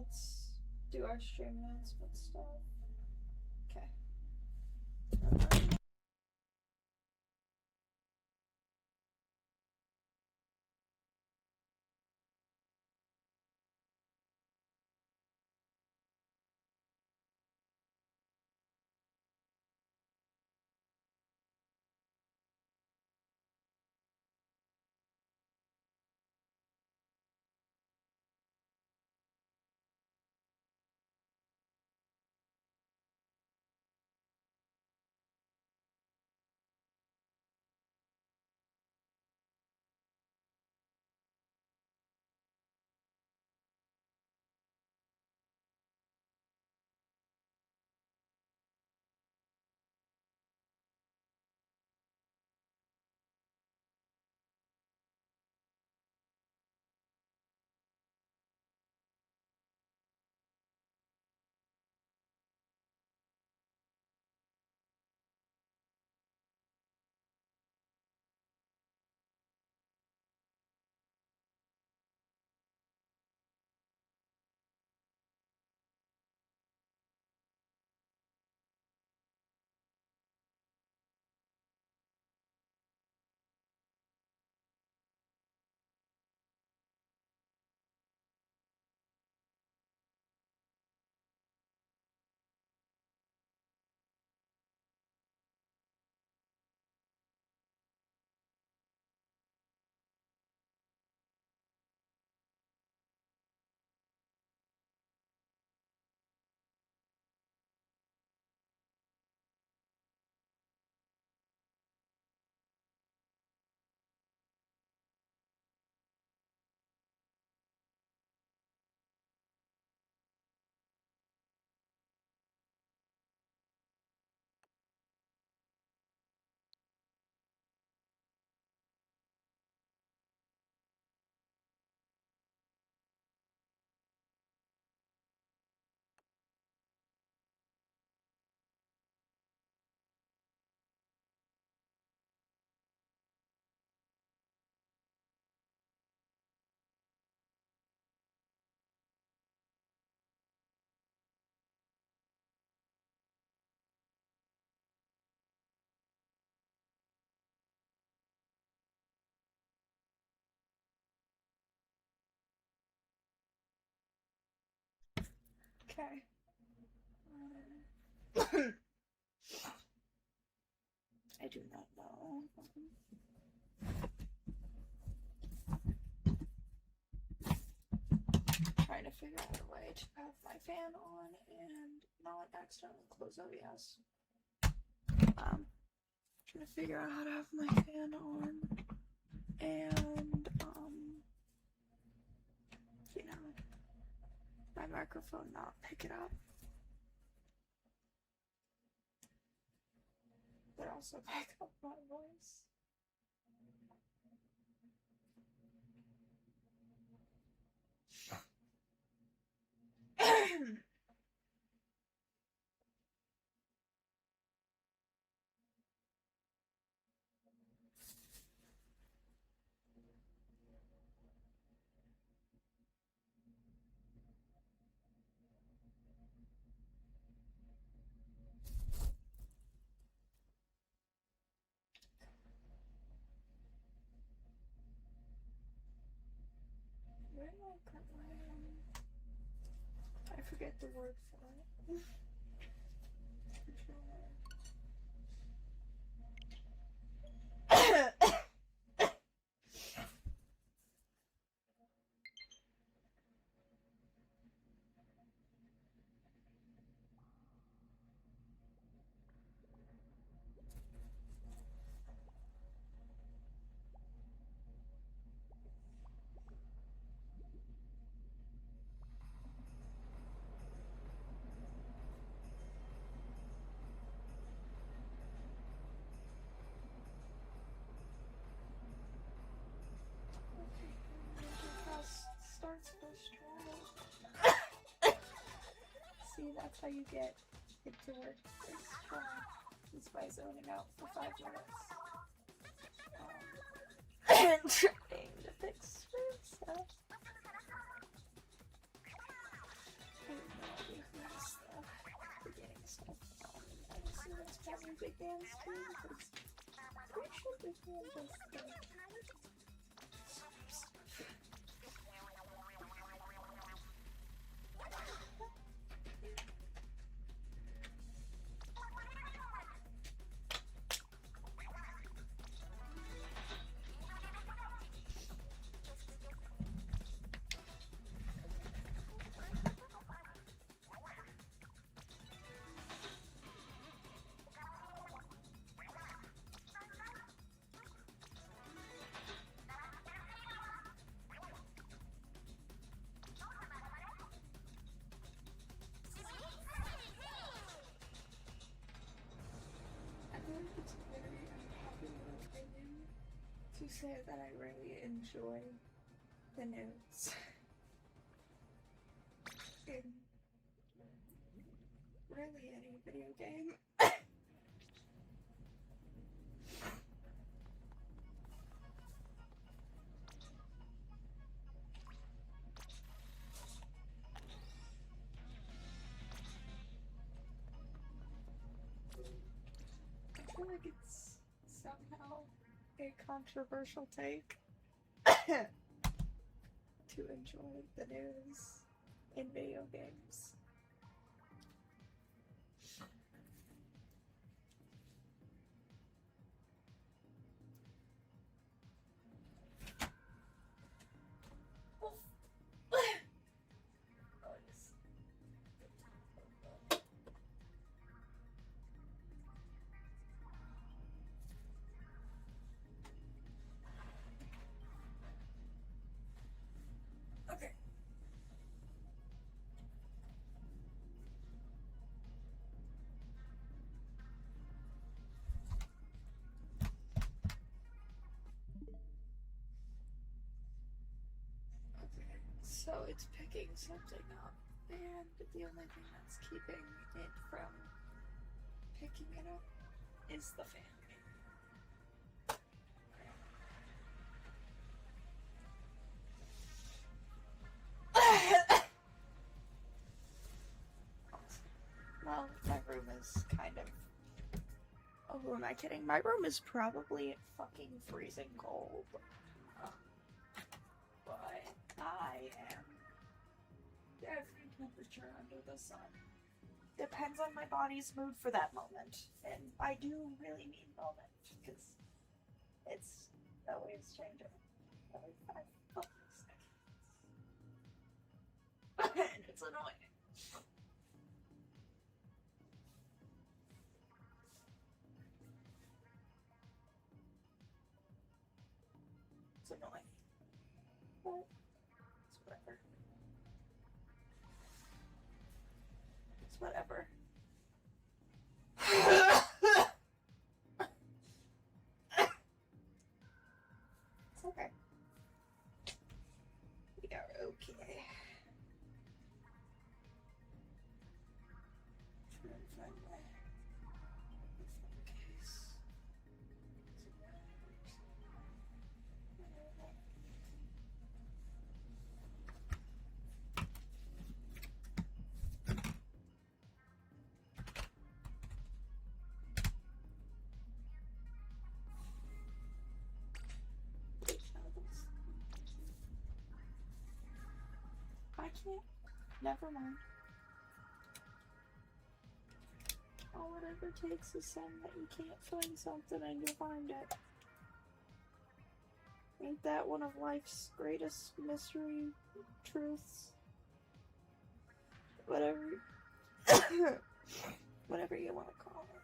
let's do our stream announcement stuff. Okay. Okay. I do not know. Trying to figure out a way to have my fan on and not accidentally close OBS. Trying to figure out how to have my fan on and you know, my microphone not pick it up, but also pick up my voice. Where do I put my I forget the word for it. Starts first try. See, that's how you get it to work first try. Is by zoning out for 5 minutes. And trying to fix stuff. it's probably Big Man's too, because I'm pretty sure Big Man does the... It's a very unpopular opinion to say that I really enjoy the news in really any video game. I feel like it's somehow a controversial take to enjoy the news in video games. Okay. Okay, so it's picking something up, and the only thing that's keeping it from picking it up is the fan. Well, my room is kind of... Oh, who am I kidding? My room is probably fucking freezing cold. But I am every temperature under the sun. Depends on my body's mood for that moment. And I do really mean moment, because it's always changing. Every 5 fucking seconds. And it's annoying. It's annoying. But it's whatever. It's whatever. It's okay. We are okay. Try and find my case. I can't. Never mind. All it ever takes is saying that you can't find something and you find it. Ain't that one of life's greatest mystery truths? Whatever. Whatever you want to call it.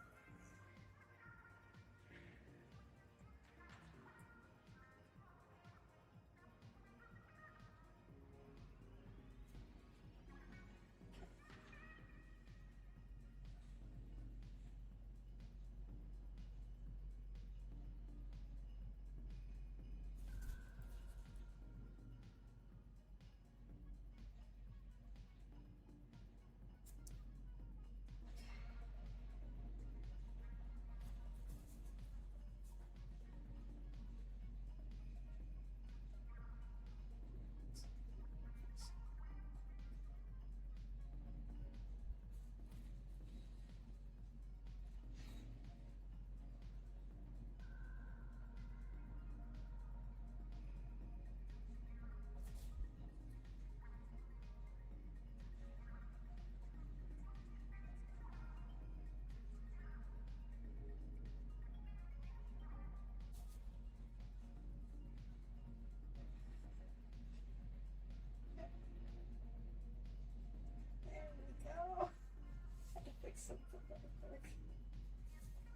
something really quick.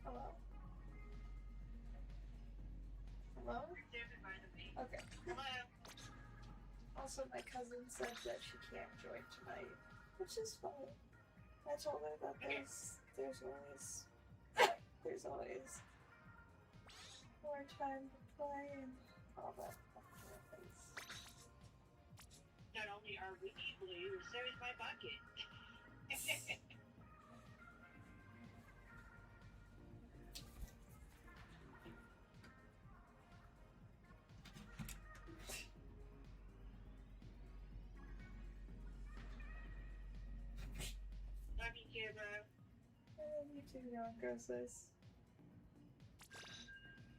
Hello? Hello? Okay. Hello. Also, my cousin said that she can't join tonight, which is fine. I told her that there's always more time to play and all that kind of things. Not only are we blue, so is my bucket. Love you, Kibbo. You too, Yonko says.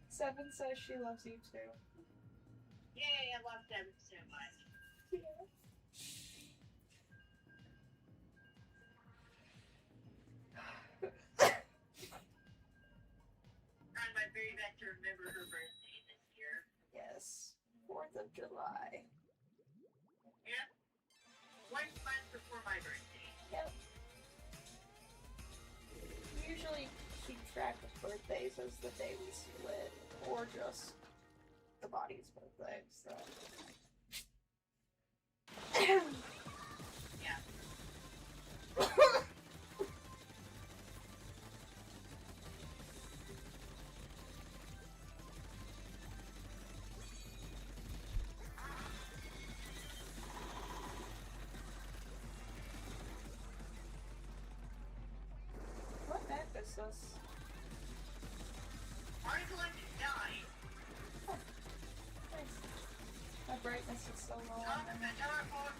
Seven says she loves you too. Yay, I love them so much. Yeah. Trying my very best to remember her birthday this year. Yes. 4th of July. Yeah. 1 month before my birthday. Yep. We usually keep track of birthdays as the day we split, or just the body's birthday, so. Yeah. What map is this? Article 9. Oh, nice. My brightness is so low. Top of the telephone.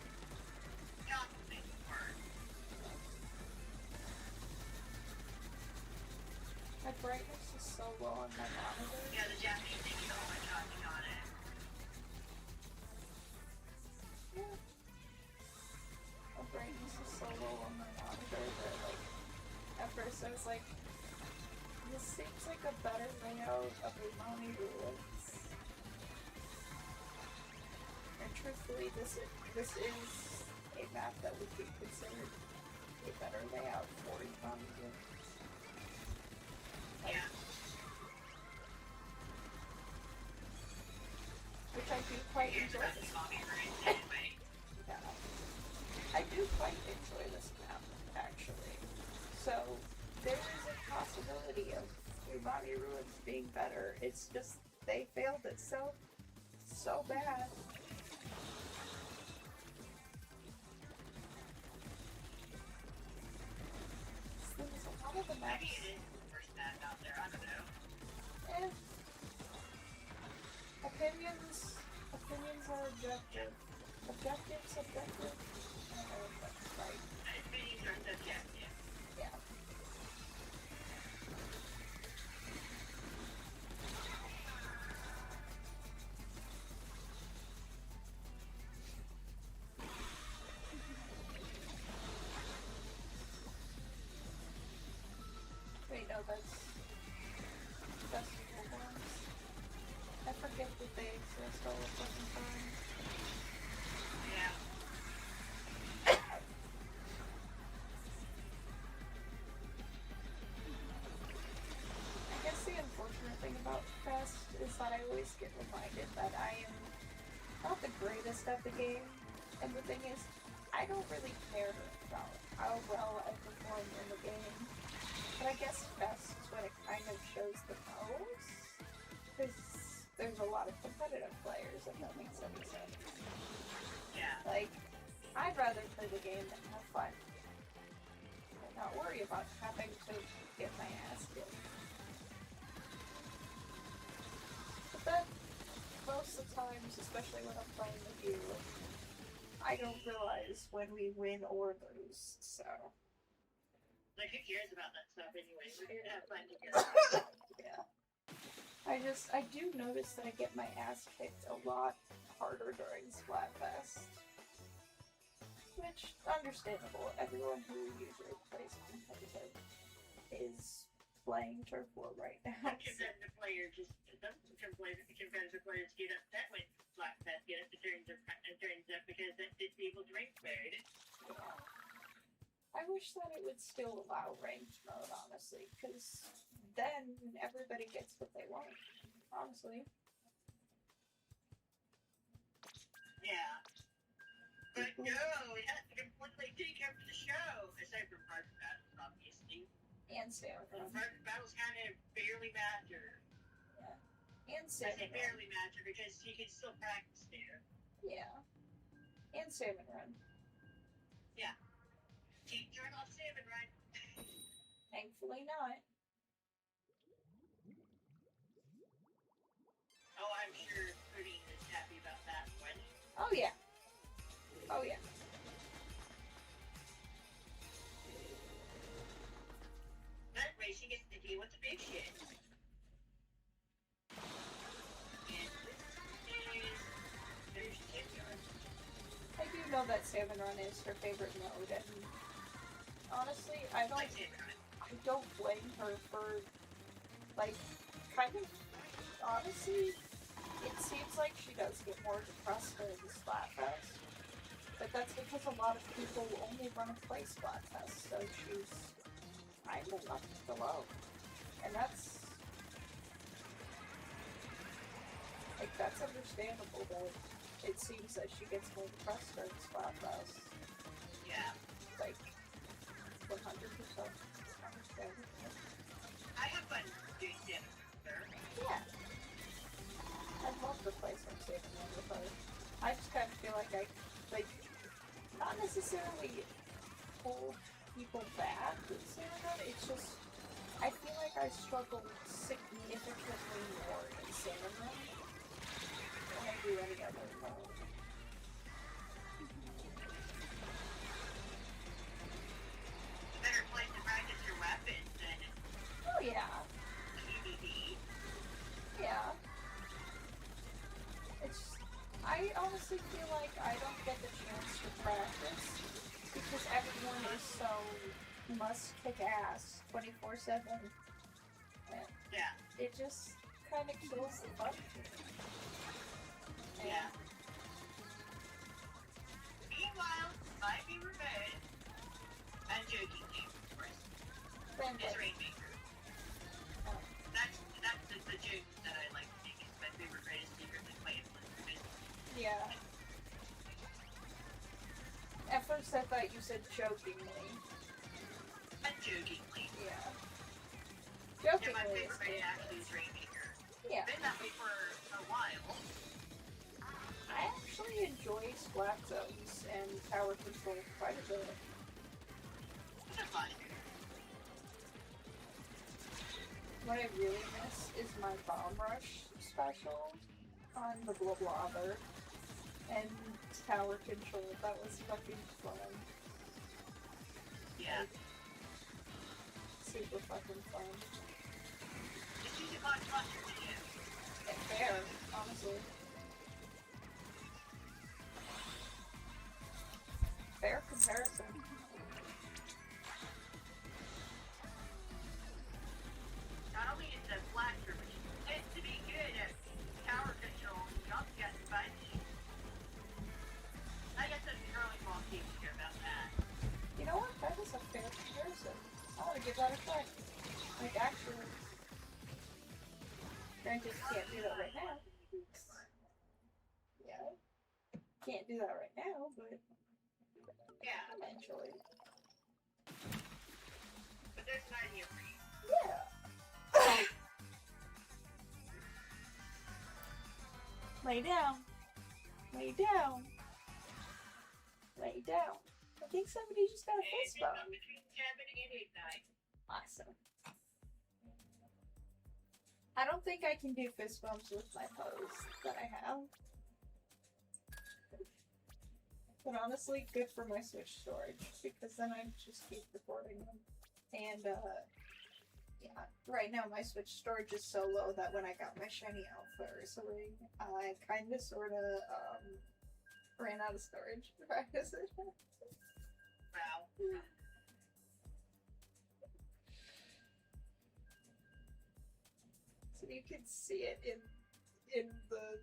Top of the word. My brightness is so low on my monitor. Yeah, the Japanese thing, oh my god, you got it. Yeah. My brightness is so low on my monitor that, like, at first I was like, this seems like a better layout of Umami Ruins. And truthfully, this is a map that would be considered a better layout for Umami Ruins. Yeah. Which I do quite Here's enjoy about this the map. mommy roots anyway. Yeah. I do quite enjoy this map, actually. So, there is a possibility of Umami Ruins being better. It's just, they failed it so bad. There's a lot of the maps. Maybe it is the first map out there, I don't know. Opinions are objective. Objectives subjective. I don't know if that's right. Opinions are subjective. Yeah. Wait, no, that's Festival Ones. I forget that they exist all the fucking time. Yeah. I guess the unfortunate thing about Fest is that I always get reminded that I am not the greatest at the game, and the thing is, I don't really care about how well I perform in the game. But I guess Fest is when it kind of shows the most, because there's a lot of competitive players, if that makes any sense. Yeah. Like, I'd rather play the game and have fun, and not worry about having to get my ass kicked. But then, most of the times, especially when I'm playing with you, I don't realize when we win or lose, so. Like, who cares about that stuff anyway? We're here to have fun together. Yeah. I do notice that I get my ass kicked a lot harder during Splatfest. Which, understandable. Everyone who usually plays competitive is playing Turf War right now. Competitive players competitive players get upset when Blackfest get up to turns up because it's people's rank food. I wish that it would still allow ranked mode, honestly, because then everybody gets what they want, honestly. Yeah. But no, it has to completely take over the show. Aside from private battles, obviously. And stamina. Private battles kind of barely matter. And I say stamina. barely matter because you can still practice there. Yeah. And salmon run. Yeah. Keep turn off salmon run. Thankfully not. Oh, I'm sure Pudding is happy about that one. Oh yeah. Oh yeah. That way she gets to deal with the big shit. And this is... There's Timyard. I do know that salmon run is her favorite mode, and honestly, I Like salmon run. don't blame her for, like, kind of, honestly, it seems like she does get more depressed during the Splatfest, but that's because a lot of people only want to play Splatfest, so she's kind of left alone, and that's, like, that's understandable, but it seems that she gets more depressed during Splatfest, Yeah. like, 100% understandable. I have fun doing salmon run with her. Yeah. I'd love to play some Saving Run with her. I just kind of feel like I, like, not necessarily pull people back with Saving Run, it's just, I feel like I struggle significantly more in Saving Run than I do any other mode. Better place to practice your weapons than Oh yeah, PvP. yeah. It's, I honestly feel like I don't get the chance to practice because everyone is so must kick ass 24/7. And Yeah. it just kind of kills the fun. And Yeah. Meanwhile, my favorite mode, I'm joking, of course, then, is Rainmaker. Oh. That's the joke that I like to make. It's my favorite mode is secretly playing with. Yeah. At first I thought you said jokingly. Unjokingly. Yeah. Yeah, my Jokingly is favorite mode good. actually is Rainmaker. Yeah. Been that way for a while. I actually enjoy Splat Zones and Tower Control quite a bit. It's fun. What I really miss is my Bomb Rush special on the Blobber and Tower Control. That was fucking fun. Yeah. Like, super fucking fun. Just use a Monster video. And fair, honestly. Fair comparison. Not only is the blaster, but she tends to be good at tower control and jump cut and fighting. I guess that's the early ball team to care about that. You know what? That is a fair comparison. I want to give that a try. Like, actually. Granted, can't do that right now. Yeah. Can't do that right now, but Yeah, eventually. but there's an idea for you. Yeah. Lay down. Lay down. Lay down. I think somebody just got a fist And bump. between 7 and 8 night. Awesome. I don't think I can do fist bumps with my pose that I have. But honestly, good for my Switch storage, because then I just keep recording them. And, yeah, right now my Switch storage is so low that when I got my shiny Alpha Ursa ring, I kinda sorta, ran out of storage to practice it. Wow. So you can see it in the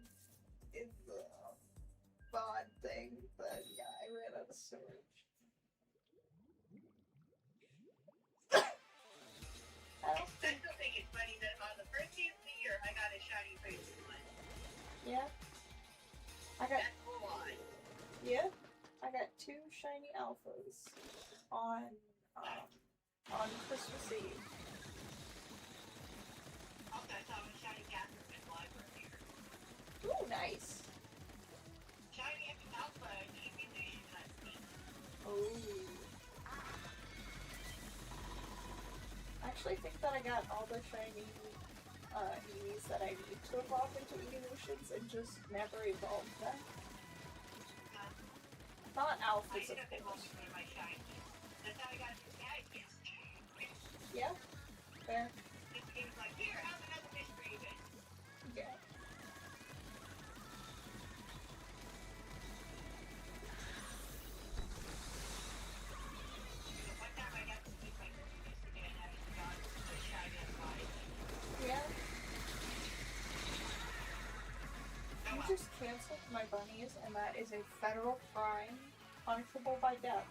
VOD thing, but yeah, I ran out of storage. shiny face one. Yeah. I got That's a lot. yeah. I got 2 shiny alphas on Christmas Eve. Also, I saw a shiny Catherine in the library. Ooh, nice. Shiny alpha evolution cutscene. Oh. I actually think that I got all the shiny Eevees that I need to evolve into evolutions and just never evolved them. Not I alphas, ended of up evolving course. one of my shinies. That's how I got into Magicus. Yeah, fair. This game's like, here, have another mystery event. Yeah. So one time I got to use my Mystery again, I got the shiny on mine. Yeah. Oh You well. just canceled my bunnies, and that is a federal crime punishable by death.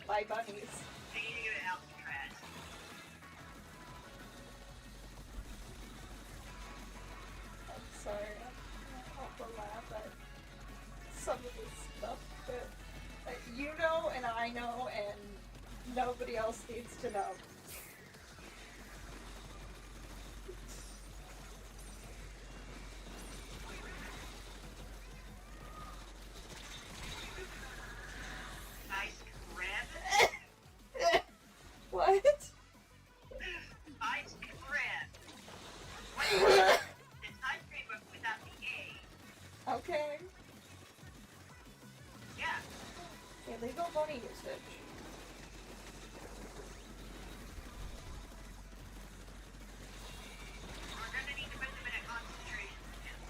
By bunnies. They need to go to Alcatraz. I'm sorry. I can't help but laugh at some of this stuff that you know and I know and nobody else needs to know. Ice crab? What? Ice crab. Wait, it's ice cream but without the A. Okay. Yeah. Illegal bunny usage. We're gonna need to put them in a concentration camp.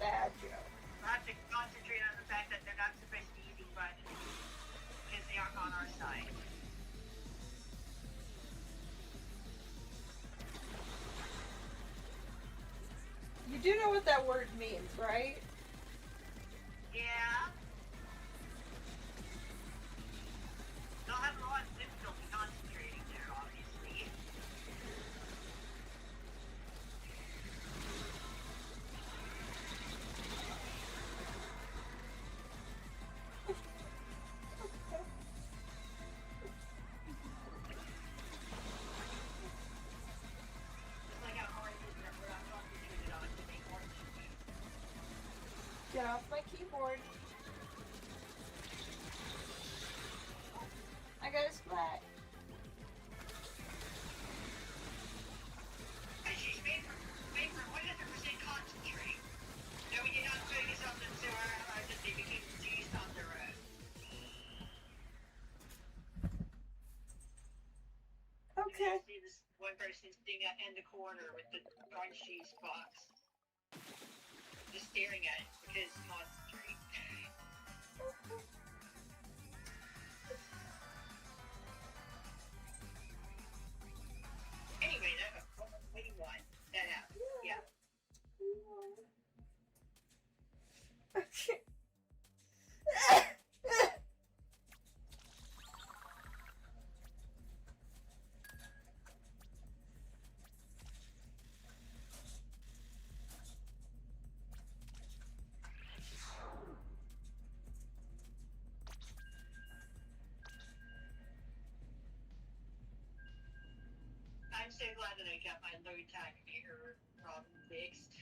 Bad joke. We'll have to concentrate on the fact that they're not supposed to be eating buttons because they aren't on our side. You do know what that word means, right? Yeah. They'll have a lot of difficulty concentrating there, obviously. Just like how oranges that we're not concentrated on to make orange juice. Get off my keyboard. I got a splat. And she's made from 100% concentrate. No, we did not focus on them so hard that they became juiced on their own. Okay. See this one person sitting in the corner with the orange juice box. Just staring at it because concentrate. Anyway, what do you want? That happened. Yeah. Okay. I'm so glad that I got my load time error problem fixed.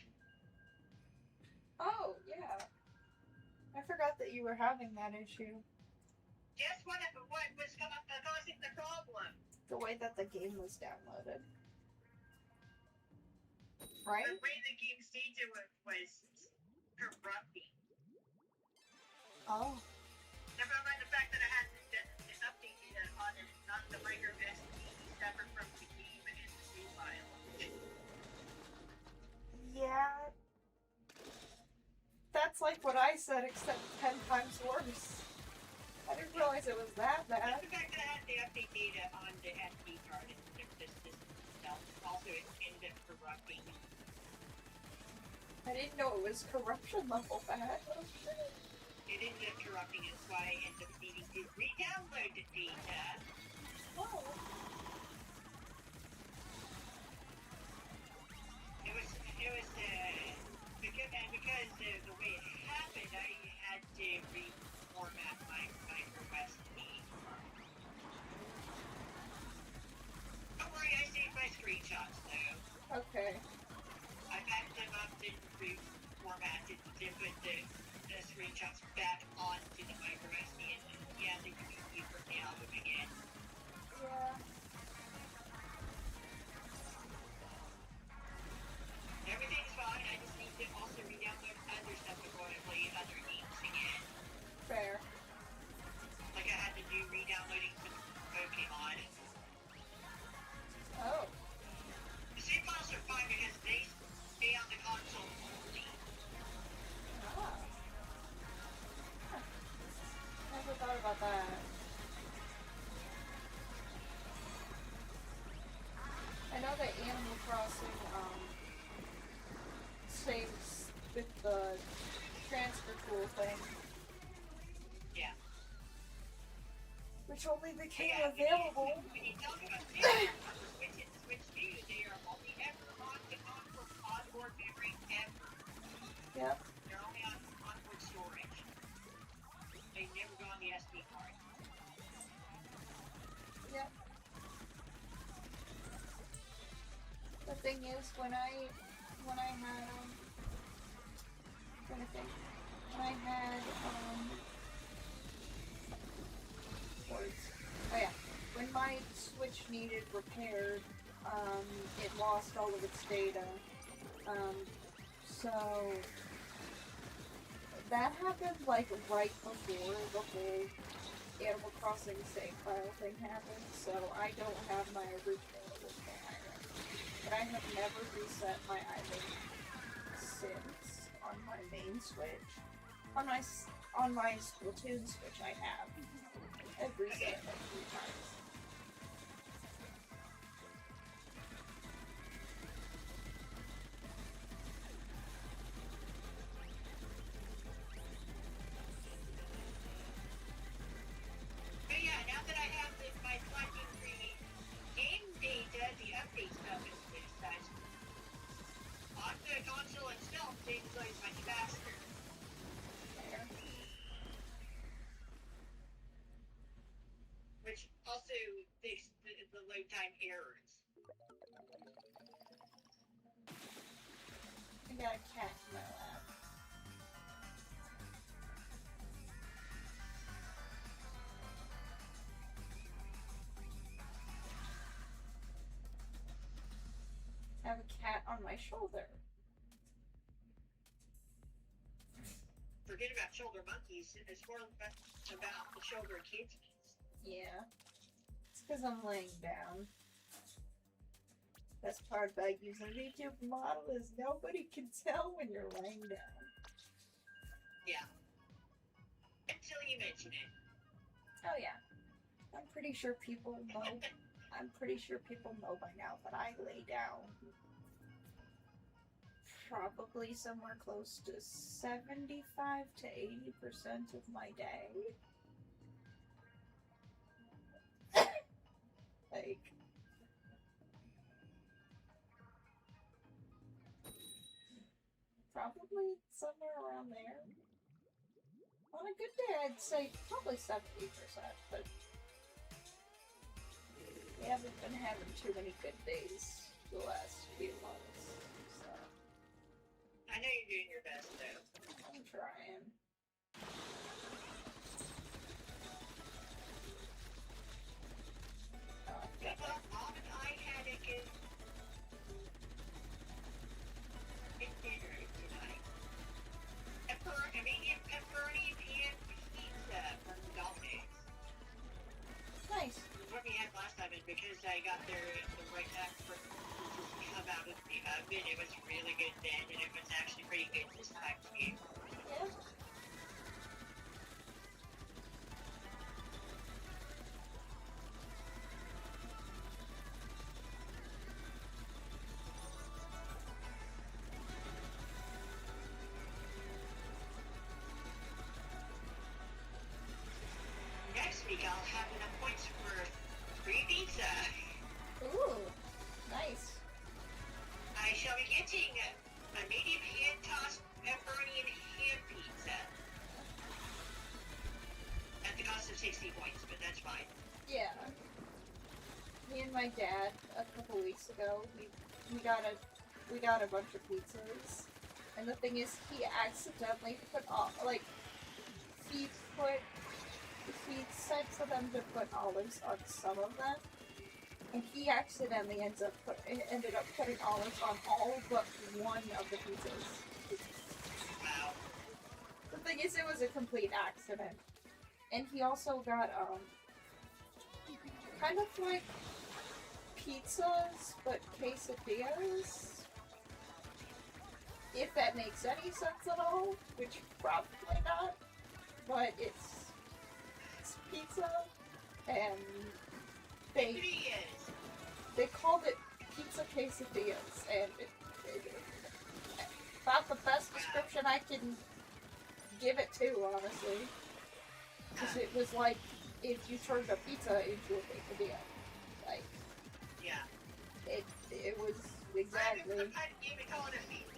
Oh, yeah. I forgot that you were having that issue. Guess what was causing the problem? The way that the game was downloaded. Right? The way the game staged it was corrupting. Oh. Never mind the fact that I had to update it on it, not the breaker SD separate from the game and the save file. Yeah. That's like what I said, except 10 times worse. I didn't realize it was that bad. Just the fact that I had to update data on the SD card and the system itself. Also, it ended up corrupting. I didn't know it was corruption level bad. Oh, shit. It ended up corrupting, and so I ended up needing to re-download the data. Oh. Okay. I backed them up, then reformatted, then put the screenshots back onto the micro SD, and yeah, they can be from the album again. Yeah. Everything's fine, I just need to also re-download other stuff before I play other games again. Fair. Like I had to do re-downloading some Pokemon. Oh. The save files are fine because they stay on the console only. Ah. Huh. Never thought about that. I know that Animal Crossing, saves with the transfer tool thing. Yeah. Which only became Yeah, available. when you talk about Switch and Switch 2, they are only ever on the console onboard memory ever. Yep. They're only on onboard storage. They never go on the SD card. Yep. The thing is, when I had, trying to think, when I had, words. Oh yeah. When my Switch needed repaired, it lost all of its data. So that happened like right before the whole Animal Crossing save file thing happened, so I don't have my original item. But I have never reset my item since on my main Switch. On my Splatoon Switch I have. I've reset it like 3 times. But yeah, now that I have my collecting free game data, the update stuff is such. On the console itself, things load much faster. There. Which also fixed the load time errors. I got a cat in my lap. I have a cat on my shoulder. Forget about shoulder monkeys. It's more about the shoulder kids. Yeah. It's because I'm laying down. Best part about using a YouTube model is nobody can tell when you're laying down. Yeah. Until you mention it. Oh yeah. I'm pretty sure people know. I'm pretty sure people know by now that I lay down probably somewhere close to 75 to 80% of my day. Like, probably somewhere around there. On a good day, I'd say probably 70%, but we haven't been having too many good days the last few months, so I know you're doing your best, though. I'm trying. Oh, I've got People on an eye headache is dinner tonight. Pepperoni and pizza from Domino's. nice. What we had last time is because I got there at the right time for it to come out of the oven. It was really good then, and it was actually pretty good this time too. Yeah. Next week I'll have enough points for free pizza. Ooh, nice. I shall be getting a medium hand-tossed pepperoni and ham pizza. At the cost of 60 points, but that's fine. Yeah. Me and my dad, a couple weeks ago, we we got a bunch of pizzas, and the thing is, he accidentally put all he said for them to put olives on some of them, and he accidentally ended up putting olives on all but one of the pizzas. Wow. The thing is, it was a complete accident. And he also got, kind of like pizzas, but quesadillas. If that makes any sense at all, which probably not, but it's pizza, and they called it pizza quesadillas, and it about the best description I can give it to, honestly. Because it was like if you turned a pizza into a quesadilla. Like, yeah. It was exactly. I can't even call it a quesadilla.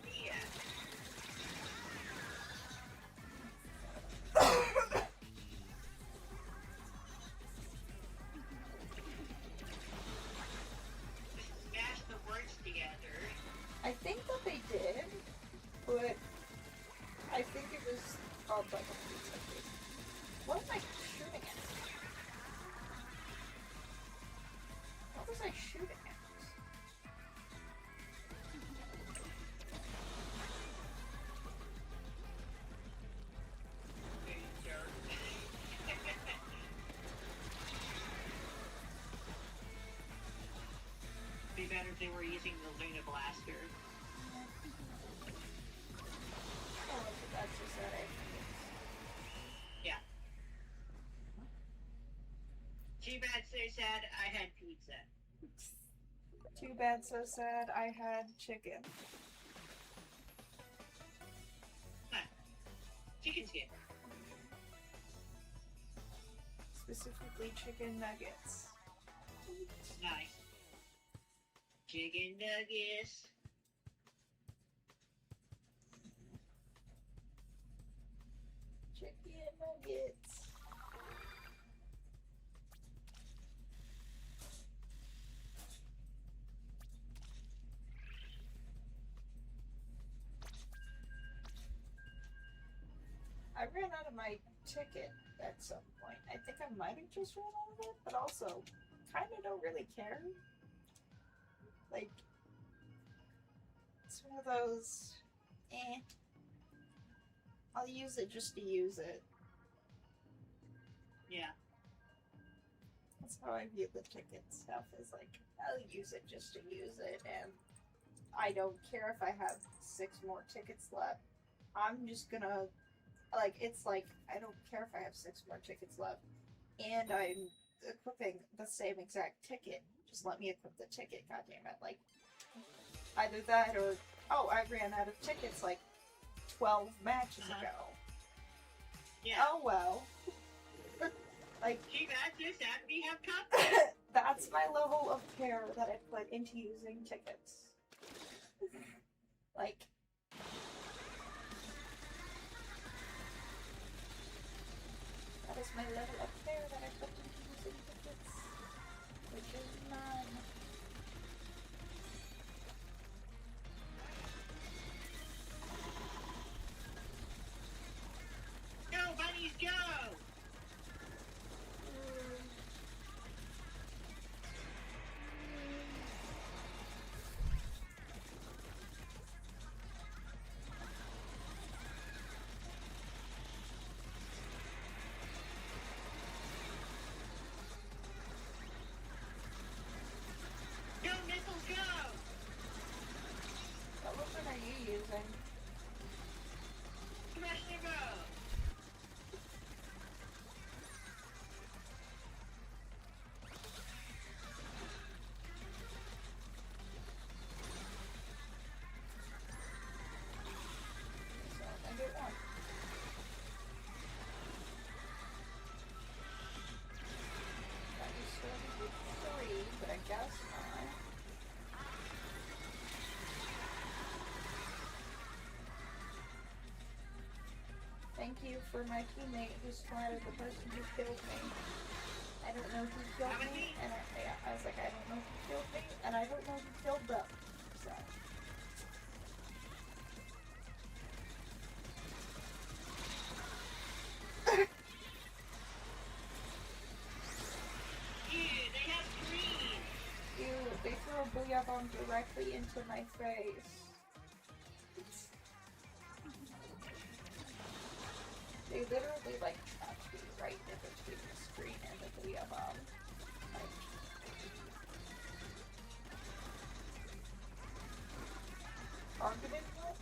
Smash the words together. I think that they did, but I think it was called like a pizza place. What am I shooting at? What was I shooting at? Be better if they were using the Luna Blaster. Oh, that's just that. Yeah. Too bad, so sad, I had pizza. Too bad, so sad, I had chicken. Huh. Chicken's good. Specifically chicken nuggets. Nice. Chicken nuggets. Chicken nuggets. I ran out of my ticket at some point. I think I might have just ran out of it, but also kind of don't really care. Like, it's one of those, I'll use it just to use it. Yeah. That's how I view the ticket stuff, is like, I'll use it just to use it, and I don't care if I have 6 more tickets left. I'm just gonna, like, it's like, I don't care if I have 6 more tickets left, and I'm equipping the same exact ticket. Just let me equip the ticket, goddammit. Like, either that or, oh, I ran out of tickets like 12 matches ago. Yeah. Oh well. Like, Too bad, so sad, we have company. that's my level of care that I put into using tickets. Like, that is my level of care that I put into using tickets, which is none. Go, bunnies, go! Go, missiles, go! What weapon are you using? Smash the go! So, I get one. Thought you started with 3, but I guess not. Thank you for my teammate who splattered the person who killed me. I don't know who killed me, and I was like, I don't know who killed me, and I don't know who killed them. sun. Ew, they have green. Ew, they threw a booyah bomb directly into my face. They literally, like, trapped me right in between the screen and the booyah bomb. Like, targeted what?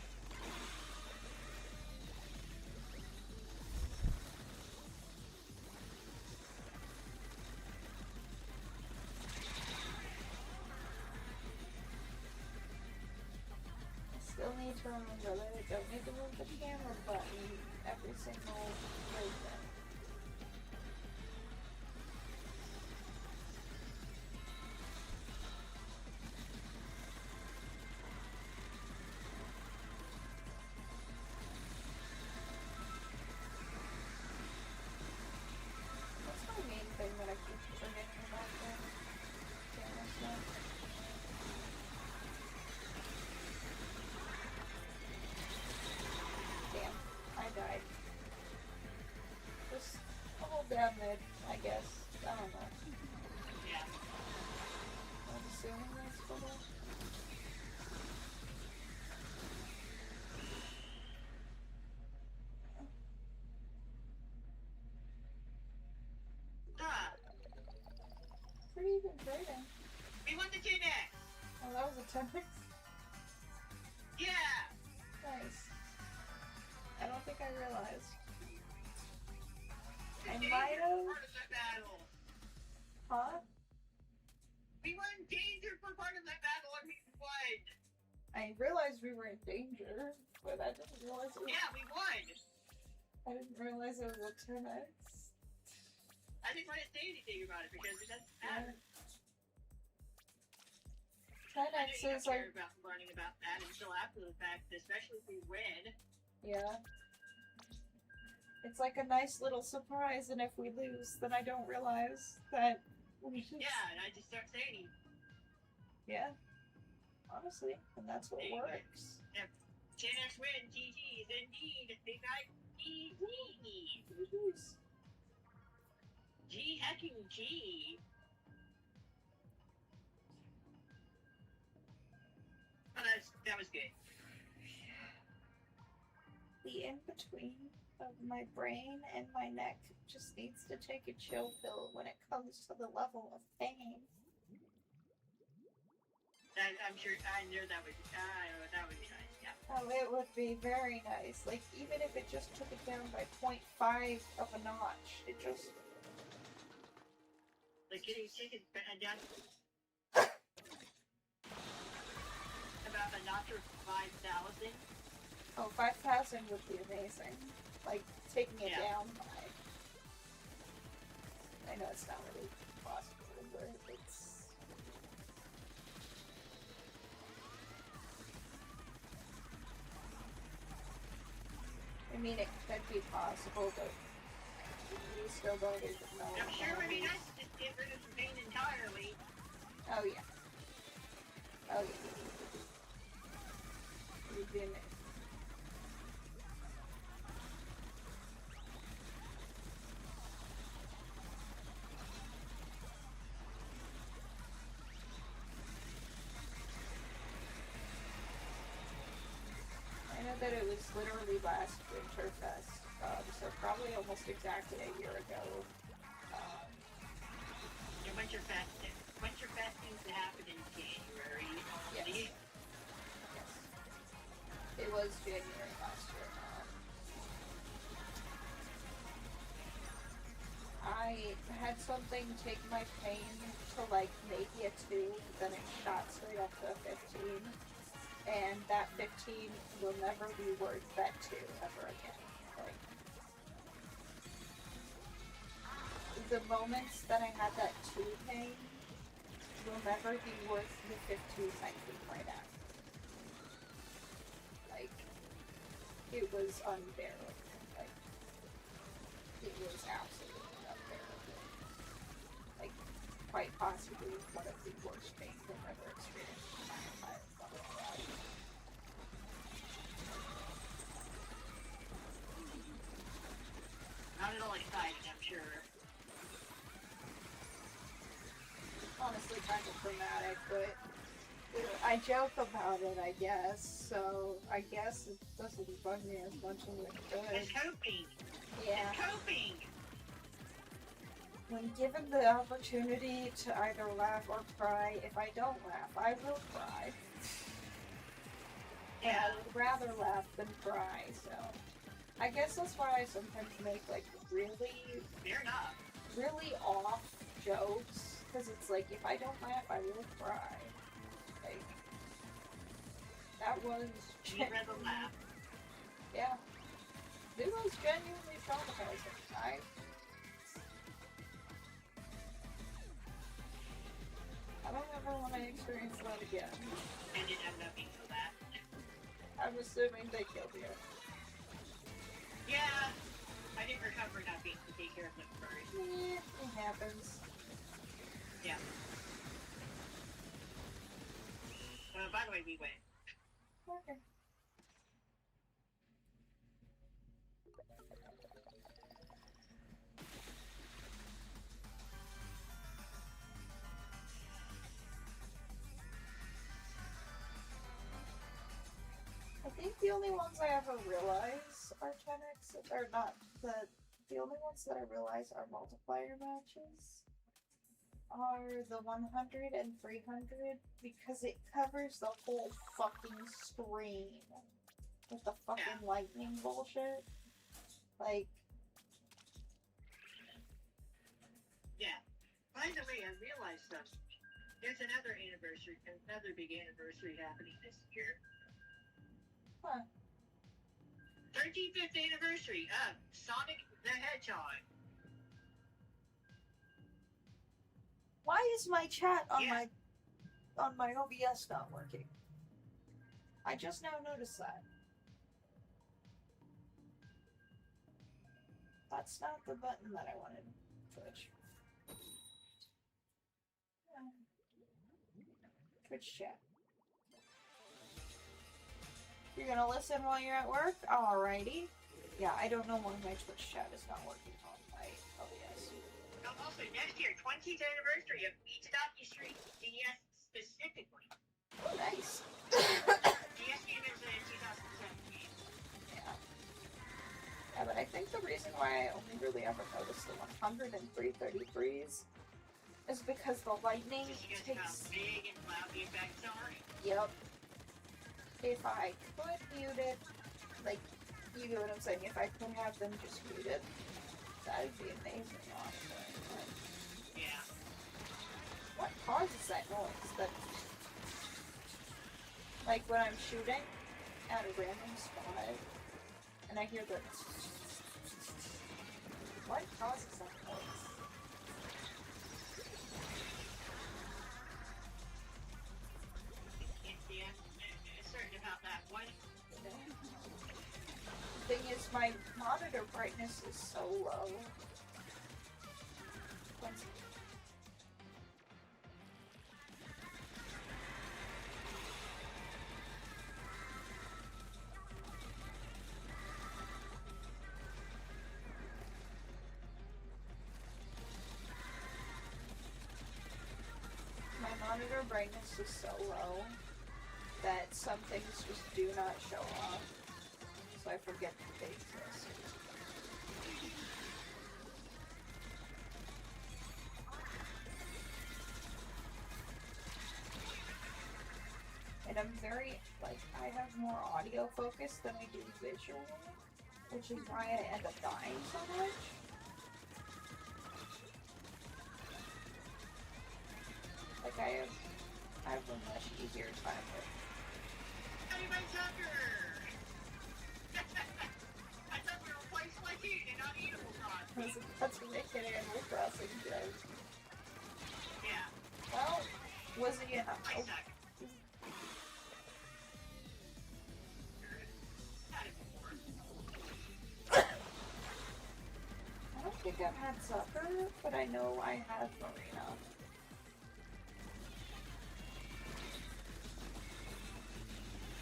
Still need to remember that I don't need to move the camera button every single movement. What's my main thing that I keep forgetting about there? Camera stuff. Damn, I died. Just hold down mid, I guess. I don't know. Yeah. I'm assuming that's cool. Ah, Pretty even trading. we won the 10X. Oh, that was a 10x. Yeah. Nice. I don't think I realized. I Danger might have. for part of the battle. Huh? We were in danger for part of the battle and we won. I realized we were in danger, but I didn't realize it was, Yeah, we won. I didn't realize it was a 10x. I didn't want to say anything about it because it doesn't matter. 10x I know you is don't like, care about learning about that until after the fact, especially if we win. yeah. It's like a nice little surprise, and if we lose, then I don't realize that we just, Yeah, and I just start saying, yeah. Honestly, and that's what works. 10X win, GG's indeed. Big night, GG. Woohoos. G hacking G. Oh, that was good. The in-between of my brain and my neck just needs to take a chill pill when it comes to the level of pain. I'm sure, I know that would be nice, yeah. Oh, it would be very nice. Like, even if it just took it down by 0.5 of a notch, it just... Like getting tickets down about a notch of 5,000. Oh, 5,000 would be amazing. Like, taking it Yeah. down by... I know it's not really possible, but it's... I mean, it could be possible, but we still don't even know. I'm sure it would be nice to just get rid of the pain entirely. Oh, yeah. Oh, yeah. It would be amazing. I know that it was literally last Winterfest, so probably almost exactly a year ago. And Winterfest seems to happen in January. Yes. Yes. Yes. It was January last year. I had something take my pain to like maybe a 2, then it shot straight up to a 15. And that 15 will never be worth that 2 ever again. Like, the moments that I had that 2 pain will never be worth the 15 I feel right now. Like, it was unbearable. Like, it was absolutely unbearable. Like, quite possibly one of the worst pains I've ever experienced in my entire life. little exciting, I'm sure. Honestly, kind of dramatic, but I joke about it, I guess. So I guess it doesn't bug me as much as it could. It's coping. Yeah. It's coping. When given the opportunity to either laugh or cry, if I don't laugh, I will cry. And Yeah. I would rather laugh than cry, so I guess that's why I sometimes make like really, Fair enough. really off jokes. Because it's like, if I don't laugh, I will cry. Like, that was You'd rather laugh. Yeah. It was genuinely traumatizing. I don't ever want to experience that again. And it ended up being so bad. I'm assuming they killed you. Yeah. I didn't recover enough being to take care of them first. Yeah, it happens. Yeah. By the way, we win. Okay. I think the only ones I ever realize are 10x, or not, the only ones that I realize are multiplier matches are the 100 and 300 because it covers the whole fucking screen with the fucking lightning bullshit. Like, yeah. By the way, I realized something. There's another big anniversary happening this year. huh. 35th anniversary of Sonic the Hedgehog. Why is my chat on Yeah. my OBS not working? I just now noticed that. That's not the button that I wanted. Twitch. Twitch chat. You're gonna listen while you're at work? Alrighty. Yeah, I don't know why my Twitch chat is not working on my OBS. Also, next year, 20th anniversary of Beat Stop Street DS specifically. Oh, nice. DS game is in 2017. Yeah. Yeah, but I think the reason why I only really ever noticed the 100 and 333s is because the lightning Just because of how takes... big and loud the effects are. Yep. If I could mute it, like, you know what I'm saying, if I could have them just muted, that would be amazing, honestly. But Yeah. what causes that noise? That, like, when I'm shooting at a random spot, and I hear the... What causes that noise? Yeah. Certain about that one. The thing is, my monitor brightness is so low. My monitor brightness is so low that some things just do not show up, so I forget that they exist. And I'm very, like, I have more audio focus than I do visual, which is why I end up dying so much. Like, I have a much easier time with. Hey, my Tucker! I thought we were playing Splatoon and not Animal Crossing. That's making Animal Crossing joke. Yeah. Well, was it enough? I suck. Not anymore. I don't think I've had supper, but I know I had Marina.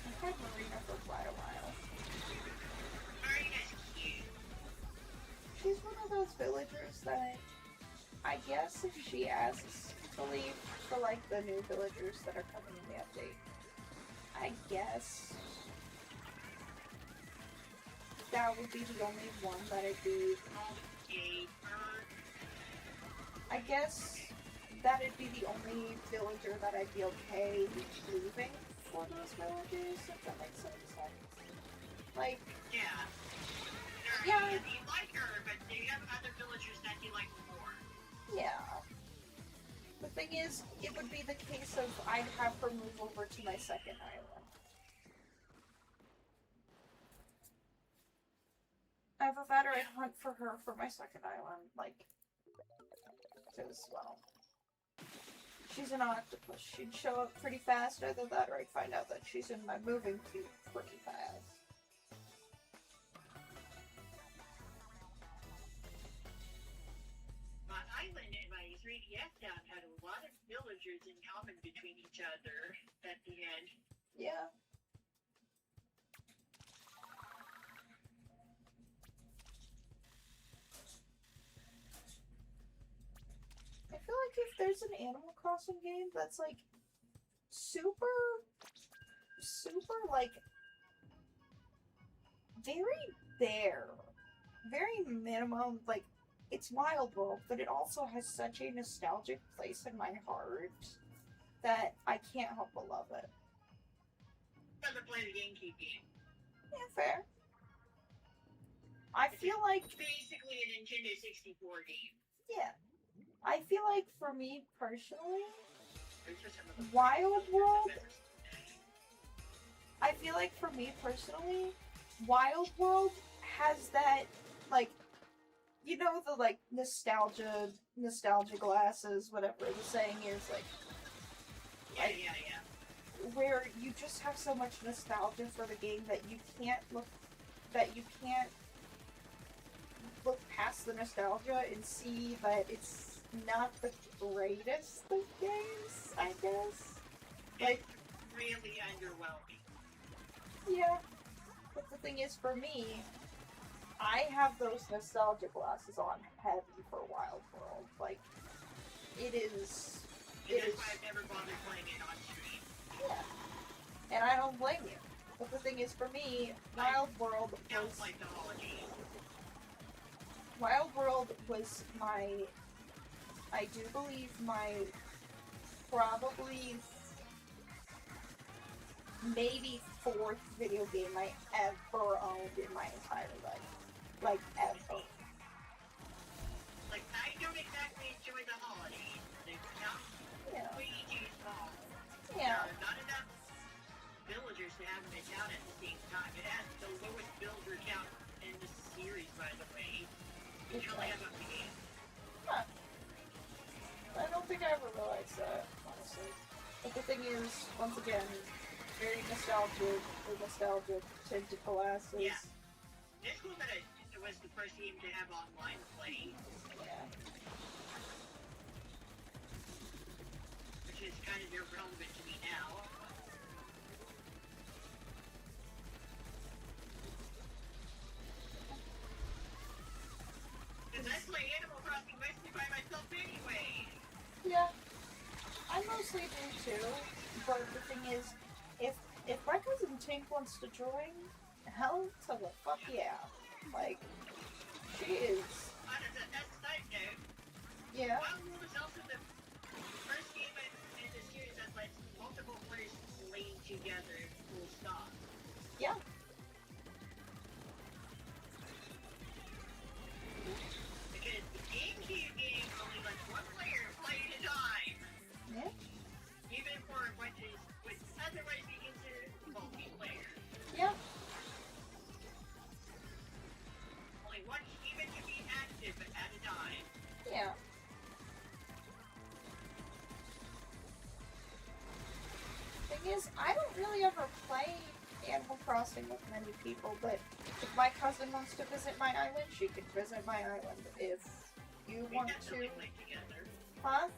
I've had Marina for quite a while. Marina's cute. She's one of those is that I guess if she asks to leave for like the new villagers that are coming in the update, I guess that would be the only one that I'd be. I guess that'd be the only villager that I'd be okay leaving for those villagers, if that makes any sense. Like, Yeah. Yeah. You like her, but do you have other villagers that you like more? yeah. The thing is, it would be the case of I'd have her move over to my second island. Either that or I'd hunt for her for my second island, like, because, well, she's an octopus. She'd show up pretty fast, either that or I'd find out that she's in my moving queue pretty fast. My island and my 3DS town had a lot of villagers in common between each other at the end. Yeah. I feel like if there's an Animal Crossing game that's like super, like very minimum, like it's Wild World, but it also has such a nostalgic place in my heart that I can't help but love it. Rather play the GameCube game. Yeah, fair. I feel like Basically a Nintendo 64 game. yeah. I feel like for me personally, There's just some of the- Wild World. I feel like for me personally, Wild World has that, like, you know, the like nostalgia glasses, whatever the saying is, like Yeah. where you just have so much nostalgia for the game that you can't look past the nostalgia and see that it's not the greatest of games, I guess. Like, It's really underwhelming. yeah. But the thing is, for me, I have those nostalgia glasses on heavy for Wild World. Like, it is. And It that's is. why I've never bothered playing it on stream. Yeah. And I don't blame you. But the thing is, for me, Wild World Don't was. like the holidays. Wild World was my. I do believe my. Probably. Maybe fourth video game I ever owned in my entire life. Like, ever. Like, I don't exactly enjoy the holidays. It's not Yeah. way too small. Yeah. There are not enough villagers to have them down at the same time. It has the lowest villager count in the series, by the way. You can only have up to 8. Huh. I don't think I ever realized that, honestly. But the thing is, once again, very nostalgic tinted glasses. Yeah. It's cool that it was the first game to have online play, Yeah. which is kind of irrelevant to me now. Because I play Animal Crossing mostly by myself anyway. Yeah. I mostly do too. But the thing is, if my cousin Tink wants to join, hell to the fuck yeah. Like, she is. On a side note, Yeah. Wild World is also the first game in the series that lets multiple players play together full stop. Yeah. Because the GameCube game only lets one player play at a time. Yeah. Even for what would otherwise be considered multiplayer. Yeah. Only one human can be active at a time. Yeah. Thing is, I don't really ever play Animal Crossing with many people, but if my cousin wants to visit my island, she can visit my island. If you We want definitely to, play together. huh?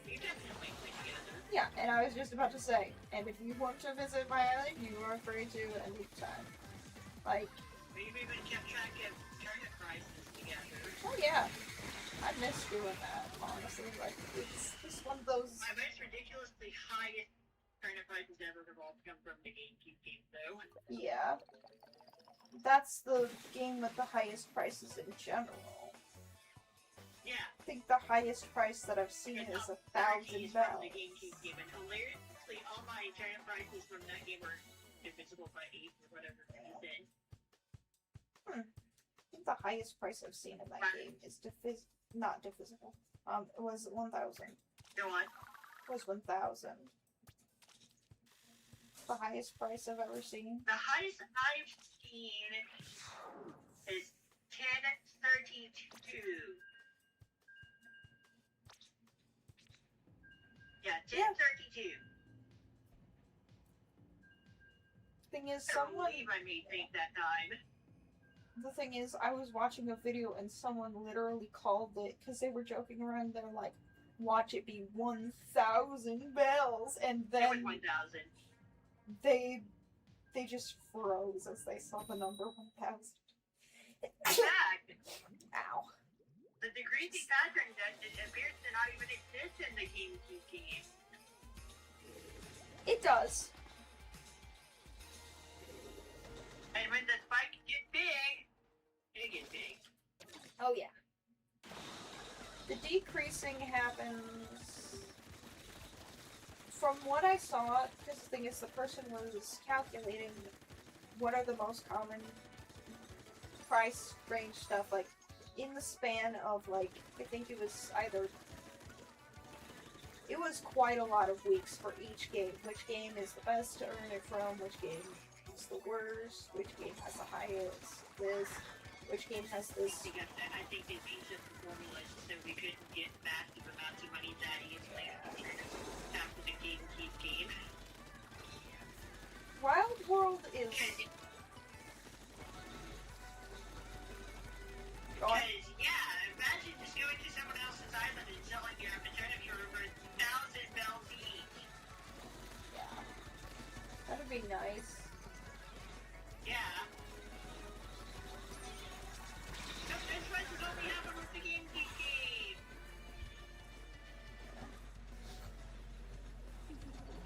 We definitely play together. Yeah, and I was just about to say, and if you want to visit my island, you are free to anytime. Like, We've even kept track of turnip prices together. Oh yeah, I miss doing that. Honestly, like it's just one of those. My most ridiculously highest turnip prices ever have all come from the GameCube game, though. Yeah, that's the game with the highest prices in general. Yeah. I think the highest price that I've seen is 1,000 from the bells. GameCube game, and hilariously, all my turnip prices from that game were divisible by 8 or whatever you said. I think the highest price I've seen in that game is not divisible. It was 1,000. Go on. It was 1,000. The highest price I've ever seen. The highest I've seen is 1032. Yeah, 1032. Thing is, I someone. believe I made fate that time. The thing is, I was watching a video and someone literally called it because they were joking around. They're like, "Watch it be 1,000 bells," and It was then 1,000. they just froze as they saw the number 1,000. In fact, Ow. the decreasing pattern that it appears to not even exist in the GameCube game. It does. And when the spike gets big, it gets big. Oh yeah. The decreasing happens from what I saw, because the thing is the person was calculating what are the most common price range stuff, like in the span of like, I think it was quite a lot of weeks for each game. Which game is the best to earn it from, which game is the worst, which game has the highest this, which game has this. I think they changed the formulas so we couldn't get massive amounts of money that easily after the GameCube game. Wild World is... Because, yeah, imagine just going to someone else's island and selling your turnip for over 1,000 bells each. Yeah. That'd be nice. Yeah. So this prices only happen with the GameCube game.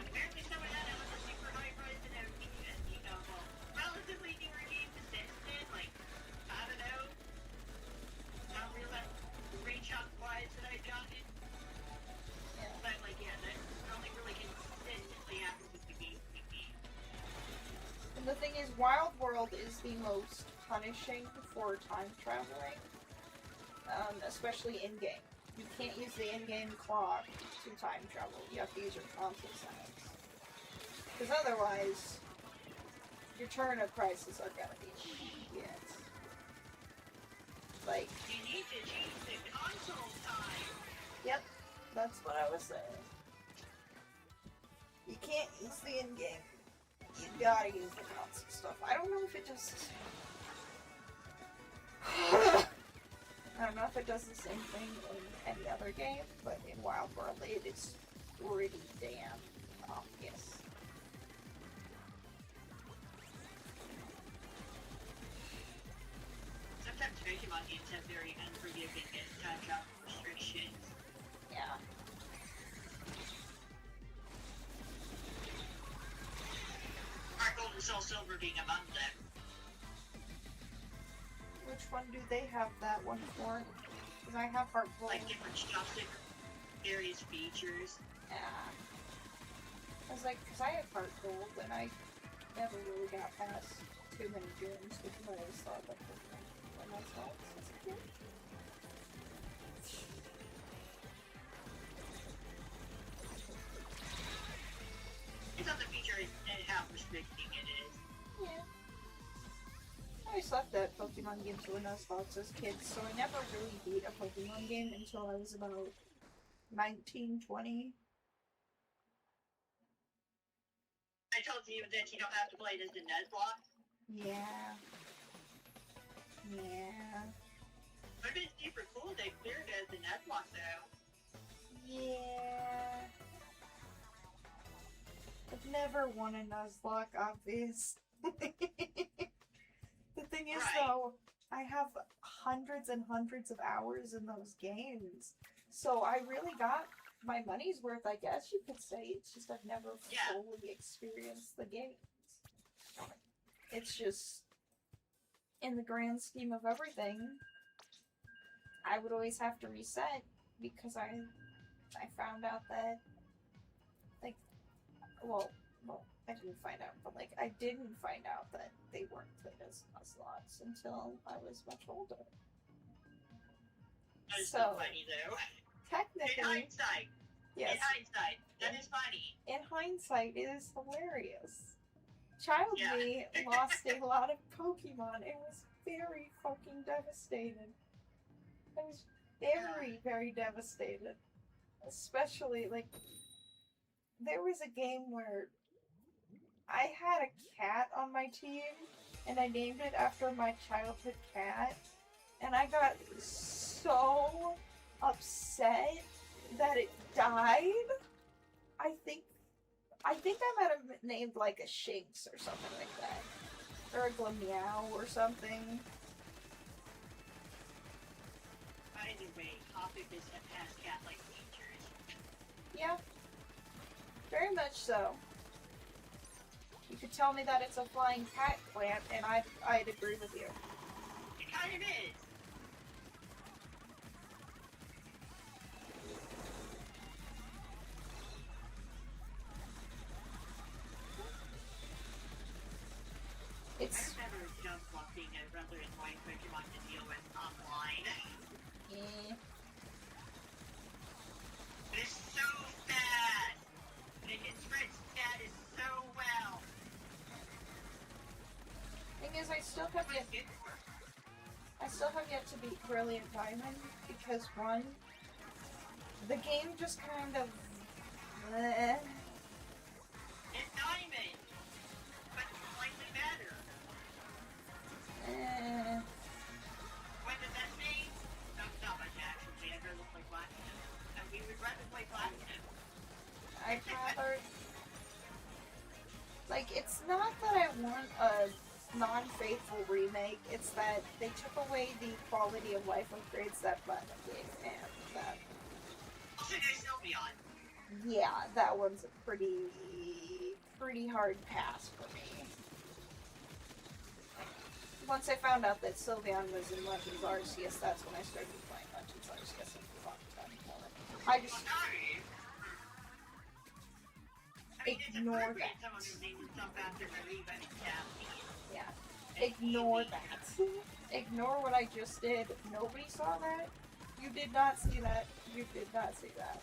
Apparently someone had it with a super high price and everything, you know, well, relatively newer games existed, like, I don't know, not real that screenshot-wise that I got it. Yeah. But, like, yeah, that only really consistently happens with the GameCube game. And the thing is, Wild World is the most punishing for time traveling, especially in-game. You can't use the in-game clock to time travel. You have to use your console settings. Because otherwise, your turnip prices are gonna be shit. Like, You need to change the console time. yep, that's what I was saying. You can't use the in-game. You gotta use the console stuff. I don't know if it does. I don't know if it does the same thing in any other game, but in Wild World it is pretty damn obvious. Sometimes Pokemon games have very unforgiving time travel restrictions. Yeah. Heart Gold and Soul Silver being among them. Which one do they have that one for? Because I have Heart Gold. Like different chopstick, various features. Yeah. I was like, because I have Heart Gold and I never really got past too many gyms because I always thought that Pokemon were my thoughts as a kid. It's not the feature and how restricting it is. Yeah. I always thought that Pokemon games were Nuzlocke as kids, so I never really beat a Pokemon game until I was about 19, 20. I told you that you don't have to play it as the Nuzlocke. Yeah. Yeah. But it's super cool they cleared it as the Nuzlocke though. Yeah. I've never won a Nuzlocke, obvious. The thing thing is, Right. though, I have hundreds and hundreds of hours in those games, so I really got my money's worth, I guess you could say. It's just I've never Yeah. fully experienced the games. It's just, in the grand scheme of everything, I would always have to reset because I found out that, like, well, I didn't find out, but like I didn't find out that they weren't played as slots until I was much older. That is So, so funny, though. In technically, hindsight. yes, In hindsight. That is funny. in hindsight, it is hilarious. Child Yeah. me lost a lot of Pokemon. It was very fucking devastated. I was very, very devastated. Especially, like, there was a game where I had a cat on my team, and I named it after my childhood cat, and I got so upset that it died. I think I might have named like a Shinx or something like that, or a Glameow or something. Anyway, topic is a past cat-like features. Yeah, very much so. You could tell me that it's a flying cat plant, and I'd agree with you. It kind of is. It's I've never jump blocking a rather annoying Pokemon to deal with online. It's so fast! And it hits red status so well. thing is, I still have yet to beat Brilliant Diamond because one, the game just kind of. It's Diamond! But slightly better. When does that mean? Not much actually. I'd rather play Platinum. And we would rather play Platinum. I'd rather. Like, it's not that I want a non-faithful remake, it's that they took away the quality of life upgrades that Platinum gave, and that. Also, there's Sylveon. Yeah, that one's a pretty hard pass for me. Once I found out that Sylveon was in Legends Arceus, that's when I started playing Legends Arceus and a long time ago. I just ignore that. Someone who's named himself after Marie Yeah. Ignore that. Ignore what I just did. Nobody saw that. You did not see that. You did not see that.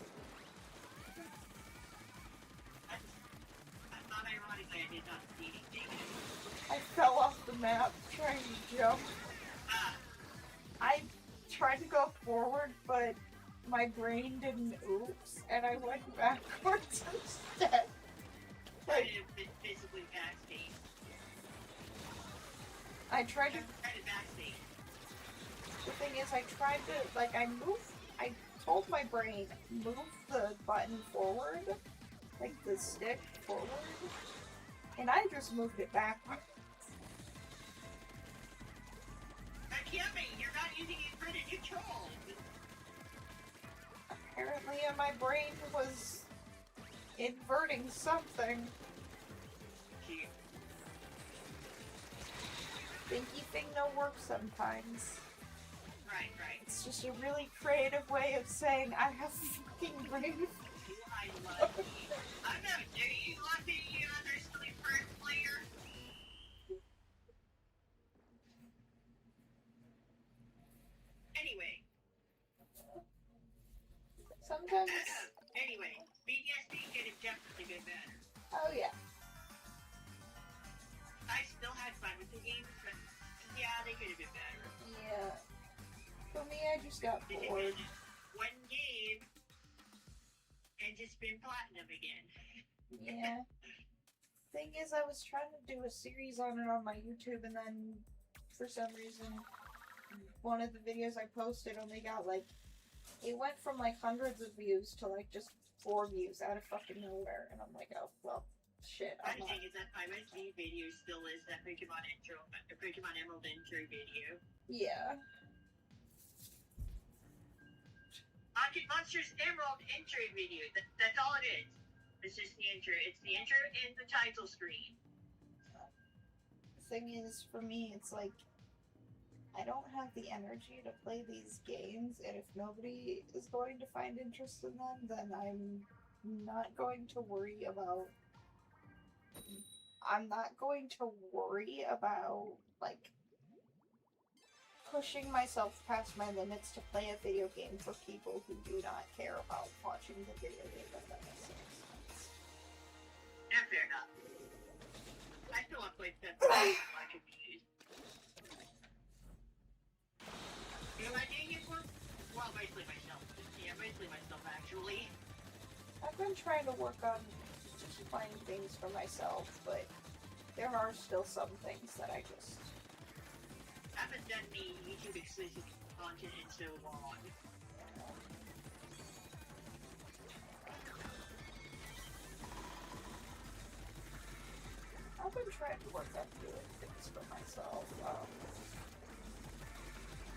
Not ironically, I did not see anything. I fell off the map trying to jump. I tried to go forward, but my brain didn't oops, and I went backwards instead. I did basically backstage. I tried to. Backstage. The thing is, I tried to, like, I told my brain, move the button forward, like the stick forward, and I just moved it backwards. Akemi, you're not using inverted control. Apparently, my brain was inverting something. Gee. Thinky thing no work sometimes. Right. It's just a really creative way of saying I have fucking brain. I love you. I'm not you lucky other silly first player. Anyway. Sometimes. Anyway, BDSD could have definitely been better. Oh yeah. I still had fun with the games, but yeah, they could have been better. Yeah. For me, I just got They could bored. have been one game and just been platinum again. Yeah. Thing is, I was trying to do a series on it on my YouTube, and then for some reason, one of the videos I posted only got like, it went from like hundreds of views to like just 4 views out of fucking nowhere, and I'm like, oh well, shit. I'm saying is that my most viewed video still is that Pokemon Emerald intro video. Yeah. Monsters Emerald intro video. That's all it is. It's just the intro. It's the intro and the title screen. The thing is, for me, it's like I don't have the energy to play these games, and if nobody is going to find interest in them, then I'm not going to worry about. I'm not going to worry about, like, pushing myself past my limits to play a video game for people who do not care about watching the video game, if that makes sense. Yeah, fair enough. I still want to play Pepsi. I'm confused. Who am I doing it for? Well, basically myself. Yeah, basically myself, actually. I've been trying to work on just playing things for myself, but there are still some things that I just... I haven't done any YouTube exclusive content in so long. I've been trying to work on doing things for myself,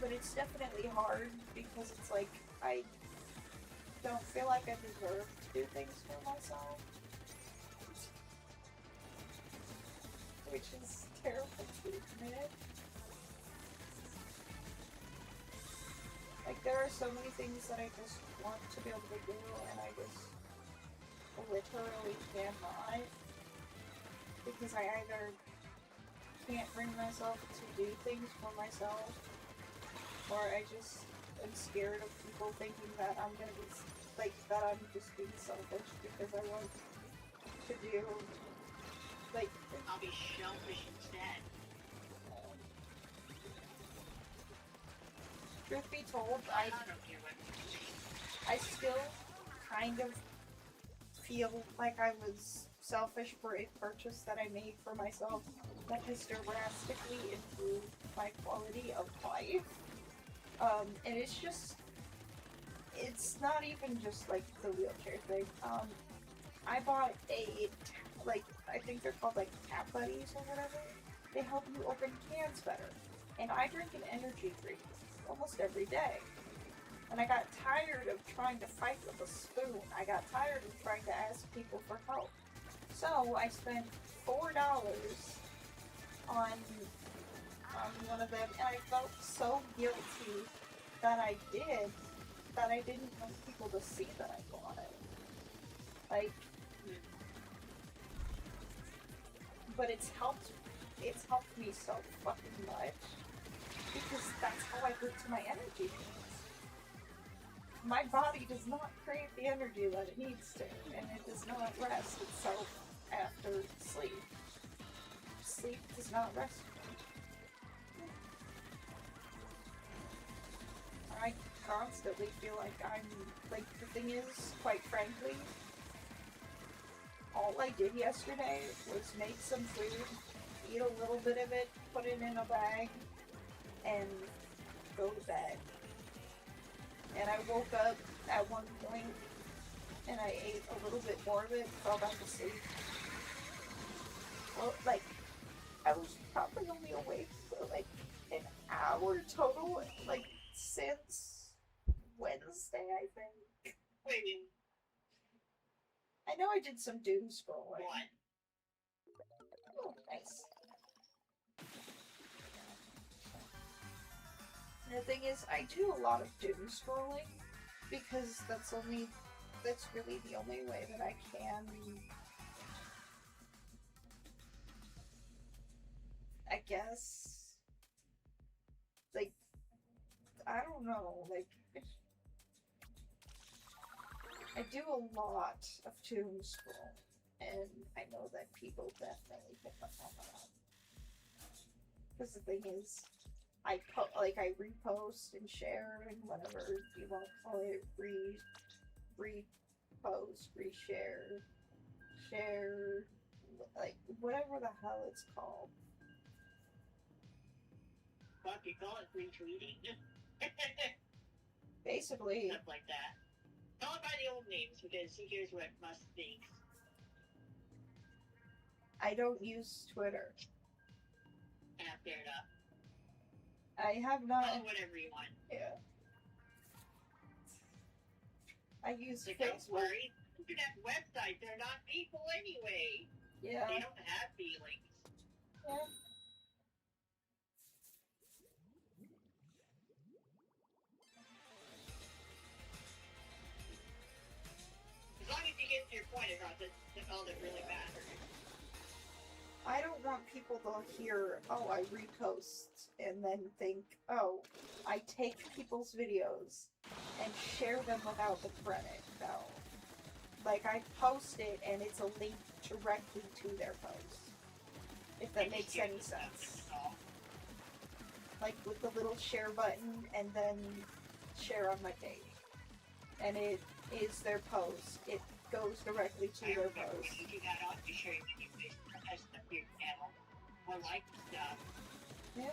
but it's definitely hard because it's like I don't feel like I deserve to do things for myself, which is terrible to admit. Like, there are so many things that I just want to be able to do, and I just literally cannot. Because I either can't bring myself to do things for myself, or I just am scared of people thinking that I'm gonna be, like, that I'm just being selfish because I want to do, like... I'll be selfish instead. Truth be told, I don't care what you say. I still kind of feel like I was selfish for a purchase that I made for myself that has drastically improved my quality of life. And it's just, it's not even just like the wheelchair thing. I bought like, I think they're called like Tap Buddies or whatever. They help you open cans better. And I drink an energy drink almost every day. And I got tired of trying to fight with a spoon. I got tired of trying to ask people for help. So I spent $4 on one of them, and I felt so guilty that I did, that I didn't want people to see that I bought it. Like, but it's helped me so fucking much, because that's how I get to my energy needs. My body does not create the energy that it needs to, and it does not rest itself after sleep. Sleep does not rest me. I constantly feel like I'm, like, the thing is, quite frankly, all I did yesterday was make some food, eat a little bit of it, put it in a bag, and go to bed. And I woke up at one point, and I ate a little bit more of it, fell back asleep. Well, like, I was probably only awake for like an hour total, like, since Wednesday, I think. Wait, I know I did some doom scrolling. what? Oh, nice. And the thing is, I do a lot of doom scrolling because that's really the only way that I can, I guess, like, I don't know, like, I do a lot of doom scroll, and I know that people definitely pick up on that. Because the thing is, I repost and share, and whatever you want to call it, repost, reshare, share, like, whatever the hell it's called. Fuck, you call it retweeting? Basically, Stuff like that. Call it by the old names, because who cares what Musk thinks. I don't use Twitter. Yeah, fair enough. I have not. Oh, whatever you want. Yeah. I use So don't Facebook. worry. Internet websites are not people anyway. Yeah. They don't have feelings. Yeah. As long as you get your point across, that's all that really matters. I don't want people to hear, oh, I repost, and then think, oh, I take people's videos and share them without the credit. No. Like, I post it, and it's a link directly to their post. If that makes any sense. Like, with the little share button, and then share on my page. And it is their post. It goes directly to their post. When you do that, I'll be sure when you post stuff to your channel or like stuff. Yeah.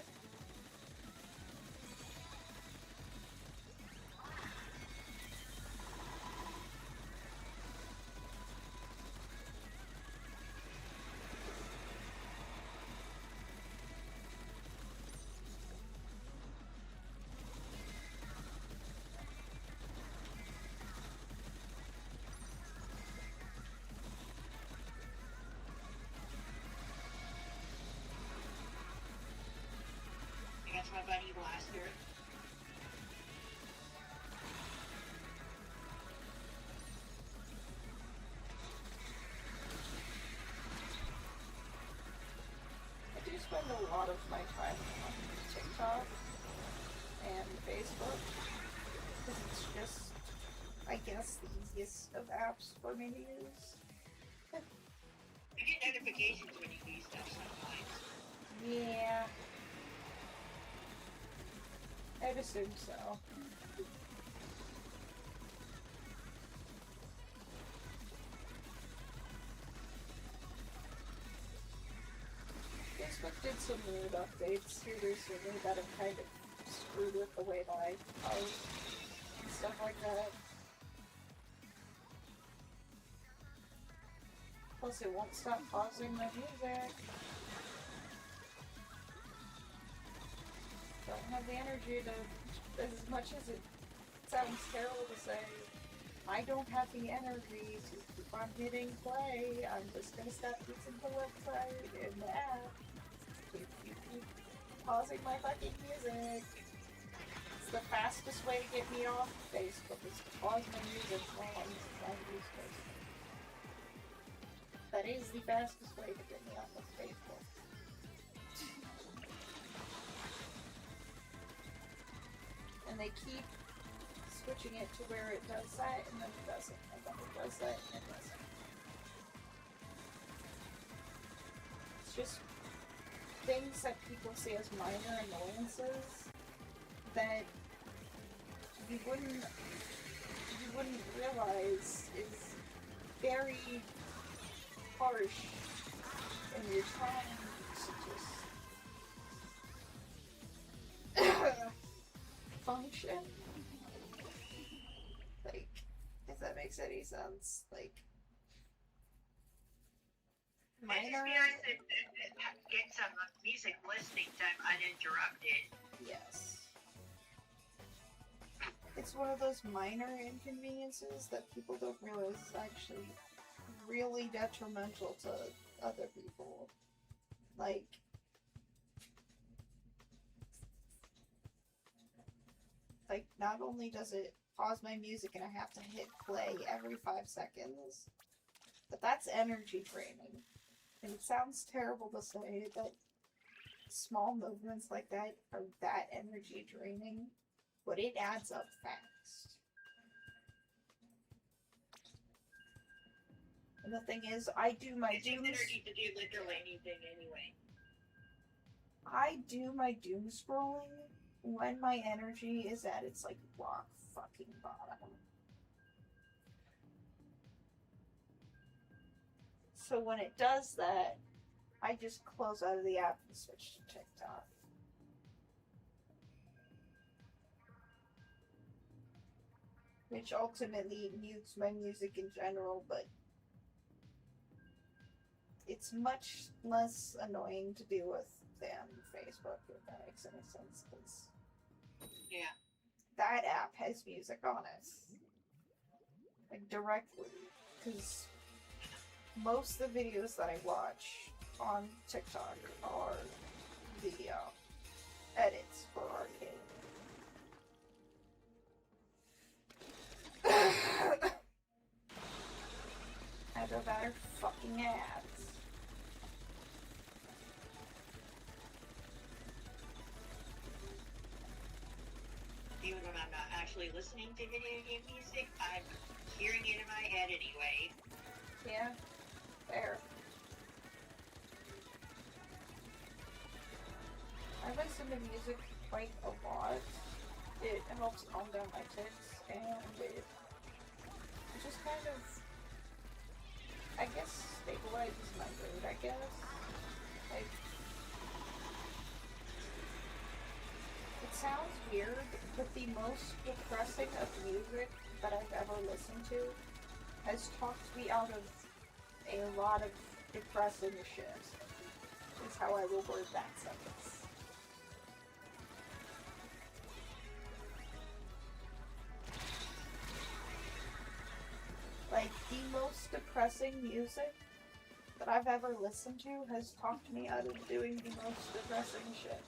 That's my buddy Blaster. I do spend a lot of my time on TikTok and Facebook because it's just, I guess, the easiest of apps for me to use. You get notifications when you do stuff sometimes. Yeah. I'd assume so. Facebook did some weird updates here recently that have kind of screwed with the way that I post and stuff like that. Plus, it won't stop pausing my music. Don't have the energy to, as much as it sounds terrible to say, I don't have the energy to keep on hitting play. I'm just gonna stop using the website and the app. If you keep pausing my fucking music. It's the fastest way to get me off Facebook is to pause my music while I'm trying to use Facebook. That is the fastest way to get me off of Facebook. And they keep switching it to where it does that, and then it doesn't, and then it does that, and it doesn't. It's just things that people see as minor annoyances that you wouldn't realize is very harsh, and you're trying to just function. Like, if that makes any sense. Like, It's just nice to get some music listening time uninterrupted. yes. It's one of those minor inconveniences that people don't realize is actually really detrimental to other people. Like, not only does it pause my music and I have to hit play every 5 seconds, but that's energy draining. And it sounds terrible to say that small movements like that are that energy draining, but it adds up fast. And the thing is, I do my It takes doom. energy to do literally anything anyway. I do my doom scrolling when my energy is at its like rock fucking bottom. So when it does that, I just close out of the app and switch to TikTok. Which ultimately mutes my music in general, but it it's much less annoying to deal with than Facebook, if that makes any sense. Because Yeah. that app has music on it, like directly. Because most of the videos that I watch on TikTok are the edits for Arcade. Either that or fucking ads. Even when I'm not actually listening to video game music, I'm hearing it in my head anyway. Yeah, fair. I listen to music quite a lot. It helps calm down my tics, and it just kind of, I guess, stabilizes my mood, I guess. Like, it sounds weird, but the most depressing of music that I've ever listened to has talked me out of a lot of depressing shit, is how I will word that sentence. Like, the most depressing music that I've ever listened to has talked me out of doing the most depressing shit.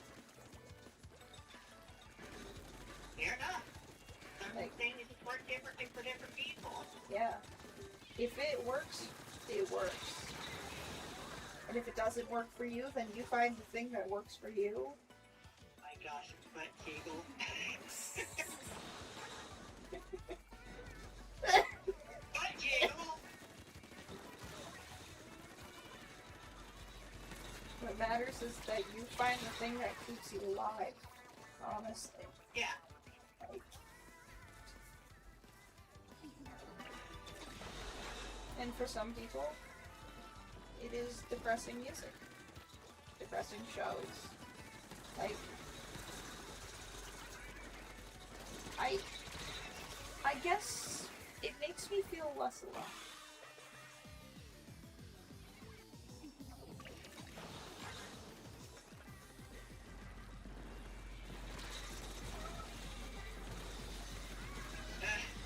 Fair enough. Some Like, things work differently for different people. yeah. If it works, it works. And if it doesn't work for you, then you find the thing that works for you. My gosh, butt jiggle. Butt jiggle! What matters is that you find the thing that keeps you alive. Honestly. Yeah. Like, and for some people, it is depressing music. Depressing shows. Like, I guess it makes me feel less alone.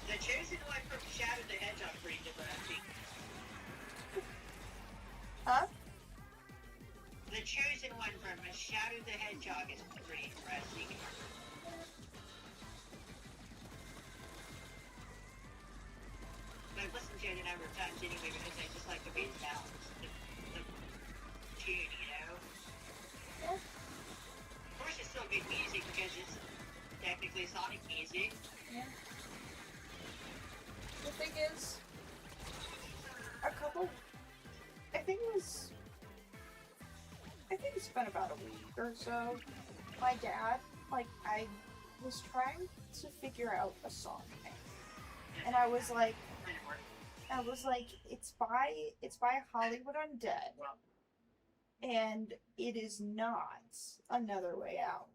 The chosen one from Shadow the Hedgehog pretty depressing. Huh? The chosen one from Shadow the Hedgehog is pretty depressing. I've listened to it a number of times anyway because I just like the bass balance, the tune, you know? Yeah. Of course it's still good music because it's technically Sonic music. Yeah. The thing is, I think it's been about a week or so. My dad, like, I was trying to figure out a song name. And I was like, it's by Hollywood Undead. And it is not Another Way Out.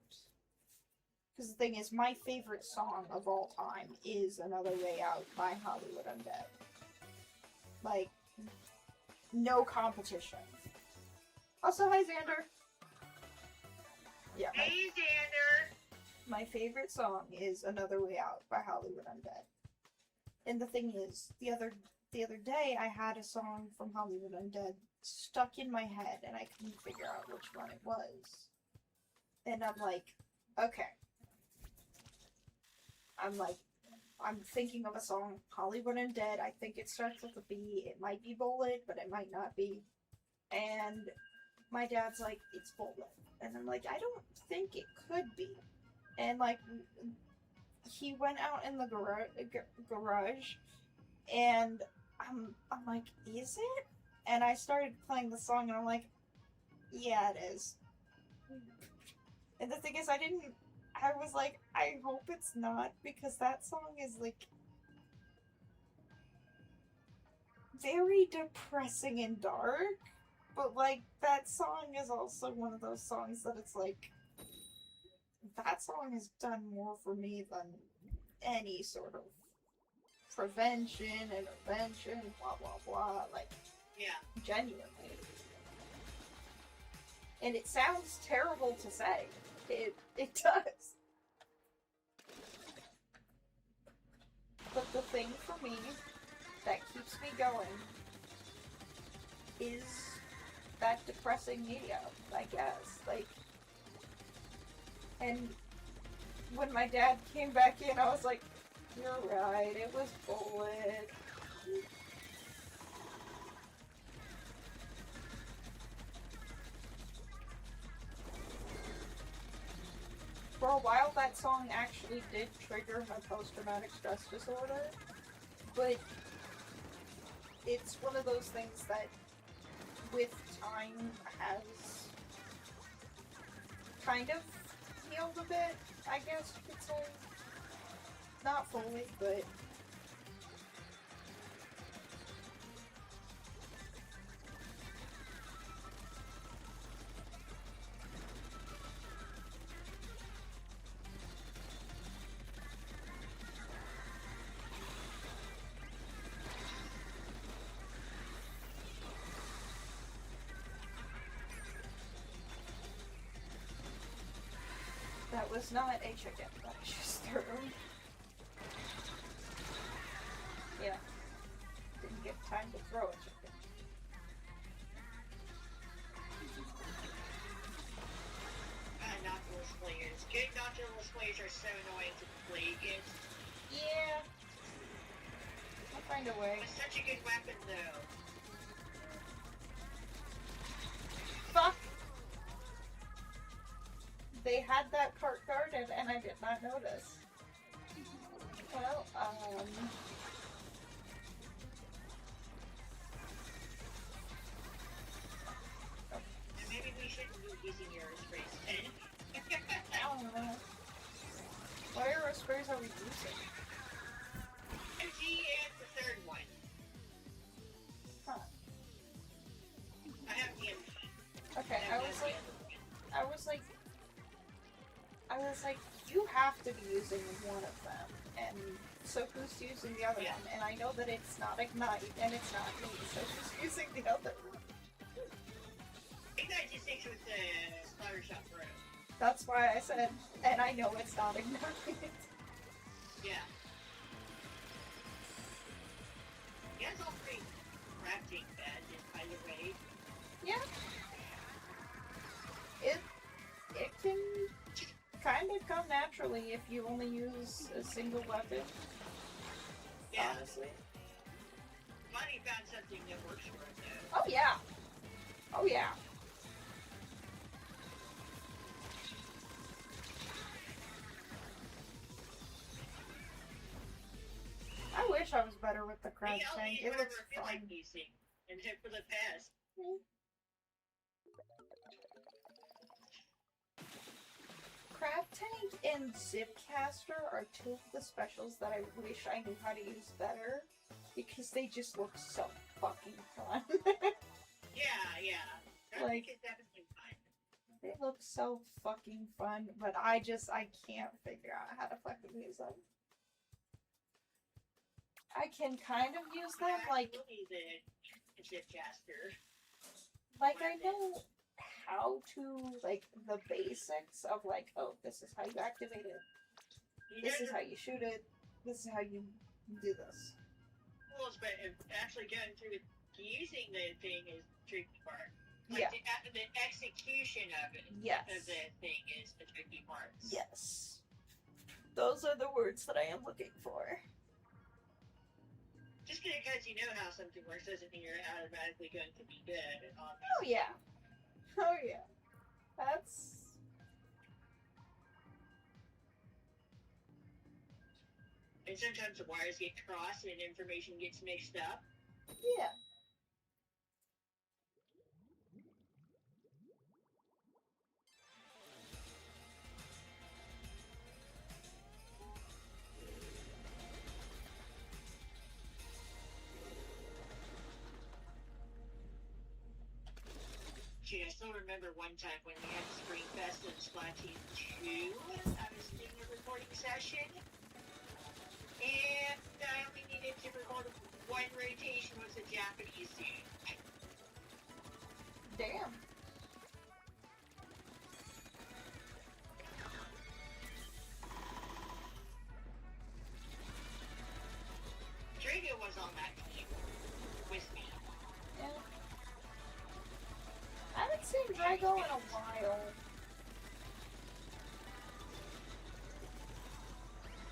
Because the thing is, my favorite song of all time is Another Way Out by Hollywood Undead. Like, no competition. Also, hi Xander. Yeah, Hey, Xander! my favorite song is Another Way Out by Hollywood Undead. And the thing is, the other day I had a song from Hollywood Undead stuck in my head and I couldn't figure out which one it was. And I'm like, okay. I'm thinking of a song, Hollywood Undead. I think it starts with a B. It might be Bullet, but it might not be. And my dad's like, it's Bullet. And I'm like, I don't think it could be. And like, he went out in the garage, and I'm like, is it? And I started playing the song, and I'm like, yeah, it is. And the thing is, I was like, I hope it's not, because that song is like very depressing and dark. But like, that song is also one of those songs that it's like, that song has done more for me than any sort of prevention, intervention, blah blah blah. Like, Yeah. genuinely. And it sounds terrible to say. It does. But the thing for me that keeps me going is that depressing media, I guess. Like, and when my dad came back in, I was like, you're right, it was Bullet. For a while, that song actually did trigger my post-traumatic stress disorder, but it's one of those things that, with time, has kind of healed a bit, I guess you could say. Not fully, but... That was not a chicken that I just threw. Yeah. Didn't get time to throw a chicken. Noctilus players. Good Noctilus players are so annoying to play against. Yeah. I'll find a way. It's such a good weapon, though. Fuck! They had that part guarded and I did not notice. Well, Maybe we shouldn't be using your sprays then. I don't know. What arrow sprays are we using? MG and the third one. Huh. I have the MG. Okay, I was like, you have to be using one of them, and Soku's using the other one, and I know that it's not Ignite, and it's not me, so she's using the other one. Ignite just sticks with the Splatter Shot Pro. That's why I said, and I know it's not Ignite. Yeah. Yeah, it's all pretty crafting badges, by the way. Yeah. It can kind of come naturally if you only use a single weapon. Yeah. Honestly. Money found something that works for it, though. Oh yeah. Oh yeah. I wish I was better with the crab tank. It looks I feel fun. like using, and hit for the pass. Crab Tank and Zipcaster are two of the specials that I wish I knew how to use better, because they just look so fucking fun. Yeah. Like- It's definitely fun. They look so fucking fun, but I can't figure out how to fucking use them. I can kind of use them, like The Zipcaster. I know how to, like, the basics of, like, oh, this is how you activate it, this is how you shoot it, this is how you do this. Rules, but actually going through using the thing is the tricky part. Like Yeah. the execution of it, Yes. of the thing is the tricky part. Yes. Those are the words that I am looking for. Just because you know how something works doesn't mean you're automatically going to be good. Oh yeah. Oh yeah. That's... And sometimes the wires get crossed and information gets mixed up. yeah. Gee, I still remember one time when we had Spring Fest in Splatoon 2. I was doing a recording session, and I only needed to record one rotation with a Japanese dude. Damn. seen Drago in a while.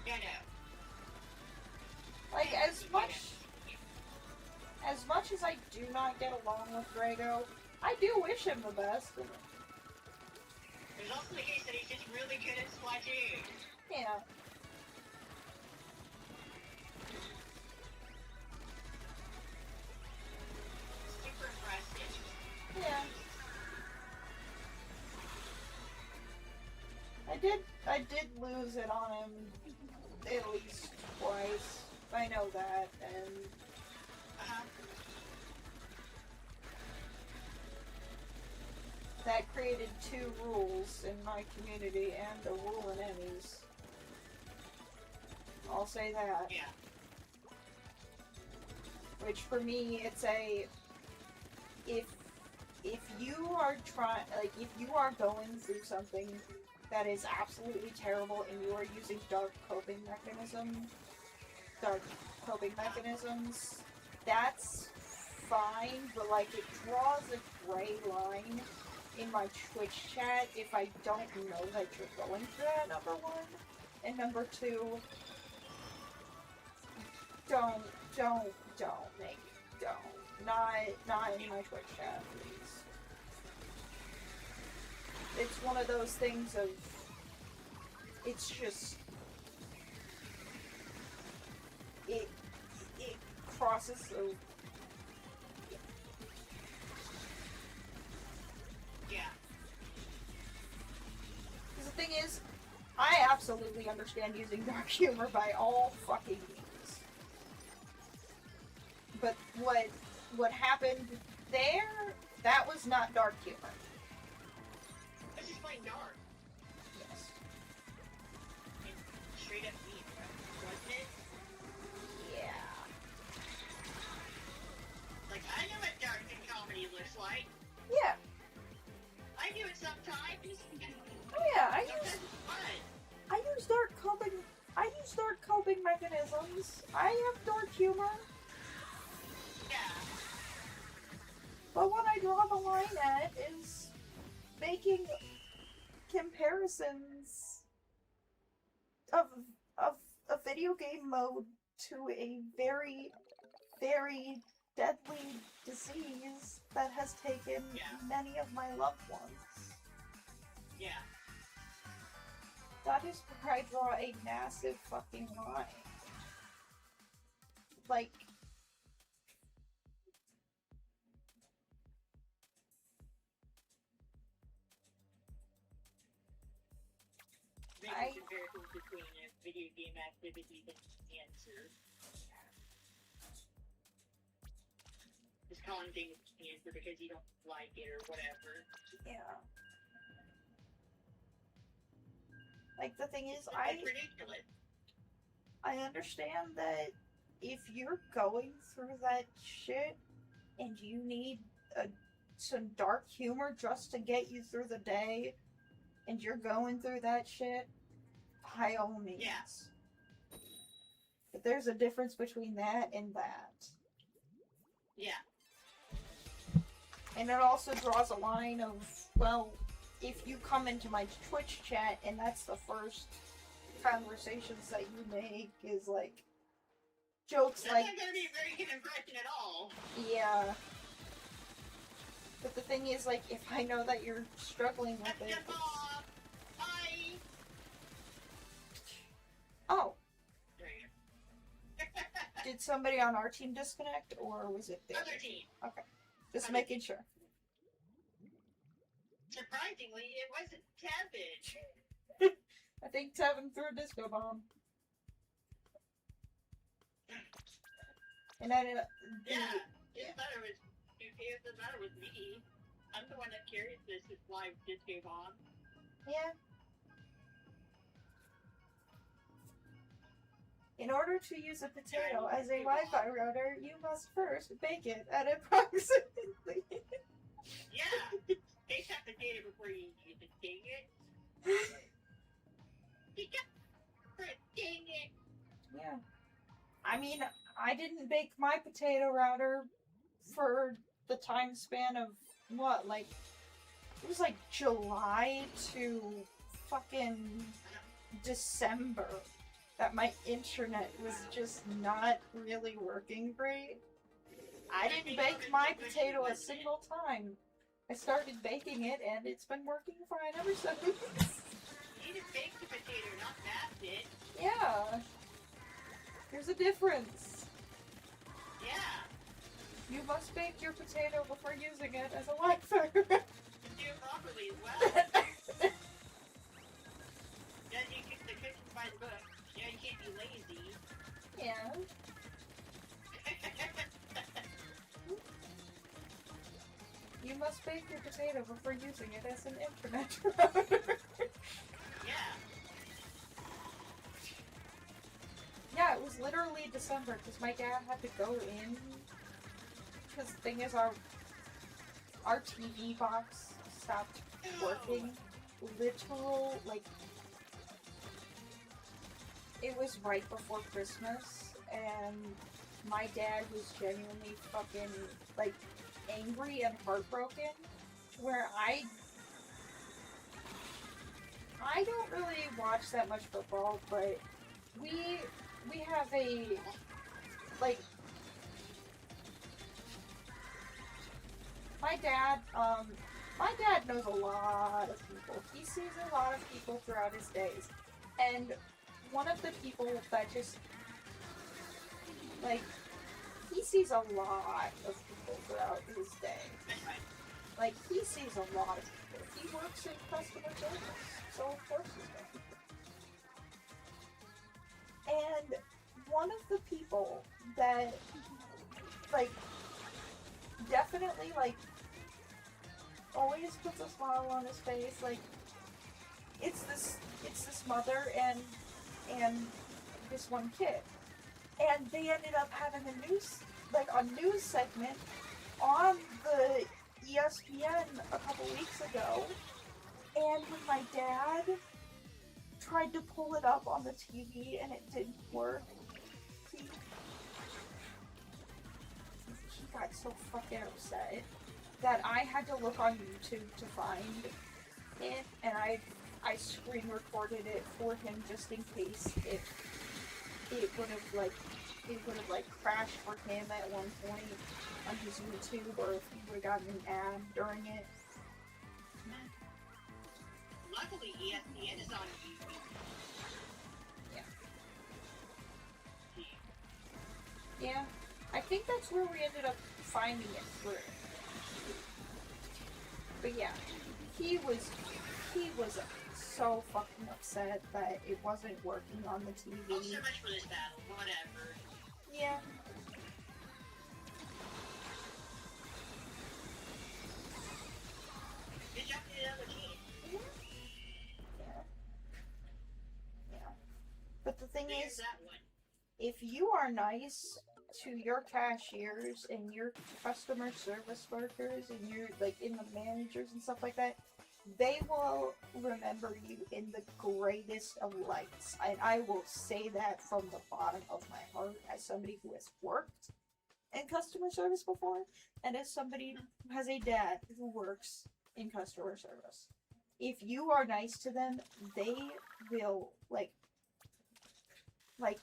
Yeah, no. Like, as much as I do not get along with Drago, I do wish him the best. There's also the case that he's just really good at Splatoon. Yeah. Super impressive. Yeah. I did lose it on him at least twice. I know that, and that created 2 rules in my community and a rule in Emmys. I'll say that. Yeah. Which for me, it's a if you are if you are going through something that is absolutely terrible and you are using dark coping mechanisms, that's fine, but like it draws a gray line in my Twitch chat if I don't know that you're going through that, number 1. And number 2, don't. Not in my Twitch chat, please. It's one of those things of, it's just, it crosses the, Yeah. because the thing is, I absolutely understand using dark humor by all fucking means. But what happened there, that was not dark humor. That's just plain dark. Yes. And straight up mean, wasn't it? Yeah. Like, I know what dark and comedy looks like. Yeah. I do it sometimes. Oh yeah, I Sometimes use it's fun. I use dark coping mechanisms. I have dark humor. Yeah. But what I draw the line at is making comparisons of a video game mode to a very, very deadly disease that has taken many of my loved ones. Yeah. That is where I draw a massive fucking line. Like, Making comparisons between video game activities and cancer. Just calling things cancer because you don't like it or whatever. yeah. Like, the thing is, It's ridiculous. I understand that if you're going through that shit and you need some dark humor just to get you through the day, and you're going through that shit, by all means. Yeah. But there's a difference between that and that. Yeah. And it also draws a line of, well, if you come into my Twitch chat and that's the first conversations that you make is like jokes That's like, not gonna be a very good impression at all. yeah. But the thing is, like, if I know that you're struggling with it, Step off. Bye. oh, There you go. did somebody on our team disconnect, or was it the Other team. Okay, just Other making sure. Surprisingly, it wasn't Cabbage. I think Tevin threw a disco bomb. And I didn't. Yeah. It thought it was. It thought it was me. I'm the one that carries this live disco bomb. Yeah. In order to use a potato as a Wi-Fi router, you must first bake it at approximately. Yeah. Bake that potato before you even ding it. Dang it. Yeah. I mean, I didn't bake my potato router for the time span of, what, like it was like July to fucking December that my internet was just not really working great. I didn't bake my potato a single time. I started baking it and it's been working fine ever since. You need to bake the potato, not that it. Yeah. There's a difference. Yeah. You must bake your potato before using it as a wafer. Do it properly as well. Yeah, you keep the kitchen by the book. Yeah, you can't be lazy. Yeah. You must bake your potato before using it as an internet router. Yeah. Yeah, it was literally December because my dad had to go in. Because the thing is, our TV box stopped working. Literal, like, it was right before Christmas, and my dad was genuinely fucking, like, angry and heartbroken, where I don't really watch that much football, but we have a, like, my dad knows a lot of people. He sees a lot of people throughout his days, and one of the people that just, like, he sees a lot of people throughout his day. Like, he sees a lot of people. He works in customer service, so of course he's going to. And one of the people that, like, definitely, like, always puts a smile on his face, like, it's this mother and this one kid. And they ended up having a news segment on the ESPN a couple weeks ago. And when my dad tried to pull it up on the TV and it didn't work, he got so fucking upset that I had to look on YouTube to find it, and I screen recorded it for him just in case it would have crashed for him at one point on his YouTube, or if he would have gotten an ad during it. Luckily, ESPN is on YouTube. Yeah, I think that's where we ended up finding it through. But yeah, he was so fucking upset that it wasn't working on the TV. Oh, so much for this battle. Whatever. Yeah. Good job to the other team. Yeah. But the thing There's is, that one. if you are nice to your cashiers and your customer service workers and your, like, in the managers and stuff like that, they will remember you in the greatest of lights. And I will say that from the bottom of my heart as somebody who has worked in customer service before, and as somebody who has a dad who works in customer service. If you are nice to them, they will, like,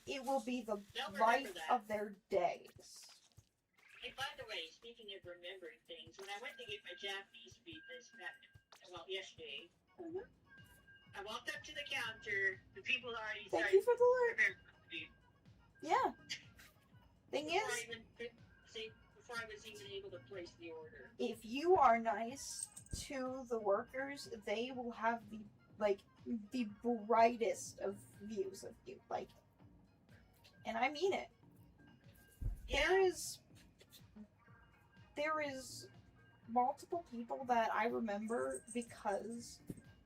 it will be the light of their days. Hey, by the way, speaking of remembering things, when I went to get my Japanese food yesterday, I walked up to the counter, the people already started. Thank you for the alert. Food. Yeah. Thing is, before I was even able to place the order. if you are nice to the workers, they will have the brightest of views of you. Like, and I mean it. Yeah. There is multiple people that I remember because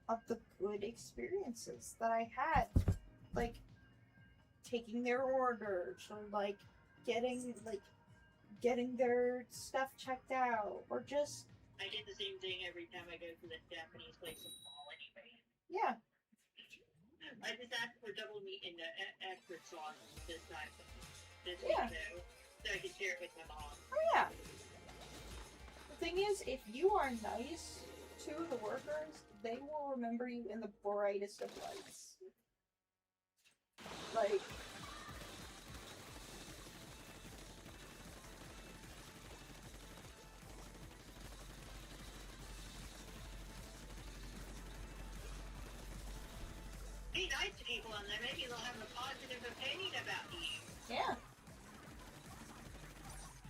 of the good experiences that I had, like taking their orders, or like getting their stuff checked out, or just. I did the same thing every time I go to the Japanese place in the mall anyway. Yeah. I just asked for double meat and the extra sauce this time. This Yeah. week, though, so I could share it with my mom. Oh yeah. The thing is, if you are nice to the workers, they will remember you in the brightest of lights. Like, be nice to people and then maybe they'll have a positive opinion about you. yeah.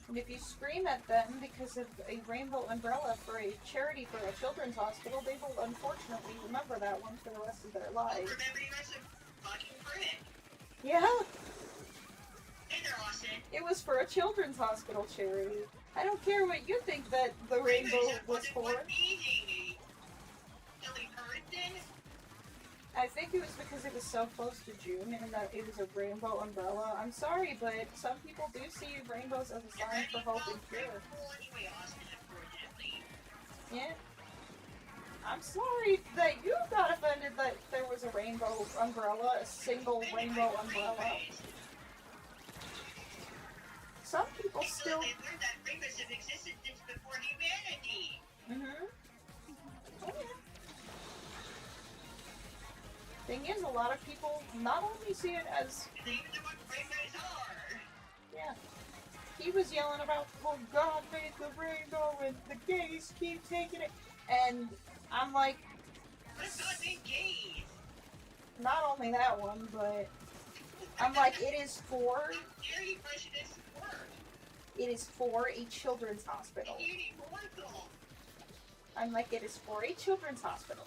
And if you scream at them because of a rainbow umbrella for a charity for a children's hospital, they will unfortunately remember that one for the rest of their lives. Remember you guys are fucking prick. Yeah, Hey there, Austin. it was for a children's hospital charity. I don't care what you think that the rainbow was for. What meeting? Silly person? I think it was because it was so close to June and that it was a rainbow umbrella. I'm sorry, but some people do see rainbows as a sign for hope and cure. Anyway, Austin, unfortunately. Yeah. I'm sorry that you got offended that there was a rainbow umbrella, a single rainbow umbrella. Some people still... They learned that rainbows have existed since before humanity. Mm-hmm. Oh, yeah. Thing is, a lot of people not only see it as... They even know what rainbows are. Yeah. He was yelling about, well, God made the rainbow and the gays keep taking it. And I'm like... What if God made gays? Not only that one, but... I'm like, it is for... How dare you question his work? It is for a children's hospital. Immortal. I'm like, it is for a children's hospital.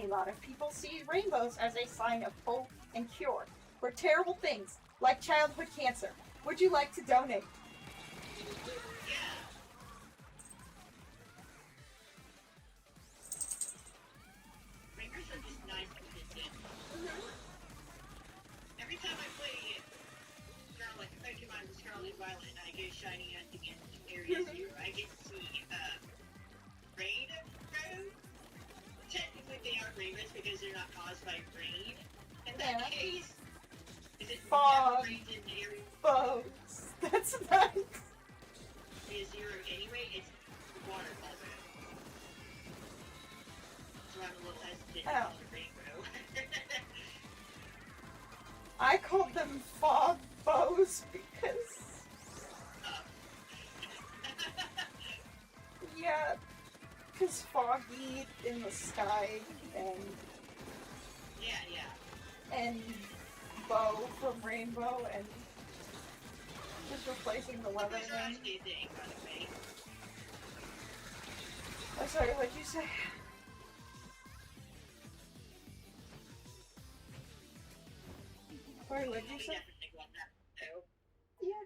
A lot of people see rainbows as a sign of hope and cure for terrible things like childhood cancer. Would you like to donate? Yeah. Rainbows are just nice and distant. Every time I play Scarlet, Pokemon Scarlet Violet, and I go shiny hunting in Area Zero, I get to see rainbows. Technically, they aren't rainbows because they're not caused by rain. In that Yeah. case, is it Fog. never rains in Area Boats. That's nice. Zero anyway? It's waterfall though. So I'm a little hesitant to Oh. call it rainbow. I called them fog bows because, yeah, because foggy in the sky and bow from rainbow and just replacing the What weather was your name. last day thing, by the way? I'm sorry, what'd you say? Sorry, what'd you We say? definitely want that though. Yeah.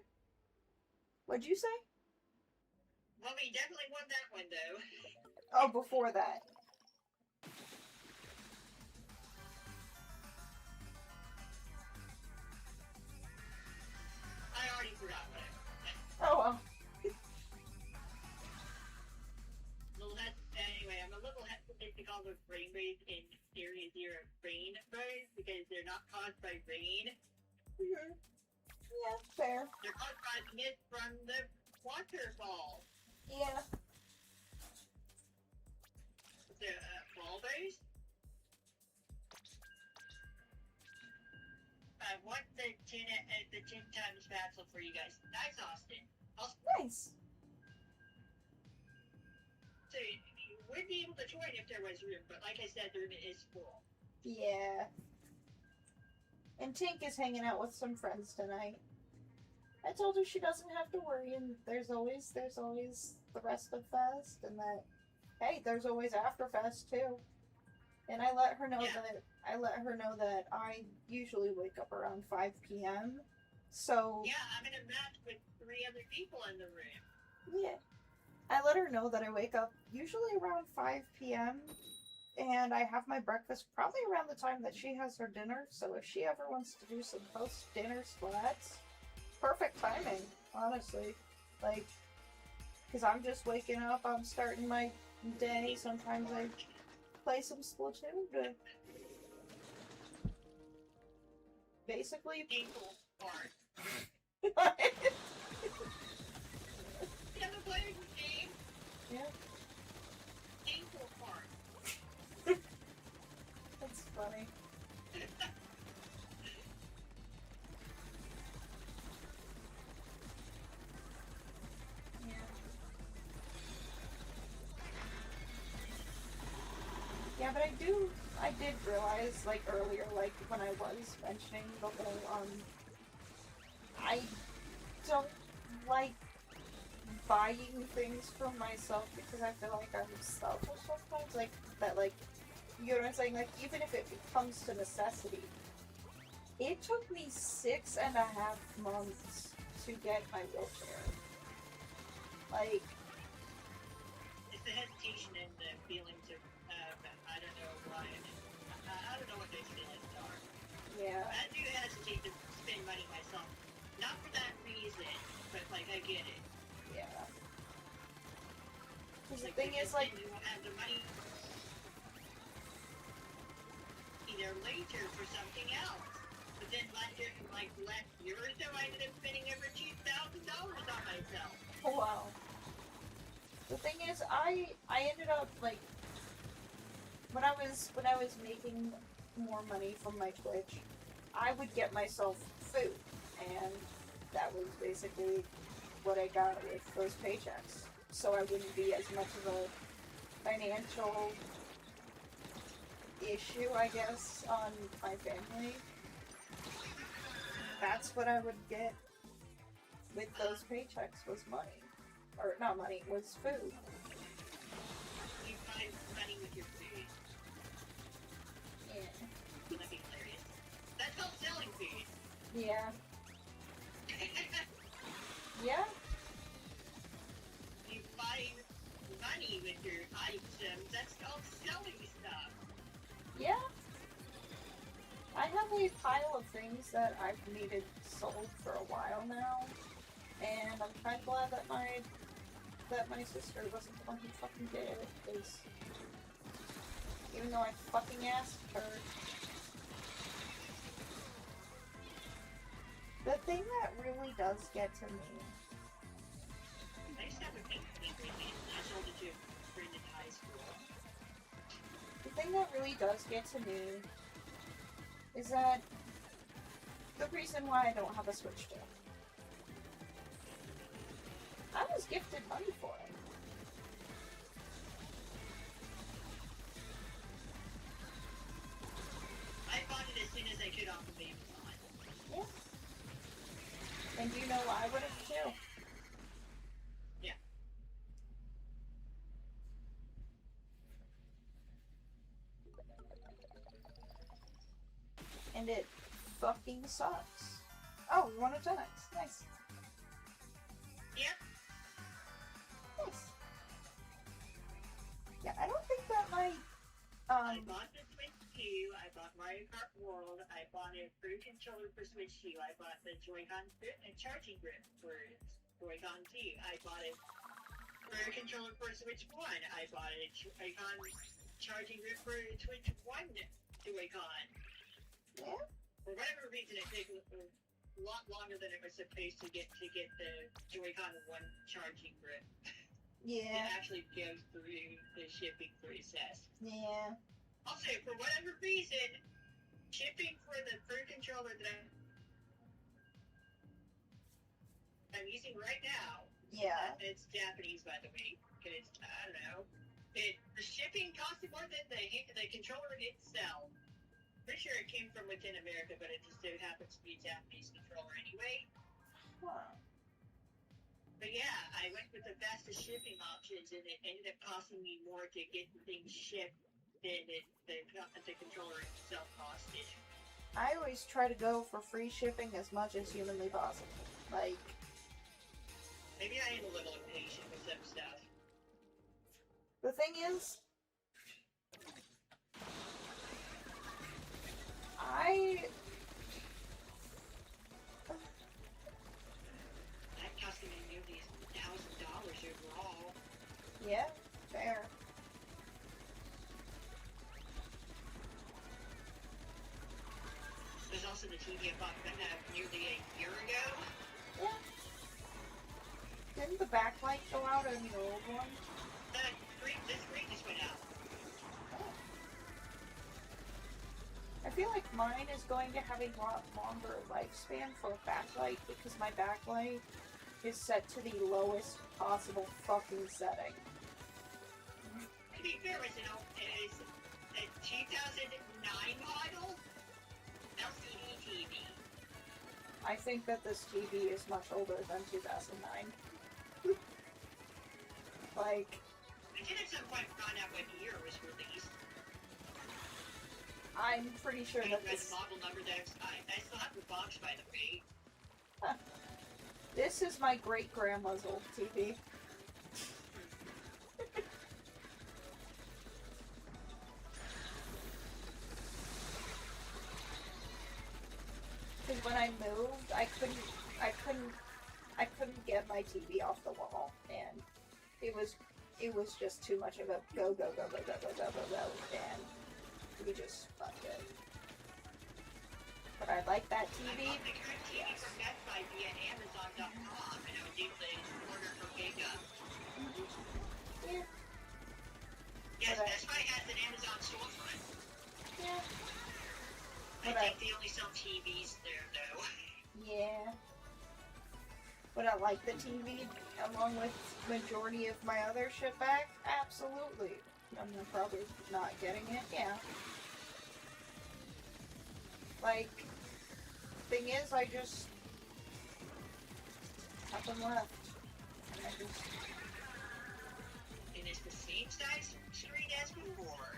What'd you say? Well, we definitely want that one though. Oh, before that. I already forgot what it was. Oh well. Anyway, I'm a little hesitant to call those rainbows in Area Zero rainbows because they're not caused by rain. Mm-hmm. Yeah, fair. They're caused by mist from the waterfall. Yeah. The bulbers. I want the 10 times battle for you guys. Nice, Austin. Nice. So you would be able to join if there was room, but like I said, the room is full. Yeah. And Tink is hanging out with some friends tonight. I told her she doesn't have to worry, and there's always the rest of Fest, and that, hey, there's always After Fest too. And I let her know that I usually wake up around 5 p.m. So Yeah, I'm in a match with 3 other people in the room. yeah, I let her know that I wake up usually around 5 p.m. and I have my breakfast probably around the time that she has her dinner. So if she ever wants to do some post-dinner splats, perfect timing, honestly. Like, because I'm just waking up, I'm starting my day. Sometimes I play some Splatoon to basically. Painful part. Yeah. You ever played this game? Painful part. funny. Yeah. Yeah, but I did realize, like, earlier, like, when I was mentioning the whole, I don't like buying things for myself because I feel like I'm selfish sometimes, like, that, like, you know what I'm saying? Like, even if it comes to necessity, it took me 6.5 months to get my wheelchair. Like, It's the hesitation and the feelings of, I don't know why. I don't know what those feelings are. yeah. I do hesitate to spend money myself. Not for that reason, but like I get it. Yeah. Because the Like, thing because is, like, then you won't have the money either later for something else. But then last year or so, I ended up spending over $2,000 on myself. oh, wow. The thing is, I ended up, like, when I was making more money from my Twitch, I would get myself food, and that was basically what I got with those paychecks. So I wouldn't be as much of a financial issue, I guess, on my family. That's what I would get with those paychecks was money. Or not money, was food. You find money with your food. Yeah. That'd be hilarious. That's called selling food. Yeah. Yeah. You find money with your items. That's called selling stuff. Yeah. I have a pile of things that I've needed sold for a while now, and I'm kind of glad that my sister wasn't the one who fucking did it, because even though I fucking asked her. The thing that really does get to me. I used to have a pink agreement. I sold it to a friend in high school. The thing that really does get to me is that the reason why I don't have a Switch still. I was gifted money for it. I bought it as soon as I could off of Amazon. Yeah. And you know I would have too. Yeah. And it fucking sucks. Oh, you want a 10x. Nice. Yep. Nice. Yeah, I don't think that my I bought the Switch 2, I bought Mario Kart World, I bought a Pro controller for Switch 2, I bought the Joy-Con and charging grip for Joy-Con 2, I bought a Pro controller for Switch 1, I bought a Joy-Con charging grip for Switch 1 Joy-Con. yeah. For whatever reason, it took a lot longer than it was supposed to get the Joy-Con 1 charging grip. Yeah. It actually goes through the shipping process. Yeah. Also, for whatever reason, shipping for the Pro controller that I'm using right now, Yeah. it's Japanese, by the way, because, I don't know, the shipping costed more than the controller itself. Pretty sure it came from within America, but it just so happens to be a Japanese controller anyway. Huh. But yeah, I went with the fastest shipping options, and it ended up costing me more to get the thing shipped than the controller itself costed. I always try to go for free shipping as much as humanly possible. Like, Maybe I am a little impatient with some stuff. the thing is, That costing me nearly $1,000 overall. yeah, fair. There's also the TV I bought nearly a year ago. Yeah. Didn't the backlight go out on the old one? This screen just went out. Oh. I feel like mine is going to have a lot longer lifespan for a backlight because my backlight is set to the lowest possible fucking setting. To be fair, it's a 2009 model LCD TV. I think that this TV is much older than 2009. Like, I did at some point find out what year it was released. I'm pretty sure I that read this... the model number there. I still have the box, by the way. This is my great-grandma's old TV. Because when I moved, I couldn't get my TV off the wall, and it was just too much of a go, and we just fucked it. But I like that TV. I bought the current TV from Best Buy via Amazon.com, and I was able to order for pickup. Yeah. Yes, But Best Buy has an Amazon storefront. Yeah. I But think they only sell TVs there, though. Yeah. Would I like the TV along with majority of my other shit back? Absolutely. I'm probably not getting it, yeah. Like, thing is, I just have them left. And I just... And it's the same size screen as before.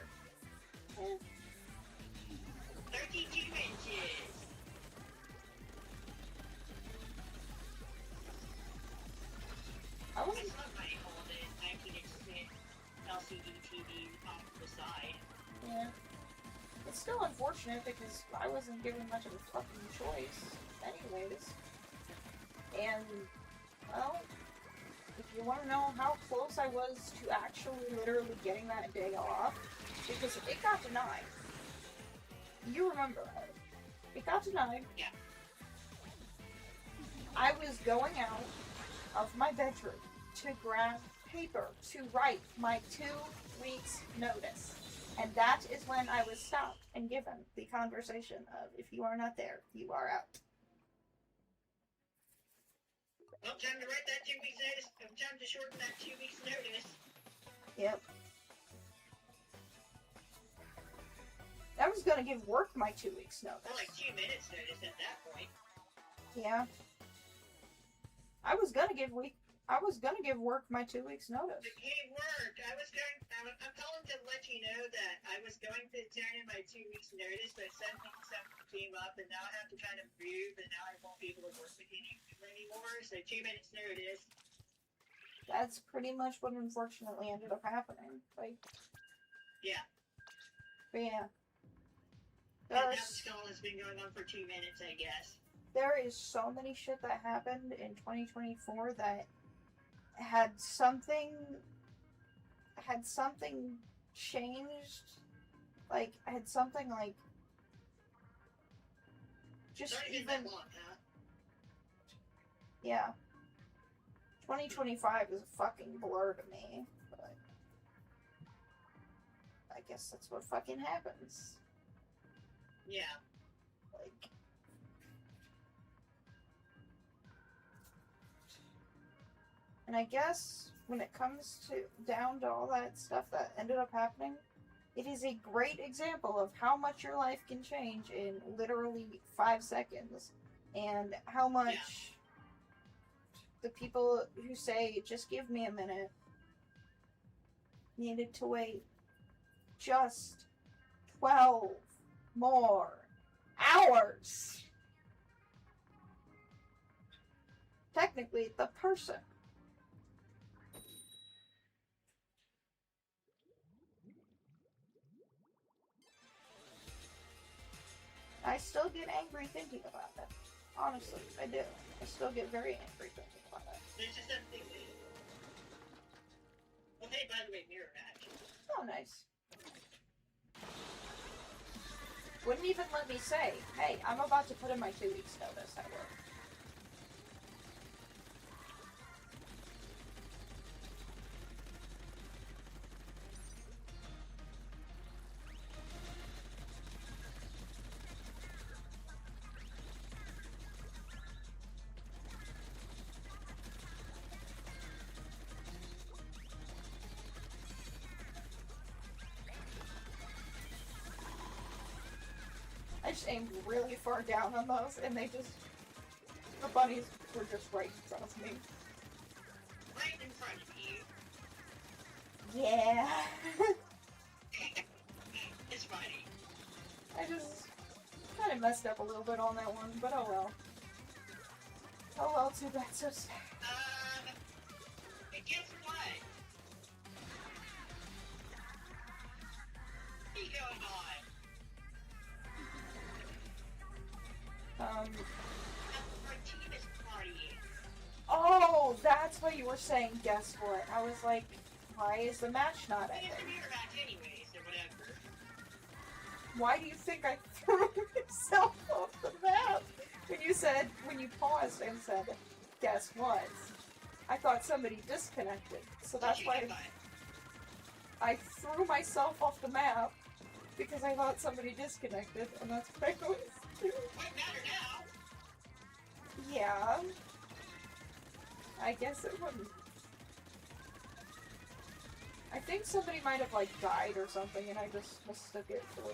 Eh. 32 inches. I I wasn't... still might hold it 19-inch LCD TV off to the side. Yeah. It's still unfortunate because I wasn't given much of a fucking choice anyways. And, well, if you want to know how close I was to actually literally getting that day off, because it got denied. You remember it. It got denied. Yeah. I was going out of my bedroom to grab paper to write my 2 weeks notice. And that is when I was stopped and given the conversation of, if you are not there, you are out. Well, time to write that 2 weeks notice. Time to shorten that 2 weeks notice. Yep. I was gonna give work my 2 weeks notice. Or like 2 minutes notice at that point. Yeah. I was gonna give work my 2 weeks notice. It can't work. I'm calling to let you know that I was going to turn in my 2 weeks notice, but something came up, and now I have to kind of move, and now I won't be able to work with you anymore. So 2 minutes notice. That's pretty much what unfortunately ended up happening. Like, Yeah. but yeah. And now the There's, call has been going on for 2 minutes, I guess. there is so many shit that happened in 2024 that had something changed. Like, had something like just It's already been even that long, huh? yeah. 2025 is a fucking blur to me, but I guess that's what fucking happens. Yeah. Like, and I guess when it comes down to all that stuff that ended up happening, it is a great example of how much your life can change in literally 5 seconds, and how much the people who say, just give me a minute, needed to wait just 12 more hours. Technically, the person. I still get angry thinking about it. Honestly, I do. I still get very angry thinking about it. There's just something. Well, hey, by the way, mirror match. Oh, nice. Wouldn't even let me say, hey, I'm about to put in my 2 weeks notice at work. I just aimed really far down on those, and the bunnies were just right in front of me. Right in front of you. Yeah. It's funny. I just kind of messed up a little bit on that one, but oh well. Oh well, too bad, so sad. And guess what? What's going on? Our team is partying. Oh, that's what you were saying, guess what? I was like, why is the match not It's ending? a mirror match anyways, or whatever. Why do you think I threw myself off the map? When you paused and said, guess what? I thought somebody disconnected. So that's why I threw myself off the map, because I thought somebody disconnected, and that's what I was doing. Wouldn't matter now. Yeah. I guess it wouldn't. I think somebody might have, like, died or something, and I just mistook it for...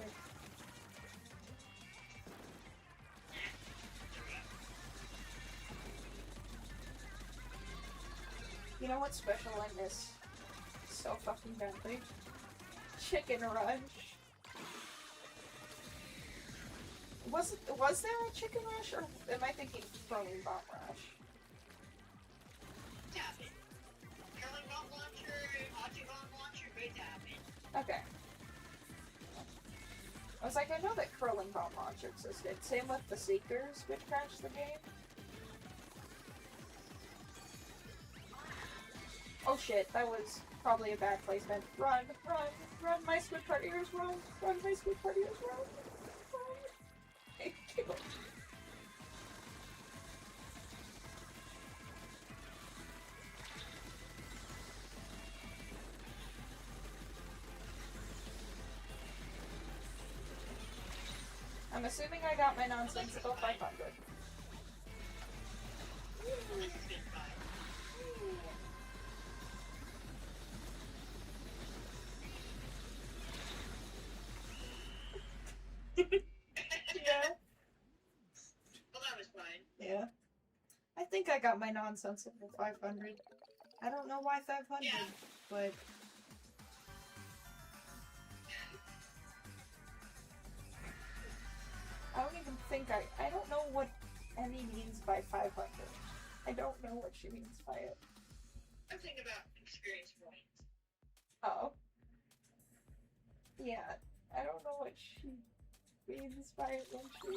You know what's special I miss so fucking badly? Chicken Rush. Was there a Chicken Rush, or am I thinking Curling Bomb Rush? Tap it. Curling bomb launcher, Hachi bomb launcher, great tap it. Okay. I was like, I know that Curling Bomb Launcher existed. Same with the Seekers, which crashed the game. Oh shit, that was probably a bad placement. Run, run, run, my squid partiers, run, run, my squid partiers, run, run. Thank you. I'm assuming I got my nonsensical 500. This has been fun. Yeah. Well, that was fun. Yeah. I think I got my nonsensical 500. I don't know why 500, Yeah. but... I don't even think I don't know what Emmy means by 500. I don't know what she means by it. I'm thinking about experience points. Oh. Yeah, I don't know what she means by it when she...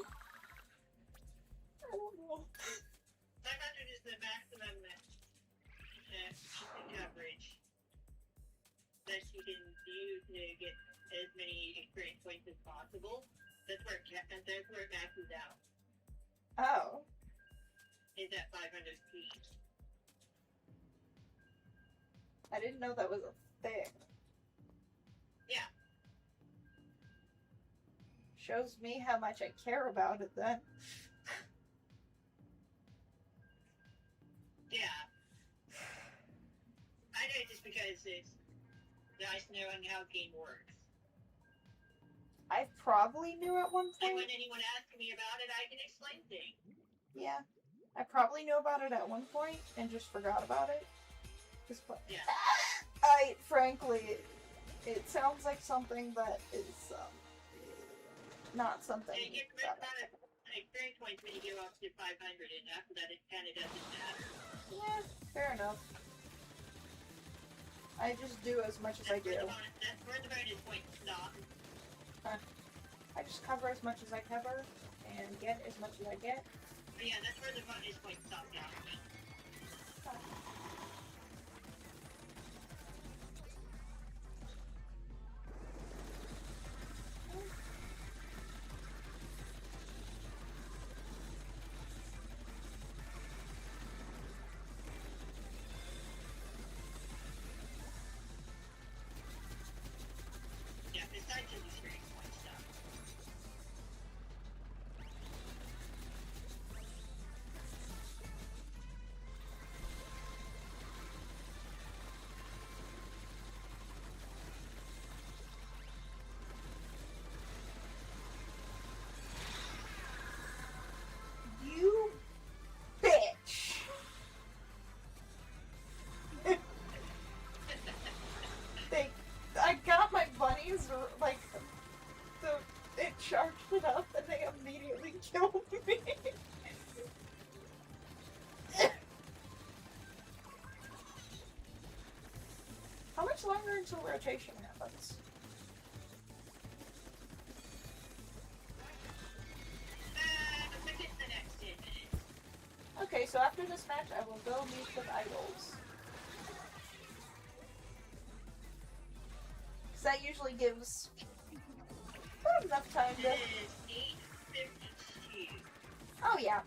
I don't know. 500 is the maximum coverage that you can do to get as many experience points as possible. That's where it maxes out. Oh. Is at 500 feet. I didn't know that was a thing. Yeah. Shows me how much I care about it then. Yeah. I know just because it's nice knowing how a game works. I probably knew at one And point. when anyone asks me about it, I can explain things. Yeah. I probably knew about it at one point and just forgot about it. Just Yeah. Frankly, it sounds like something that is, not something And you get that amount of experience points when you go up to 500, and after that it kind of doesn't matter. Yeah, fair enough. I just do as much as I do. That's where the bonus points stop. I just cover as much as I cover and get as much as I get. But yeah, that's where the bonus points stop now. Yeah, besides the experience point stuff. charged it up and they immediately killed me. How much longer until rotation happens? I think it's the next 10 minutes. Okay, so after this match, I will go meet with idols. Because that usually gives enough time It to... is 8:52. Oh yeah.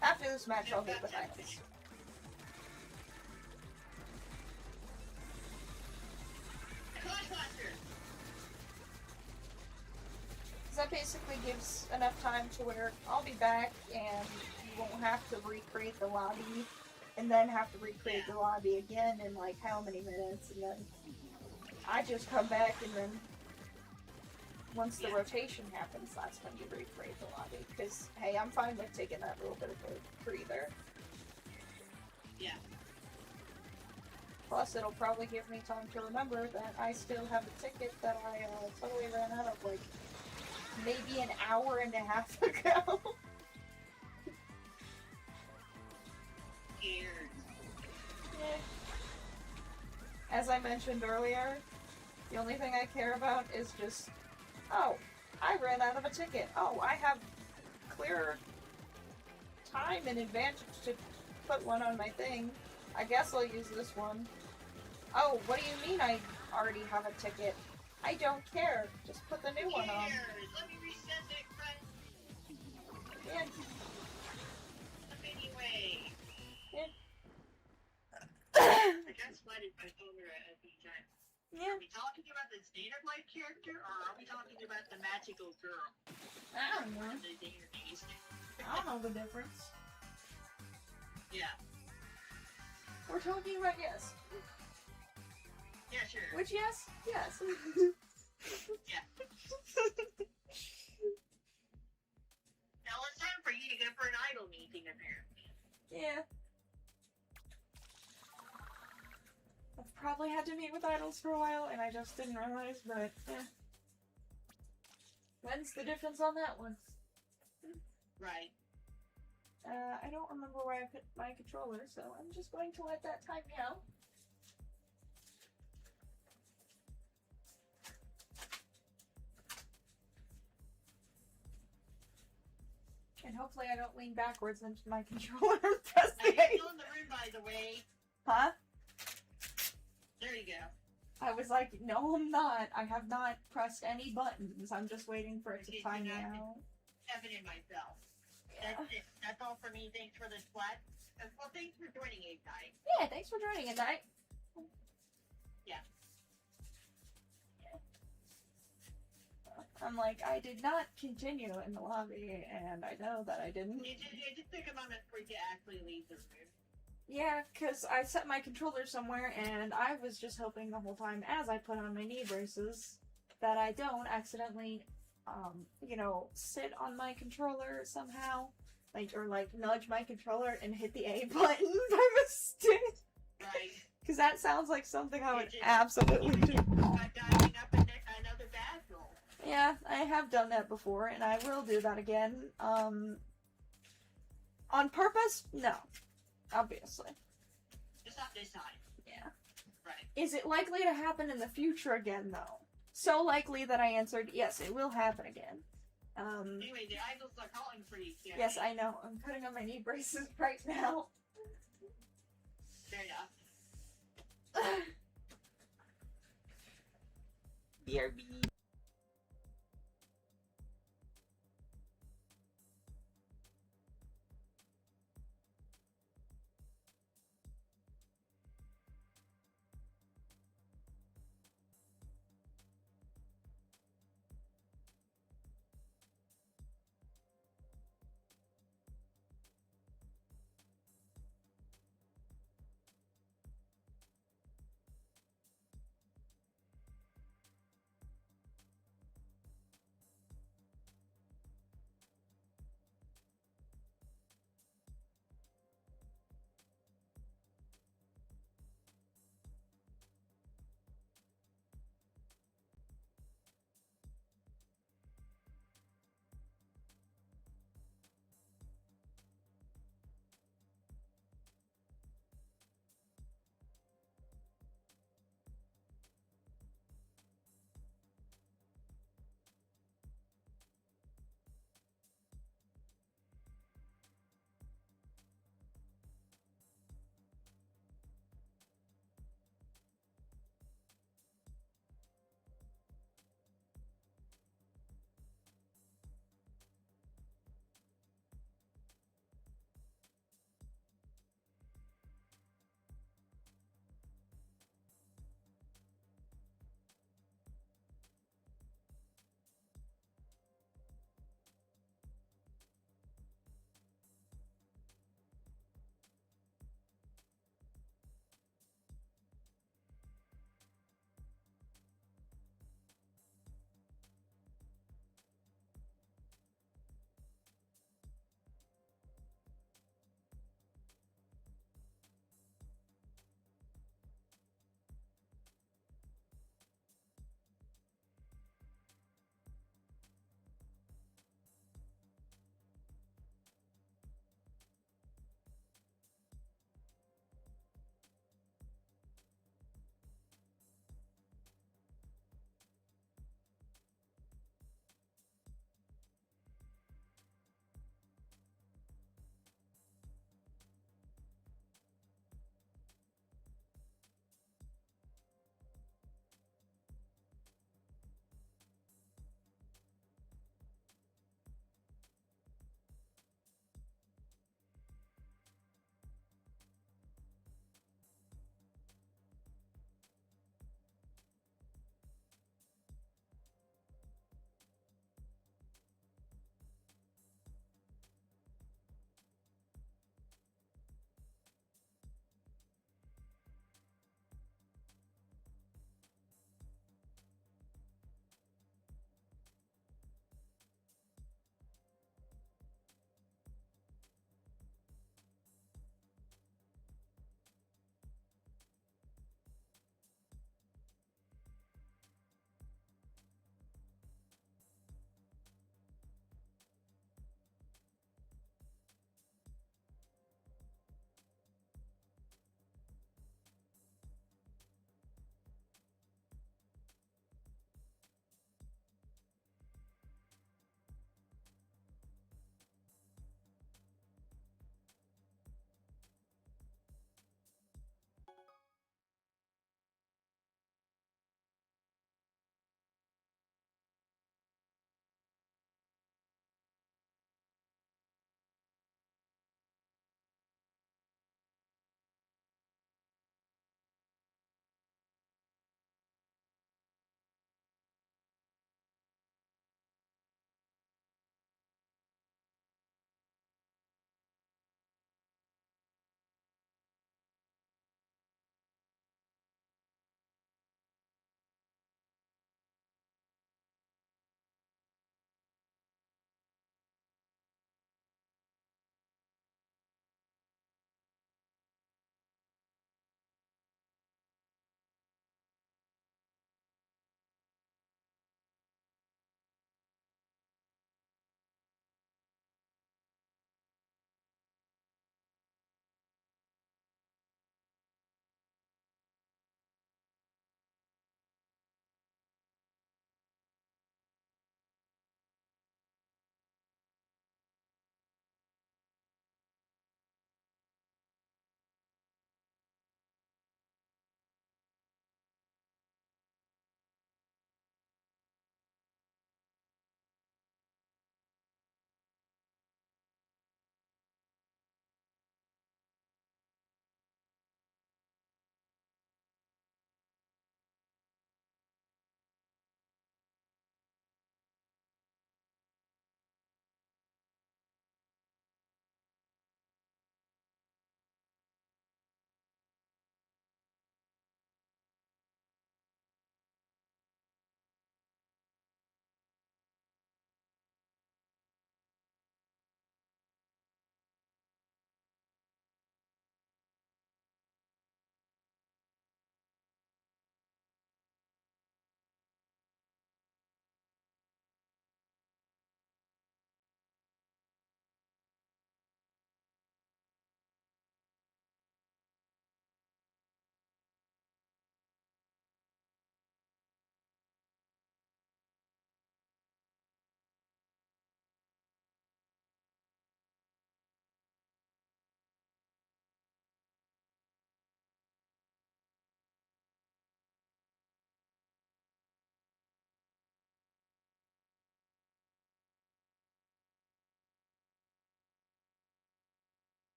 After this match, I'll meet with idols. Clockbuster! Because that basically gives enough time to where I'll be back and you won't have to recreate the lobby and then have to recreate the lobby again in like how many minutes, and then I just come back and then once the rotation happens, that's when you recreate the lobby. Because, hey, I'm fine with taking that little bit of a breather. Yeah. Plus, it'll probably give me time to remember that I still have a ticket that I totally ran out of, like, maybe an hour and a half ago. Scared. As I mentioned earlier, the only thing I care about is just, oh, I ran out of a ticket. Oh, I have clear time and advantage to put one on my thing. I guess I'll use this one. Oh, what do you mean I already have a ticket? I don't care. Just put the new one on. Let me reset it, friend. Yeah. Anyway. Yeah. I just flooded my phone a few times. Yeah. Are we talking about the Standard Life character, or are we talking about the magical girl? I don't know. The Danger Beast. I don't know the difference. Yeah. We're talking about yes. Yeah, sure. Which yes? Yes. Yeah. Now it's time for you to go for an idol meeting, apparently. Yeah. I've probably had to meet with idols for a while, and I just didn't realize, but eh. When's the difference on that one? Right. I don't remember where I put my controller, so I'm just going to let that time me out. And hopefully I don't lean backwards into my controller and press Are the you A. still in the room, by the way? Huh? There you go. I was like, no, I'm not. I have not pressed any buttons. I'm just waiting for it to Okay, time me so now I out. have it in myself. Yeah. That's it. That's all for me. Thanks for the splat. Well, thanks for joining, A-Type. Yeah, thanks for joining us, Night. Yeah. I'm like, I did not continue in the lobby, and I know that I didn't. It just took a moment for you to actually leave the room. Yeah, because I set my controller somewhere, and I was just hoping the whole time as I put on my knee braces that I don't accidentally, sit on my controller somehow. Or nudge my controller and hit the A button by mistake. Right. Because that sounds like something I would It just- absolutely do. Diving up in another bathroom. Yeah, I have done that before, and I will do that again. On purpose? No. Obviously. Just not this time. Yeah. Right. Is it likely to happen in the future again, though? So likely that I answered, yes, it will happen again. Anyway, the idols are calling for you. Karen. Yes, I know. I'm putting on my knee braces right now. Fair enough. BRB.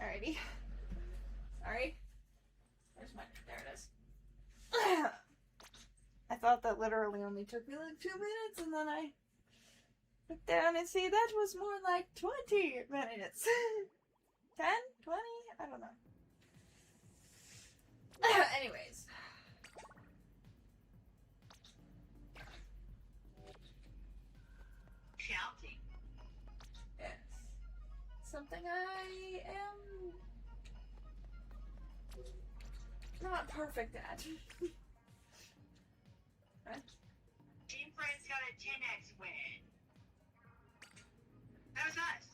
Alrighty. Sorry. Where's my... There it is. I thought that literally only took me like 2 minutes, and then I looked down and see that was more like 20 minutes. 10? 20? I don't know. Anyways. Shouting. Yes. Something I am not perfect at. Right? Team Friends got a 10x win. That was us.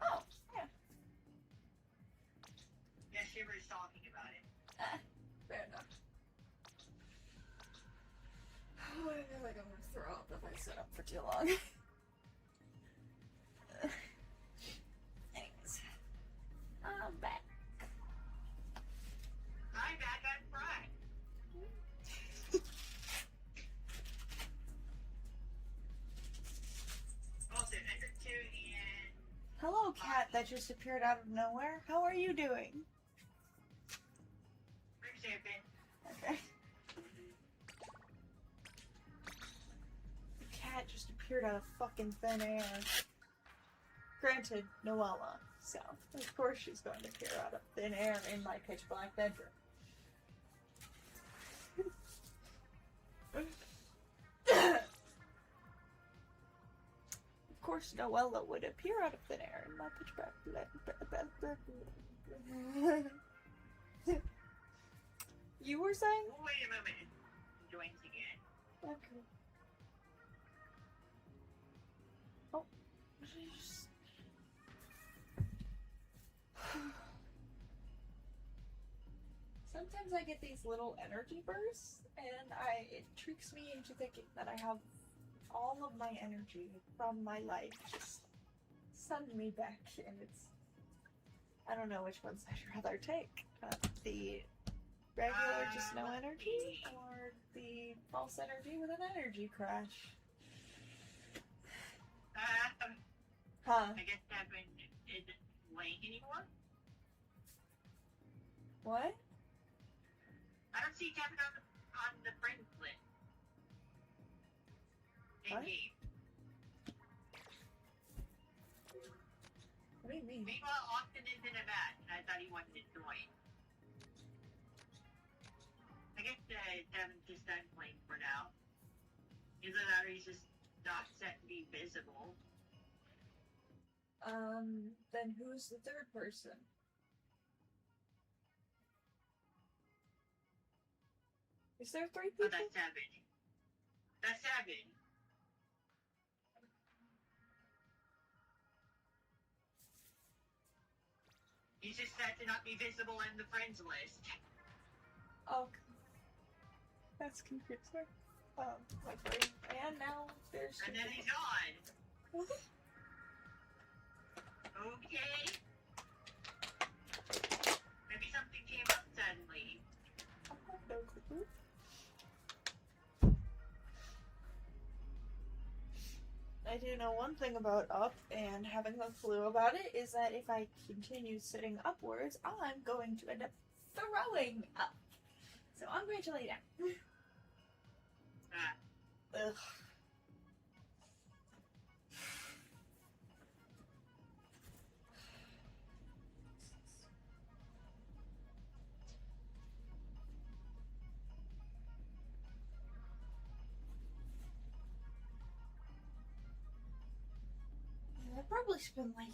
Oh, yeah. Yeah, Shiver's talking about it. Fair enough. Oh, I feel like I'm gonna throw up if I sit up for too long. Anyways. I'm back. I'm back on Friday. Also, Ender 2 and Hello, cat that just appeared out of nowhere. How are you doing? Rick Sampin. Okay. The cat just appeared out of fucking thin air. Granted, Noella, so of course she's going to appear out of thin air in my pitch black bedroom. Of course, Noella would appear out of thin air in my pitch black bedroom. You were saying? Oh, wait a moment. Joins again. Okay. Oh. Sometimes I get these little energy bursts, and it tricks me into thinking that I have all of my energy from my life just suddenly back, and it's... I don't know which ones I'd rather take. The regular just no energy, or the false energy with an energy crash. Huh? I guess that one isn't playing anymore. What? I don't see Kevin on the friends list. In What? game. What do you mean? Meanwhile, Austin is in a match, and I thought he wanted to join. I guess Kevin's just done playing for now. Either that or he's just not set to be visible. Then who's the third person? Is there 3 Oh, people? that's Seven. That's Seven. He's just set to not be visible in the friends list. Oh, that's confusing. My brain. And now there's... And then he's on. Okay. Maybe something came up suddenly. No clue. I do know one thing about up, and having a clue about it is that if I continue sitting upwards, I'm going to end up throwing up. So I'm going to lay down. Ugh. I probably spend like,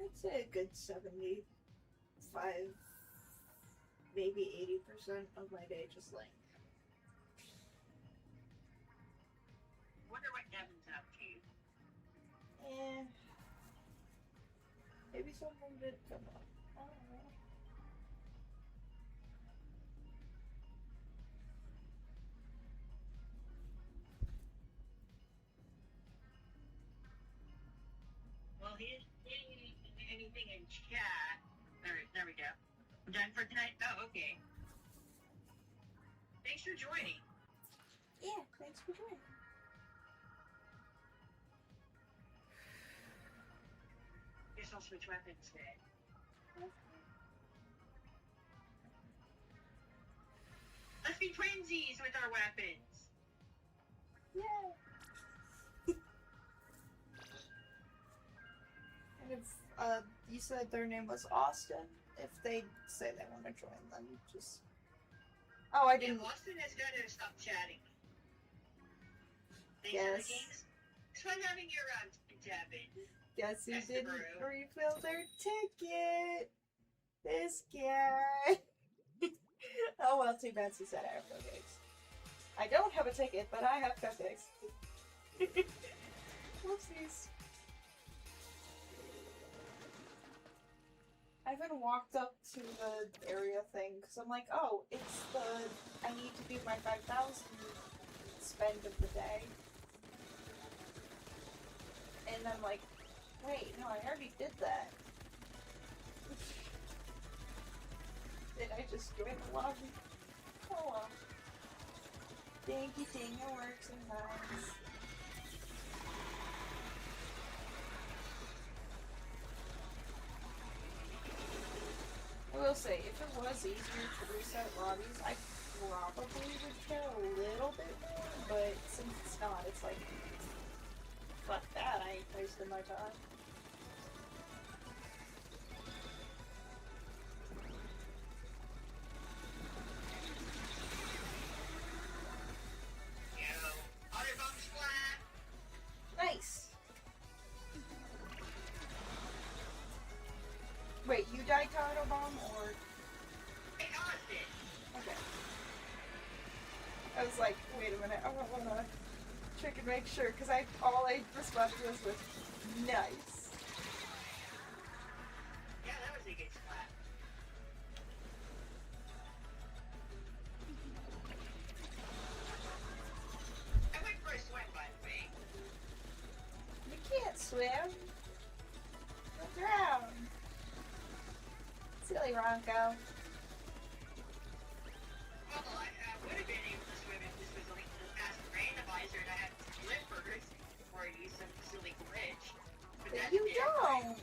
I'd say a good 75, maybe 80% of my day just laying. Wonder what Kevin's up to. Maybe someone did come up. I don't know. Well, he didn't say anything in chat. There we go. We're done for tonight? Oh, okay. Thanks for joining. Yeah, thanks for joining. guess I'll switch weapons then. Let's be twinsies with our weapons. Yeah. And if you said their name was Austin, if they say they want to join, then just. Oh, I didn't. Yeah, Austin has got to stop chatting. Thanks Yes. for the games. It's fun having you around, Devin. Guess who That's the didn't brew. refill their ticket? This guy. Oh well, too bad she said I have cupcakes. I don't have a ticket, but I have cupcakes. Whoopsies. I haven't walked up to the area thing because I'm like, oh, it's the I need to do my 5,000 spend of the day. And I'm like, wait, no, I already did that. Did I just join the lobby? Oh well. Thank you, thing, it works sometimes. I will say, if it was easier to reset lobbies, I probably would care a little bit more, but since it's not, it's like, fuck that, I ain't wasting my time. Other bomb splat. Nice! Wait, you died to auto bomb, or? I caused it. Okay. I was like, wait a minute, I want to check and make sure, because all I responded was with, nice. Yeah, that was a good splat. I went for a swim, by the way. You can't swim. You'll drown. Silly Ronco. Well, I would have been able to swim if this was linked to the fast randomizer and I had flippers before I used some silly glitch. But But that's you different. don't.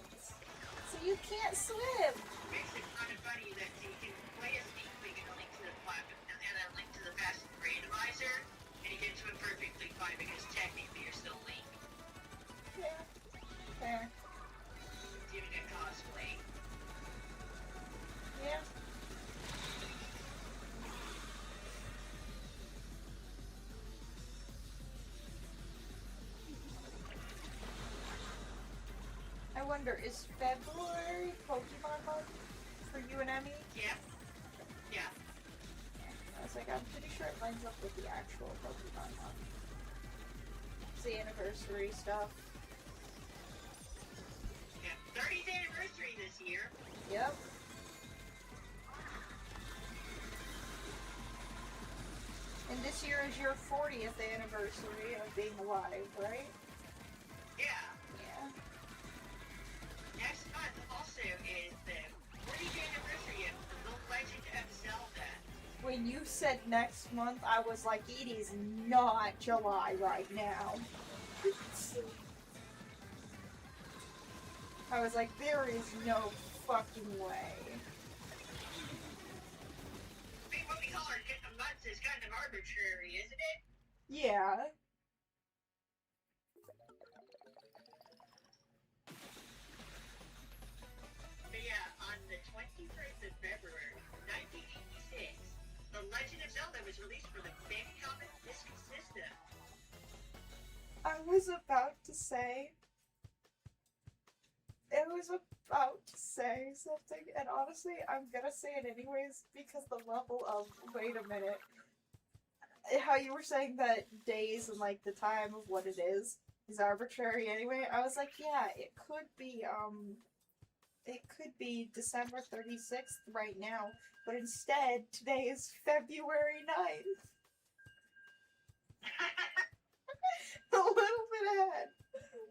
So you can't swim. Makes it kind of funny that you can play a sneak peek and a link to the platform and then a link to the fast randomizer and you can swim perfectly fine because technically you're still Link. Yeah. Fair. Giving it cosplay. Yeah. I wonder, is February Pokemon month for you and Emmy? Yeah. Yeah. I was like, I'm pretty sure it lines up with the actual Pokemon month. It's the anniversary stuff. Yeah. 30th anniversary this year. Yep. And this year is your 40th anniversary of being alive, right? Yeah. Yeah. Next month also is the 40th anniversary of the Legend of Zelda. When you said next month, I was like, it is not July right now. I was like, there is no fucking way. I mean, what we call our months is kind of arbitrary, isn't it? Yeah. But yeah, on the 21st of February, 1986, The Legend of Zelda was released for the Famicom Disk System. I was about to say something, and honestly, I'm gonna say it anyways because the level of, wait a minute, how you were saying that days and like the time of what it is arbitrary anyway. I was like, yeah, it could be December 36th right now, but instead today is February 9th. A little bit ahead.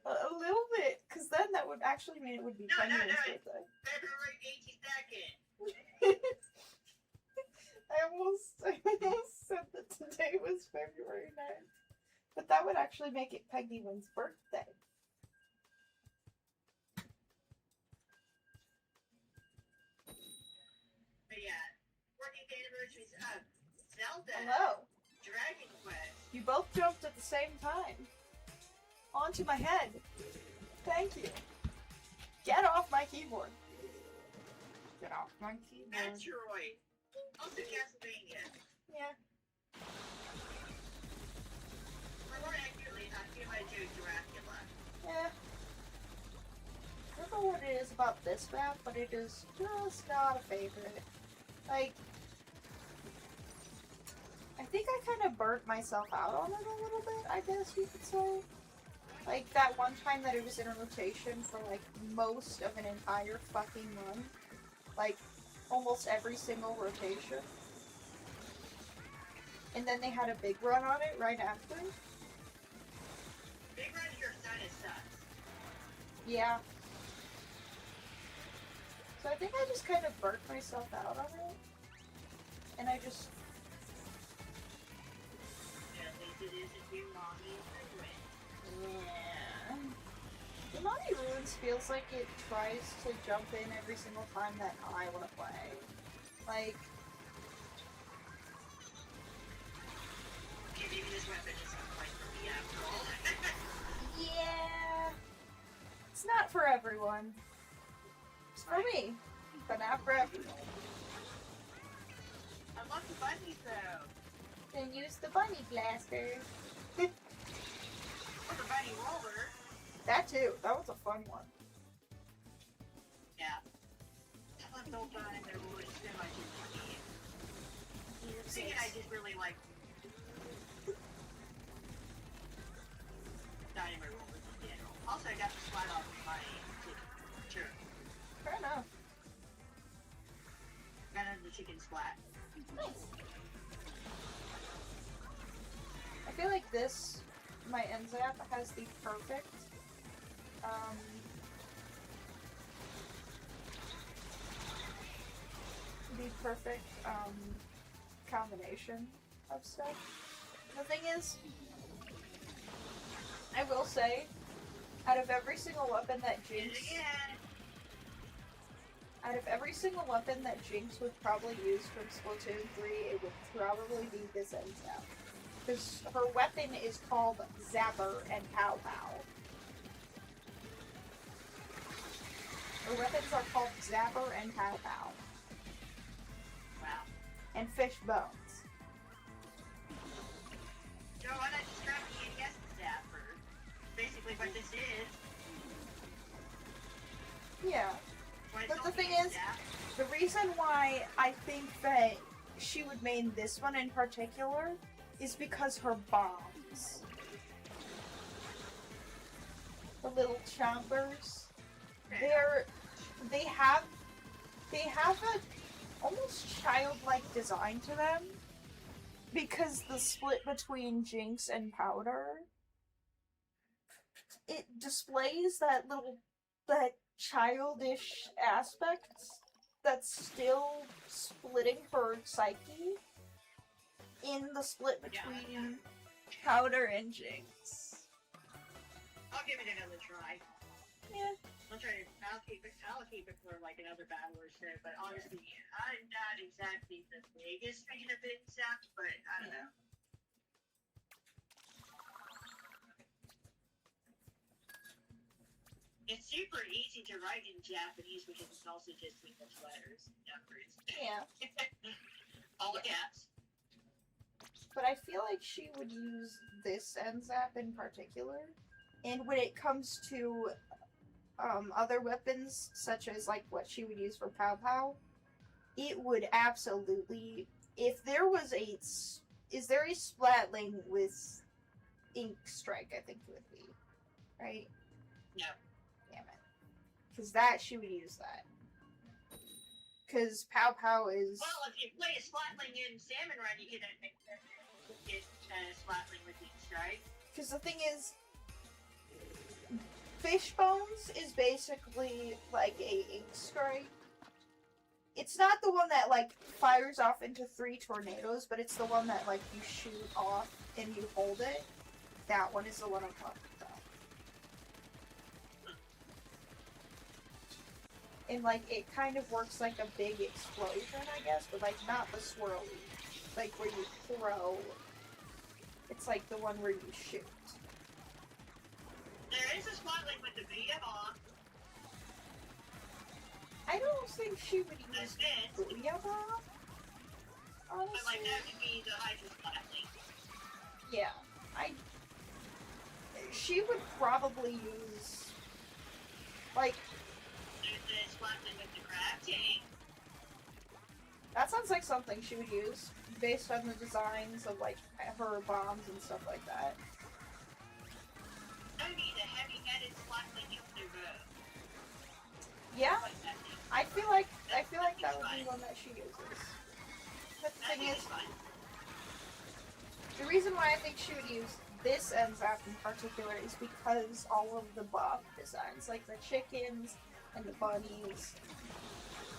A little bit, because then that would actually mean it would be No, Penguin's no. birthday. February 82nd. I almost said that today was February 9th. But that would actually make it Penguin's birthday. Zelda. Hello. Dragon Quest. You both jumped at the same time. Onto my head. Thank you. Get off my keyboard. Get off my keyboard. Metroid. Also Castlevania. Yeah. Or more accurately, Akira Dracula. Yeah. I don't know what it is about this map, but it is just not a favorite. Like, I think I kind of burnt myself out on it a little bit, I guess you could say. Like, that one time that it was in a rotation for, like, most of an entire fucking run. Like, almost every single rotation. And then they had a big run on it right after. Big Run Your Son sucks. Yeah. So I think I just kind of burnt myself out on it. And I just... At least it isn't Umami Ruins. Yeah. Umami Ruins feels like it tries to jump in every single time that I want to play. Like... Okay, maybe this weapon isn't quite for me after all. Yeah. It's not for everyone. It's for me, but not for everyone. I love the bunnies though. Then use the bunny blaster. Or the bunny roller. That too. That was a fun one. Yeah. I love those bunnies. They're really semi-funny. Thinking I just really like Dynamo rollers in general. Also, I got the slide off of my chicken. Sure. Fair enough. Got the chicken splat. Nice. I feel like this, my NZAP, has the perfect, combination of stuff. The thing is, I will say, out of every single weapon that Jinx, would probably use from Splatoon 3, it would probably be this NZAP. Because her weapon is called Zapper and Pow Pow. Her weapons are called Zapper and Pow Pow. Wow. And Fish Bones. So why not just grab the NES Zapper? Basically what this is. Yeah. When But it's the all thing being is, zapped. the reason why I think that she would main this one in particular is because her bombs. The little chompers. They have a almost childlike design to them. Because the split between Jinx and Powder, it displays that childish aspect that's still splitting her psyche in the split between Powder and Jinx. I'll give it another try. Yeah. I'll keep it for like another battle or so, but honestly, I'm not exactly the biggest fan of Insect, but I don't know. It's super easy to write in Japanese because it's also just English letters and numbers. Yeah. All the caps. But I feel like she would use this NZAP in particular. And when it comes to other weapons, such as like what she would use for Pow Pow, it would absolutely. If there was is there a Splatling with Ink Strike? I think it would be, right? No. Damn it, because that she would use that. Because Pow Pow is. Well, if you play a Splatling in Salmon Run, you can get Splatling with Ink Strike. Because the thing is, Fish Bones is basically like a Ink Strike. It's not the one that like fires off into 3 tornadoes, but it's the one that like you shoot off and you hold it. That one is the one I'm talking about. And, like, it kind of works like a big explosion, I guess, but, like, not the swirly. Like, where you throw. It's like the one where you shoot. There is a spot like with the video bomb. I don't think she would use That's it. Booyah Bomb. Honestly. But like that would be the Hydra Splatling. Yeah. She would probably use, like, There's the Splatling with the crab tank. that sounds like something she would use based on the designs of, like, her bombs and stuff like that. That would be the heavy-headed Splatling nuclear bow. Yeah, Like that thing. I feel like that would be one that she uses. But the That thing thing is, is fun. the reason why I think she would use this NZAP in particular is because all of the buff designs, like the chickens and the bunnies,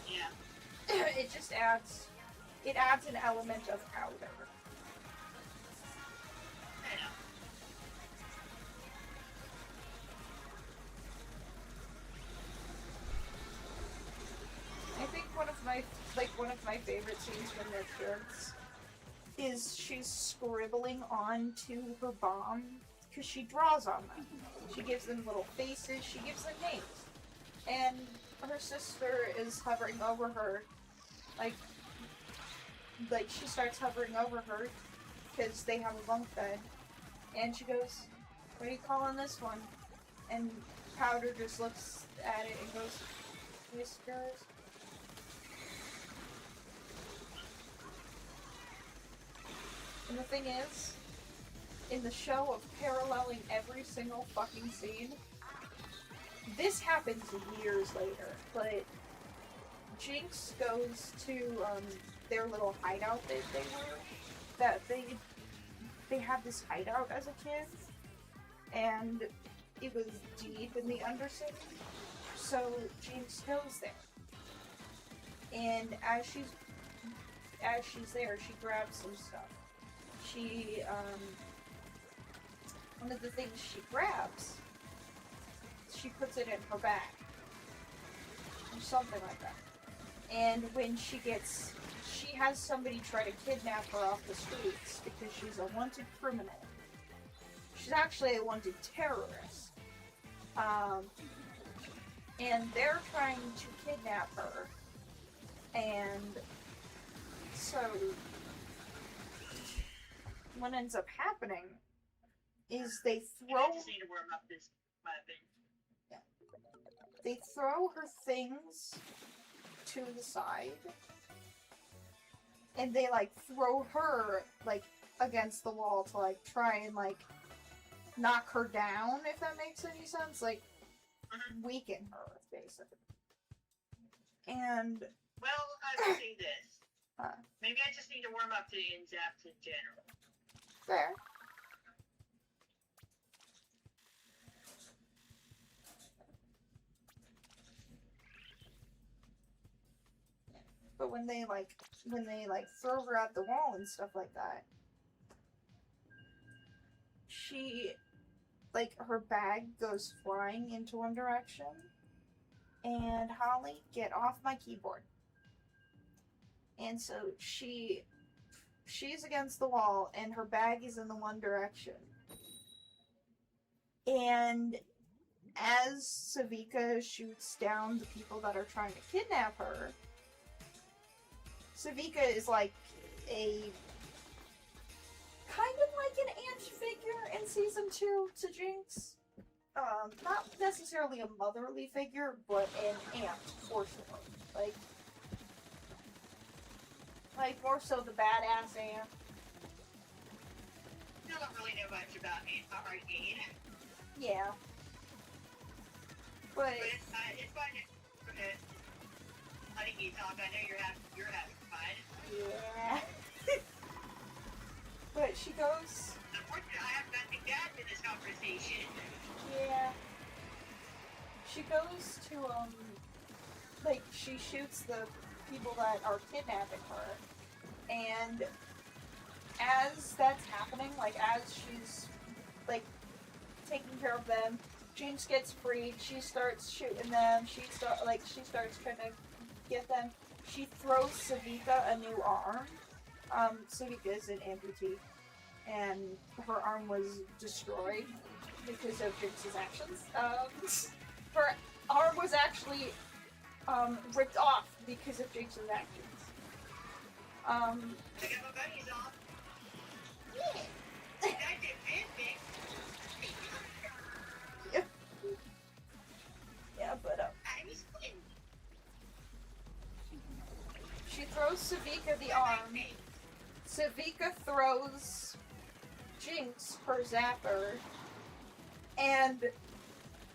Yeah. it just adds an element of powder. I know. I think one of my favorite scenes from their shirts is she's scribbling onto her bomb because she draws on them. She gives them little faces. She gives them names, and her sister is hovering over her, like she starts hovering over her because they have a bunk bed, and she goes, "What are you calling this one?" And Powder just looks at it and goes, "Whiskers." And the thing is, in the show of paralleling every single fucking scene, this happens years later, but Jinx goes to their little hideout that they had this hideout as a kid, and it was deep in the Undercity, so Jinx goes there. And as she's there, she grabs some stuff. One of the things she grabs, she puts it in her bag. Or something like that. And when she has somebody try to kidnap her off the streets because she's a wanted criminal. She's actually a wanted terrorist. And they're trying to kidnap her. And so what ends up happening is they throw I just need to warm up this weapon. they throw her things to the side, and they like throw her like against the wall to like try and like knock her down, if that makes any sense, like weaken her basically. And Well, I will say this. Huh. Maybe I just need to warm up to NZAPs in general. there. But when they throw her at the wall and stuff like that, she her bag goes flying into one direction, and Holly, get off my keyboard. And so she's against the wall, and her bag is in the one direction. And as Savika shoots down the people that are trying to kidnap her, Savika is like a kind of like an aunt figure in season 2 to Jinx. Not necessarily a motherly figure, but an aunt for sure. Like more so the badass aunt. Still don't really know much about Arcane. Yeah. But But it's fun. Letting you talk, I know you're having fun. yeah. But she goes. Unfortunately, I have nothing to add to this conversation. Yeah. She goes to she shoots the people that are kidnapping her, and as that's happening, as she's taking care of them, Jinx gets freed. She starts shooting them. She starts trying to get them. She throws Savika a new arm. Savika is an amputee, and her arm was destroyed because of Jinx's actions. Her arm was actually ripped off because of Jinx's actions. I got my bunnies off. Yeah. That did fanfic. Yeah, but I was quitting. she throws Savika the arm. Savika throws Jinx her zapper, and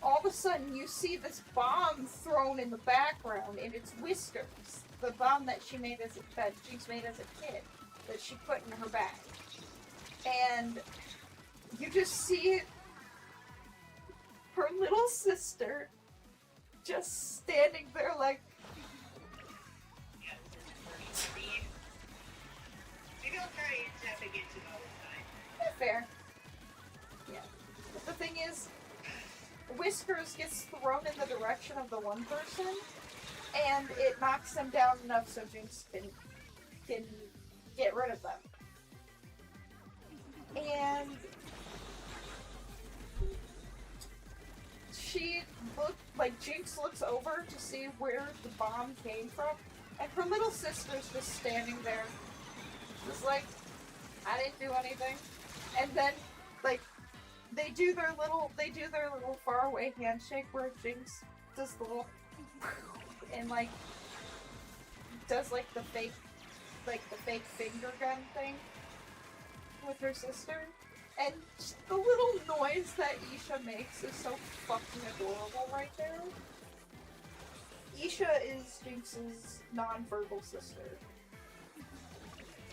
all of a sudden you see this bomb thrown in the background, and it's Whiskers, the bomb that Jinx made as a kid, that she put in her bag. And you just see her little sister just standing there like, Yeah, this is pretty funny. Maybe I'll try and tap against it all the time. yeah, fair. Yeah. But the thing is, Whiskers gets thrown in the direction of the one person, and it knocks them down enough so Jinx can get rid of them. And Jinx looks over to see where the bomb came from, and her little sister's just standing there, just like, I didn't do anything. And then, like, they do their little faraway handshake where Jinx does the little and like does like the fake finger gun thing with her sister. And the little noise that Isha makes is so fucking adorable right there. Isha is Jinx's non-verbal sister.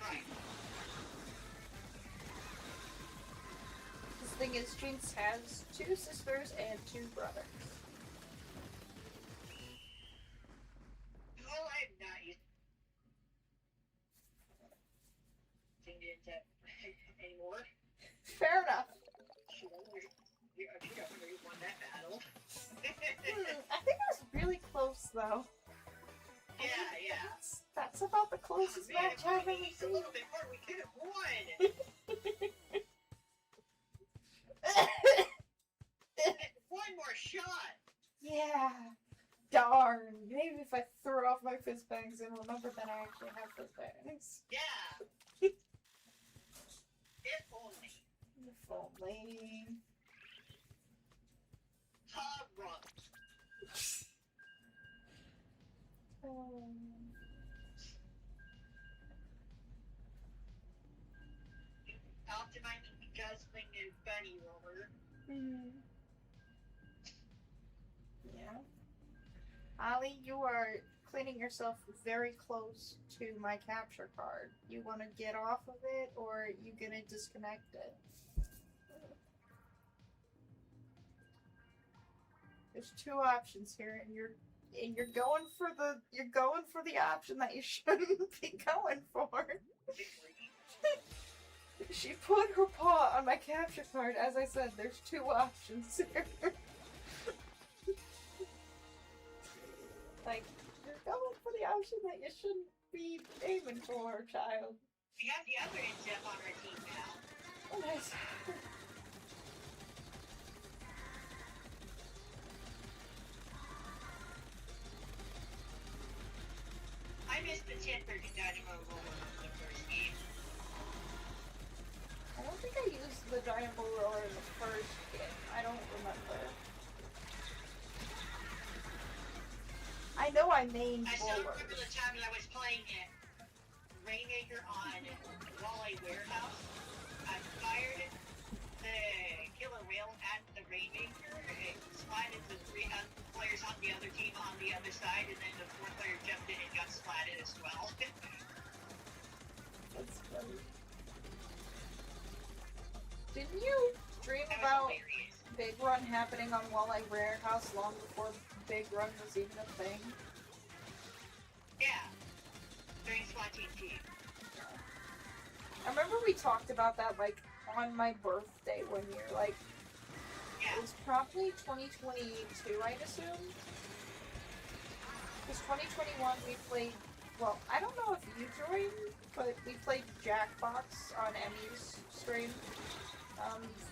Right. The thing is, Jinx has 2 sisters and 2 brothers. Well, I'm not used to it anymore. Fair enough. Sure, we already won that battle. I think it was really close, though. Yeah. That's about the closest Man, match I've if we ever eased a seen. little bit more, we could have won. One more shot. Yeah. Darn. Maybe if I throw off my fizz bangs and remember that I actually have fizz bangs. Yeah. If only. If only. Hard run. Optimizing guzzling and bunny roller. Yeah. Ali, you are cleaning yourself very close to my capture card. You want to get off of it, or are you gonna disconnect it? There's 2 options here, and you're going for the option that you shouldn't be going for. She put her paw on my capture card. As I said, there's 2 options here. Like, you're going for the option that you shouldn't be aiming for, child. We have the other NCF on our team now. Oh, nice. I missed the 10-30 Dynamo roller in the first game. I don't think I used the Dynamo Roller in the first game. I don't remember. I know I mained I still Roller. remember the time that I was playing it. Rainmaker on Walleye Warehouse. I fired the killer whale at the Rainmaker. It splatted the 3 players on the other team on the other side, and then the 4th player jumped in and got splatted as well. That's funny. Didn't you dream That was about hilarious. Big Run happening on Walleye Warehouse long before Big Run was even a thing? Yeah. During SWAT Team Team. I remember we talked about that, like, on my birthday one year. Like, Yeah. is probably 2022, I'd assume. Because 2021 we played, well, I don't know if you joined, but we played Jackbox on Emmy's stream,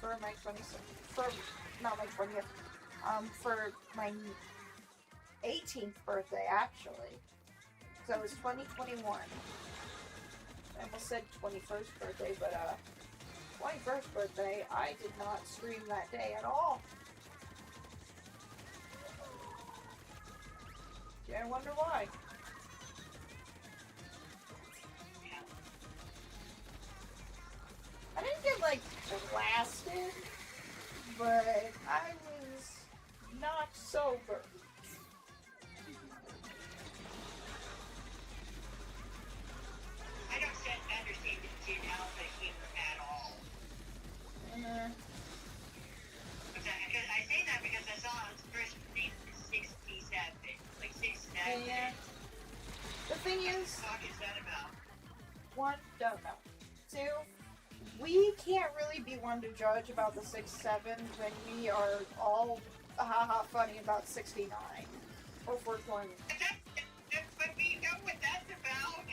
for my 20th, not my 20th, for my 18th birthday, actually. So it was 2021. I almost said 21st birthday, but, 21st birthday, I did not stream that day at all. Yeah, I wonder why. I didn't get, like, blasted, but I was not sober. I don't understand the Gen Alpha humor at all. Because I say that because I saw his first name is 67. Like 67. Yeah. The thing What is, the fuck is that about? one, don't know. Two, we can't really be one to judge about the 6'7" when we are all haha funny about 69 or 420. But we know what that's about.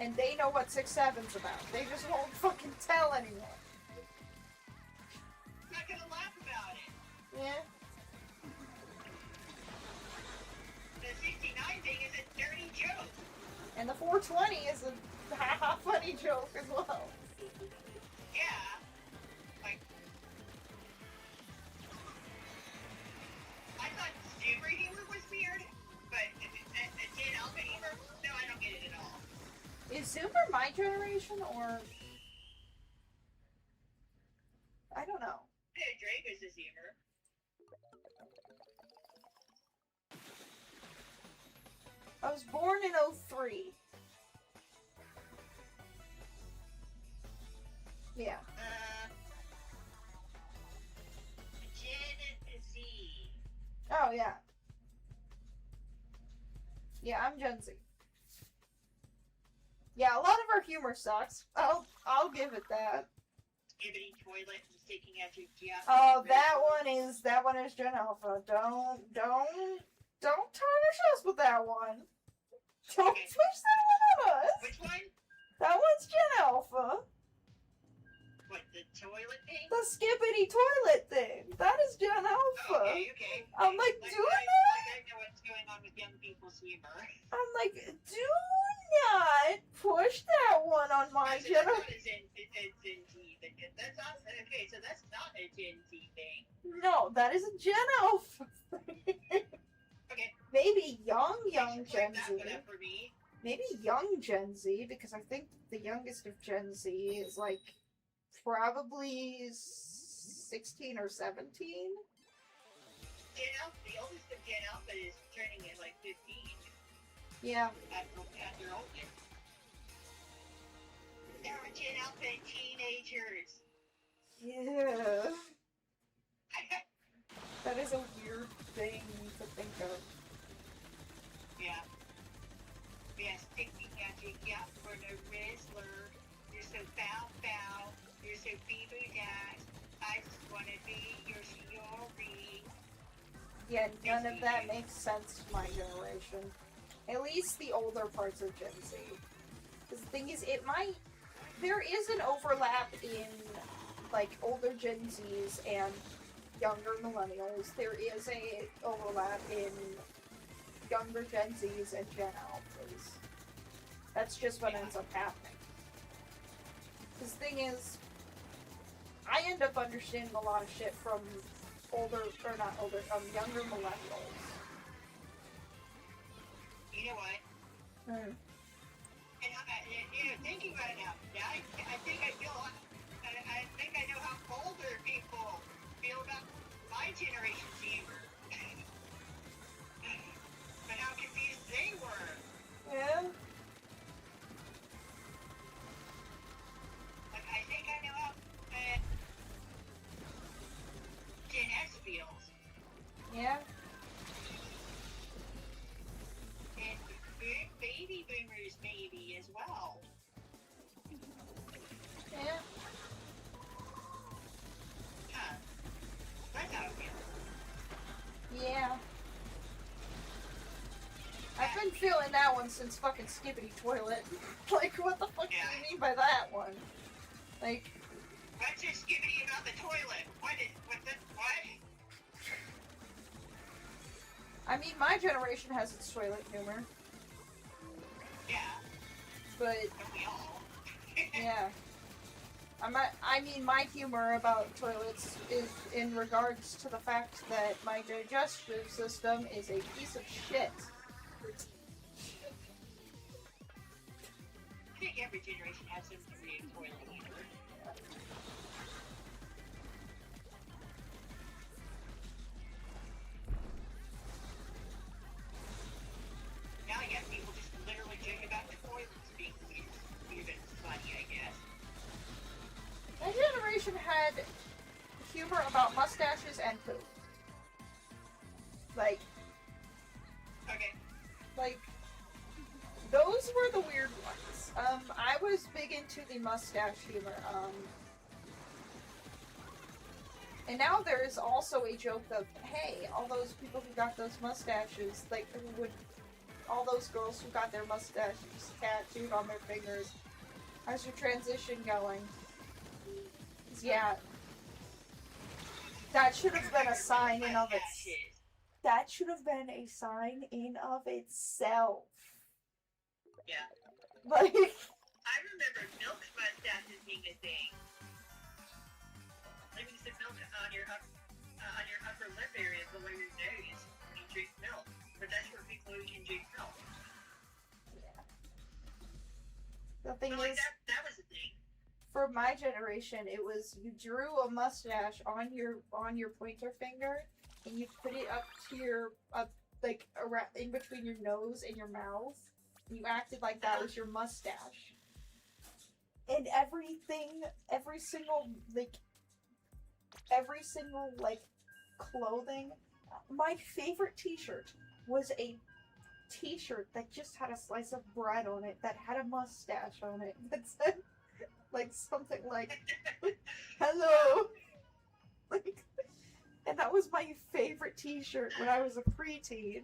And they know what 6'7's about. They just won't fucking tell anyone. I'm not gonna laugh about it. Yeah. The 69 thing is a dirty joke. And the 420 is a haha funny joke as well. Yeah. Like, I thought Zoomer humor was weird, but Gen Alpha humor, no, I don't get it at all. Is Zoomer my generation or... I don't know. Yeah, Drake is a Zoomer. I was born in 03. Yeah. Gen Z. Oh, yeah. Yeah, I'm Gen Z. Yeah, a lot of our humor sucks. I'll give it that. Skibbity toilet and sticking out your gap. Oh, that one is Gen Alpha. Don't tarnish us with that one. Don't Okay. push that one on us. Which one? That one's Gen Alpha. What, the toilet thing? The skippity toilet thing. That is Gen Alpha. Okay. I'm like, Like do I know what's going on with young people's humor. I'm like, do not push that one on my That's generation. not a Gen Z thing. That's not, okay, so that's not a Gen Z thing. No, that is a Gen Alpha thing. Okay. Maybe young Thanks for Gen clearing that Z. one up for me. Maybe young Gen Z, because I think the youngest of Gen Z is like probably 16 or 17. Gen Alpha, the oldest of Gen Alpha is turning at like 15 Yeah. at their oldest. They're Gen Alpha teenagers. Yeah. That is a weird thing to think of. Yeah. Yeah, sticking out your gap for the Rizzler. You're so foul. You're so fever-dash. I just want to be your Shiori. Yeah, none of that makes sense to my generation. At least the older parts of Gen Z. Because the thing is, there is an overlap in, like, older Gen Zs and younger millennials. There is a overlap in younger Gen Zs and Gen Alphas. That's just what ends up happening. Because the thing is, I end up understanding a lot of shit from younger millennials. You know what? Hmm. And thinking about it now, I think I know how older people feel about my generation's humor. And how confused they were. Yeah. Like, I think I know how Gen X feels. Yeah. And baby boomers maybe as well. Yeah. Huh. That's how known that one since fucking Skibbity Toilet. Like, what the fuck do Yeah. you mean by that one? Like, What's this skibbity about the toilet? What? I mean, my generation has its toilet humor, Yeah, but don't we all? yeah. I mean, my humor about toilets is in regards to the fact that my digestive system is a piece of shit. I think every generation has some degree of toilet humor. Now I guess people just literally joke about the toilets being weird and funny, I guess. My generation had humor about mustaches and poop. Like, Okay. those were the weird ones. I was big into the mustache humor. And now there is also a joke of, hey, all those people who got those mustaches, like, all those girls who got their mustaches tattooed on their fingers, how's your transition going? Yeah. That should have been a sign in of itself. That should have been a sign in of itself. Yeah. Like, I remember milk mustaches being a thing. Leaving some milk on your upper lip area below your nose when you drink milk. But that's for people who can drink milk. the thing So, like, is, that was a thing. for my generation, it was you drew a mustache on your pointer finger, and you put it up to your like around in between your nose and your mouth. And you acted like that was your mustache. And every single clothing. My favorite T-shirt was a T-shirt that just had a slice of bread on it that had a mustache on it that said like something like "Hello," like, and that was my favorite T-shirt when I was a preteen.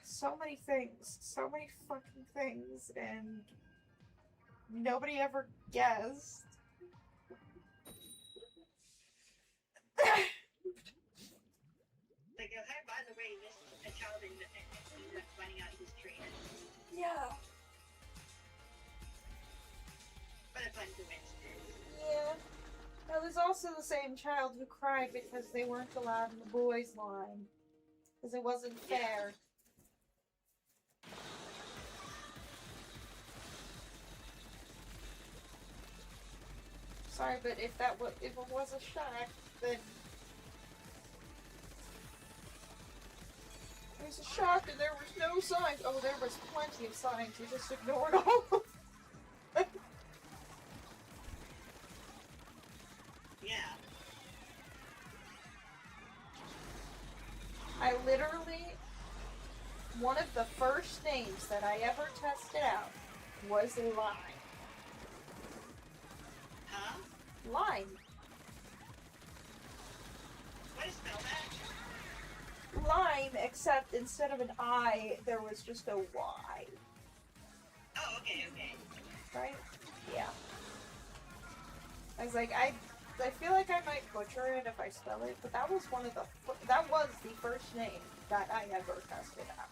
So many things, so many fucking things, and nobody ever guessed. They go, hey, by the way, this a child ended up finding out he's trans. Yeah. But a fun coincidence. Yeah. Now, there's also the same child who cried because they weren't allowed in the boys' line. Because it wasn't fair. Sorry, but if it was a shack, then it was a shock and there was no signs. Oh, there was plenty of signs. You just ignored all of them. Yeah. I literally, one of the first names that I ever tested out was Lime. Huh? Lime. What is spell that? Lime, except instead of an I, there was just a Y. Oh, okay. Right? Yeah. I was like, I feel like I might butcher it if I spell it, but that was that was the first name that I ever tested out.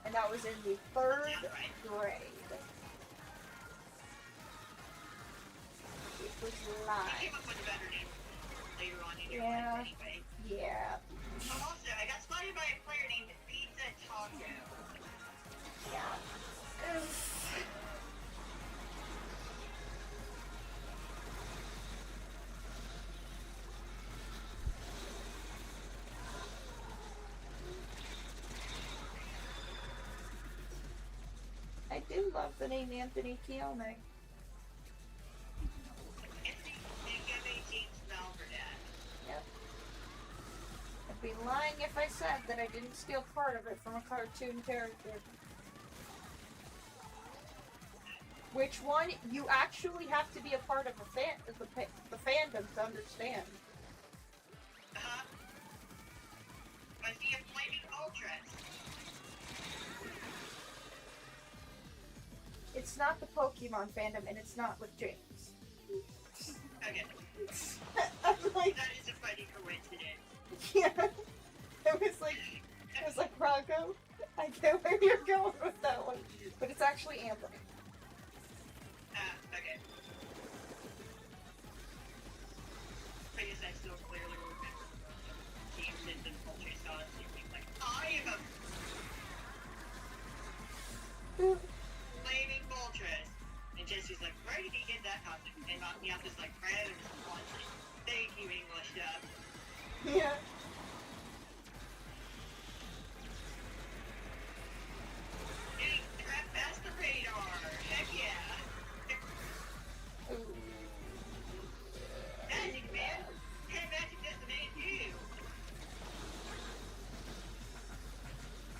And that was in the 3rd grade. It was You Lime. came up with a better name later on in your Yeah. life anyway. Yeah. Also, I got spotted by a player named Pizza Taco. Yeah. I do love the name Anthony Keonig. Anthony, and Gabby James Malverdad. Yep. I'd be lying if I said that I didn't steal part of it from a cartoon character. Which one? You actually have to be a part of the fandom to understand. Was he a flaming ultras? It's not the Pokemon fandom, and it's not with James. Okay. I'm like, That is a funny coincidence. yeah. It was like Rocco. I get where you're going with that one, but it's actually Anthony. Okay. I guess I still clearly remember James and the Vulture saw us and being like, I am a flaming Vultress. And Jesse's like, where did he get that costume? And Miapa's like, right out of his closet. Thank you, English dub. Yeah. Getting trapped past the radar. Heck yeah. Ooh. Magic, man. Hey, magic doesn't mean you.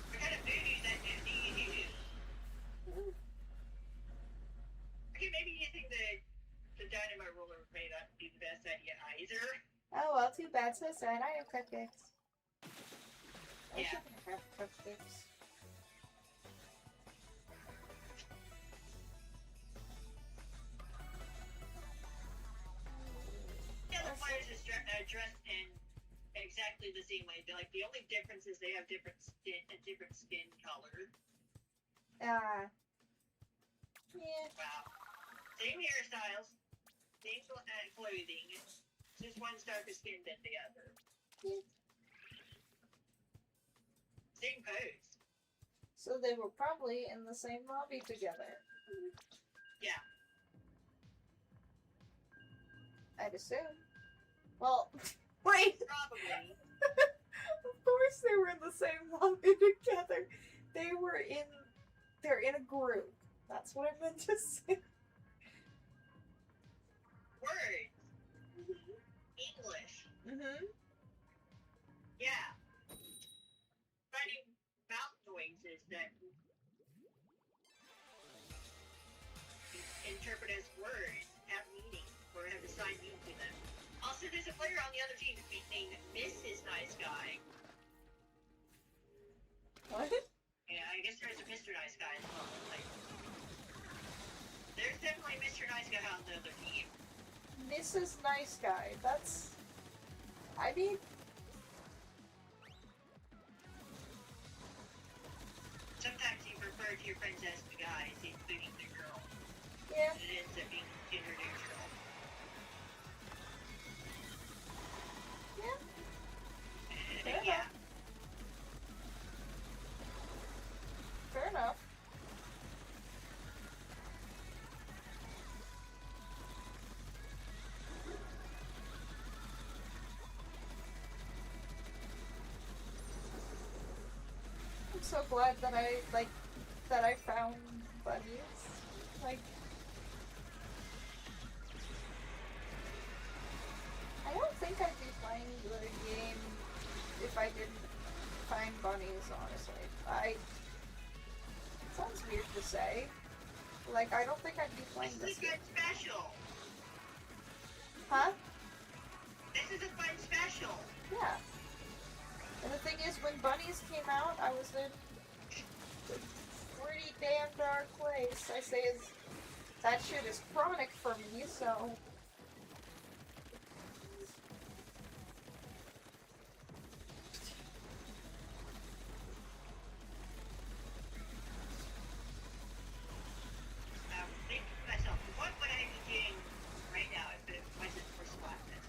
What kind of movies that do you do? Okay, maybe you think the dynamite roller may not be the best idea either. Oh well, too bad. So sad. I have cupcakes. I Yeah. shouldn't have cupcakes. Yeah, the players are dressed in exactly the same way. They're like, the only difference is they have different skin color. Yeah. Wow. Same hairstyles, same clothing. Just one's darker skinned than the other. Yeah. Same pose. So they were probably in the same lobby together. Yeah. I'd assume. Well, wait. Probably. Of course they were in the same lobby together. They're in a group. That's what I meant to say. Words. English. Mm-hmm. Yeah. Funny mouth noises that interpret as words have meaning or have assigned meaning to them. Also, there's a player on the other team named Mrs. Nice Guy. What? Yeah, I guess there's a Mr. Nice Guy as well. Like, there's definitely Mr. Nice Guy on the other team. Mrs. Nice Guy. That's... I mean... Sometimes you refer to your friends as the guys, including the girl. Yeah. It ends up being gender neutral. Yeah. Fair Yeah. enough. Fair enough. I'm so glad that I found bunnies. Like, I don't think I'd be playing the game if I didn't find bunnies, honestly. It sounds weird to say. Like, I don't think I'd be playing This this is a game. good special. Huh? This is a fun special. Yeah. And the thing is, when bunnies came out, I was in a pretty damn dark place. I say that shit is chronic for me, so... I'm thinking to myself, what would I be doing right now if it wasn't for Splatfest?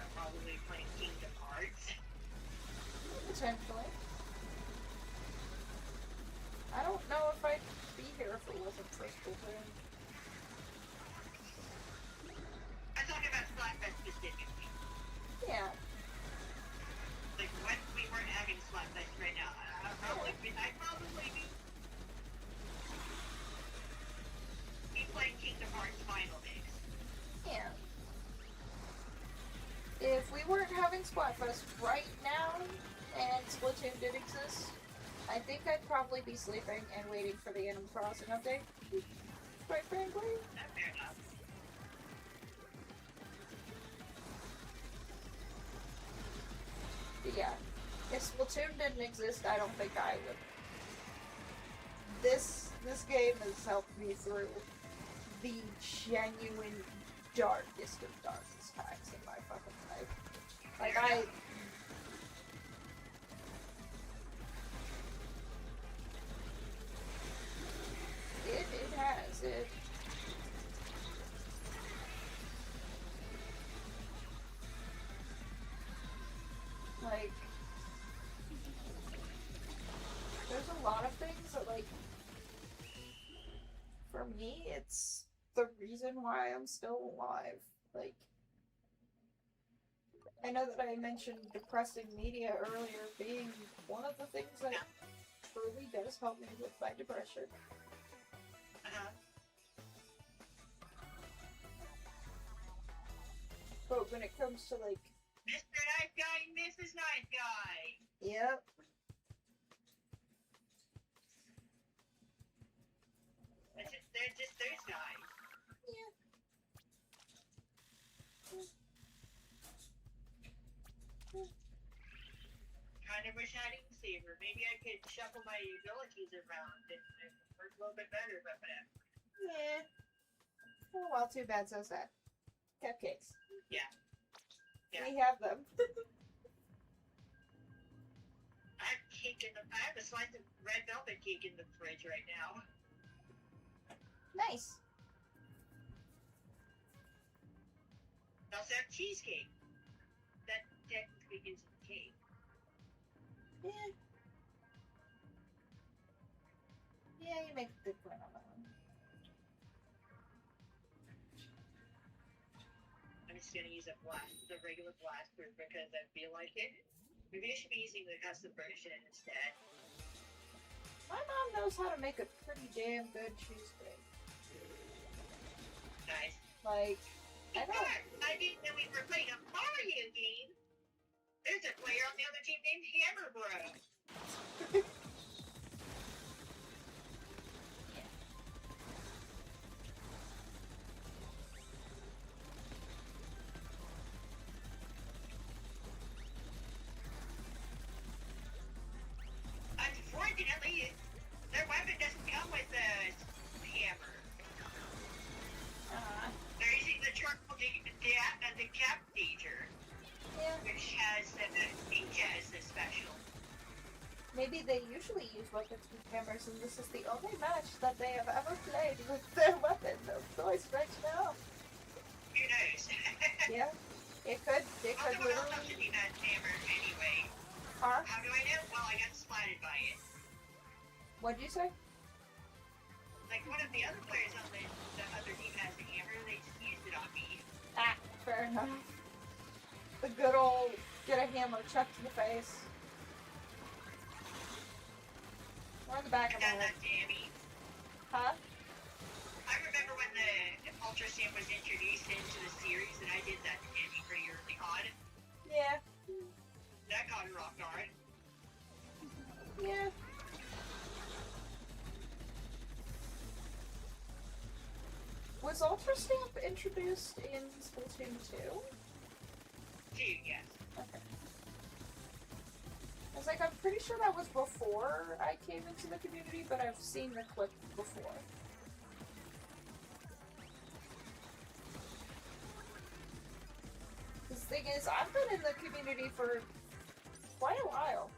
I'm probably playing Kingdom Hearts. Potentially. I don't know if I'd be here if it wasn't for Splatoon. I'm talking about Splatfest specifically. Yeah. Like, when we weren't having Splatfest right now, I'd probably be playing Kingdom Hearts Final Mix. Yeah. If we weren't having Splatfest right now, and Splatoon did exist, I think I'd probably be sleeping and waiting for the Animal Crossing update. Quite frankly. Fair enough. But yeah. If Splatoon didn't exist, I don't think I would. This This game has helped me through the genuine darkest of darkest times in my fucking life. Like, It has. Like, there's a lot of things that, like, for me, it's the reason why I'm still alive. Like, I know that I mentioned depressing media earlier being one of the things that truly does help me with my depression. But when it comes to, like, Mr. Nice Guy and Mrs. Nice Guy. yep. They're just nice. Yeah. Kind of wish I didn't see her. Maybe I could shuffle my abilities around and work a little bit better, but whatever. Yeah. Oh, well, too bad, so sad. Cupcakes. Yeah. We have them. I have a slice of red velvet cake in the fridge right now. Nice. I also have cheesecake. That technically isn't cake. Yeah. Yeah, you make a good point on that one. I'm just gonna use the regular blaster because I feel like it. Maybe I should be using the custom version instead. My mom knows how to make a pretty damn good cheesecake. Nice. Like, I know. I didn't know we were playing a Mario game. There's a player on the other team named Hammer Bro. Unfortunately, their weapon doesn't come with a hammer. They're using the charcoal decapitator, which has ninja as the special. Maybe they usually use weapons with hammers, and this is the only match that they have ever played with their weapon of choice right now. Who knows? Yeah, it could Although literally. else should be that hammer anyway. Huh? How do I know? Well, I got splatted by it. What'd you say? Like one of the other players on the other team has a hammer, they just used it on me. Ah, fair enough. The good old get a hammer chucked in the face. Or in the back of the I've done head. that to Amy. Huh? I remember when the Ultra Stamp was introduced into the series, and I did that to Amy pretty early on. Yeah. That got her off guard. Yeah. Was Ultra Stamp introduced in Splatoon 2? 2, yes. Okay. I was like, I'm pretty sure that was before I came into the community, but I've seen the clip before. The thing is, I've been in the community for quite a while.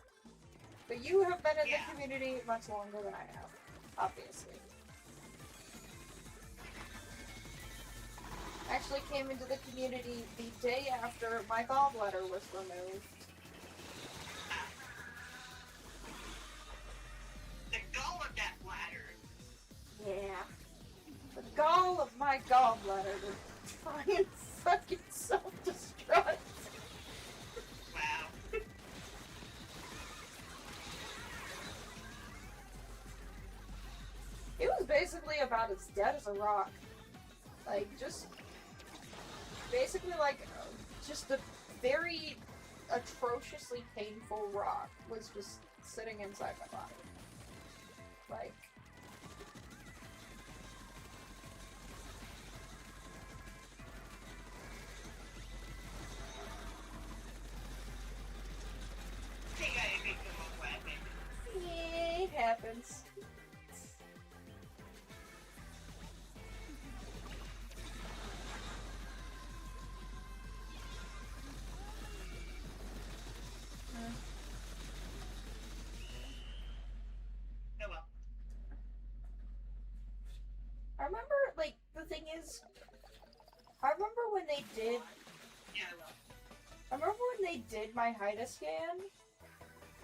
But you have been in the community much longer than I have, obviously. I actually came into the community the day after my gallbladder was removed. The gall of that bladder. Yeah. The gall of my gallbladder to try and fucking self-destruct. Wow. It was basically about as dead as a rock. Like, just... Basically, like, just a very atrociously painful rock was just sitting inside my body. Like... I think I picked the wrong weapon. Yeah, it happens. thing is, I remember when they did. Yeah, well. I remember when they did my HIDA scan.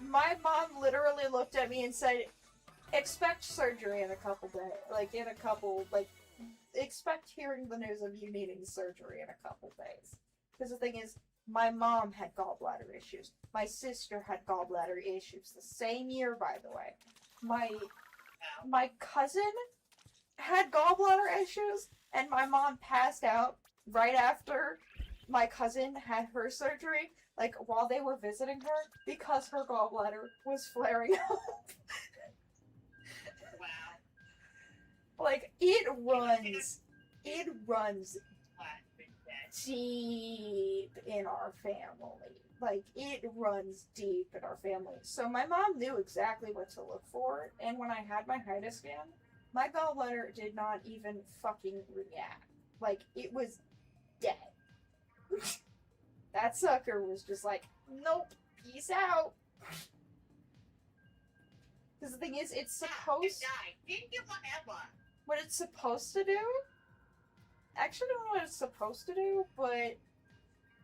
My mom literally looked at me and said, "Expect surgery in a couple days. Expect hearing the news of you needing surgery in a couple days." Because the thing is, my mom had gallbladder issues. My sister had gallbladder issues the same year, by the way. My cousin had gallbladder issues, and my mom passed out right after my cousin had her surgery, like while they were visiting her, because her gallbladder was flaring up. Wow. Like, it runs deep in our family. Like, it runs deep in our family. So my mom knew exactly what to look for, and when I had my HIDA scan, my gallbladder did not even fucking react. Like, it was dead. That sucker was just like, nope, peace out. Because the thing is, it's supposed... Didn't you forever? What it's supposed to do? I actually don't know what it's supposed to do, but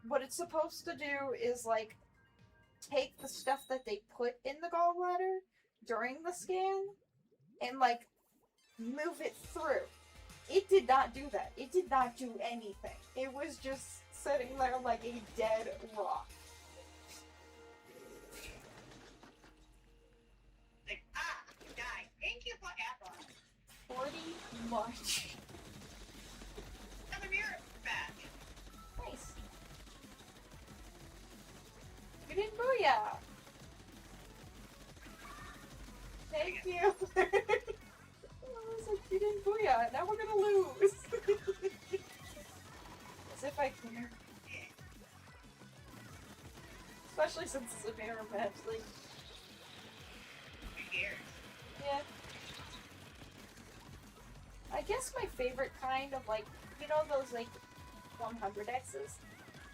what it's supposed to do is, like, take the stuff that they put in the gallbladder during the scan and, like, move it through. It did not do that. It did not do anything. It was just sitting there like a dead rock. Like, die. Thank you forever. Pretty much. And the mirror back. Nice. You didn't booyah. Thank you. I was like, you didn't booyah. Now we're gonna lose. As if I can. Especially since it's a mirror match. Like, yeah. I guess my favorite kind of, like, you know those, like, 100Xs?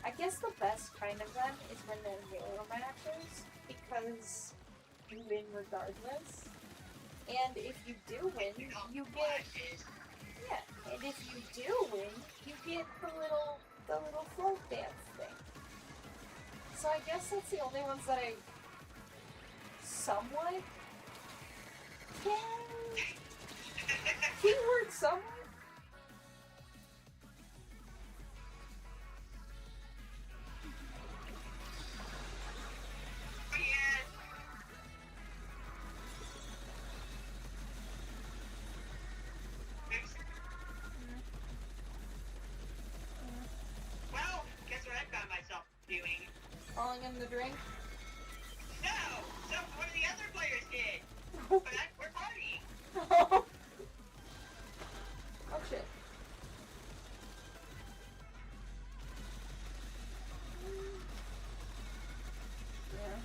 I guess the best kind of them is when they're mirror matches, because you win regardless. And if you do win, you get... Yeah, and if you do win, you get the little float dance thing. So I guess that's the only ones that I somewhat can... Keyword somewhat? Well, guess what I found myself doing? Falling in the drink? No! So one of the other players did! But we're partying! Oh shit. Yeah.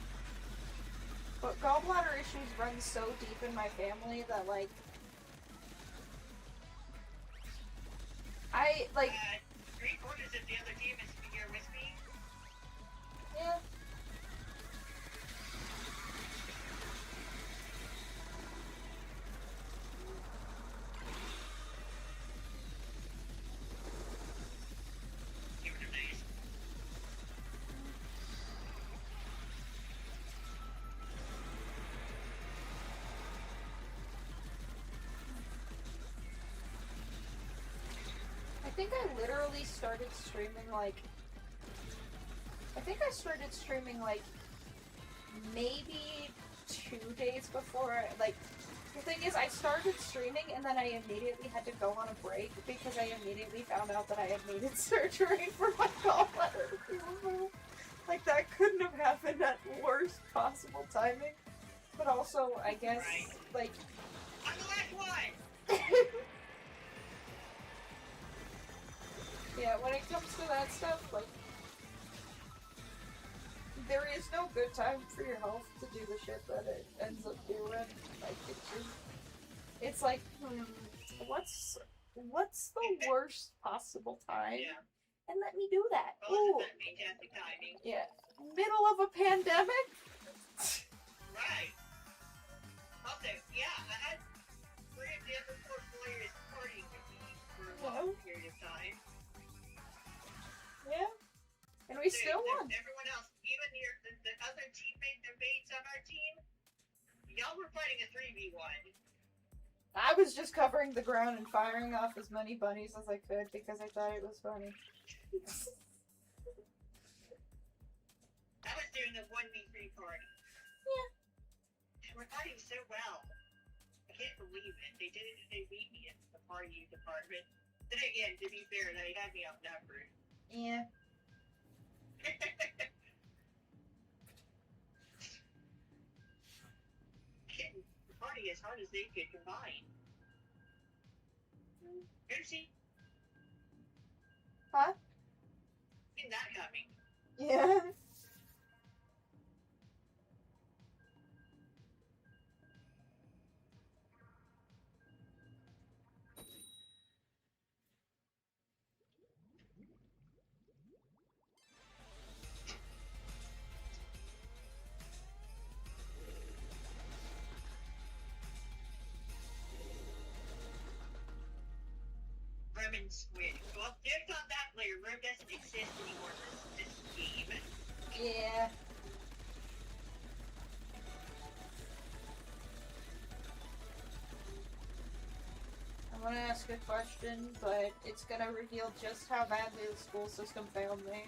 But gallbladder issues run so deep in my family that, like, I, like... 3/4 of the other team is here with me. Yeah. Give it a nice. I think I literally started streaming, like... I think I started streaming, like, maybe 2 days before, like... The thing is, I started streaming and then I immediately had to go on a break because I immediately found out that I had needed surgery for my gallbladder removal. Like, that couldn't have happened at worst possible timing. But also, I guess, like... I'm the last one! Yeah, when it comes to that stuff, like... There is no good time for your health to do the shit that it ends up doing. Like, it's like, what's the worst possible time? Yeah. And let me do that. Well, Ooh. isn't that fantastic timing? Yeah. Middle of a pandemic? Right. Also, yeah, I had 3 of the other 4 players partying with me for a while. still won. Everyone else, even the other mates on our team, y'all were fighting a 3v1. I was just covering the ground and firing off as many bunnies as I could because I thought it was funny. I was doing a 1v3 party. Yeah. We're fighting so well. I can't believe it. They beat me in the party department. Then again, to be fair, they had me outnumbered. Yeah. Getting the party as hard as they could combine. Oopsie. Huh? Seen that coming. Yeah. Roman Squid. Well, there's not that player. Rome doesn't exist anymore in this game. Yeah. I'm gonna ask a question, but it's gonna reveal just how badly the school system failed me.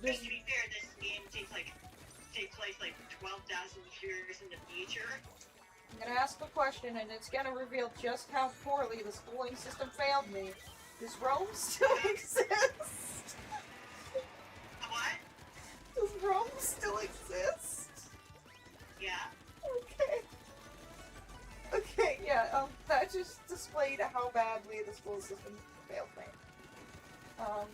Just to be fair, this game takes place like 12,000 years in the future. I'm gonna ask a question, and it's gonna reveal just how poorly the schooling system failed me. Does Rome still exist? What? Does Rome still exist? Yeah. Okay. Okay, yeah, that just displayed how badly the school system failed me. I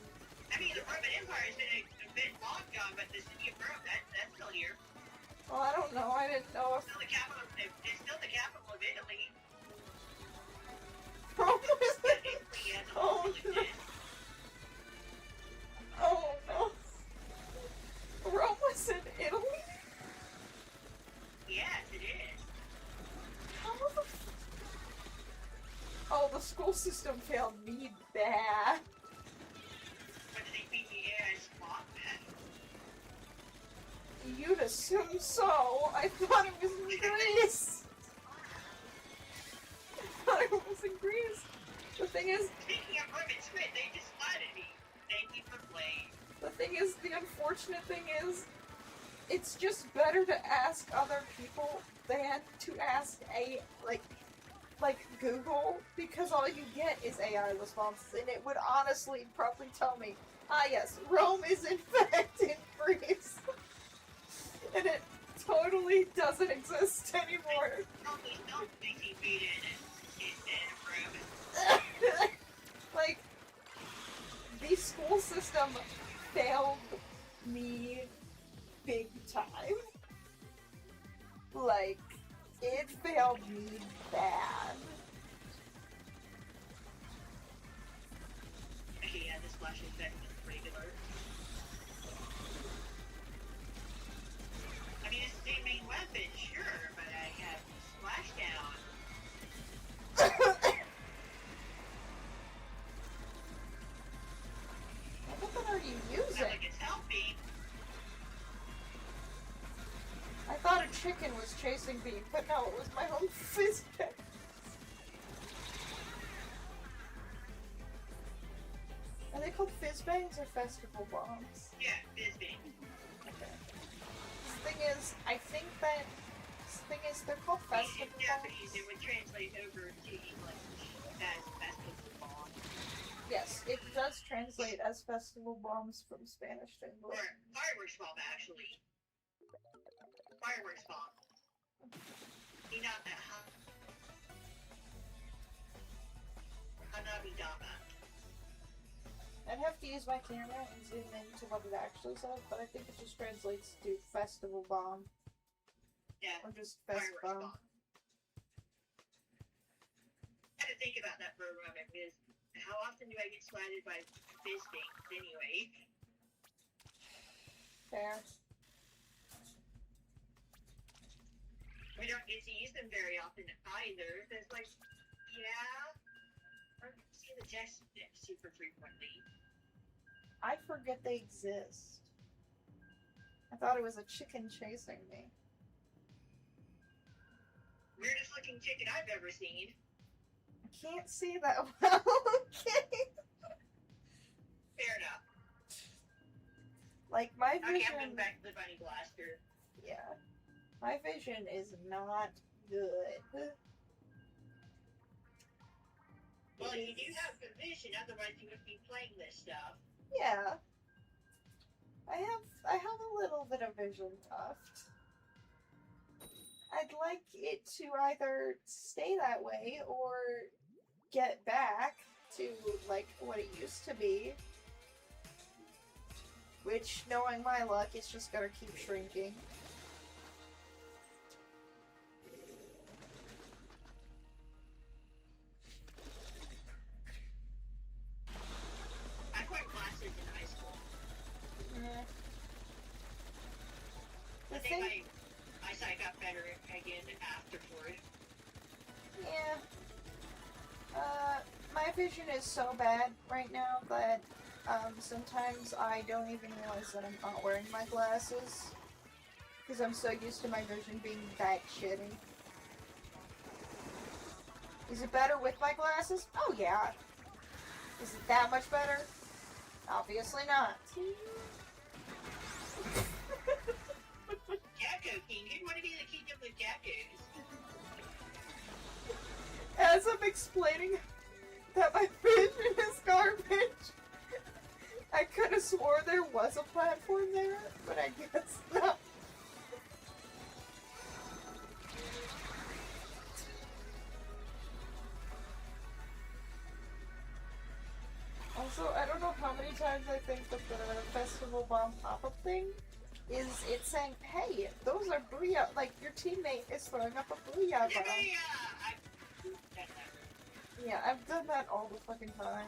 mean, the Roman Empire has been a bit long gone, but the city of Rome, that's still here. Well, I don't know, I didn't know if It's still the capital of Italy. Rome was Italy as a whole Oh, still no. exists. Oh no. Rome was in Italy? Yes, it is. How the Oh, the school system failed me bad. But did they beat the AI spot? You'd assume so. I thought it was in Greece. I thought it was in Greece. The thing is, Speaking of Roman Squid, they just spotted me. Thank you for playing. the unfortunate thing is, it's just better to ask other people than to ask like Google, because all you get is AI responses, and it would honestly probably tell me, ah yes, Rome is in fact in Greece. And it totally doesn't exist anymore. Please don't make me beat it in Rome. Like, the school system failed me big time. Like, it failed me bad. Okay, yeah, this flash effect is regular. I mean, it's the same main weapon, sure, but I have splashdown. What weapon are you Not using? like it's healthy. I thought a chicken was chasing me, but no, it was my own fist pick. Are they called fizz bangs or festival bombs? Yeah, Bisbee. Okay. The thing is, they're called In festival Japanese, bombs. it would translate over to English as festival bomb. Yes, it does translate as festival bombs from Spanish to Or English. fireworks bomb, actually. Fireworks bomb. Hanami-dama. I'd have to use my camera and zoom in to what it actually says, but I think it just translates to festival bomb. Yeah, Or just fest fireworks bomb. bomb. I had to think about that for a moment, because how often do I get splatted by fizz things anyway? Fair. We don't get to use them very often either. There's like, yeah, I don't see the text super frequently. I forget they exist. I thought it was a chicken chasing me. Weirdest looking chicken I've ever seen. I can't see that well. Okay. Fair enough. Like, my Okay, I'm vision... going back to the bunny blaster. Yeah. My vision is not good. Well, you do have good vision, otherwise you would be playing this stuff. Yeah. I have a little bit of vision left. I'd like it to either stay that way or get back to, like, what it used to be. Which, knowing my luck, it's just gonna keep shrinking. I wear glasses in high school. Yeah. I think my eyesight got better again afterward. Yeah. My vision is so bad right now that sometimes I don't even realize that I'm not wearing my glasses. Because I'm so used to my vision being that shitty. Is it better with my glasses? Oh yeah. Is it that much better? Obviously not. Jacko King, who'd want to be the kingdom of Jackos? As I'm explaining that my vision is garbage, I could have swore there was a platform there, but I guess not. Also, I don't know how many times I think that the Festival Bomb pop-up thing is it saying, hey, those are booyah, like your teammate is throwing up a booyah bomb. Yeah, I've done that all the fucking time.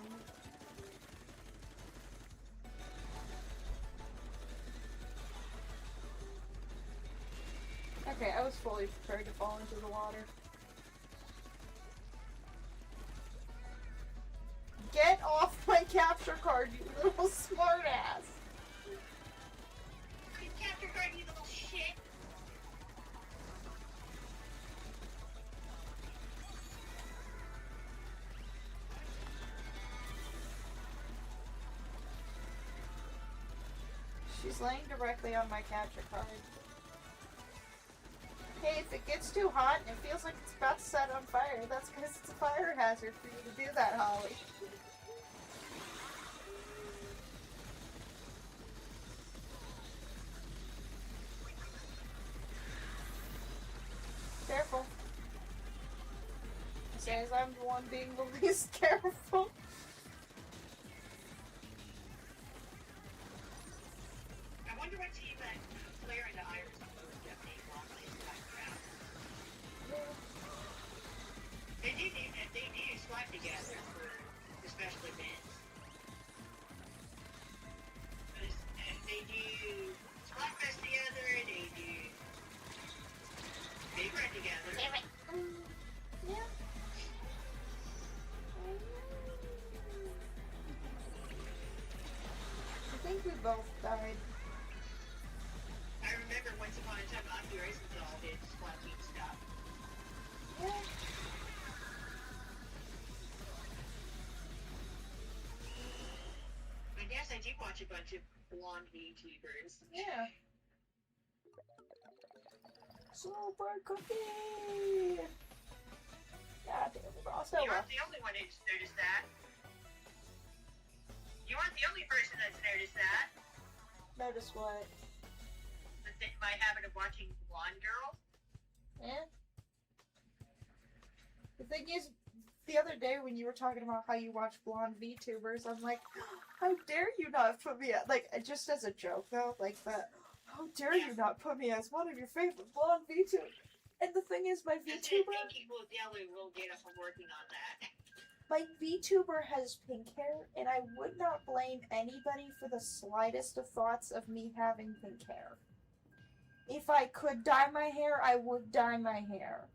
Okay, I was fully prepared to fall into the water. Get off my capture card, you little smartass! Capture card, you little shit! She's laying directly on my capture card. Hey, if it gets too hot and it feels like it's about to set on fire, that's because it's a fire hazard for you to do that, Holly. Careful. Says I'm the one being the least careful. I wonder what team that Claire and Iris are Japanese long this time around. They do squad together for especially men's. They do Splatfest together, they do Big Red together. Yeah. I think we both died. I remember once upon a time Aki Rosenthal did Splat Team stuff. Yeah. I guess I do watch a bunch of blonde VTubers. Yeah. Super cookie! God damn it, also. You aren't the only one who's noticed that. You aren't the only person that's noticed that. Notice what? My habit of watching blonde girls. Yeah. The thing is, the other day when you were talking about how you watch blonde VTubers, I'm like, how dare you not put me at, like, just as a joke though, like that, how dare you not put me as one of your favorite blonde VTubers? And the thing is, my VTuber... We'll get up and working on that. My VTuber has pink hair, and I would not blame anybody for the slightest of thoughts of me having pink hair. If I could dye my hair, I would dye my hair.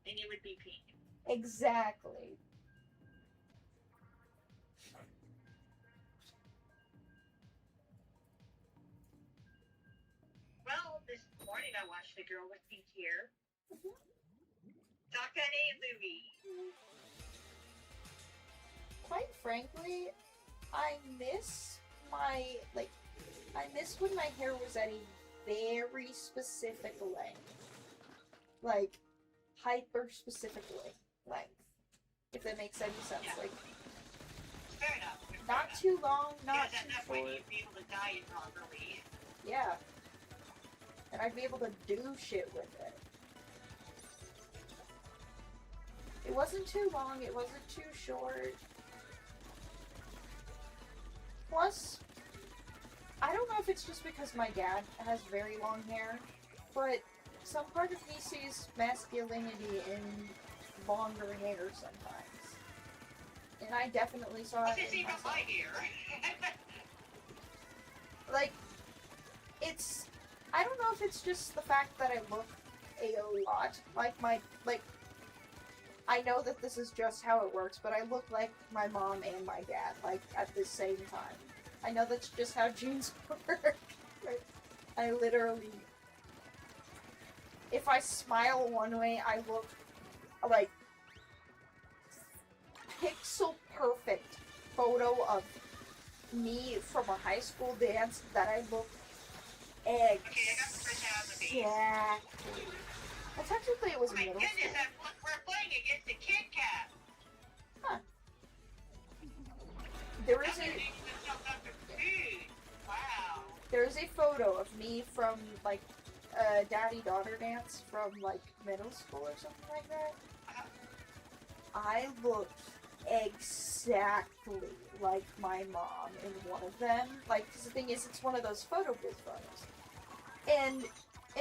And it would be pink. Exactly. morning I watched The Girl with Pink Hair. Takane Louie. Quite frankly, I miss when my hair was at a very specific length. Like, hyper specific length. If that makes any sense. Yeah. Like, Fair enough. not too long, not because too at that point short. you'd be able to dye it properly. Yeah. And I'd be able to do shit with it. It wasn't too long, it wasn't too short. Plus, I don't know if it's just because my dad has very long hair, but some part of me sees masculinity in longer hair sometimes. And I definitely saw it This is in even myself. my hair. Like, it's... I don't know if it's just the fact that I look a lot like I know that this is just how it works, but I look like my mom and my dad, like, at the same time. I know that's just how genes work. I literally... If I smile one way, I look like pixel perfect photo of me from a high school dance that I look exactly. Well, technically it was Oh my middle goodness, school. we're playing against the Kit Kat. Huh. There is Nothing a makes themselves up for food. Wow. there is a photo of me from like a daddy-daughter dance from like middle school or something like that. I looked exactly like my mom in one of them. Like, 'cause the thing is, it's one of those photo booth photos. And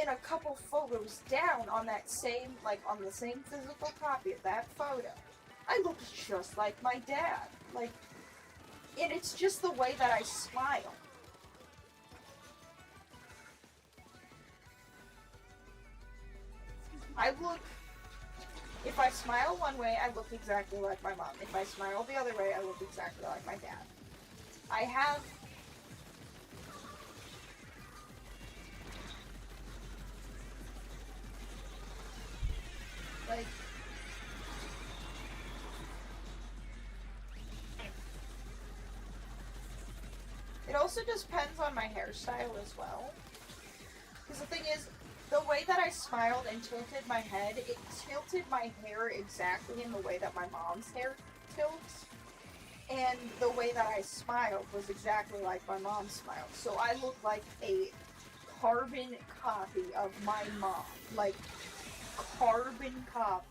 in a couple photos down on that same, like, on the same physical copy of that photo, I looked just like my dad. Like, and it's just the way that I smile. I look... If I smile one way, I look exactly like my mom. If I smile the other way, I look exactly like my dad. I have... Like... It also just depends on my hairstyle as well. Because the thing is, the way that I smiled and tilted my head, it tilted my hair exactly in the way that my mom's hair tilts. And the way that I smiled was exactly like my mom smiled. So I look like a carbon copy of my mom. Like, carbon copy.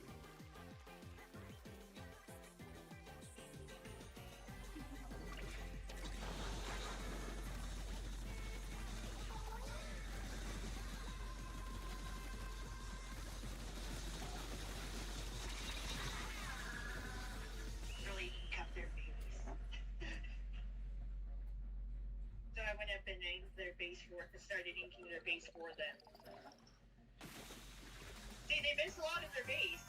Really cut their babies. So I went up and named their base for started inking their base for them. See, they miss a lot of their base.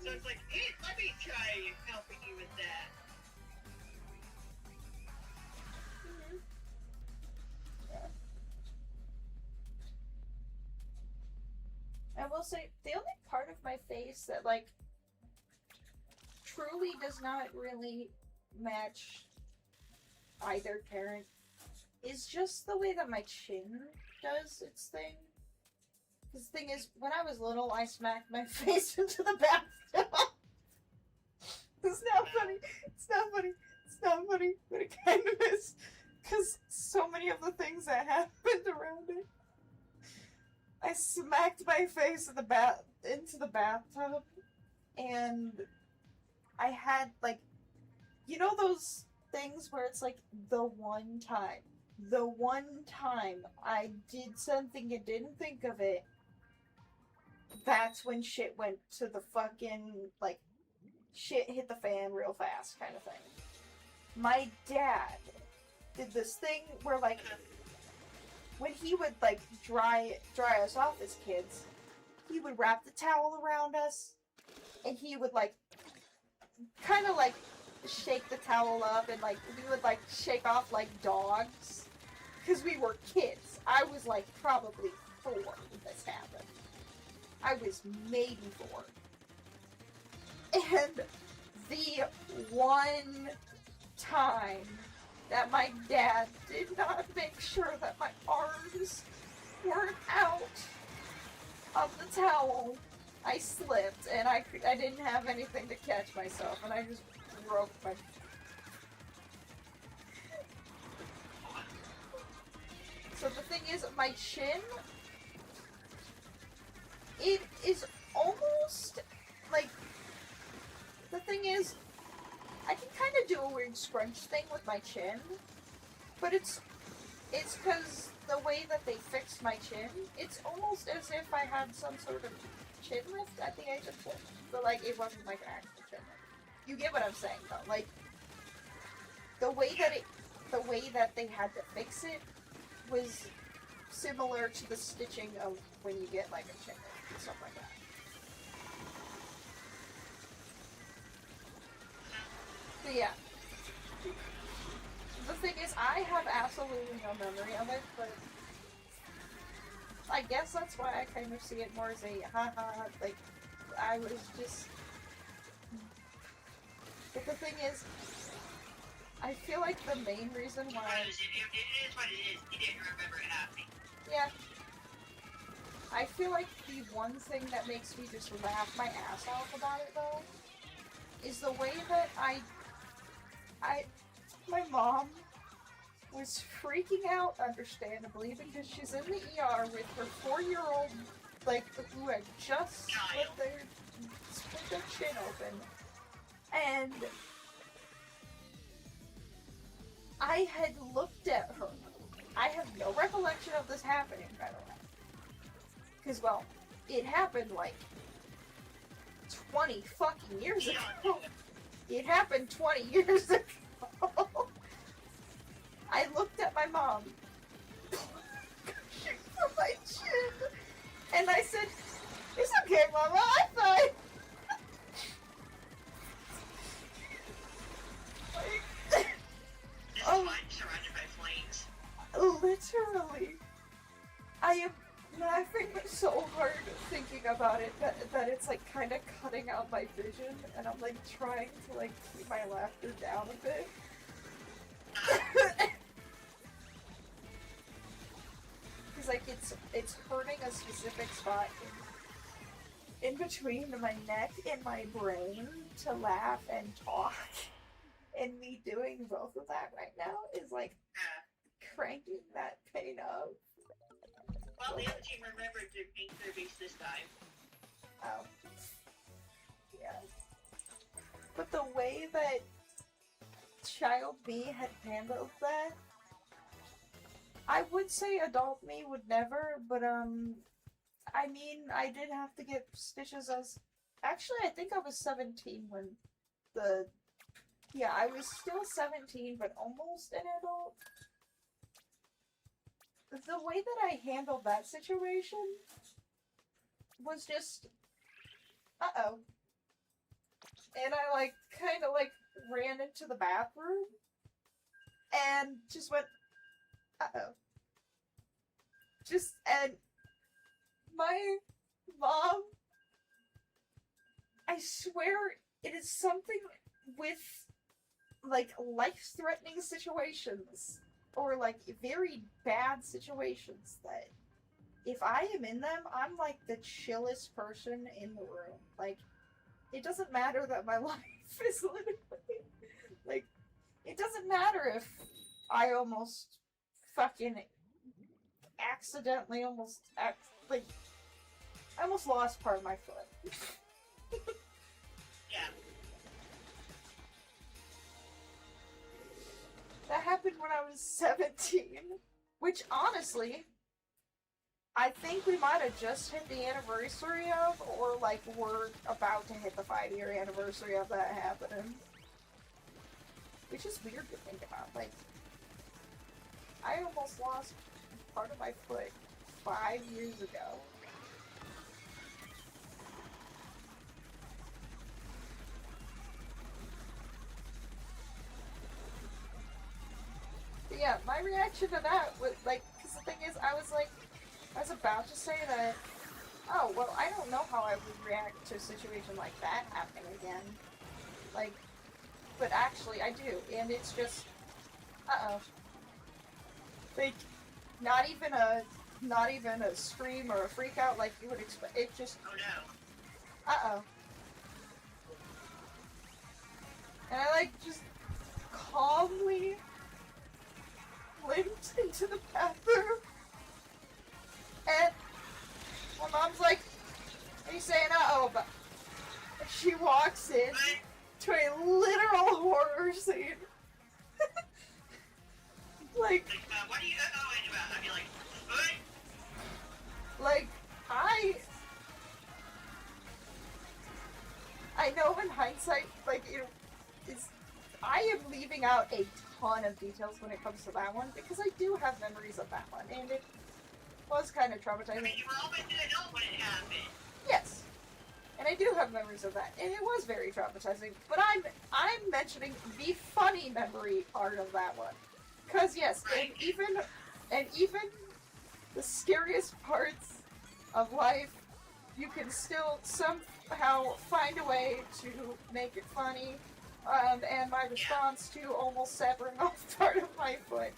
So it's like, hey, let me try helping you with that. I will say, the only part of my face that, like, truly does not really match either parent is just the way that my chin does its thing. Because the thing is, when I was little, I smacked my face into the bathtub. It's not funny. It's not funny. It's not funny. But it kind of is. Because so many of the things that happened around it. I smacked my face in into the bathtub. And I had, like, you know those things where it's like the one time I did something and didn't think of it, that's when shit went to the fucking, like, shit hit the fan real fast kind of thing. My dad did this thing where, like, when he would, like, dry us off as kids, he would wrap the towel around us, and he would, like, kind of, like, shake the towel up, and, like, we would, like, shake off like dogs, because we were kids. I was like probably 4 when this happened. I was maybe 4. And the one time that my dad did not make sure that my arms weren't out of the towel, I slipped and I didn't have anything to catch myself and I just broke my... So the thing is, my chin, it is almost, like, the thing is, I can kind of do a weird scrunch thing with my chin, but it's because the way that they fixed my chin, it's almost as if I had some sort of chin lift at the age of 10, but, like, it wasn't, like, an actual chin lift. You get what I'm saying, though, like, the way that they had to fix it was similar to the stitching of when you get, like, a chin lift and stuff like that. But yeah. The thing is, I have absolutely no memory of it, but I guess that's why I kind of see it more as a haha, like, I was just... But the thing is, I feel like the main reason why... It is what it is. You didn't remember it happening. Yeah. I feel like the one thing that makes me just laugh my ass off about it, though, is the way that my mom was freaking out, understandably, because she's in the ER with her 4-year-old, like, who had just split their chin open. And I had looked at her. I have no recollection of this happening, by the way. Because, well, it happened, like, 20 fucking years ago. It happened 20 years ago. I looked at my mom from my chin, and I said, "It's okay, Mama, I'm fine." Like, This is fine, surrounded by flames. Literally, I am laughing so hard thinking about it that it's like kind of cutting out my vision, and I'm like trying to like keep my laughter down a bit. Because like it's hurting a specific spot in between my neck and my brain to laugh and talk, and me doing both of that right now is like cranking that pain up. Well, the other team remembered to make their base this time. Oh. Yeah. But the way that child me had handled that, I would say adult me would never, but I mean, I did have to get stitches as... Actually, I think I was 17 when yeah, I was still 17, but almost an adult. The way that I handled that situation was just, uh-oh. And I, like, kind of, like, ran into the bathroom and just went, uh-oh. And my mom, I swear it is something with, like, life-threatening situations or, like, very bad situations that if I am in them, I'm, like, the chillest person in the room. Like, it doesn't matter that my life is literally, like, it doesn't matter if I almost fucking accidentally I almost lost part of my foot. Yeah. That happened when I was 17, which honestly, I think we might have just hit the anniversary of, or like we're about to hit the 5-year anniversary of that happening. Which is weird to think about. Like, I almost lost part of my foot 5 years ago. But yeah, my reaction to that was like, cause thing is, I was about to say that, oh, well, I don't know how I would react to a situation like that happening again. Like, but actually I do, and it's just, uh-oh. Like, not even a scream or a freak out like you would expect. It just, Oh no. uh-oh. And I, like, just calmly limped into the bathroom. And my mom's like, are you saying uh-oh? But she walks in What? to a literal horror scene. Like, What are you going about? I'd be like, what? like, I know in hindsight, like, I am leaving out a ton of details when it comes to that one, because I do have memories of that one, and it was kind of traumatizing. I mean, you were almost an adult when it happened. Yes. And I do have memories of that, and it was very traumatizing, but I'm mentioning the funny memory part of that one. Because yes, Right. and even the scariest parts of life, you can still somehow find a way to make it funny. And my response to almost severing off part of my foot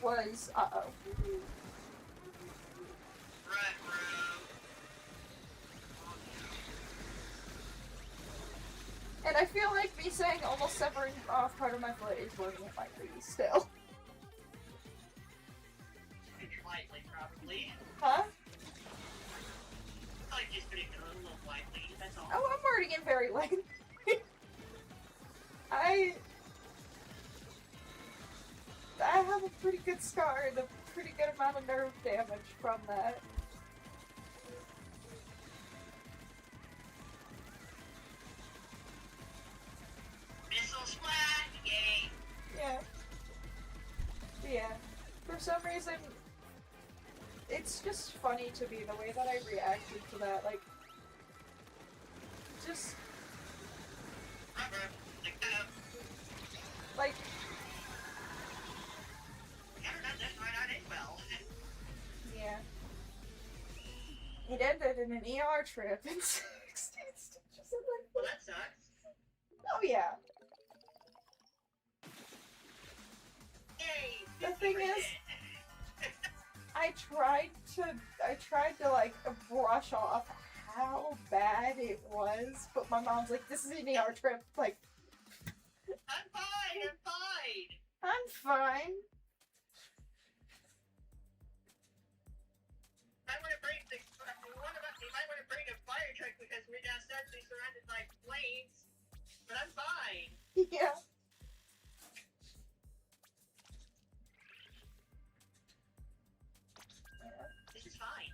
was, uh-oh. Right, bro. And I feel like me saying almost severing off part of my foot is working it lightly still. Lightly, probably. Huh? Probably just putting it a little lightly, that's all. Oh, I'm wording it very lightly. I have a pretty good scar and a pretty good amount of nerve damage from that. Missile splat, yay. Yeah. Yeah. For some reason, it's just funny to me the way that I reacted to that. Like, just, like, Never done this right on it well. yeah. It ended in an ER trip and 16 stitches in my Well, foot. that sucks. Oh, yeah. Yay! The thing is, I tried to like brush off how bad it was, but my mom's like, this is an ER trip. Like, I'm fine, I'm fine. I'm fine. I want to bring you might want to bring a fire truck because we're downstairs surrounded by flames. But I'm fine. Yeah. This is fine.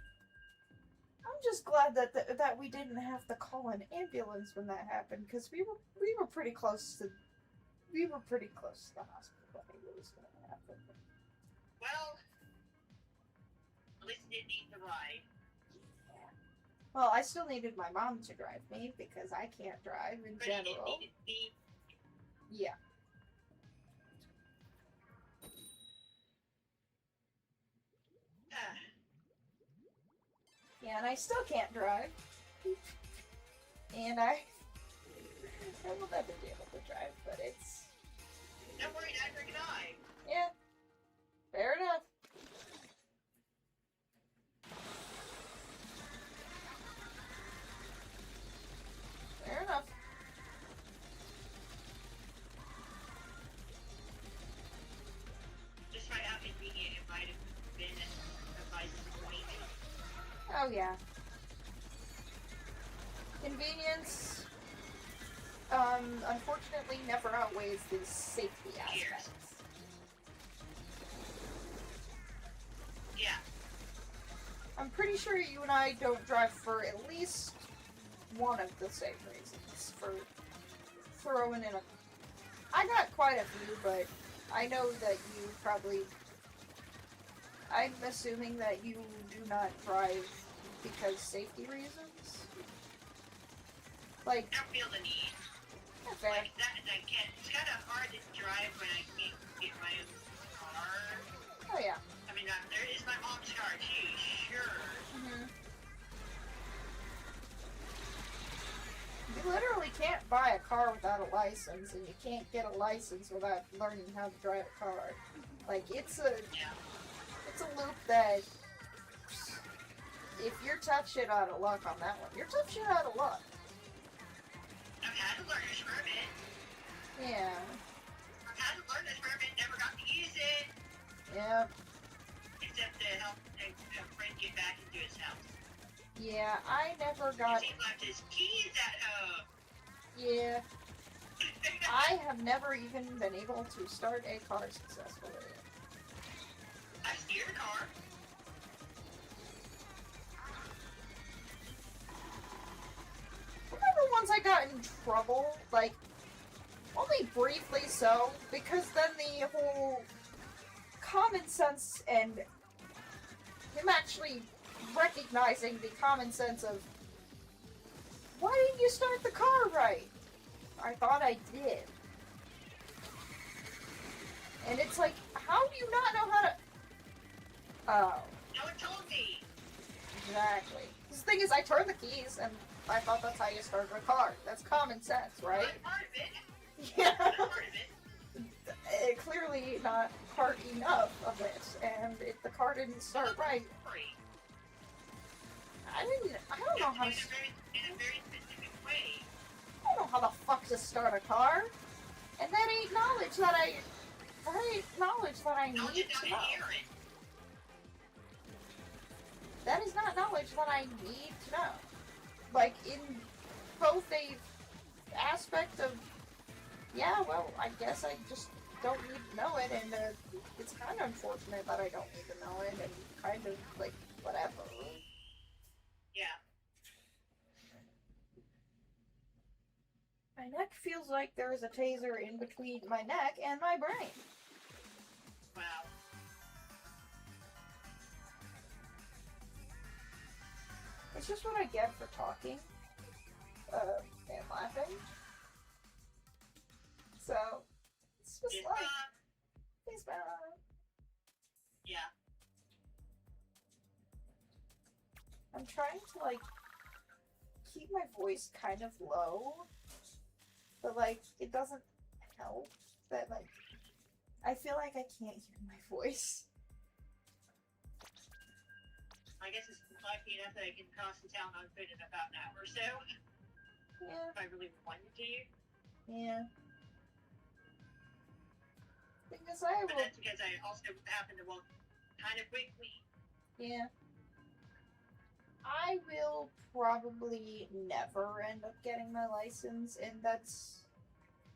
I'm just glad that we didn't have to call an ambulance when that happened, because we were pretty close to the hospital when it was going to happen. Well, at least it didn't need to ride. Well, I still needed my mom to drive me because I can't drive in But it didn't general. need to be. Yeah. Yeah, and I still can't drive. And I will never be able to drive, but it's... Don't worry, neither can I. Yeah. Fair enough. Fair enough. Just right how convenient it might have been a vice point. Oh, yeah. Convenience, unfortunately never outweighs the safety aspects. Yeah. I'm pretty sure you and I don't drive for at least one of the same reasons. For throwing in a... I got quite a few, but I know that you probably... I'm assuming that you do not drive because safety reasons? Like... I don't feel the need. Fair. Like, I can't. It's kind of hard to drive when I can't get my own car. Oh yeah. I mean, there is my mom's car too, sure. You literally can't buy a car without a license, and you can't get a license without learning how to drive a car. Like, it's a loop that, if you're tough shit out of luck on that one, you're tough shit out of luck. I've had a learner's permit. Yeah. I've had a learner's permit, never got to use it. Yep. Except to help a friend get back into his house. Yeah, I never got... He left his keys at home. Yeah. I have never even been able to start a car successfully. I steered a car. Remember once I got in trouble? Like, only briefly so, because then the whole common sense and him actually recognizing the common sense of, why didn't you start the car right? I thought I did. And it's like, how do you not know how to... Oh. No one told me. Exactly. The thing is, I turned the keys, and I thought that's how you started a car. That's common sense, right? That's part of it. Yeah. That's part of it. Clearly not part enough of it, and if the car didn't start right, I don't know how to... In a very specific way. I don't know how the fuck to start a car. And that ain't knowledge that I No, you need don't to know. hear it. That is not knowledge that I need to know. Like, in both a aspect of, yeah, well, I guess I just don't need to know it, and it's kind of unfortunate that I don't need to know it, and kind of, like, whatever. Yeah. My neck feels like there is a taser in between my neck and my brain. Wow. It's just what I get for talking and laughing. So, it's just like, it's bad. Yeah. I'm trying to, like, keep my voice kind of low, but, like, it doesn't help that, like, I feel like I can't hear my voice. I guess it's lucky enough that I can cross the town on foot in about an hour or so. Yeah. If I really wanted to. Yeah. Because I But will... that's because I also happen to walk kind of quickly. Yeah. I will probably never end up getting my license, and that's...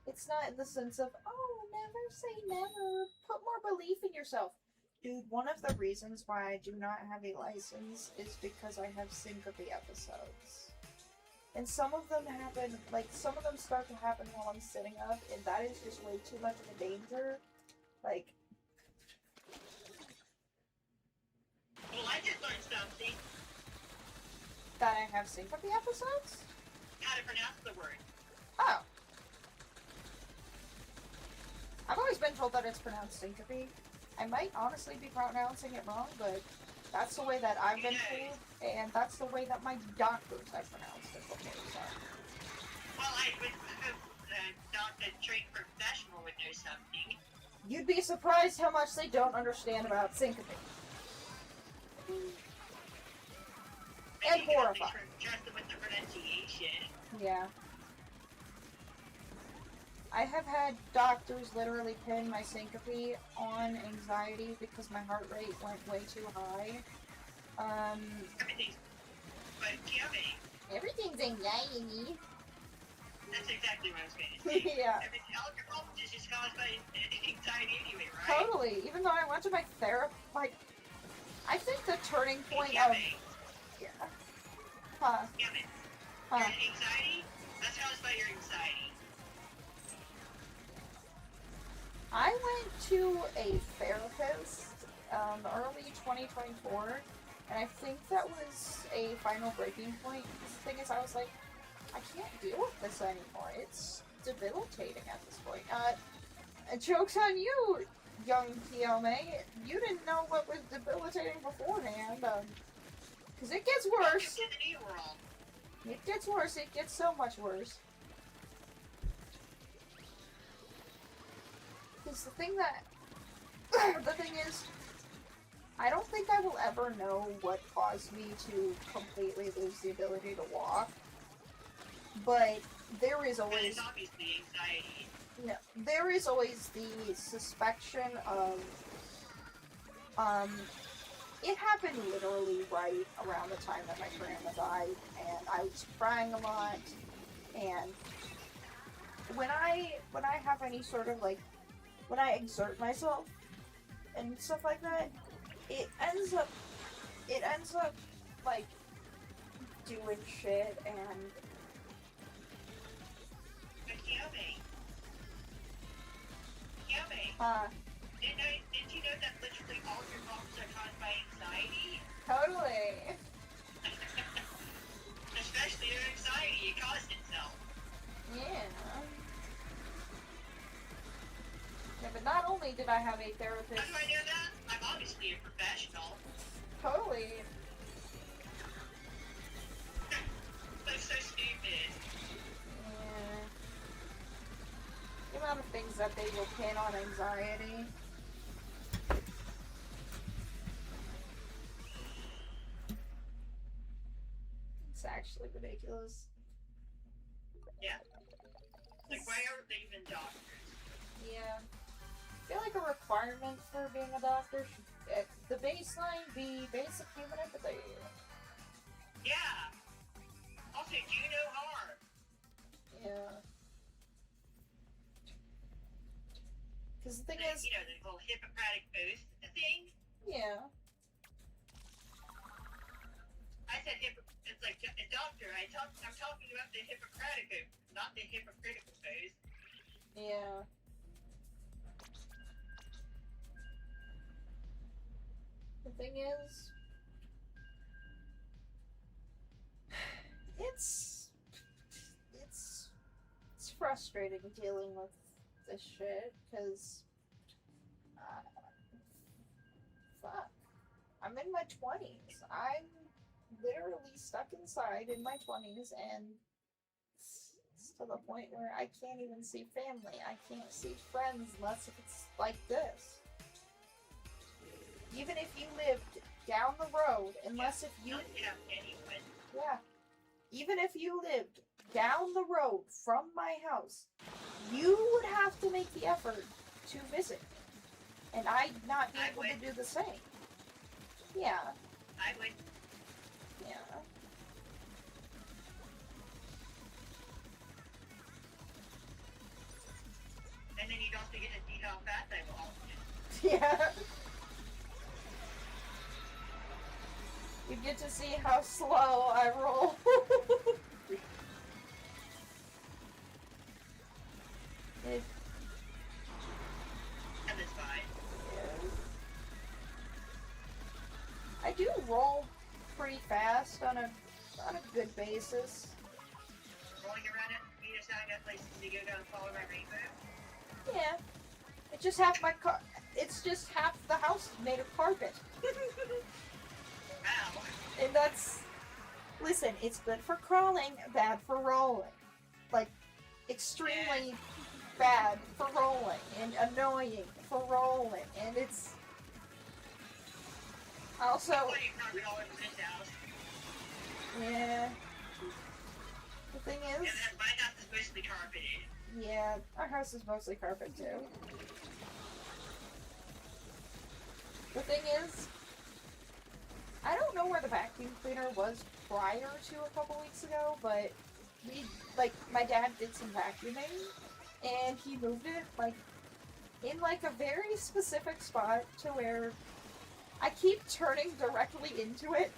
It's not in the sense of, oh, never say never. Put more belief in yourself. Dude, one of the reasons why I do not have a license is because I have syncope episodes. And some of them happen, like, some of them start to happen while I'm sitting up, and that is just way too much of a danger. Like... Well, I just learned something. That I have syncope episodes? How to pronounce the word. Oh. I've always been told that it's pronounced syncope. I might honestly be pronouncing it wrong, but that's the way that I've been told, and that's the way that my doctors have pronounced it before, so. Well, I would hope not the trained professional would know something. You'd be surprised how much they don't understand about syncope. And horrified. Trust them with the pronunciation. Yeah. I have had doctors literally pin my syncope on anxiety because my heart rate went way too high. Everything's but Kiyomi. Everything's anxiety. That's exactly what I was going to say. Yeah. All your problems is just caused by anxiety anyway, right? Totally. Even though I went to my therapist, like, I think the turning point of... Yeah. Huh. Kiyomi. Huh. Your anxiety, that's caused by your anxiety. I went to a therapist early 2024, and I think that was a final breaking point. The thing is, I was like, I can't deal with this anymore. It's debilitating at this point. Joke's on you! young Kiyome, you didn't know what was debilitating beforehand, because it gets Welcome worse. to the new world. It gets worse. It gets so much worse. Because the thing is, I don't think I will ever know what caused me to completely lose the ability to walk. But there is And always, it's obviously anxiety. no, there is always the suspicion of, it happened literally right around the time that my grandma died, and I was crying a lot, and when I have any sort of, like, when I exert myself and stuff like that, it ends up, like, doing shit, and But Kiyome, did you know that literally all of your problems are caused by anxiety? totally. Especially your anxiety, it caused itself. Yeah. Yeah, but not only did I have a therapist, How do I know that? I'm obviously a professional. totally, That's so stupid. yeah, the amount of things that they will pin on anxiety. It's actually ridiculous. Yeah. Like, why are they even doctors? Yeah. I feel like a requirement for being a doctor should, at the baseline, be basic human empathy. Yeah. Also, do no harm. Yeah. Because the thing Like, is, you know, the whole Hippocratic Oath thing. yeah. I said it's like a doctor. I'm talking about the Hippocratic Oath, not the hypocritical oath. Yeah. The thing is, it's frustrating dealing with this shit, because, fuck. I'm in my 20s. I'm literally stuck inside in my 20s, and it's to the point where I can't even see family. I can't see friends unless if it's like this. Even if you lived down the road, unless if you, Don't have anyone. yeah, even if you lived down the road from my house, you would have to make the effort to visit me, and I'd not be I able would. to do the same. Yeah, I would. yeah. And then you'd also get to see how fast I walk. Yeah. You get to see how slow I roll. It And it's fine. is. I do roll pretty fast on a good basis. Rolling around at me to sound at places to go down and follow my rainbow. Yeah. It's just half my car. It's just half the house is made of carpet. Wow. And that's. Listen, it's good for crawling, bad for rolling. Like, extremely bad for rolling, and annoying for rolling, and it's. Also, Why do you carpet all over this house? yeah. The thing And is, then my house is mostly carpeted. yeah, our house is mostly carpet too. The thing is, I don't know where the vacuum cleaner was prior to a couple weeks ago, but my dad did some vacuuming, and he moved it, in, a very specific spot to where I keep turning directly into it,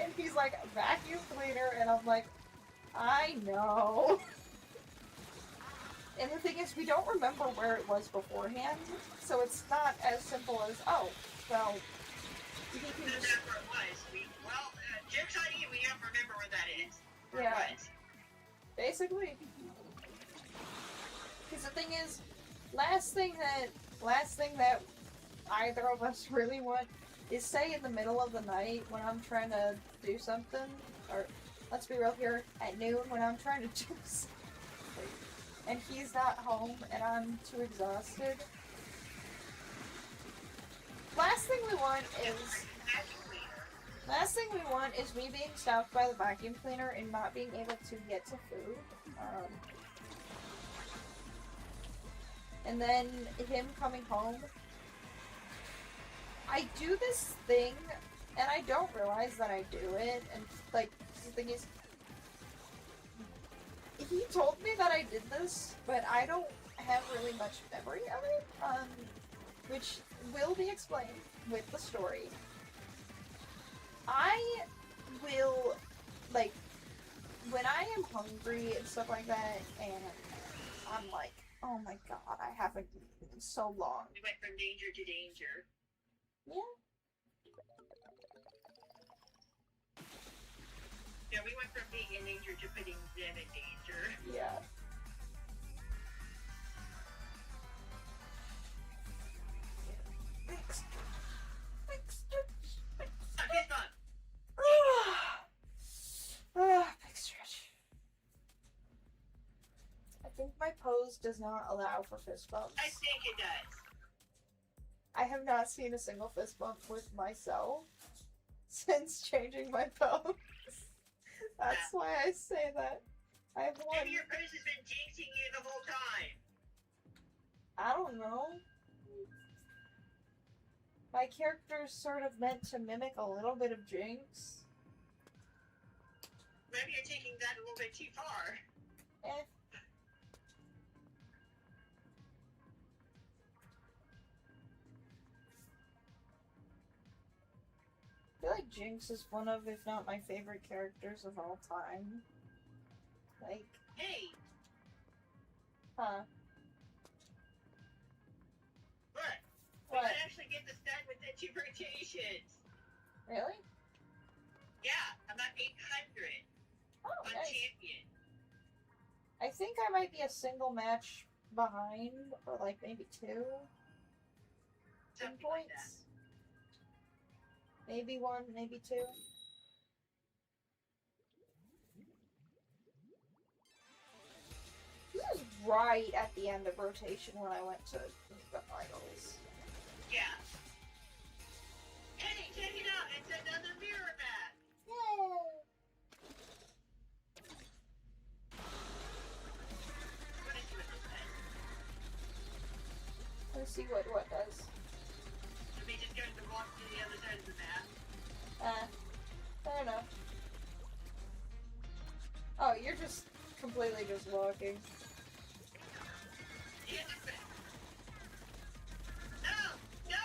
and he's like, vacuum cleaner, and I'm like, I know. And the thing is, we don't remember where it was beforehand, so it's not as simple as, oh, well, he can That's just, where it was. Joke's on you, we don't remember where that is. Where Yeah. it was. basically. Because the thing is, last thing that last thing that either of us really want is, say, in the middle of the night when I'm trying to do something, or let's be real here, at noon when I'm trying to do something, and he's not home and I'm too exhausted. Last thing we want is me being stopped by the vacuum cleaner and not being able to get to food. And then him coming home. I do this thing, and I don't realize that I do it, and, like, the thing is, he told me that I did this, but I don't have really much memory of it, which will be explained with the story. I will, like, when I am hungry and stuff like that, and I'm like, oh my god, I haven't eaten in so long. We went from danger to danger. Yeah. Yeah, we went from being in danger to putting them in danger. Yeah. Fist bump. Big stretch. I think my pose does not allow for fist bumps. I think it does. I have not seen a single fist bump with myself since changing my pose. That's why I say that. I have one. Maybe your pose has been jinxing you the whole time. I don't know. My character's sort of meant to mimic a little bit of Jinx. Maybe you're taking that a little bit too far. Eh. I feel like Jinx is one of, if not my favorite characters of all time. Like, Hey, huh? look. We What? might actually get this done within 2 rotations. Really? Yeah, I'm at 800 Oh, on nice. champion. I think I might be a single match behind, or like maybe 2 Something points. like that. Maybe 1, maybe 2. This is right at the end of rotation when I went to the finals. Yeah. Hey, check it out. It's another mirror map. Yay! What is with this then? Let's see what does. Let me just go to walk to the other side of the map. Fair enough. Oh, you're just completely just walking. Yeah, that's it. No! No!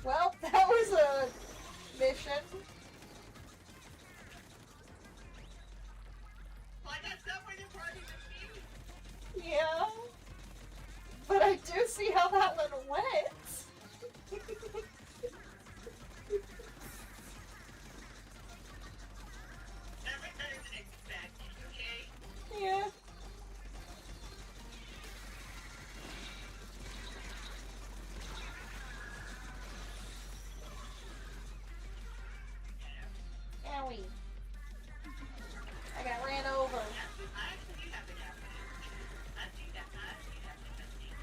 Well, that was a mission. Well, I got somewhere to party with me. Yeah. But I do see how that one went. That went better than expected, okay? Yeah. Owie. I got ran over. I actually do have an outfit. I do that. I do have an outfit.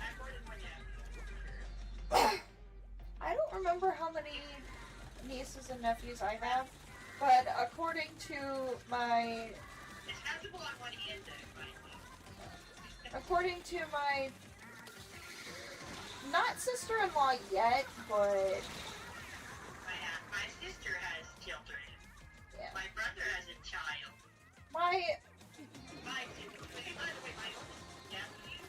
I have more than one outfit. I don't remember how many nieces and nephews I have, but according to my It's countable on one hand, though, according to my not sister-in-law yet, but my sister has children. yeah, My brother has a child. my By the way, my oldest nephew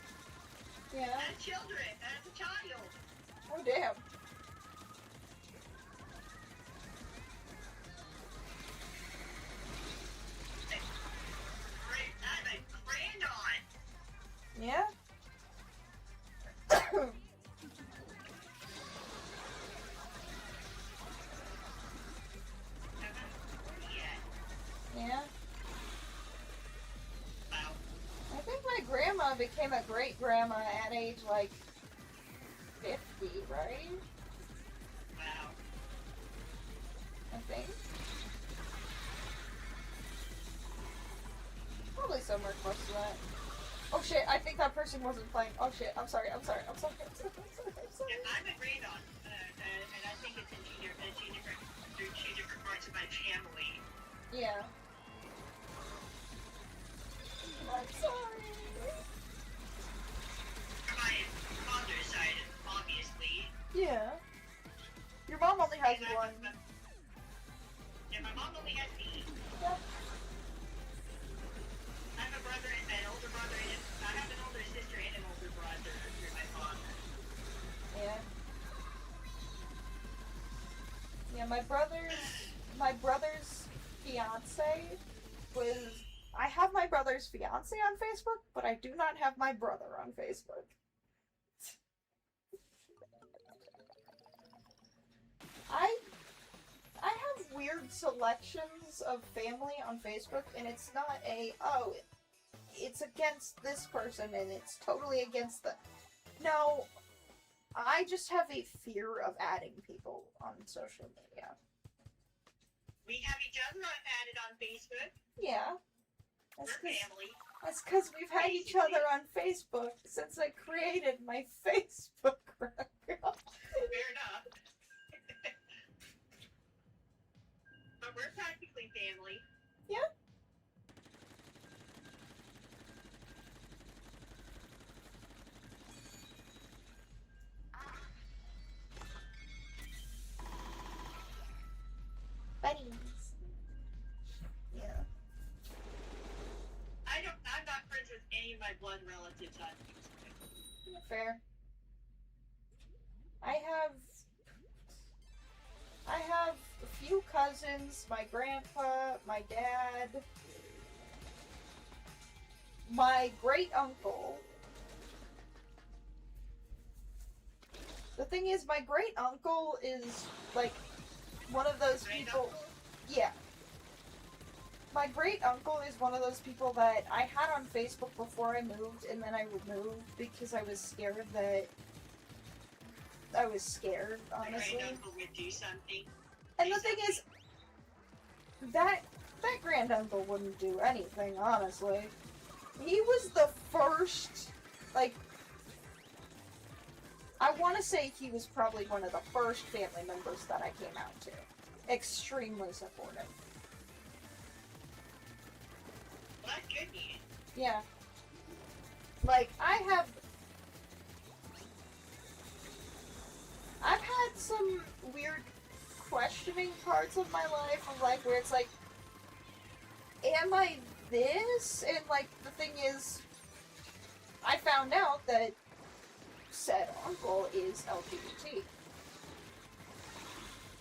yeah. has children, has a child. Oh damn. I have a grand aunt. Yeah. became a great grandma at age like 50, right? Wow. I think. Probably somewhere close to that. Oh shit, I think that person wasn't playing. Oh shit, I'm sorry. Yeah, I'm a great aunt, and I think it's in two different parts of my family. Yeah. I'm sorry. From my father's side, obviously. Yeah. Your mom only has And one. Yeah, my mom only has me. Yeah. I have a brother, an older brother, and I have an older sister and an older brother through my father. Yeah. Yeah, my brother's fiance was. I have my brother's fiance on Facebook, but I do not have my brother on Facebook. I have weird selections of family on Facebook, and it's not it's against this person and it's totally against the. No, I just have a fear of adding people on social media. We have each other added on Facebook. Yeah. We're family. That's because we've had each other on Facebook since I created my Facebook record. Fair enough. But we're practically family. Yeah. Bunnies. Yeah. I'm not friends with any of my blood relatives on Facebook. Fair. I have a few cousins, my grandpa, my dad, my great uncle. The thing is, my great uncle is like one of those people. Yeah. My great uncle is one of those people that I had on Facebook before I moved, and then I removed because I was scared that. I was scared, honestly. My great uncle would do something. And the thing is, that grand uncle wouldn't do anything, honestly. He was the first, like, I want to say he was probably one of the first family members that I came out to. Extremely supportive. Well, that's good news. Yeah. Like, I've had some weird questioning parts of my life of like where it's like, am I this? And like the thing is, I found out that said uncle is LGBT.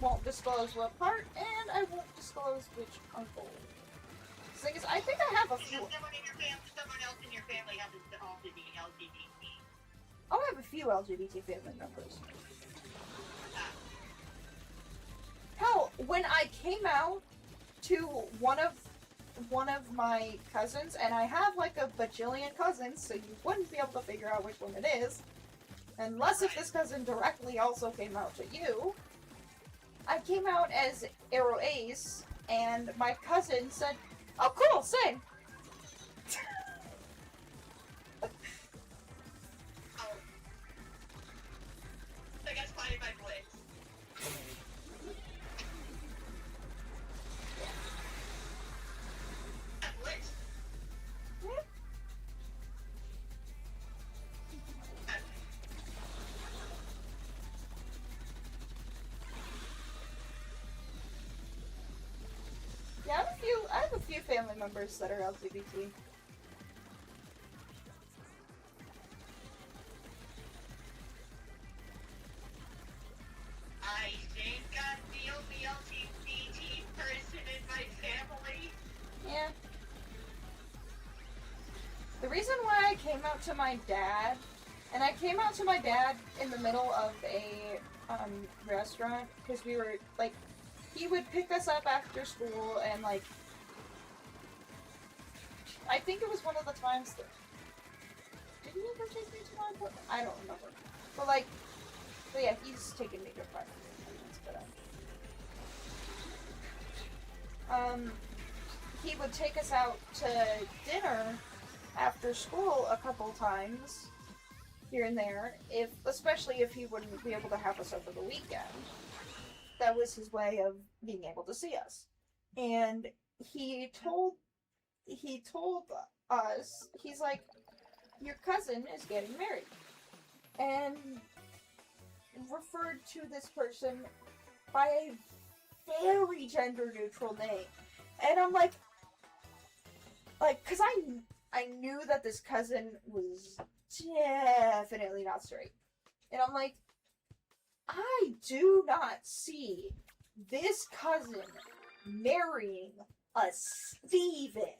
Won't disclose what part, and I won't disclose which uncle. The thing is, I think I have a few. Someone else in your family happens to also be LGBT. I'll have a few LGBT family members. Hell, when I came out to one of my cousins, and I have like a bajillion cousins, so you wouldn't be able to figure out which one it is, unless if this cousin directly also came out to you. I came out as Arrow Ace, and my cousin said, "Oh, cool, same." I got spotted by Blitz. Blitz. Yeah, I have a few family members that are LGBT. I think I'm the only LGBT person in my family. Yeah. The reason why I came out to my dad, and I came out to my dad in the middle of a restaurant, because we were, like, he would pick us up after school, and, like, I think it was one of the times that did he ever take me to my appointment? I don't remember. But like, but yeah, he's taken me to private appointments, but he would take us out to dinner after school a couple times here and there, especially if he wouldn't be able to have us over the weekend. That was his way of being able to see us. And he told us, he's like, your cousin is getting married. And referred to this person by a very gender neutral name. And I'm like, cause I knew that this cousin was definitely not straight. And I'm like, I do not see this cousin marrying a Steven.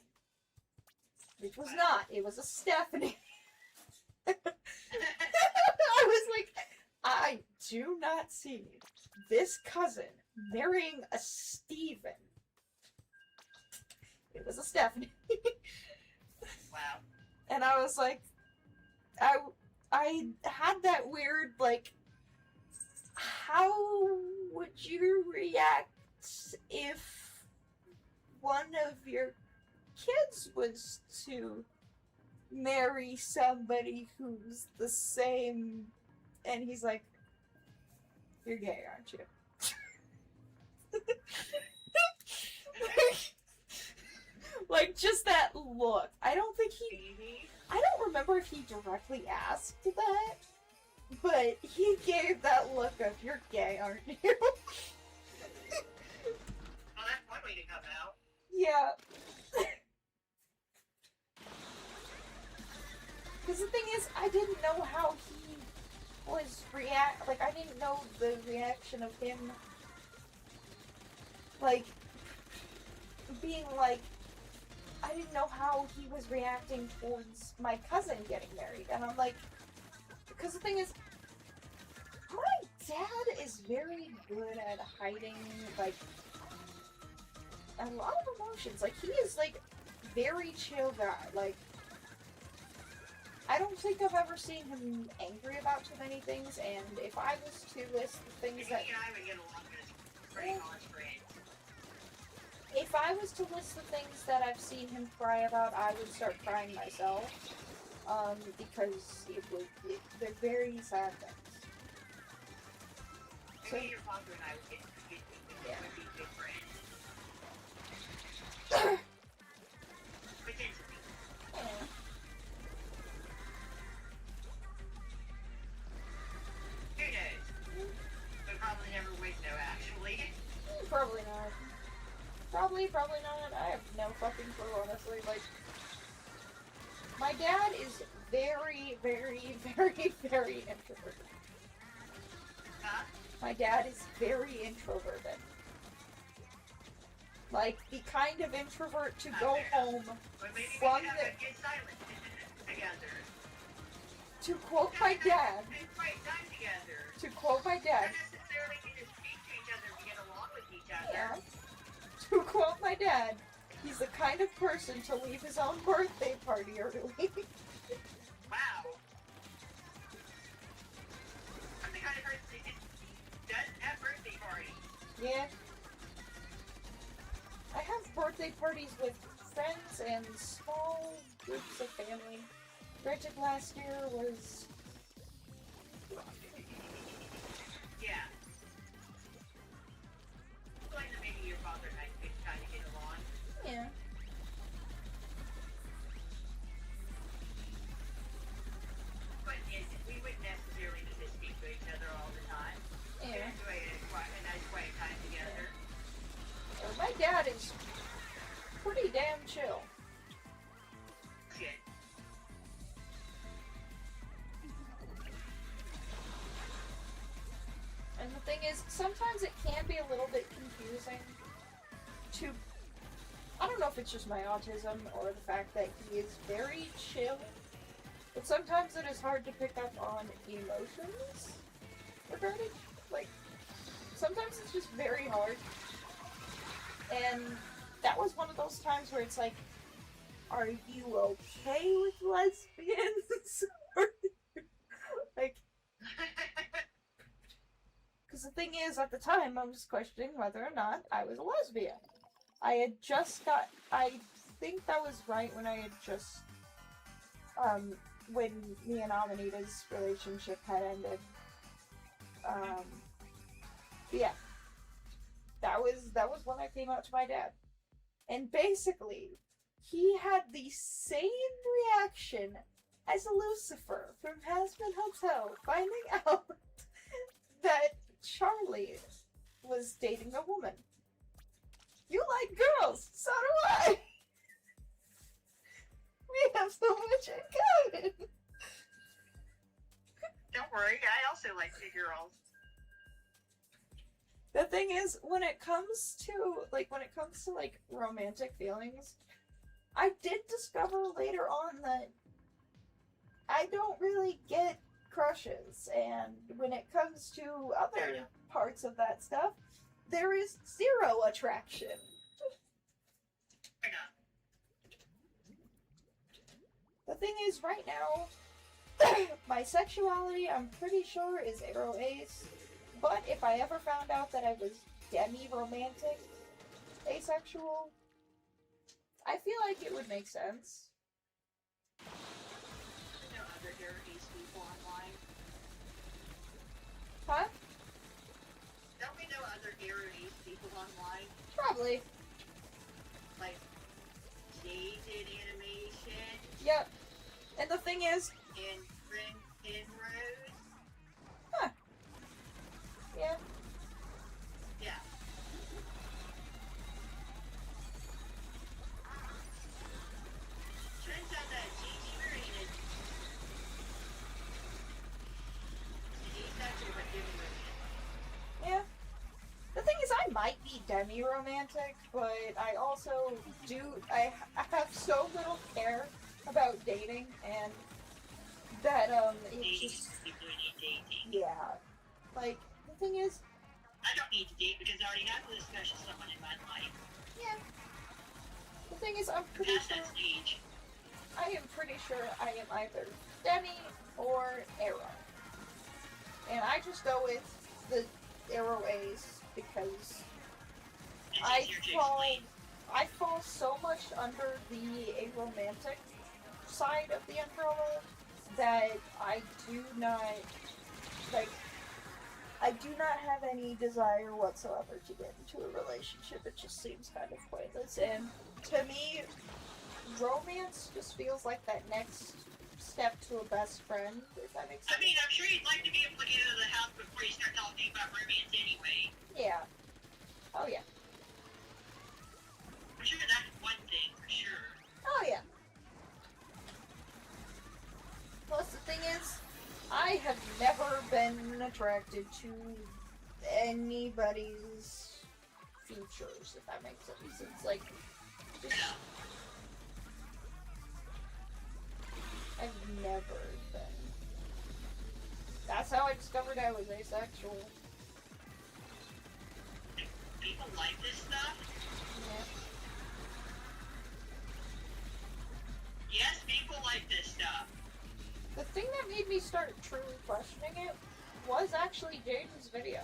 It was not. It was a Stephanie. I was like, I do not see this cousin marrying a Steven. It was a Stephanie. Wow. And I was like, I had that weird, like, how would you react if one of your kids was to marry somebody who's the same? And he's like, you're gay, aren't you? Like, just that look. I don't remember if he directly asked that, but he gave that look of, you're gay, aren't you? Well, that's one way to come out. Yeah. Because the thing is, I didn't know how he was I didn't know the reaction of him, like, being like, I didn't know how he was reacting towards my cousin getting married. And I'm like, because the thing is, my dad is very good at hiding, like, a lot of emotions. Like, he is, like, very chill guy. Like, I don't think I've ever seen him angry about too many things, and if I was to list the things that... He and I would get along as pretty college friends. If I was to list the things that I've seen him cry about, I would start crying myself. Because they're very sad things. So your father and I would be good friends. Potentially. Yeah. Who knows? But probably never would know, actually. Probably not. Probably not. I have no fucking clue, honestly. Like, my dad is very, very, very, very introverted. Huh? My dad is very introverted. Like, the kind of introvert to go home But maybe we from could have a good silence together. To quote my dad, And fight time together. to quote my dad, Not necessarily to just speak to each other, to get along with each other. yeah, to quote my dad, he's the kind of person to leave his own birthday party early. Wow. I'm the kind of person who doesn't have birthday parties. Yeah. I have birthday parties with friends and small groups of family. Granted, last year was... Yeah. Well, and maybe your father and I could kind of get along. yeah. But we wouldn't necessarily need to speak to each other all the time. Yeah. Enjoy a nice quiet time together. My dad is pretty damn chill. Shit. And the thing is, sometimes it can be a little bit confusing to... I don't know if it's just my autism or the fact that he is very chill, but sometimes it is hard to pick up on emotions regarding, like, sometimes it's just very hard. And that was one of those times where it's like, are you okay with lesbians? Or, like, because the thing is, at the time, I was questioning whether or not I was a lesbian. I think that was right when I had just, when me and Amanita's relationship had ended. Yeah, that was when I came out to my dad. And basically, he had the same reaction as Lucifer from Hazbin Hotel finding out that Charlie was dating a woman. You like girls, so do I. We have so much in common. Don't worry, I also like two girls. The thing is, when it comes to romantic feelings, I did discover later on that I don't really get crushes, and when it comes to other parts of that stuff, there is zero attraction. The thing is, right now, my sexuality, I'm pretty sure, is aro ace, but if I ever found out that I was demi-romantic asexual, I feel like it would make sense. I know other ace people online. Huh? Don't we know other ace people online? Probably. Like, Jade did animation. Yep. And the thing is... And Penrose. Huh. Yeah. Yeah. Turns out that Gigi Marine is asexual but demi-romantic. Yeah. The thing is, I might be demi-romantic, but I also I have so little care about dating, and that, it's just... Yeah. Like, the thing is... I don't need to date because I already have to discuss with someone in my life. Yeah. The thing is, I'm pretty Past sure... that stage. I am pretty sure I am either demi or arrow. And I just go with the arrow A's because I fall so much under the aromantic side of the umbrella that I do not have any desire whatsoever to get into a relationship. It just seems kind of pointless, and to me, romance just feels like that next step to a best friend, if that makes sense. I mean, I'm sure you'd like to be able to get out of the house before you start talking about romance anyway. Yeah. Oh yeah. I'm sure that's one thing for sure. Oh yeah. Plus the thing is, I have never been attracted to anybody's features, if that makes any sense. Like, just... I've never been. That's how I discovered I was asexual. People like this stuff? Yeah. Yes, people like this stuff. The thing that made me start truly questioning it was actually Jaden's video.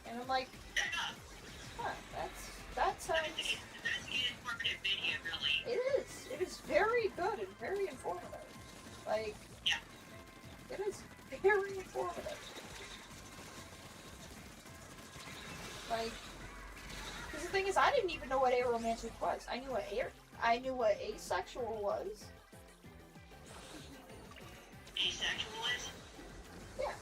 And I'm like, huh, that sounds... That's an informative video, really. It is very good and very informative. Like, yeah. It is very informative. Like, because the thing is, I didn't even know what aromantic was. I knew what asexual was. Asexual is? Yeah.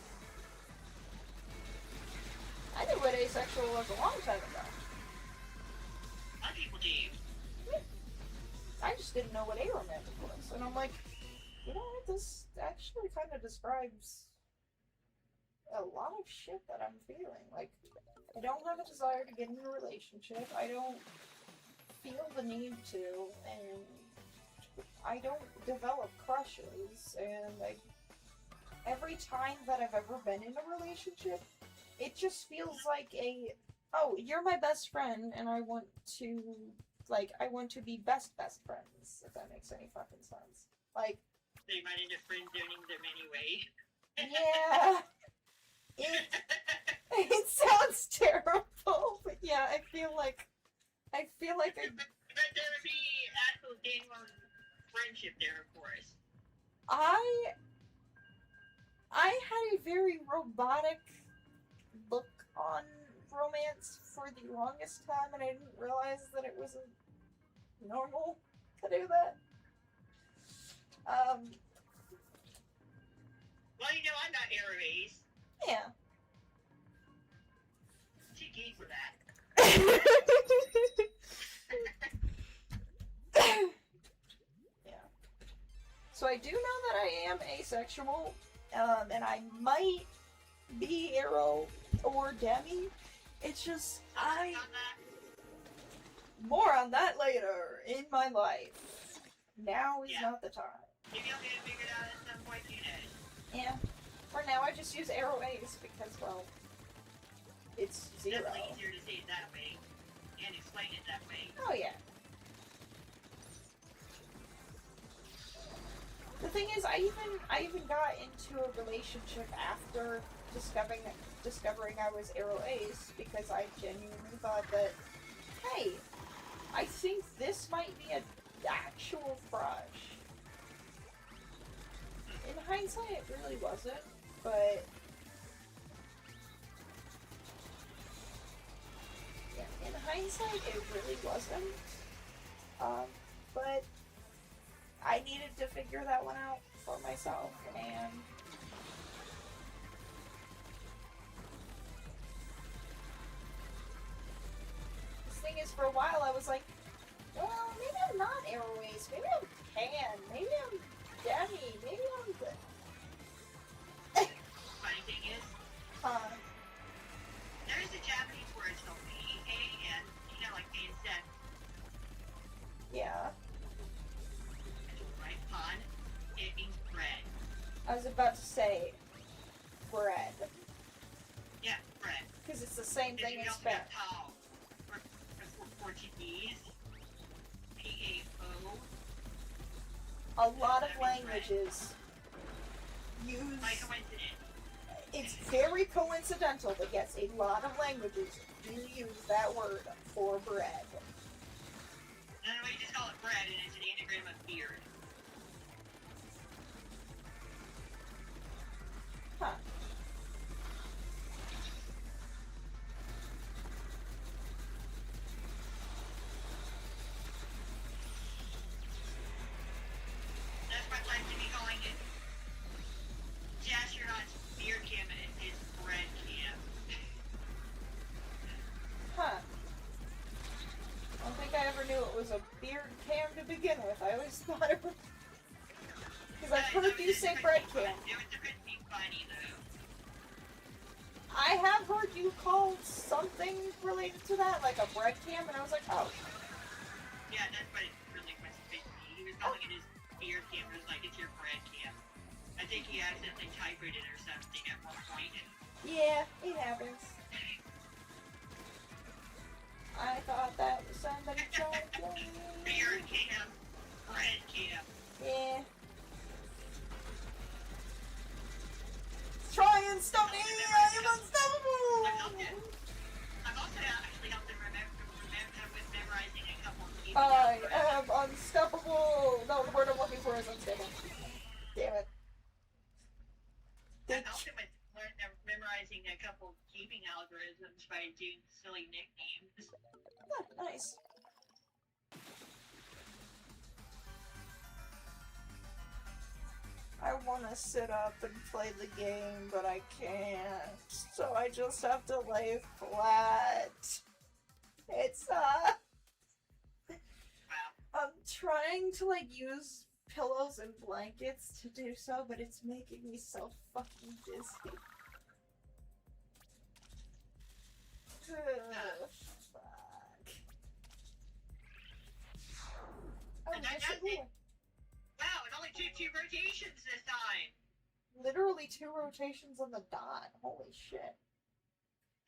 I knew what asexual was a long time ago. A lot of people do. Yeah. I just didn't know what aromantic was. And I'm like, you know what, this actually kind of describes a lot of shit that I'm feeling. Like, I don't have a desire to get in a relationship. I don't feel the need to, and I don't develop crushes, and every time that I've ever been in a relationship, it just feels like oh, you're my best friend, and I want to, Like, I want to be best friends, if that makes any fucking sense. Like, They might end up friend zoning them anyway. yeah. It sounds terrible, but yeah, I feel like I But there would be actual genuine friendship there, of course. I had a very robotic look on romance for the longest time, and I didn't realize that it wasn't normal to do that. Well, you know, I'm not Aries. Yeah. Too gay for that. Yeah. So I do know that I am asexual, and I might be Arrow or Demi. It's just more on that later in my life. Now is not the time. Maybe I'll get it figured out at some point, you know. Yeah. For now, I just use Arrow Ace because, well, it's zero. It's definitely easier to say it that way and explain it that way. Oh yeah. The thing is, I even got into a relationship after discovering I was Arrow Ace because I genuinely thought that, hey, I think this might be an actual crush. In hindsight, it really wasn't, but yeah, in hindsight, it really wasn't. But I needed to figure that one out for myself, and the thing is, for a while, I was like, well, maybe I'm not Arrow Ace, maybe I'm Pan, maybe I'm Demi, maybe I'm good. Funny thing is, there is a Japanese word called P-A-N, you know, like pansexual. Yeah. Right? Pan. It means bread. I was about to say bread. Yeah, bread. Because it's the same thing in in Spanish. Pao. For Portuguese. P-A-O. A lot of languages use... By coincidence. It's very coincidental, but yes, a lot of languages do use that word for bread. And then we just call it bread, and it's an anagram of beard. Huh. That's what like to be calling it. Jastronauts beard cam, and it's bread cam. Huh. I don't think I ever knew it was a beard cam to begin with. I always thought it was... Because I've heard you say bread cam. It was supposed to be funny, though. I have heard you call something related to that, like a bread cam, and I was like, oh. Yeah, that's what it really was supposed to be. He was calling it his beard cam. It was like, it's your bread cam. I think he accidentally typed it or something at one point. Yeah, it happens. I thought that was somebody trying to play. Beard cam. Bread cam. Yeah. Try and stop me! I am unstoppable! I've also actually helped him with memorizing a couple of key I am unstoppable! No, the word I'm looking for is unstable. Damn it. I've helped him with memorizing a couple of keeping algorithms by doing silly nicknames. Ah, nice. I want to sit up and play the game, but I can't. So I just have to lay flat. It's, Wow. I'm trying to, like, use pillows and blankets to do so, but it's making me so fucking dizzy. Ugh, fuck. Oh, And nice that's and it. cool. Wow, it only took 2 rotations this time. Literally 2 rotations on the dot. Holy shit.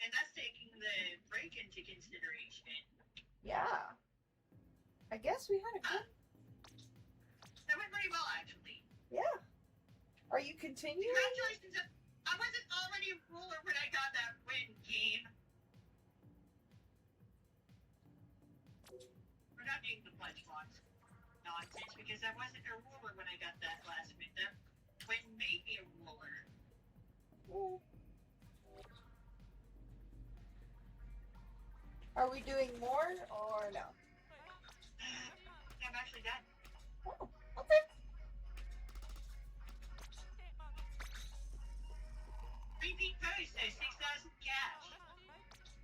And that's taking the break into consideration. Yeah. I guess we had a good. That went very well, actually. Yeah. Are you continuing? Congratulations. I wasn't already a ruler when I got that win game. We're not doing the pledge box nonsense because I wasn't a ruler when I got that last win. That win made me a ruler. Are we doing more or no? I'm actually done. Oh, okay. Repeat post, so 6,000 cash.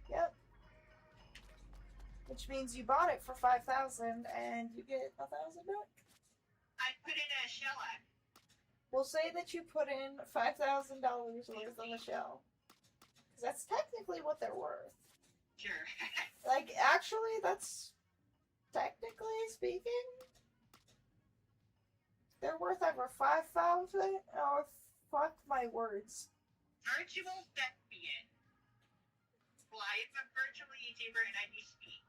Yep. Which means you bought it for 5,000 and you get 1,000 back. I put in a shell act. We'll say that you put in $5,000 worth of a shell. Because that's technically what they're worth. Sure. Like, actually, that's technically speaking, they're worth over 5,000. Oh, fuck my words. Virtual Defiant. Well, I am a virtual YouTuber and I do speak.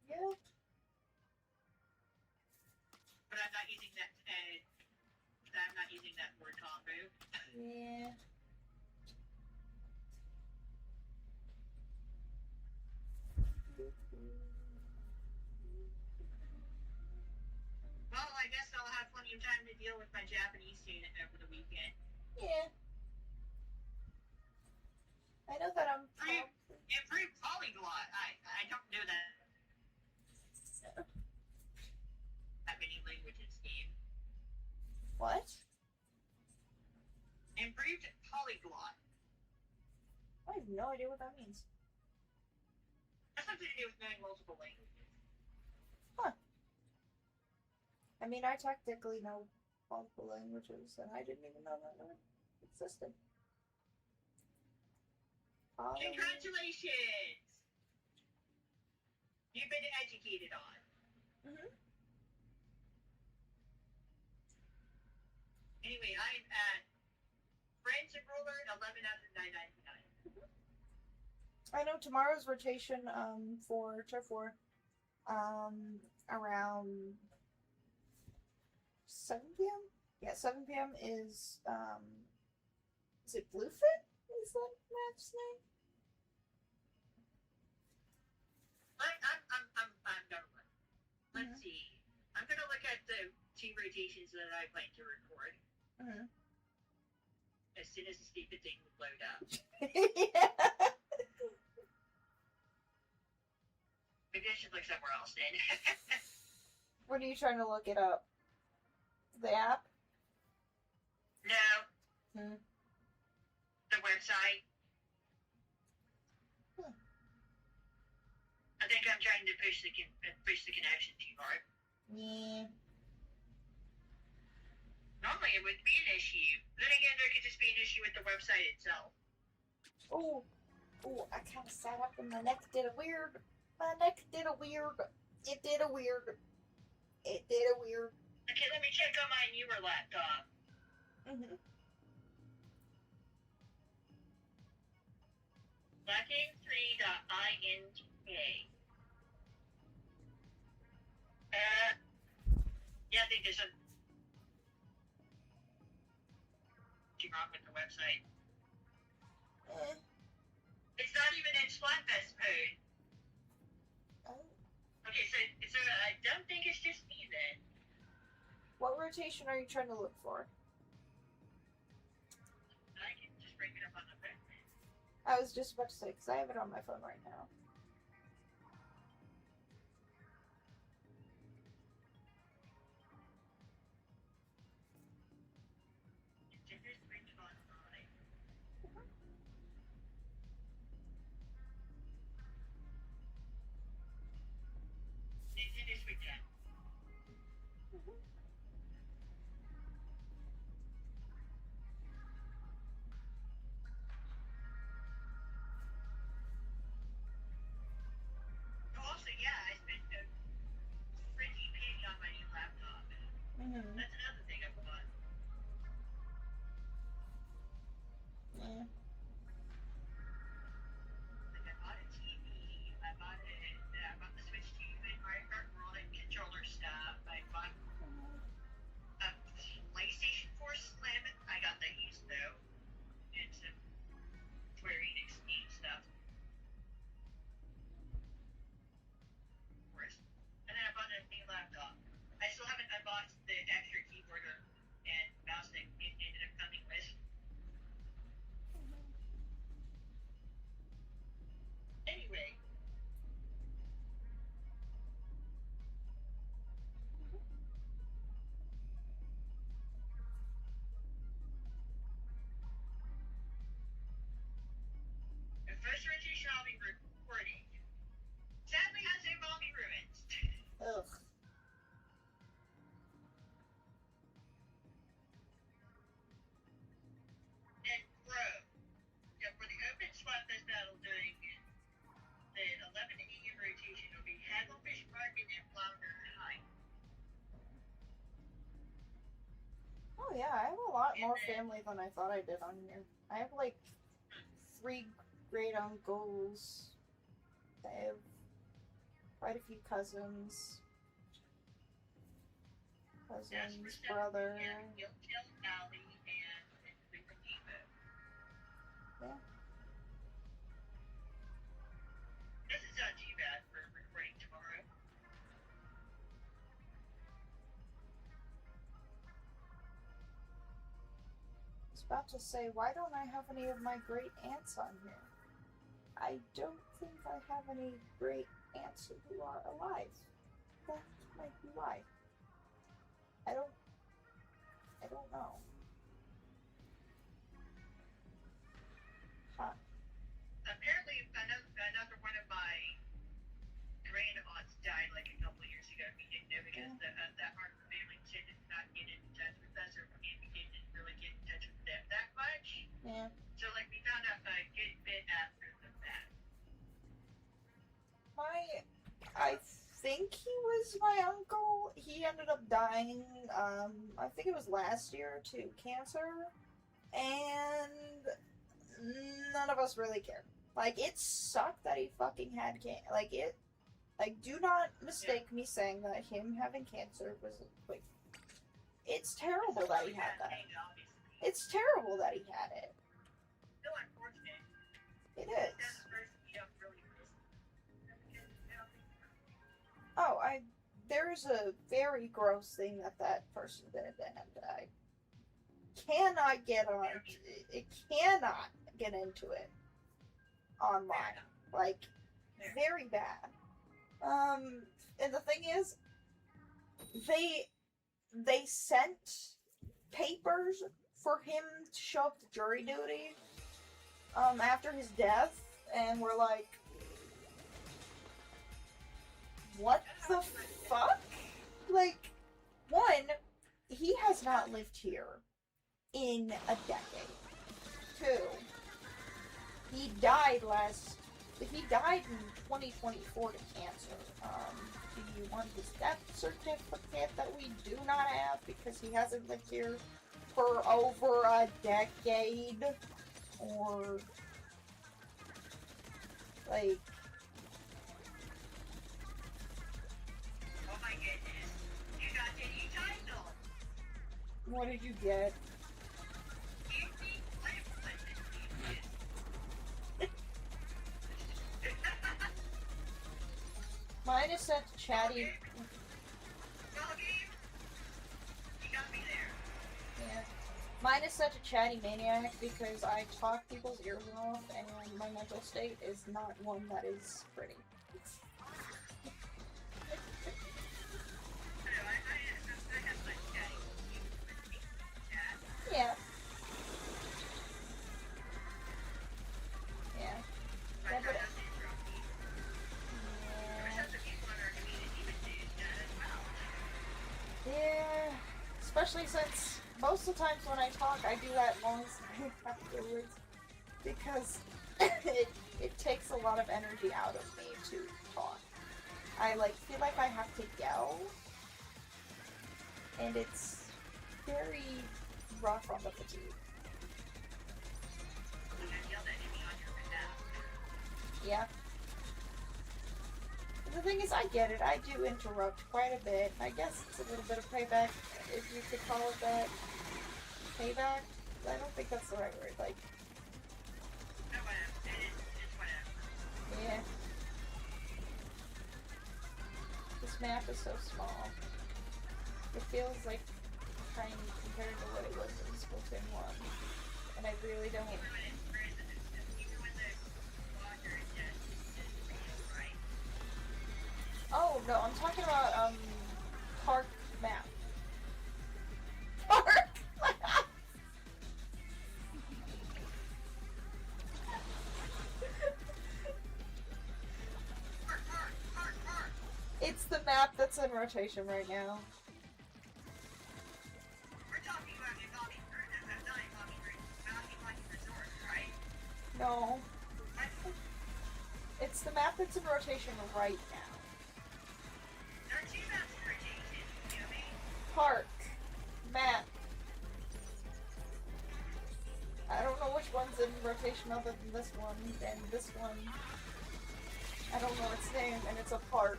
Yeah. But I'm not using that. I'm not using that word combo. Yeah. Well, I guess I'll have plenty of time to deal with my Japanese student over the weekend. Yeah. I know that I'm. Improved polyglot. I don't know that many languages game. What? Improved polyglot. I have no idea what that means. That's something to do with knowing multiple languages. I mean, I technically know multiple languages, and I didn't even know that existed. Congratulations! You've been educated on. Mm-hmm. Anyway, I'm at Friends and Ruler 11 out of 999. I know tomorrow's rotation for Turf War around 7 p.m. Yeah, 7 p.m. is it Bluefit? Is that match's name? I'm gonna look. Let's see. I'm gonna look at the 2 rotations that I plan to record. Mm-hmm. As soon as the stupid thing would load up. Yeah. Maybe I should look somewhere else then. When are you trying to look it up? The app? No. Hmm. The website. I think I'm trying to push the connection too hard. Yeah. Normally it wouldn't be an issue. Then again, there could just be an issue with the website itself. Oh, I kind of sat up and my neck did a weird. It did a weird. Okay, let me check on my newer laptop. Mm-hmm. Blacking3.ink. Yeah, I think there's something wrong with the website. It's not even in Splatfest mode. Oh. Okay, so I don't think it's just me then. What rotation are you trying to look for? I can just bring it up on the phone. I was just about to say, because I have it on my phone right now. still haven't unboxed the extra keyboard and mouse that it ended up coming with. Anyway. The first Richie shall be recording. Sadly has a mommy ruins. Ugh. And grow. Yeah, for the open slot this battle during the 11 a.m. rotation will be Hagglefish Market and Flounder High. Oh yeah, I have a lot more family than I thought I did on here. I have like 3 great uncles. I have quite a few cousins. Brother. And Giltail Alley and Super Depot. Yeah. This is not too bad for recording tomorrow. I was about to say, why don't I have any of my great aunts on here? I don't think I have any great aunts who are alive. That might be why. I don't know. Huh. Apparently, another one of my grand-aunts died like a couple of years ago. We didn't know because that part of the family tended to not get in touch with us, or we didn't really get in touch with them that much. Yeah. So, like, we found out a good bit after the fact. I think he was my uncle. He ended up dying, I think it was last year to cancer. And none of us really cared. Like, it sucked that he fucking had cancer. Like, do not mistake me saying that him having cancer was, like, it's terrible that he had that. It's terrible that he had it. Still unfortunate. It is. That's the person you don't really miss. Oh, there's a very gross thing that person did, and I cannot get on. It cannot get into it online. Like, very bad. And the thing is, they sent papers for him to show up to jury duty, after his death, and we're like, what the fuck? Like, one, he has not lived here in a decade. 2, he died in 2024 to cancer. Do you want his death certificate that we do not have because he hasn't lived here for over a decade? Or, like... Oh my goodness. You got the new title. What did you get? Mine is set to chatty. You got me there. Yeah. Mine is set to chatty maniac because I talk people's ears off, and my mental state is not one that is pretty. Yeah. Yeah. Yeah, but yeah, especially since most of the times when I talk, I do that long sigh afterwards because it takes a lot of energy out of me to talk. I feel like I have to yell, and it's very rough on the fatigue. Yeah. The thing is, I get it. I do interrupt quite a bit. I guess it's a little bit of payback, if you could call it that. Payback? I don't think that's the right word. Like, yeah. This map is so small. It feels like tiny compared to what it was in Splatoon 1. And I really don't. Oh, no, I'm talking about, park map. Park map! It's the map that's in rotation right now. We're talking about Ikami, or not Ikami Resort, right? No. What? It's the map that's in rotation right now. There are two maps in rotation, you know what I mean? Park map. I don't know which one's in rotation other than this one, and this one, I don't know its name, and it's a park,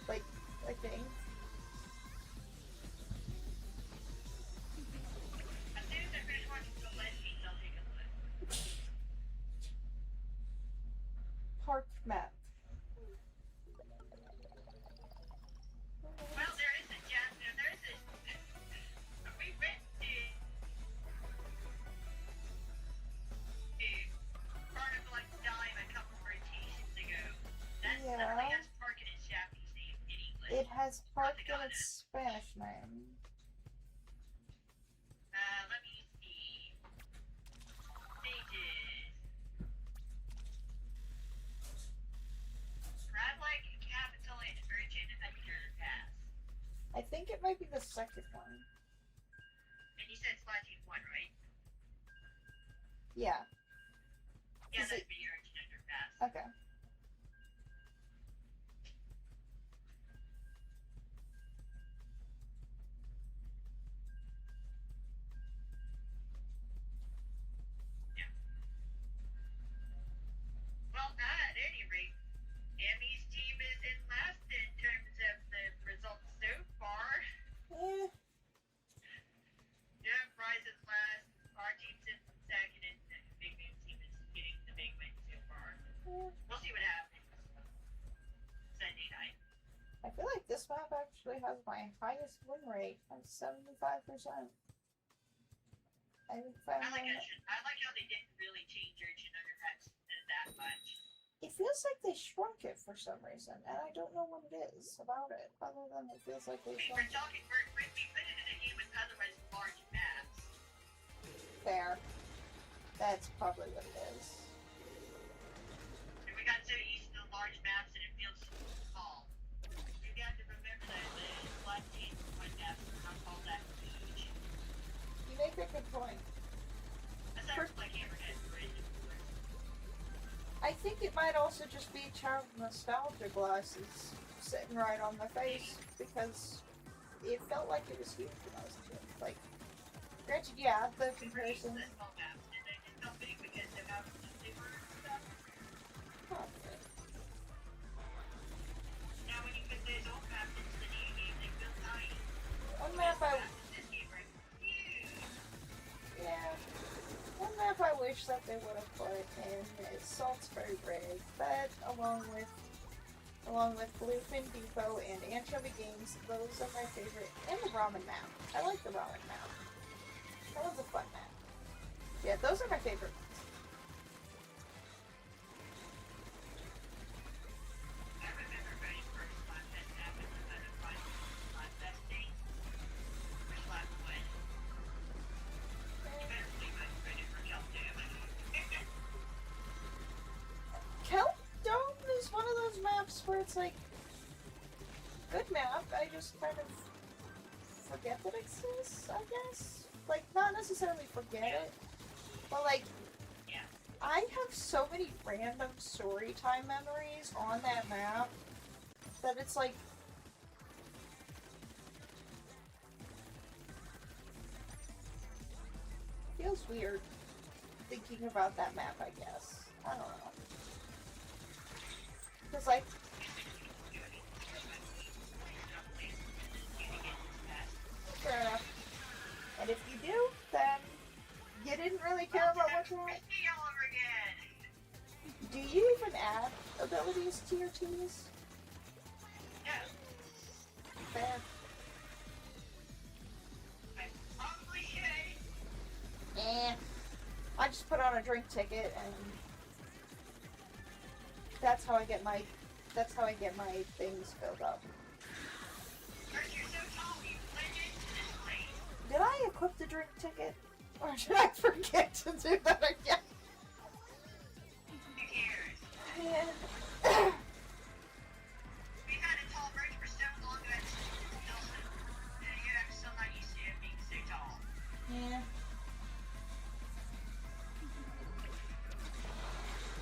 like, I think. As soon as I finish watching the Lesbians, I'll take a look. Park map. Well, there is a we went to Carnival at Dime a couple of rotations ago. That definitely has park in its Japanese name in English. It has park in its Spanish name. Let me see. Pages. Crab like capital and urgent underpass. I think it might be the second one. And you said Splatoon 1, right? Yeah. Yeah, Is that'd it- be urgent underpass. Okay. Well, at any rate, Emmy's team is in last in terms of the results so far. Eh. Yeah, Rise is last. Our team's in second, and the Big Man team is getting the big win so far. We'll see what happens Sunday night. I feel like this map actually has my highest win rate of 75%. I think I like how they didn't really change Urchin Underpass that much. It feels like they shrunk it for some reason, and I don't know what it is about it, other than it feels like they We shrunk it. put it in a game with otherwise large maps. Fair. That's probably what it is. And we got so used to the large maps and it feels small. You got to remember that the Splatoon 1 maps are not all that huge. You make a good point. Aside from like Hammerhead Bridge, of course. I think it might also just be child nostalgia glasses sitting right on my face, because it felt like it was huge when I was a kid. Like, granted, yeah, the comparison. The small maps, and they just felt big because of how they were and stuff. Probably. Now when you put those old maps into the new game, they feel tiny. One map I This game are huge. Yeah. One map I wish that they would have put in is Salisbury Bridge, but along with Bluefin Depot and Anchovy Games, those are my favorite. And the ramen map. I like the ramen map. That one's a fun map. Yeah, those are my favorite ones. I remember very first Slapfest happened when I was Slapfest day. For Slap Wood. You better believe I'm ready for Kelp Dome. Kelp Dome is one of those maps where it's like, good map, I just kind of forget that it exists, I guess. Like, not necessarily forget it, but like, Yeah. I have so many random story time memories on that map that it's like, feels weird thinking about that map, I guess. I don't know. Because like, fair enough. And if you do, then you didn't really care about what you had. Christy all over again. Do you even add abilities to your teams? No. Fair. on a drink ticket, and that's how I get my things filled up. You're so tall, you blend into this place. Did I equip the drink ticket? Or did I forget to do that again? Who cares? Man. We've had a tall bridge for so long that Nelson, I'm still not used to it being so tall. Yeah.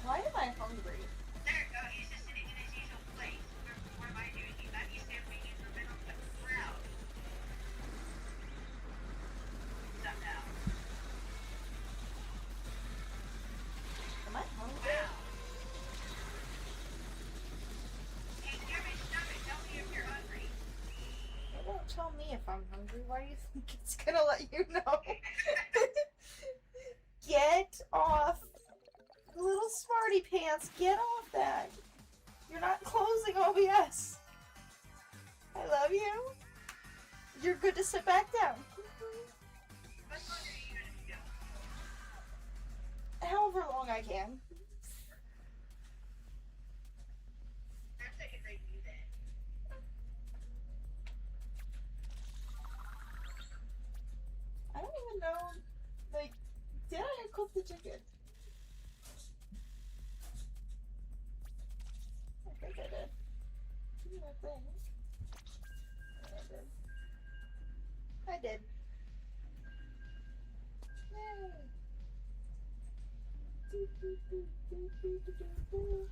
Why am I hungry? There, he's just sitting in his usual place. What am I doing? He's not used to being in the middle of the crowd. Somehow. Am I hungry? Wow. Hey, give me stomach. Tell me if you're hungry. It won't tell me if I'm hungry. Why do you think it's gonna let you know? Get off. Little smarty pants, get off that. You're not closing OBS. I love you. You're good to sit back down. What longer are you going to go? However long I can. That's like a great view then. I don't even know, like, did I equip the ticket? I think I did. Give me my thing. I did. Yay! Do, do, do, do, do, do, do, do.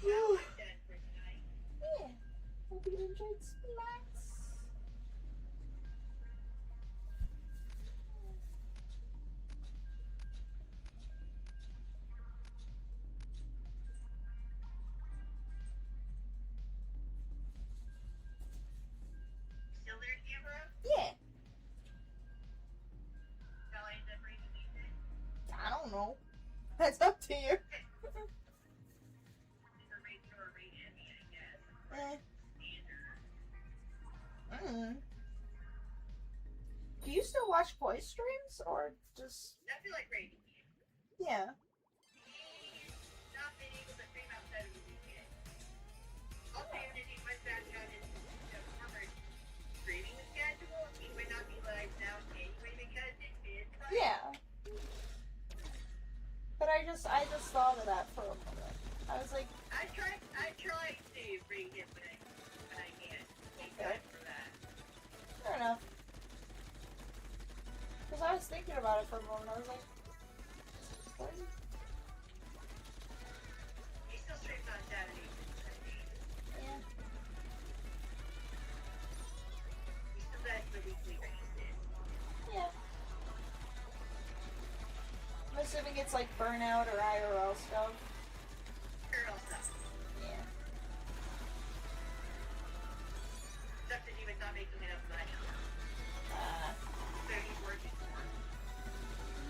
Well, I'm done for tonight. Yeah. Hope you enjoyed Smacks. Still there, Camera? Yeah. Shall I end up reading music? I don't know. That's up to you. Or rate or rate Emmy, I guess. Eh. Standard. Do you still watch voice streams or just I feel like rating you. yeah? Not been able to stream outside of the weekend. Also, even if he went back on his former streaming schedule, he would not be live now anyway because it is live. Yeah. But I just thought of that for a moment. I was like, I try to bring him when I can. Thank God for that. fair enough. Because I was thinking about it for a moment. I was like, what? He still streams on Saturdays and Sundays. Yeah. He still does the weekly races. Yeah. I'm assuming it's like Burnout or IRL stuff. Girl stuff. Yeah. Stuff that he was not making enough money. So he's working for.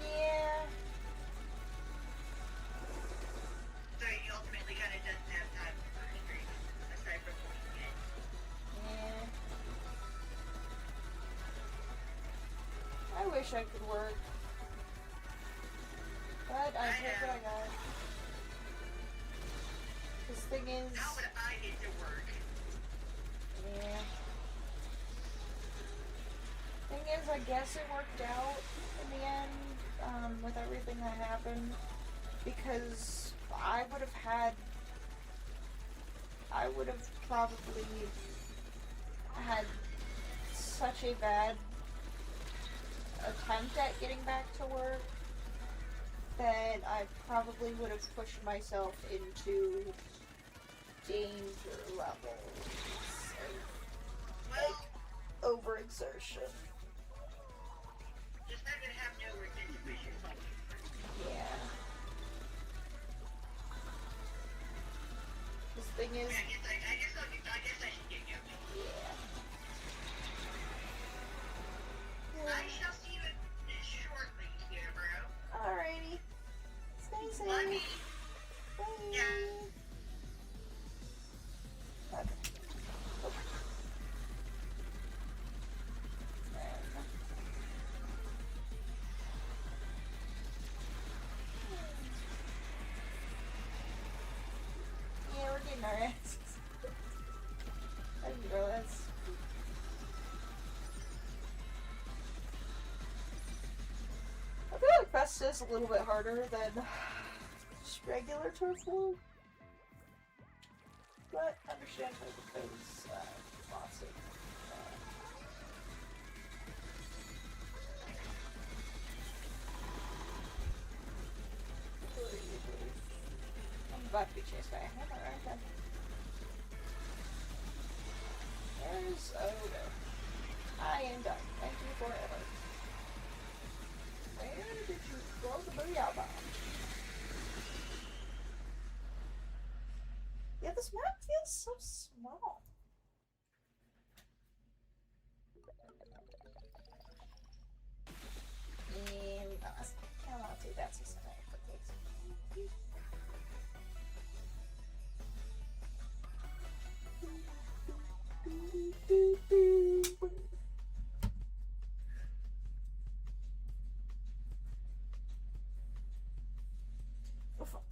Yeah. So he ultimately kind of doesn't have time for streaming, aside from the weekend. Yeah. I wish I could work. But I take what I got. This thing is... How would I get to work? Yeah. Thing is, I guess it worked out in the end, with everything that happened. Because I would have probably had such a bad attempt at getting back to work that I probably would have pushed myself into danger levels Well, of overexertion. just not gonna have nowhere to push yourself. Yeah. This thing is, I guess I should get going. yeah. I shall see you shortly, here, bro. Alrighty. Stay Love you. safe. Bye. Yeah. Okay. Okay. grass is a little bit harder than just regular turf war. But understandable because lots of I'm about to be chased by a hammer, aren't I? There's Odo. I am done. Thank you forever. Where did you throw the booyah bomb? Yeah, this map feels so small. Come on, dude, that's a sniper. Oh, fuck.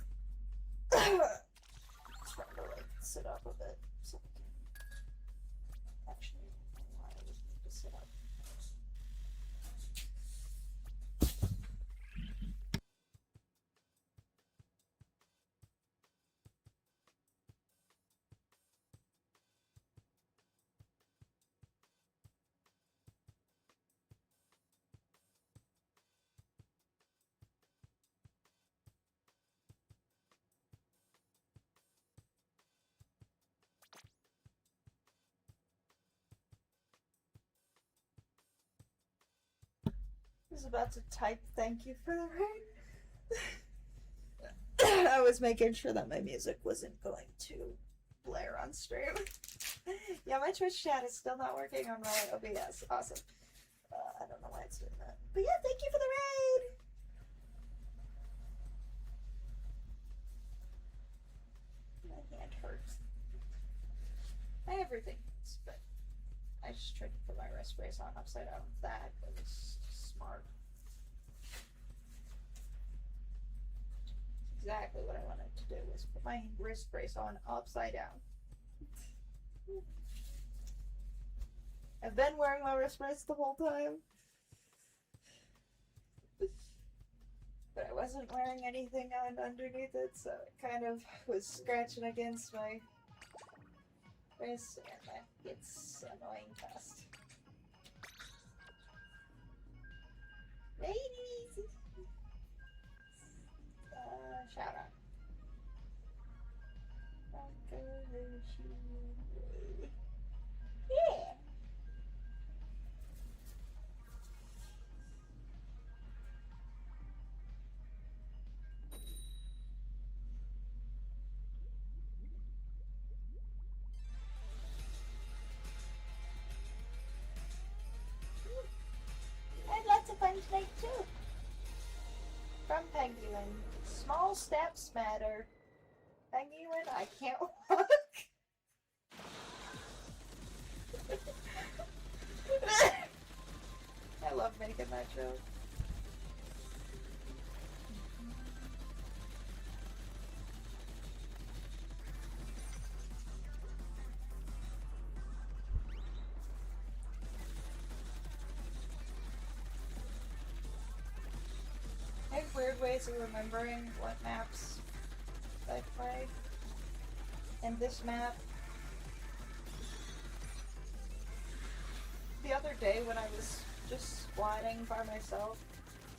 Trying to like sit up a bit so I can actually I just need to sit up. I was about to type thank you for the rain. I was making sure that my music wasn't going to blare on stream. Yeah, my Twitch chat is still not working on my OBS. Awesome. I don't know why it's doing that. But yeah, thank you for the raid! My hand hurts. Everything hurts, but I just tried to put my wrist brace on upside down. That was smart. Exactly what I wanted to do was put my wrist brace on upside down. I've been wearing my wrist brace the whole time. But I wasn't wearing anything on underneath it, so it kind of was scratching against my wrist, and that gets annoying fast. Ladies! Shout out. Yeah! I had lots of fun tonight too. From Penguin. Small steps matter. Penguin, I can't walk. I love making that joke. I have weird ways of remembering what maps I play. And this map, the other day when I was just squatting by myself,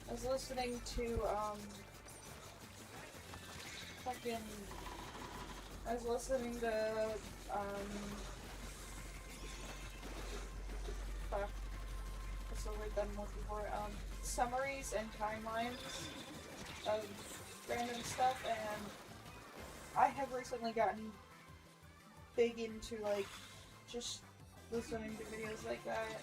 I was listening to, I was listening to, fuck, what's the word that I'm looking for, summaries and timelines of random stuff, and I have recently gotten big into, like, just listening to videos like that.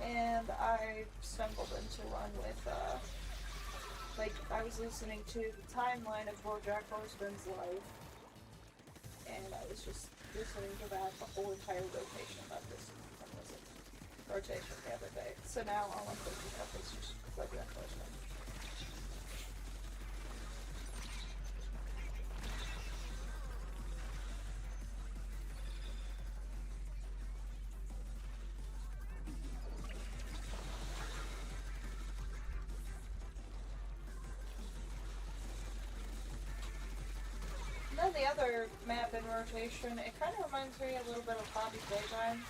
And I stumbled into one with, like, I was listening to the timeline of BoJack Horseman's life, and I was just listening to that the whole entire rotation of this rotation the other day. So now all I'm thinking of is just BoJack Horseman. on the other map in rotation, it kind of reminds me a little bit of Poppy Playtime.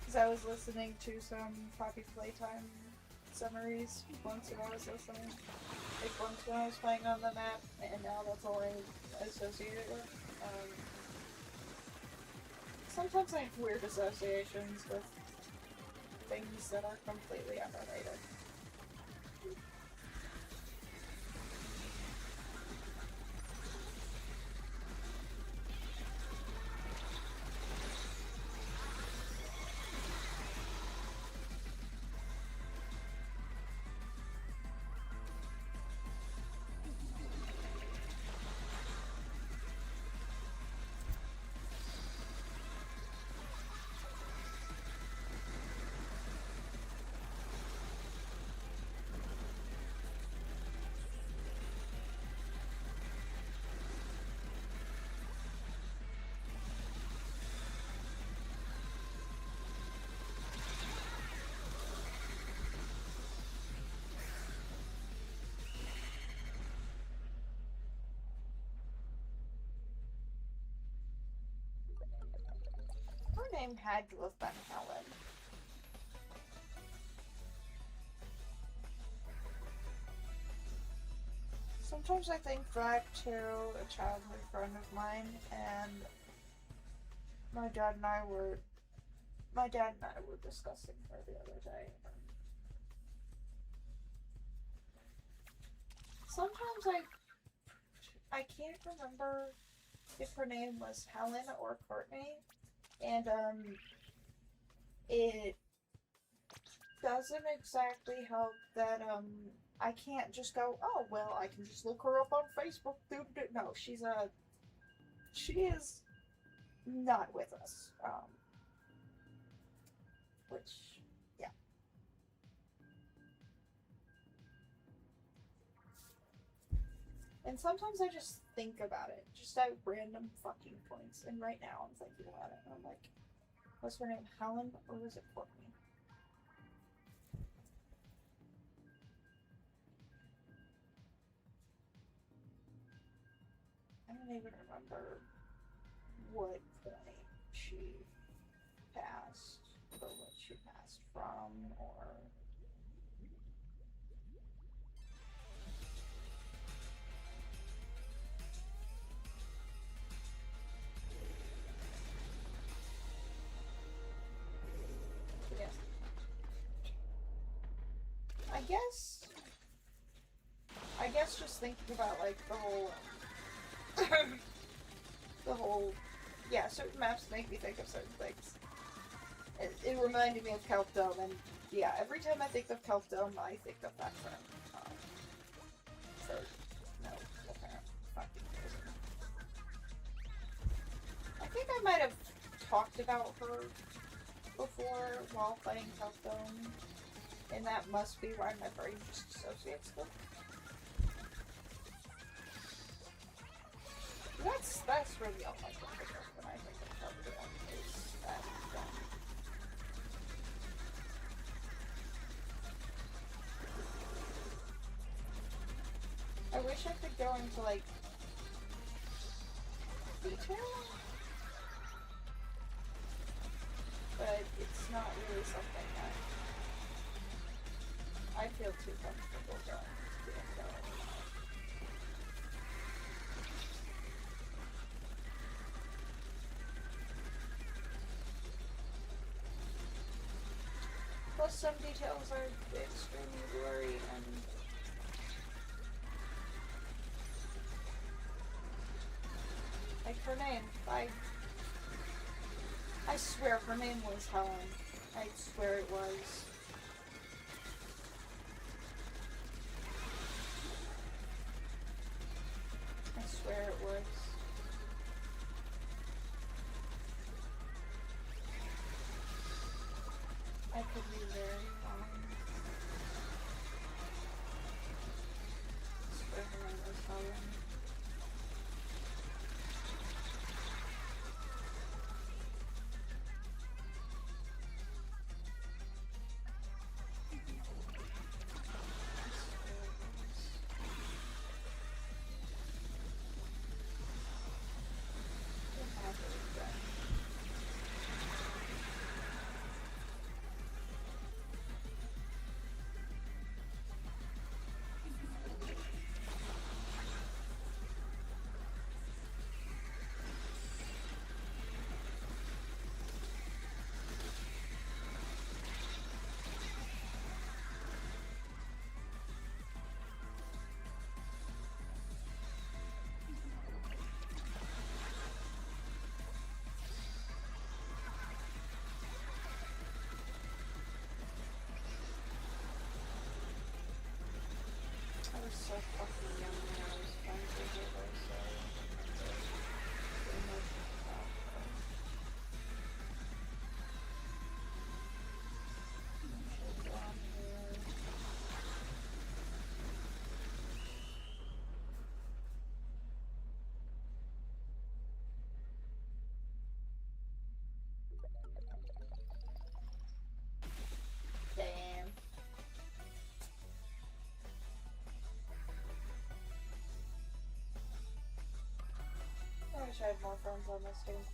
Because I was listening to some Poppy Playtime summaries once when I was listening. Like once when I was playing on the map, and now that's all I associate it with. Sometimes I have weird associations with things that are completely unrelated. Her name had to have been Helen. Sometimes I think back to a childhood friend of mine, and my dad and I were discussing her the other day. Sometimes I can't remember if her name was Helen or Courtney, and it doesn't exactly help that I can't just go, oh well, I can just look her up on Facebook. No, she is not with us. Which, yeah. And sometimes I just think about it, just at random fucking points. And right now I'm thinking about it, and I'm like, was her name Helen or was it Courtney? I don't even remember what point she passed, or what she passed from, or... Yeah. I guess just thinking about, like, the whole... yeah, certain maps make me think of certain things. It reminded me of Kelp Dome, and yeah, every time I think of Kelp Dome, I think of that friend. For no apparent fucking reason. I think I might have talked about her before while playing Kelp Dome, and that must be why my brain just associates them. That's really all I can think of when I think of Kelp Dome, is that dome. I wish I could go into, like, detail, but it's not really something that I feel too comfortable going into. Plus, some details are extremely blurry and like her name. I swear her name was Helen. I swear it was. I swear it was. I could be very wrong. I swear her name was Helen. so fucking young when I was friends with Halo, so I remember so much about them. She's on here. Damn. I wish I had more friends on this game.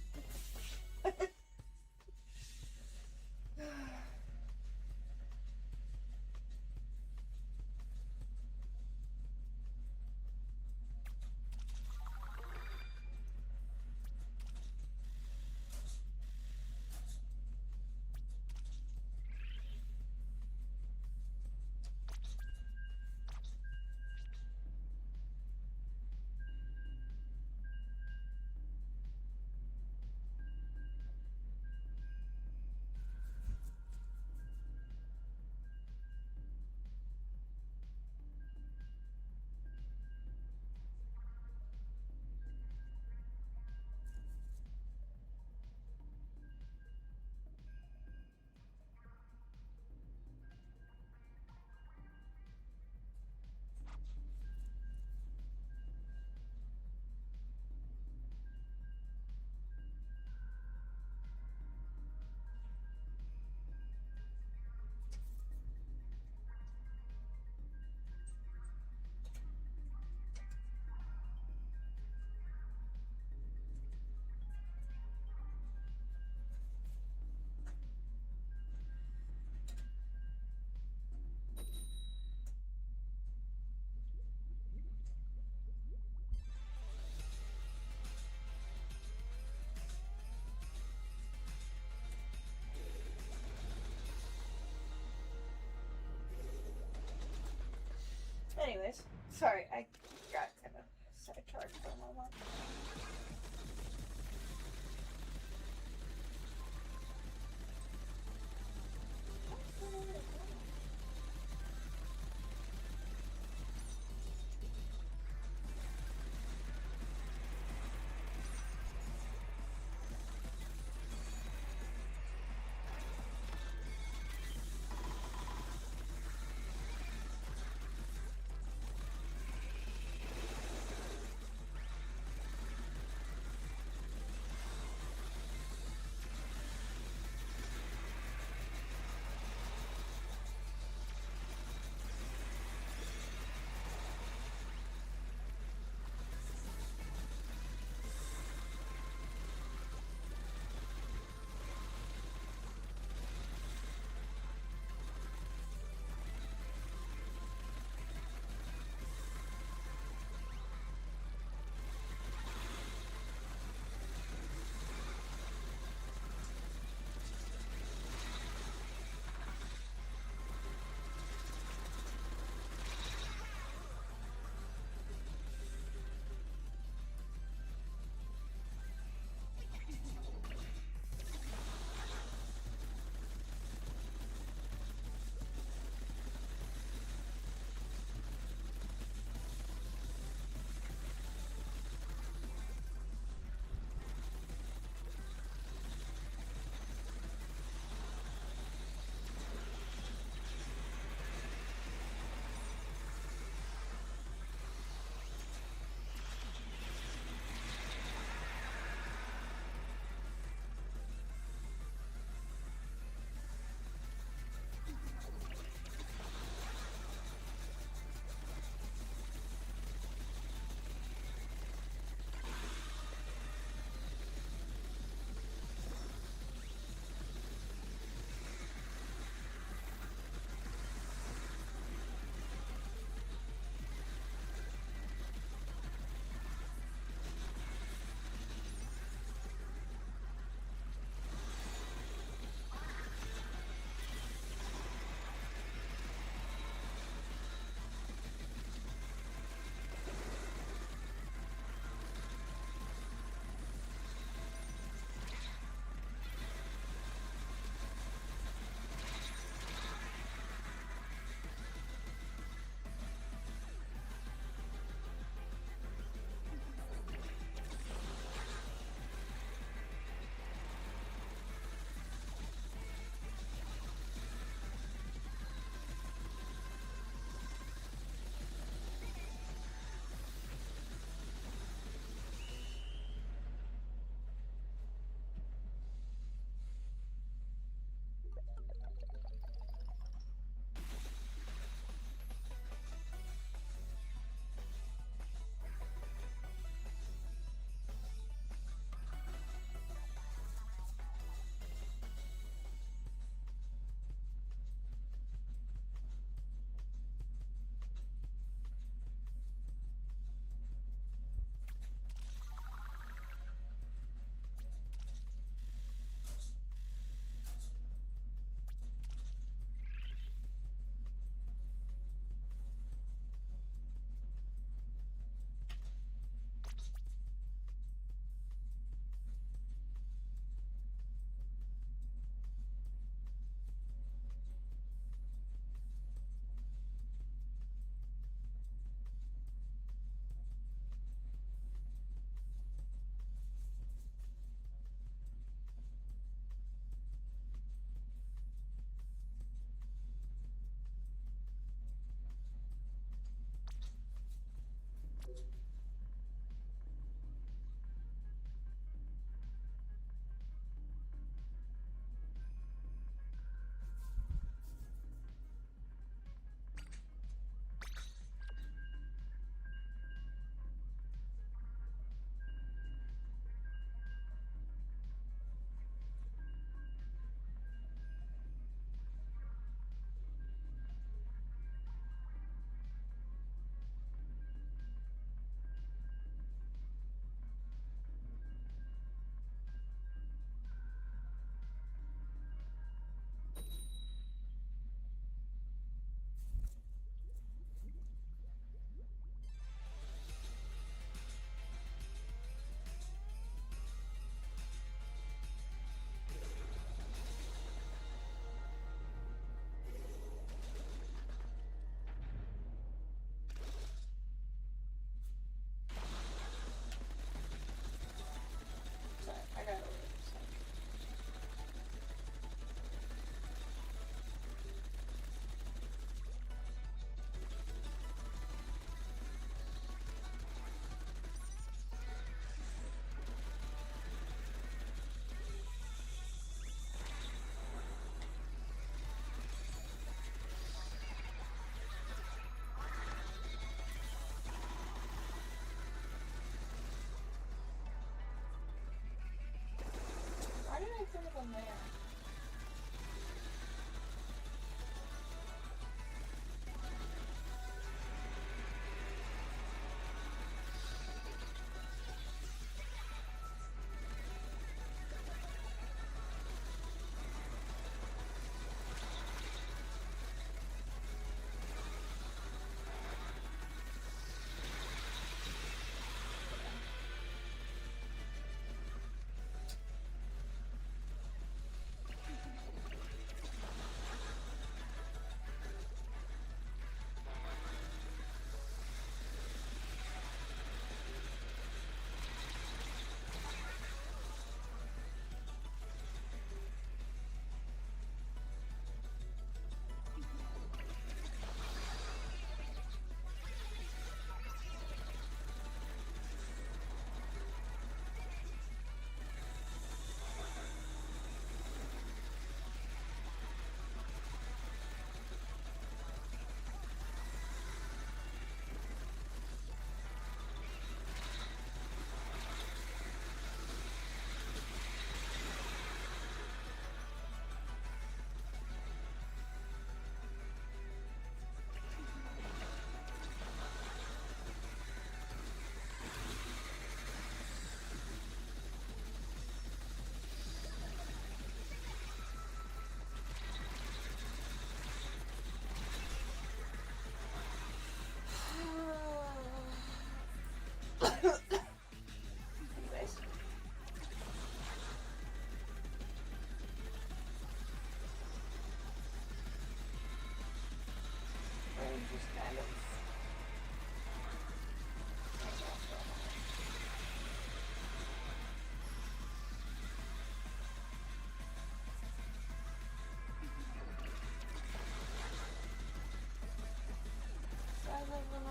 Anyways, sorry, I got kind of sidetracked for a moment.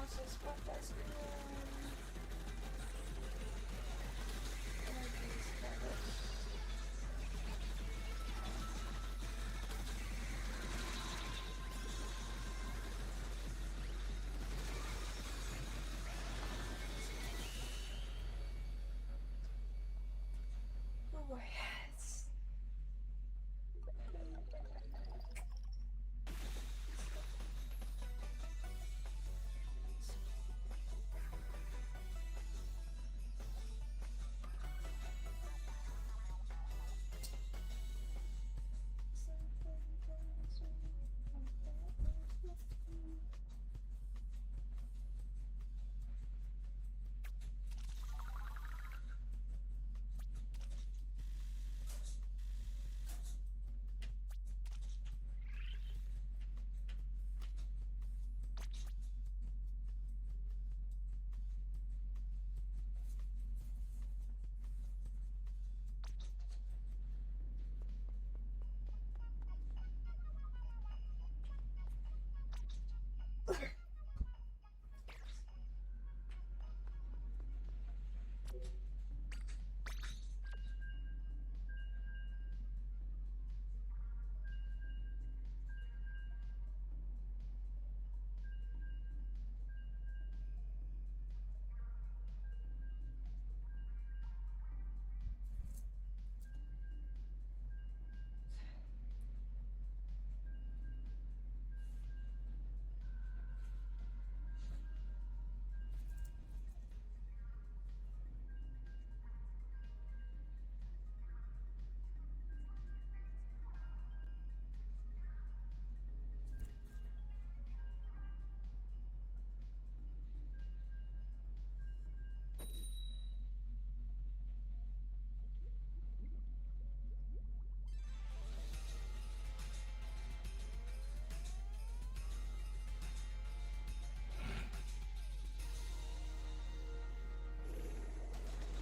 versus Professor. Energy status. Oh my head.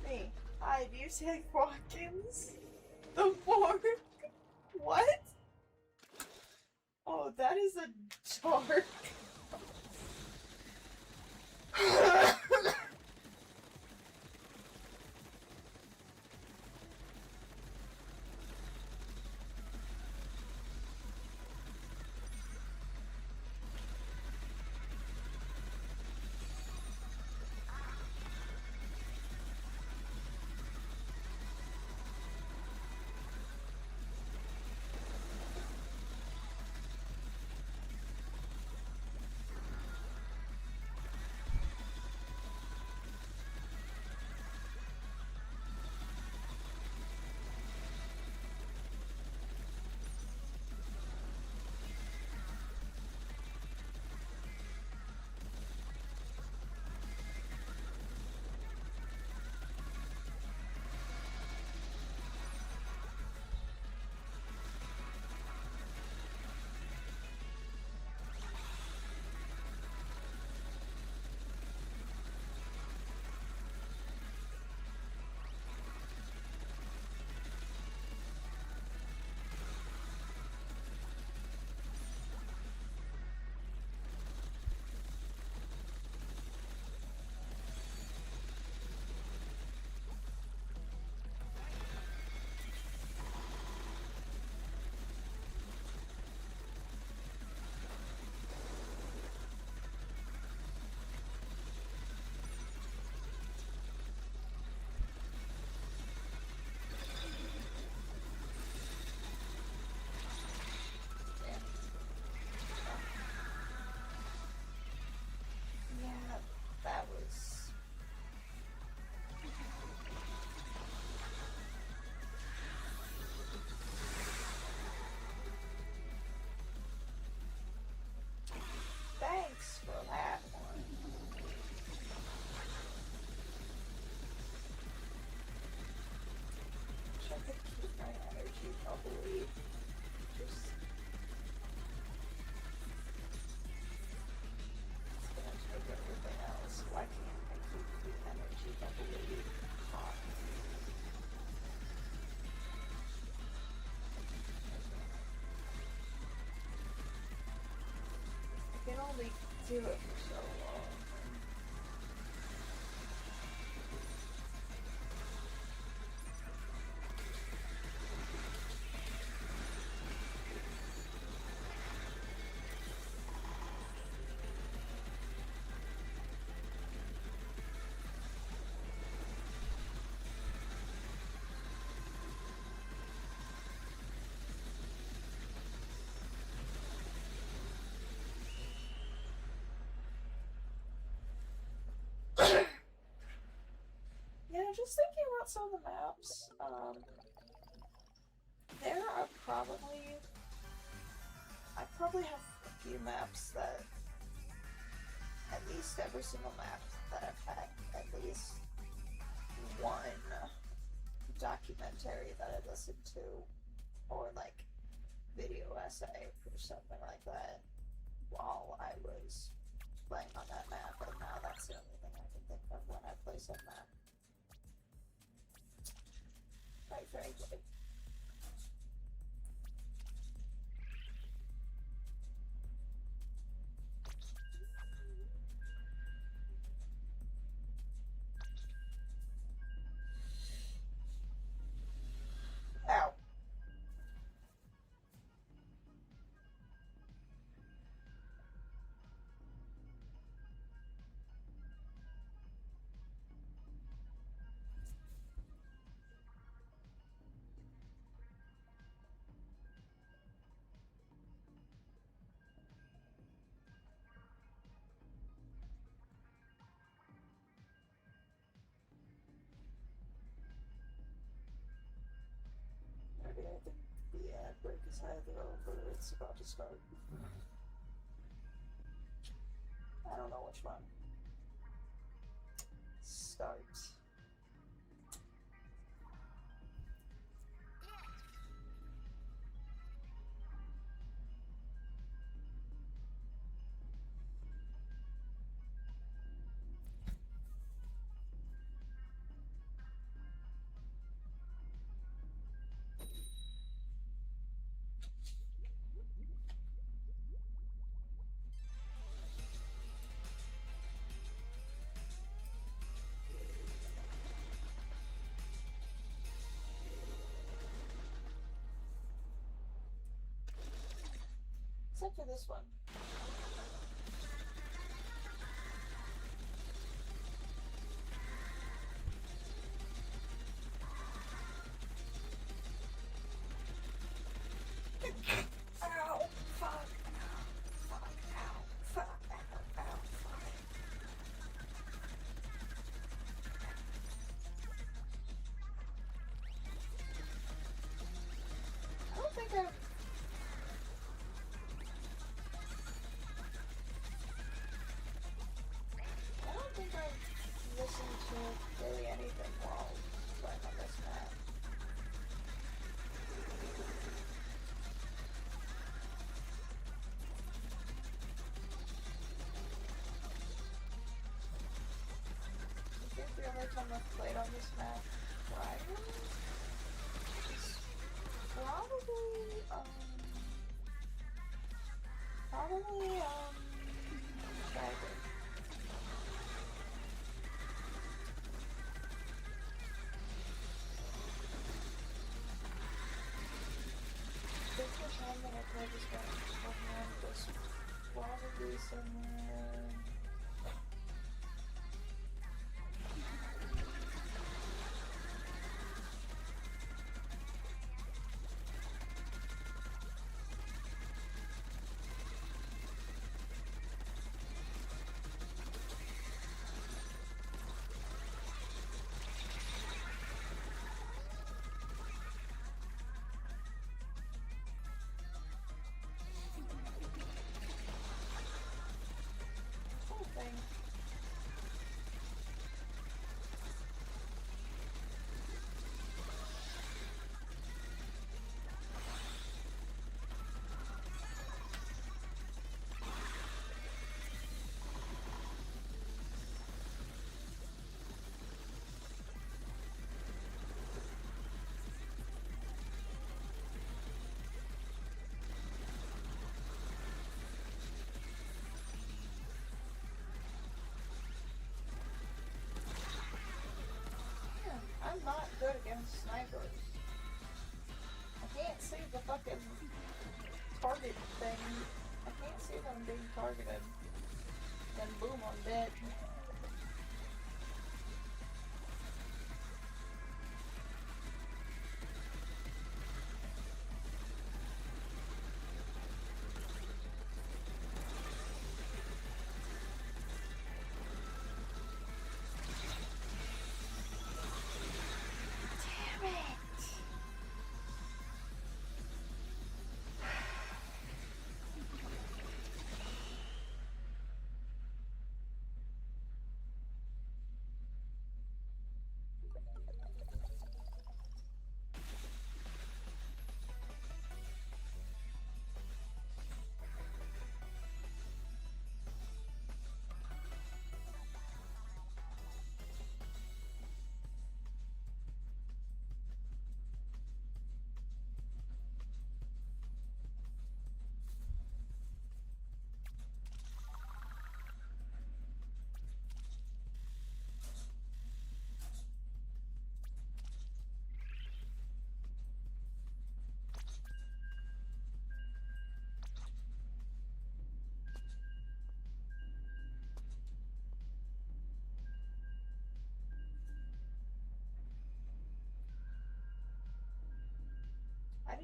Hey, hi, do you take Watkins? The Borg? What? Oh, that is a dark. Yeah, that was. Thanks for that one. Wish I could keep my energy bubbly. Just. Gonna take everything else. Why can't I keep the energy bubbly hot? I can only do it for so long. was thinking about some of the maps. There are probably... I probably have a few maps that... At least every single map that I've had at least one documentary that I listened to, or like video essay or something like that while I was playing on that map, and now that's the only thing I can think of when I play some map. Quite frankly. Ow. Maybe I think the ad break is either over or it's about to start. I don't know which one. Start. Except for this one. Ow! Fuck! Ow! Fuck! Ow! Fuck! Ow! Ow! Fuck! I don't think I've... I don't think I've listened to really anything while playing on this map. I think the only time I've played on this map prior is probably Dagger. I think the time that I played this map beforehand was probably somewhere... something. I'm not good against snipers. I can't see the fucking target thing. I can't see them being targeted. Then boom, I'm dead.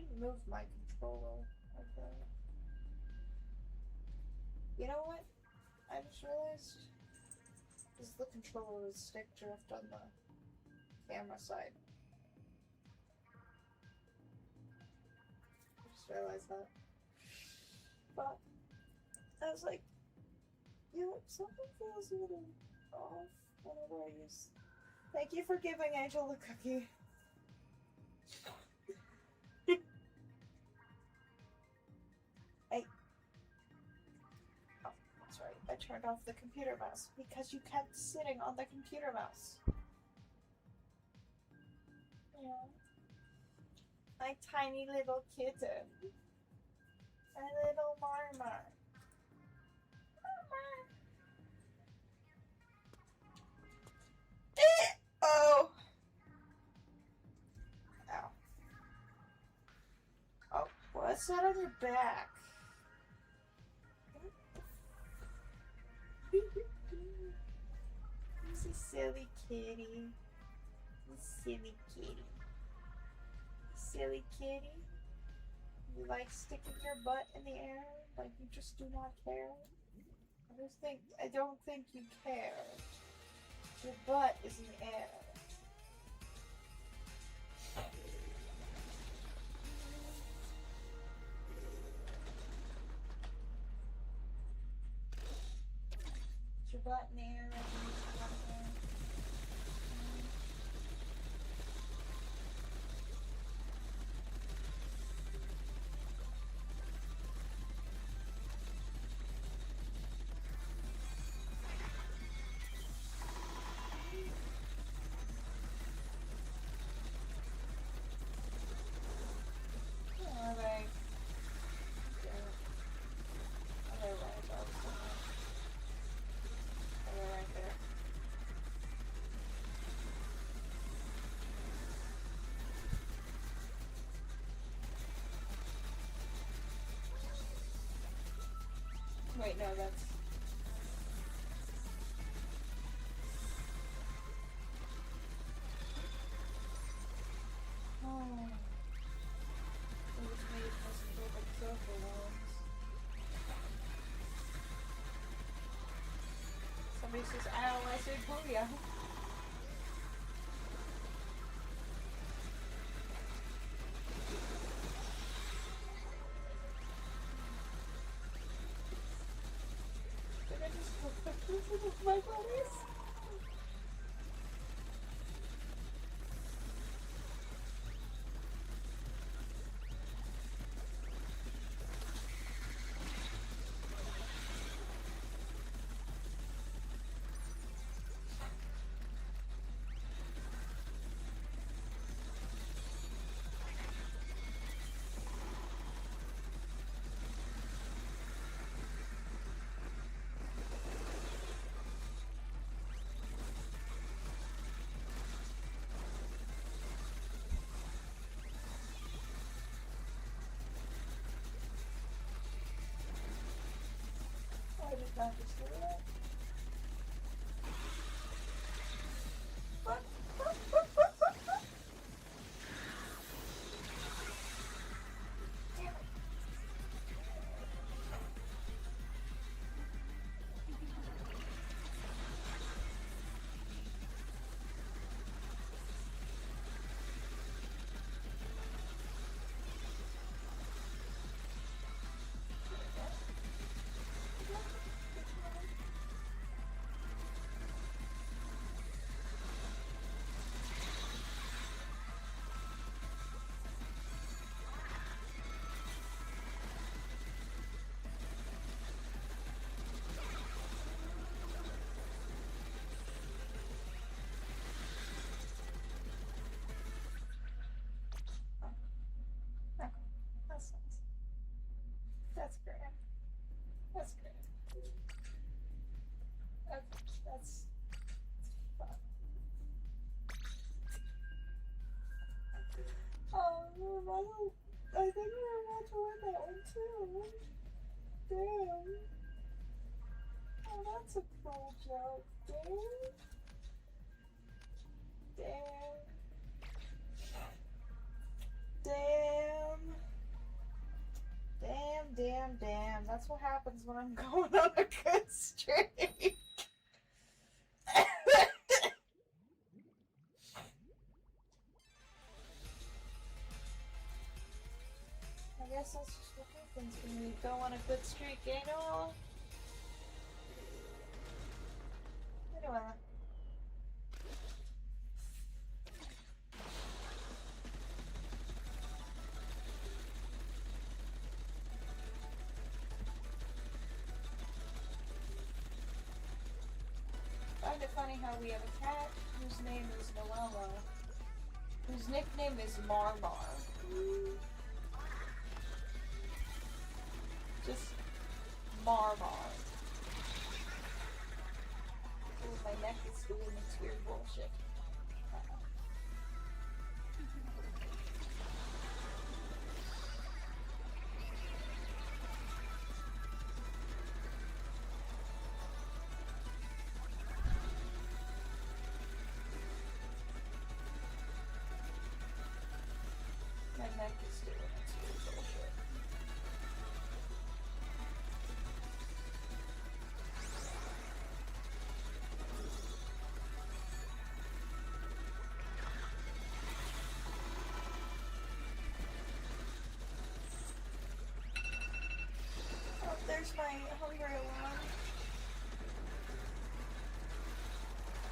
didn't move my controller. Okay. You know what? I just realized is the controller with stick drift on the camera side. I just realized that. But I was like, you know, something feels a little off whenever I use. Thank you for giving Angel the cookie. That's right. I turned off the computer mouse because you kept sitting on the computer mouse. Yeah. My tiny little kitten. My little Marmar. Oh! Ow. Oh, what's that on your back? He's a silly kitty. Silly kitty. Silly kitty. You like sticking your butt in the air like you just do not care? I don't think you care. Your butt is in the air. Your butt in the air. Wait, no, that's... Oh. It was made possible by circle ones. Somebody says, ow, I said booyah. Did I just hook the with my buddies? I did not just do that. Damn it. That's nice. That's great. That's great. That's fun. Oh, I think we were about to win that one too. Damn. Oh, that's a cool joke. Damn. Damn. That's what happens when I'm going on a good streak. I guess that's just what happens when you go on a good streak, eh, Noah? Anyway. I find it funny how we have a cat whose name is Noella, whose nickname is Marmar. Just Marmar. Ooh, my neck is doing its weird bullshit. My neck is doing its weird bullshit. Oh, there's my hungry alarm.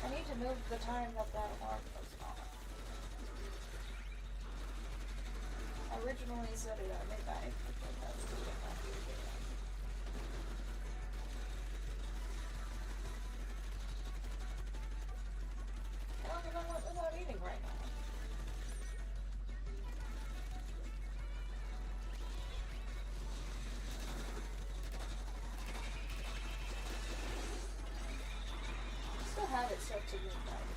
I need to move the time that that alarm was on. I originally set it at midnight, but that's too late. How long have I went without eating right now? Still have it set to midnight.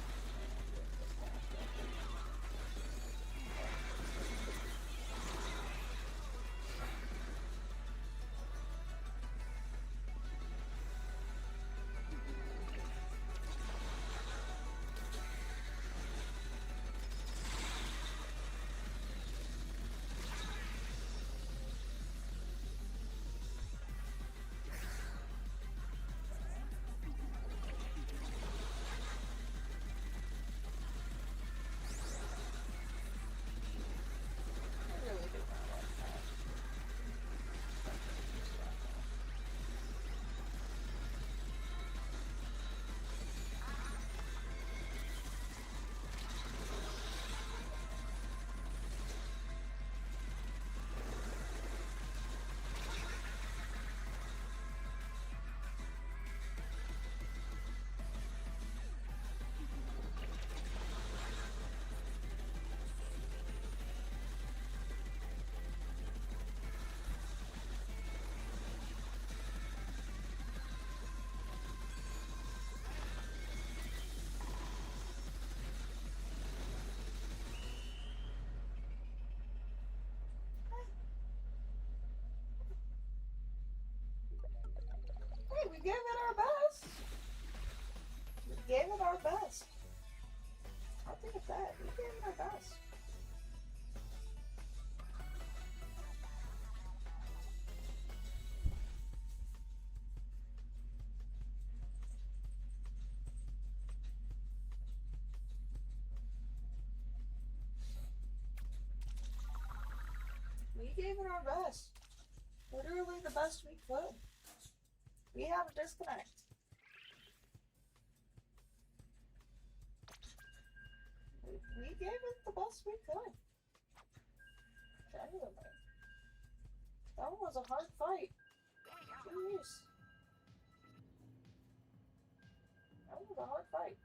I really do not like that. Hey, we gave it our best. We gave it our best. I'll think of that. We gave it our best. We gave it our best. Literally the best we could. We had a disconnect. We gave it the best we could. Genuinely. That one was a hard fight. Jeez. That was a hard fight.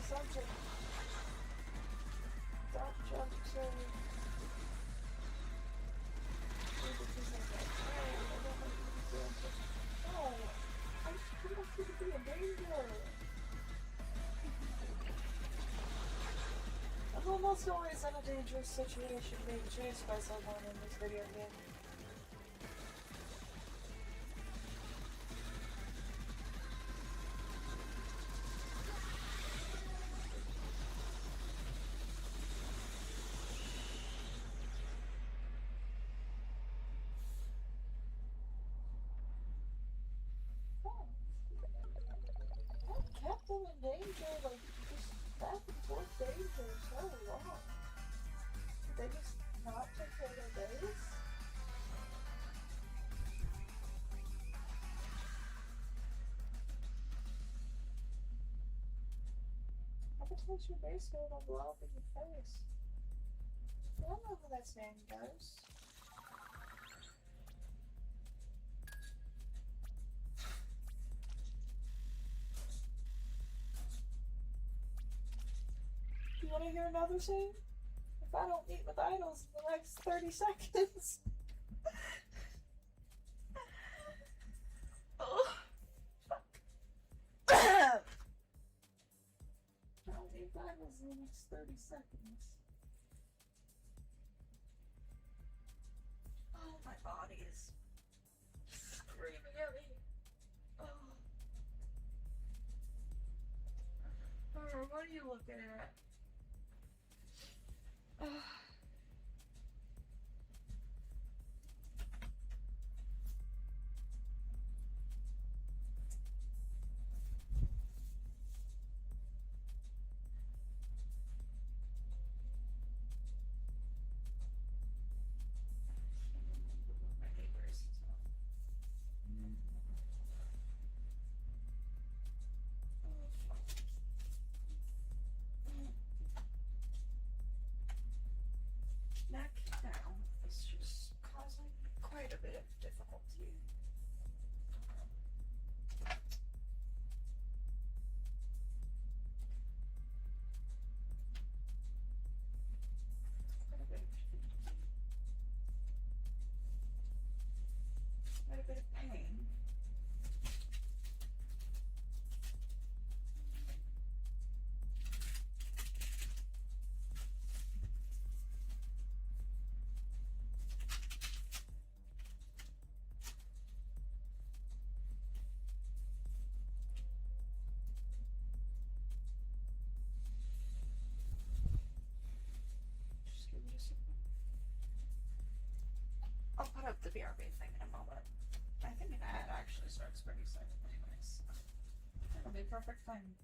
subject. Subject. No, I don't want you to be in danger. I'm almost always in a dangerous situation being chased by someone in this video game. What kept them in danger? Like, just back and forth danger so long. Did they just not take care of their base? How much makes your base go to blow up in your face? I don't know how that saying goes. You want to hear another saying? If I don't meet with idols in the next 30 seconds. Oh, fuck. I don't meet with idols in the next 30 seconds. Oh, my body is screaming at me. Oh. What are you looking at? My neighbors. Neck down is just causing quite a bit of difficulty. Quite a bit of pain. Just give me a second. I'll put up the BRB thing in a moment. I think an ad actually starts pretty soon anyways. It'll be perfect time.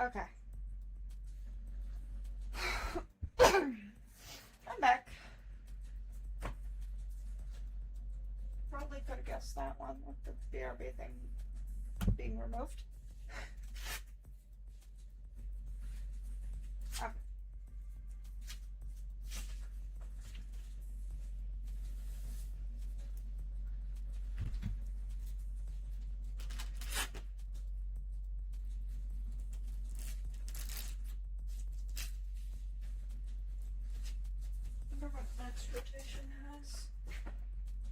Okay. I'm back. Probably could have guessed that one with the BRB thing being removed. Okay. I wonder what next rotation has.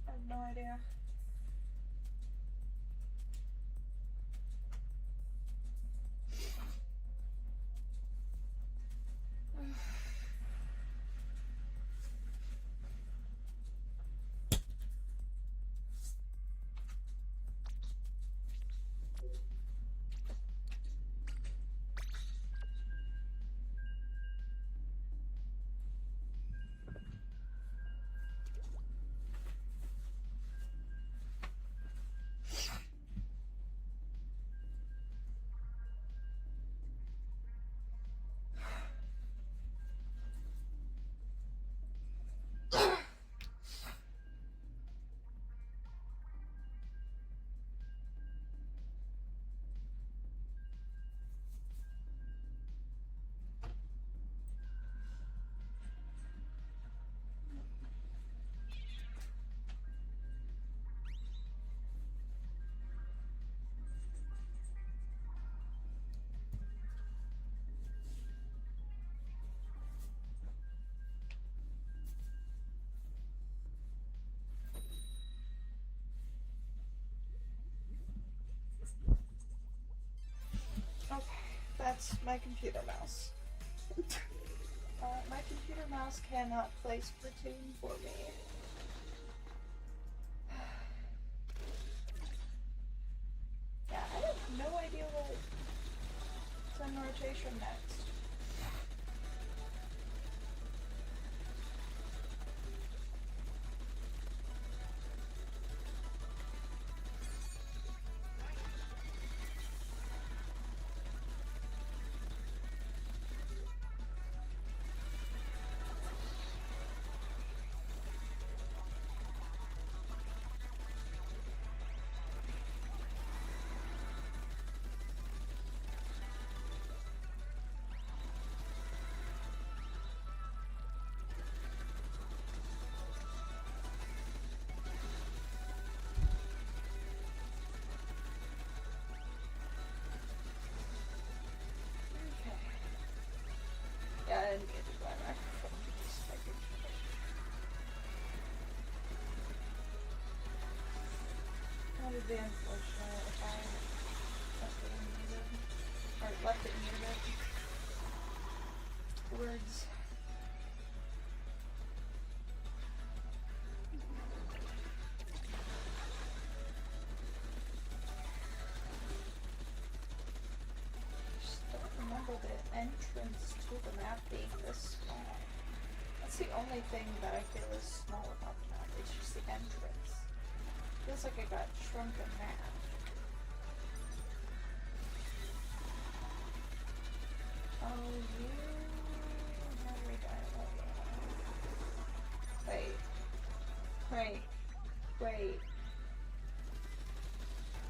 I have no idea. Okay, that's my computer mouse. My computer mouse cannot play Splatoon for me. Yeah, I have no idea what's in rotation next. Yeah, I didn't get to buy my microphone. That would be unfortunate if I left it muted. Or left it muted. Words. Just don't remember the entrance to the map being this small. That's the only thing that I feel is small about the map. It's just the entrance. Feels like it got shrunk in half. Oh, you Henry dialogue. Wait. Wait. Wait.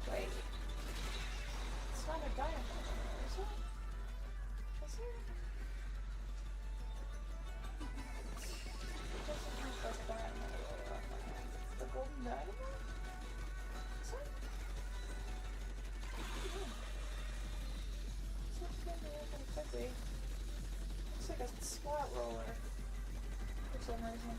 Wait. It's not a diamond, is it? Is it? It doesn't look like a diamond. The golden diamond? Is it? It's not going to be open quickly. Looks like a slot roller for some reason.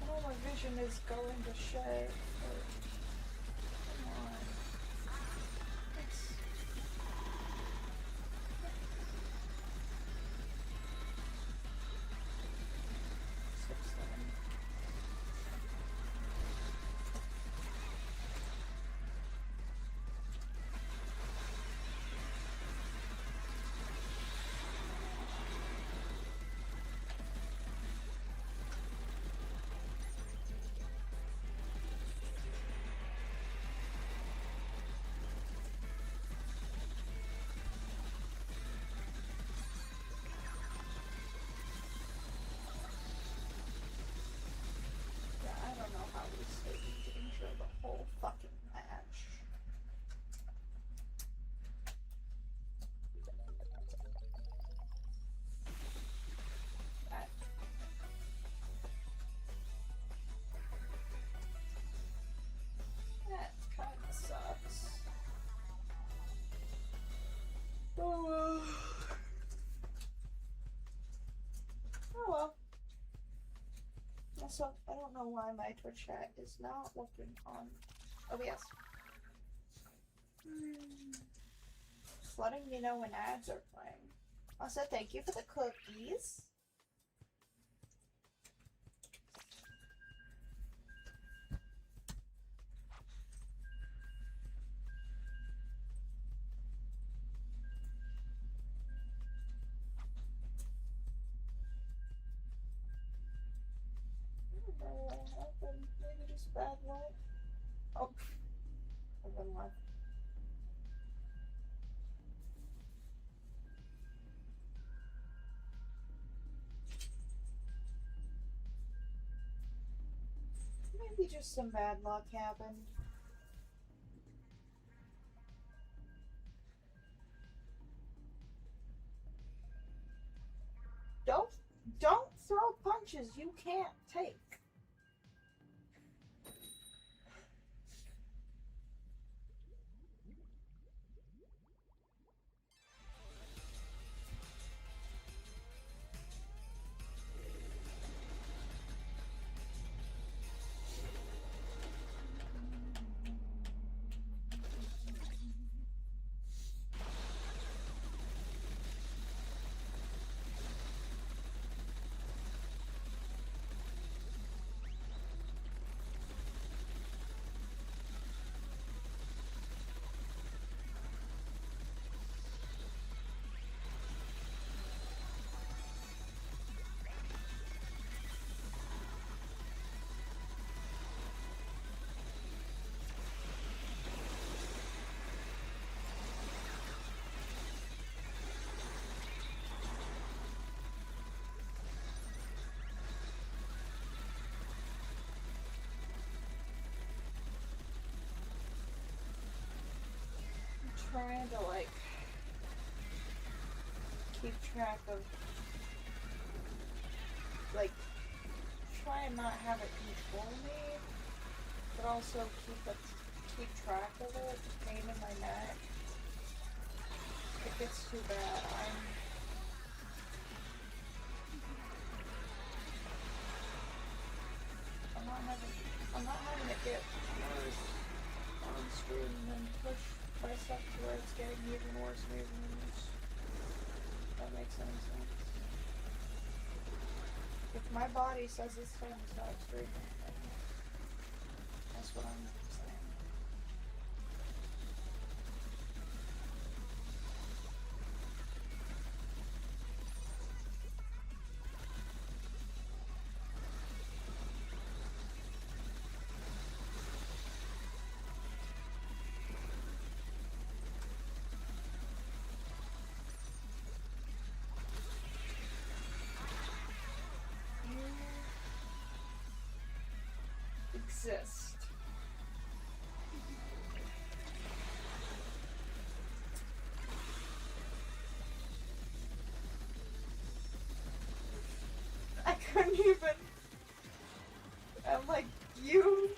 I know my vision is going to shit, but come on. It's... Also, I don't know why my Twitch chat is not looking on OBS. Just letting me know when ads are playing. Also, thank you for the cookies. I don't know what happened. Maybe just bad luck. Oh, I've been left. Maybe just some bad luck happened. Don't throw punches you can't take. Trying to like keep track of like try and not have it control me, but also keep track of it. Pain in my neck. If it gets too bad, I'm not having it get worse on stream and then push myself to where it's getting even worse and even worse. If that makes any sense. If my body says it's time to stop streaming, then that's what I'm saying. Exist. I couldn't even. I'm like, you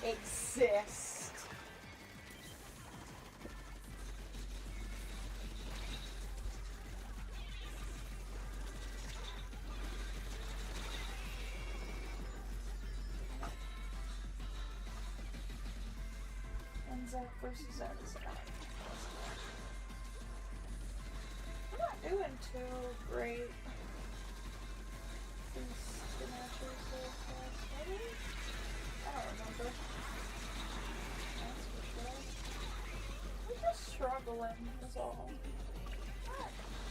exist. Zach versus Zach. I'm not doing too great these two matches so fast. Maybe? I don't remember. That's for sure. I'm just struggling, is all.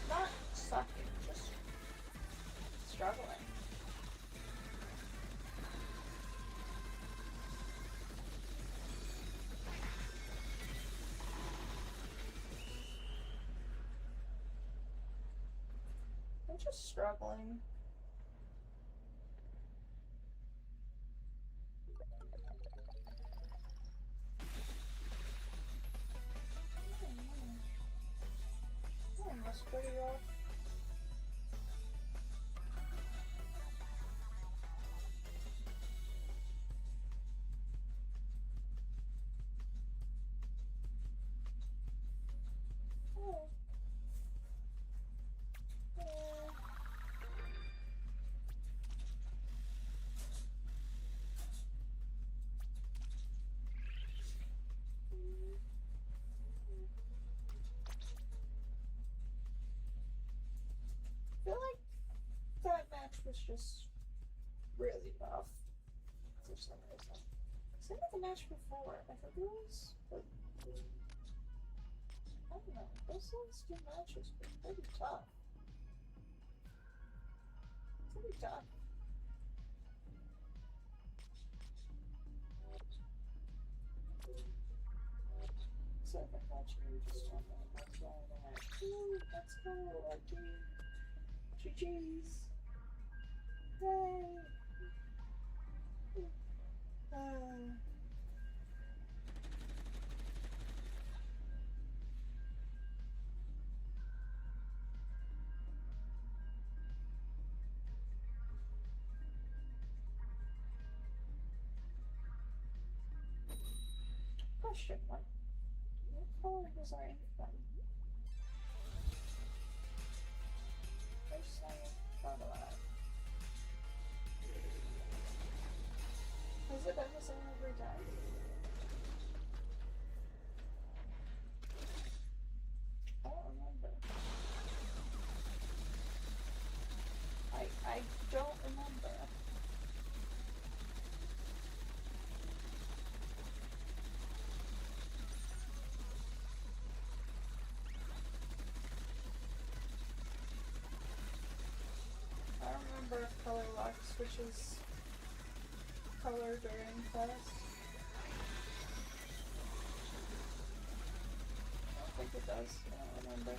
Not sucking, just struggling. I'm just struggling. That's pretty rough. just really rough for some reason. Same with the match before. I think it was. But, I don't know. Those last two matches were pretty tough. Pretty tough. So if I thought you were just on that's why that. Ooh, let's go, RG. GG's. Yay. Question, what color was our ink then? First I thought of that. Has it been the same every time? I don't remember. I don't remember. I don't remember if color lock switches color during class. I don't think it does. I don't remember.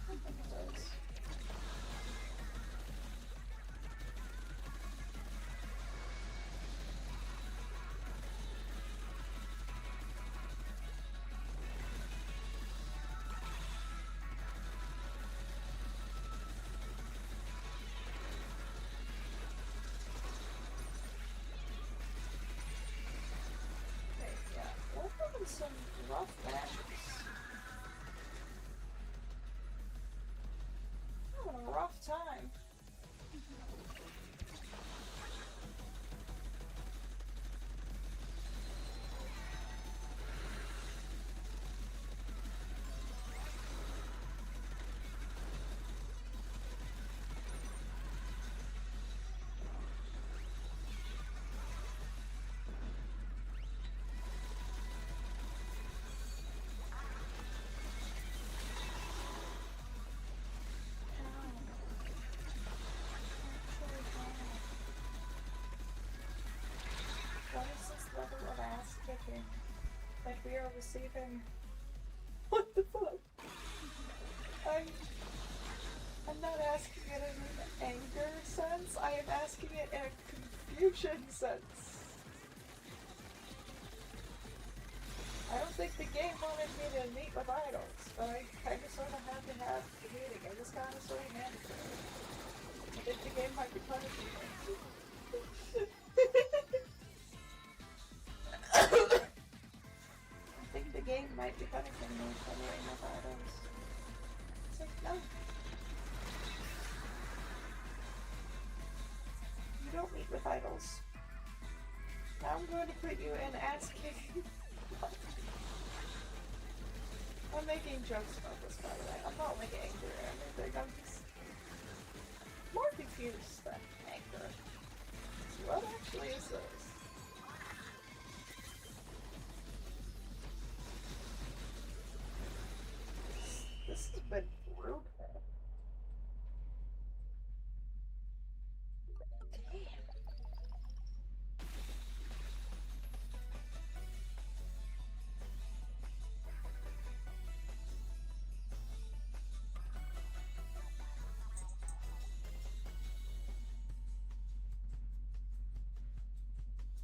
I don't think it does. Okay, yeah. We're having some rough matches. Having a rough time. What is this level of ass kicking that we are receiving? What the fuck? I'm not asking it in an anger sense, I am asking it in a confusion sense. I don't think the game wanted me to meet with idols, but I kinda sorta had to have the meeting. I just kinda sorta mandatory. I think the game might be punishing me. I think the game might be punishing me for meeting with idols. It's like, no. You don't meet with idols. Now I'm going to put you in ass kicking. I'm making jokes about this, by the way. I'm not like angry or anything. I'm just more confused than anger. So what actually is this? This has been brutal. Damn.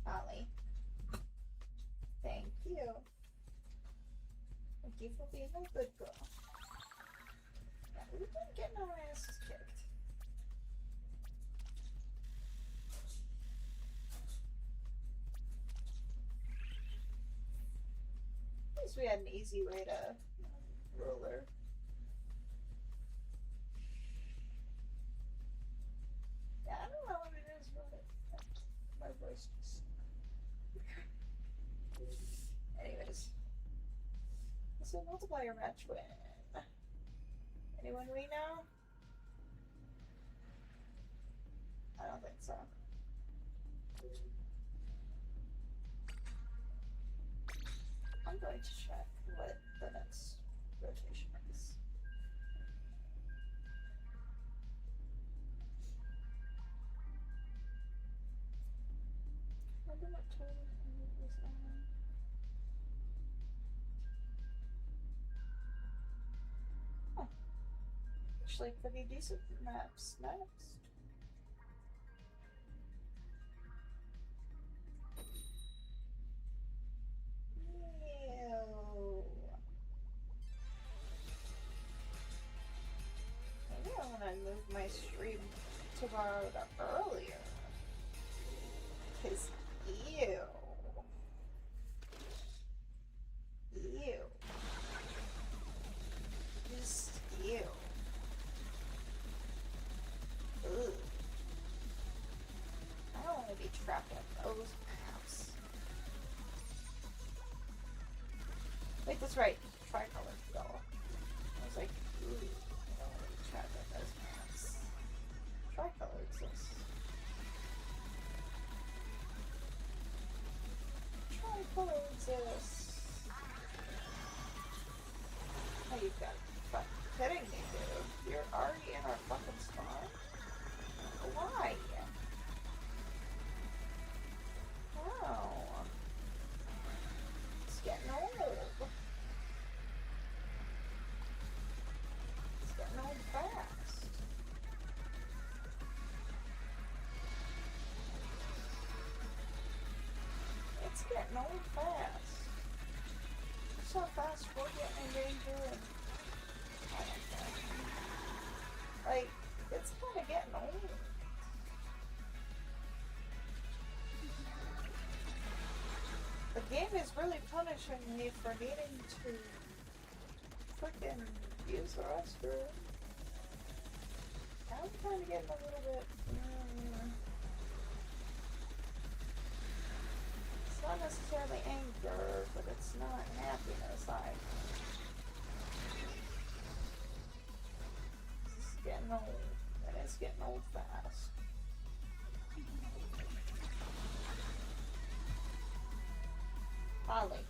Ollie. Thank you. Thank you for being a good girl. Yeah, we've been getting our asses kicked. At least we had an easy way to roller. what's a multiplayer match win? Anyone we know? I don't think so. I'm going to check what the next rotation is. I wonder what total it was on. Huh. Actually, pretty decent maps next. Ew. Maybe I want to move my stream tomorrow to earlier. Cause ew. Ew. Just ew. Ugh. I don't want to be trapped in those maps. Wait, that's right. Tricolor though. I was like, ooh, I don't want to be trapped in those maps. Tricolor exists. Tricolor exists. Oh, you've got fucking kidding me, dude. You're already in our fucking spawn? Why? Wow. It's getting old. It's getting old fast. It's getting old fast. That's how fast we're getting in danger and I don't know. Like, it's kinda getting old. The game is really punishing me for needing to frickin' use the restroom. I'm kinda getting a little bit. It's not necessarily anger, but it's not happiness either. It's getting old, and it's getting old fast. Holly.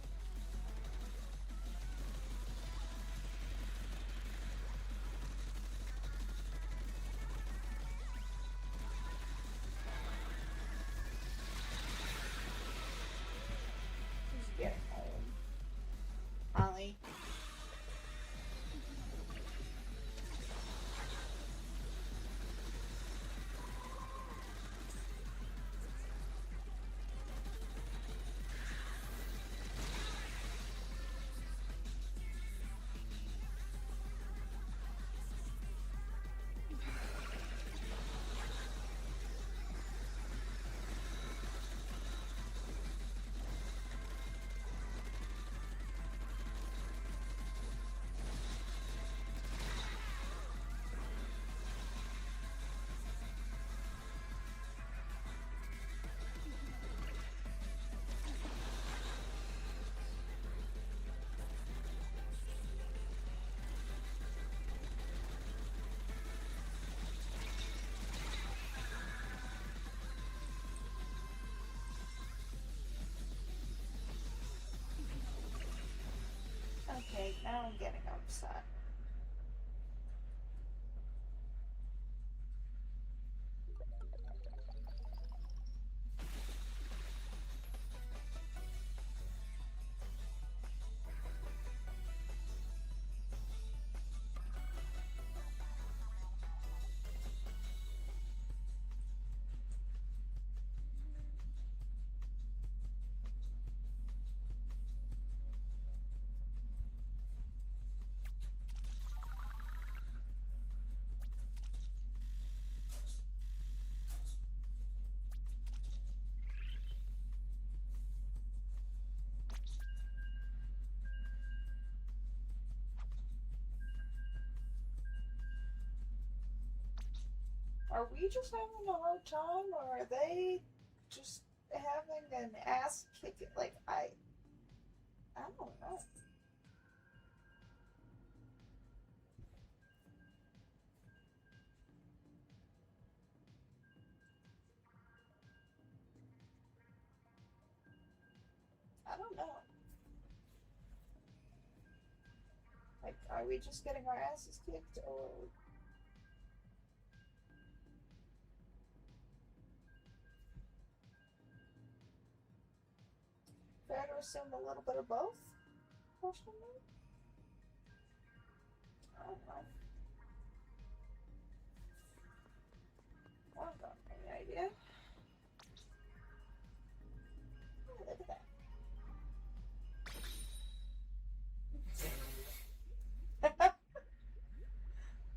Who's getting old? Holly. Okay, now I'm getting upset. Are we just having a hard time, or are they just having an ass kick? Like, I don't know. know. Like, are we just getting our asses kicked, or... Fair to assume a little bit of both? Question mark? I don't know. I don't got any idea. Oh, look at that.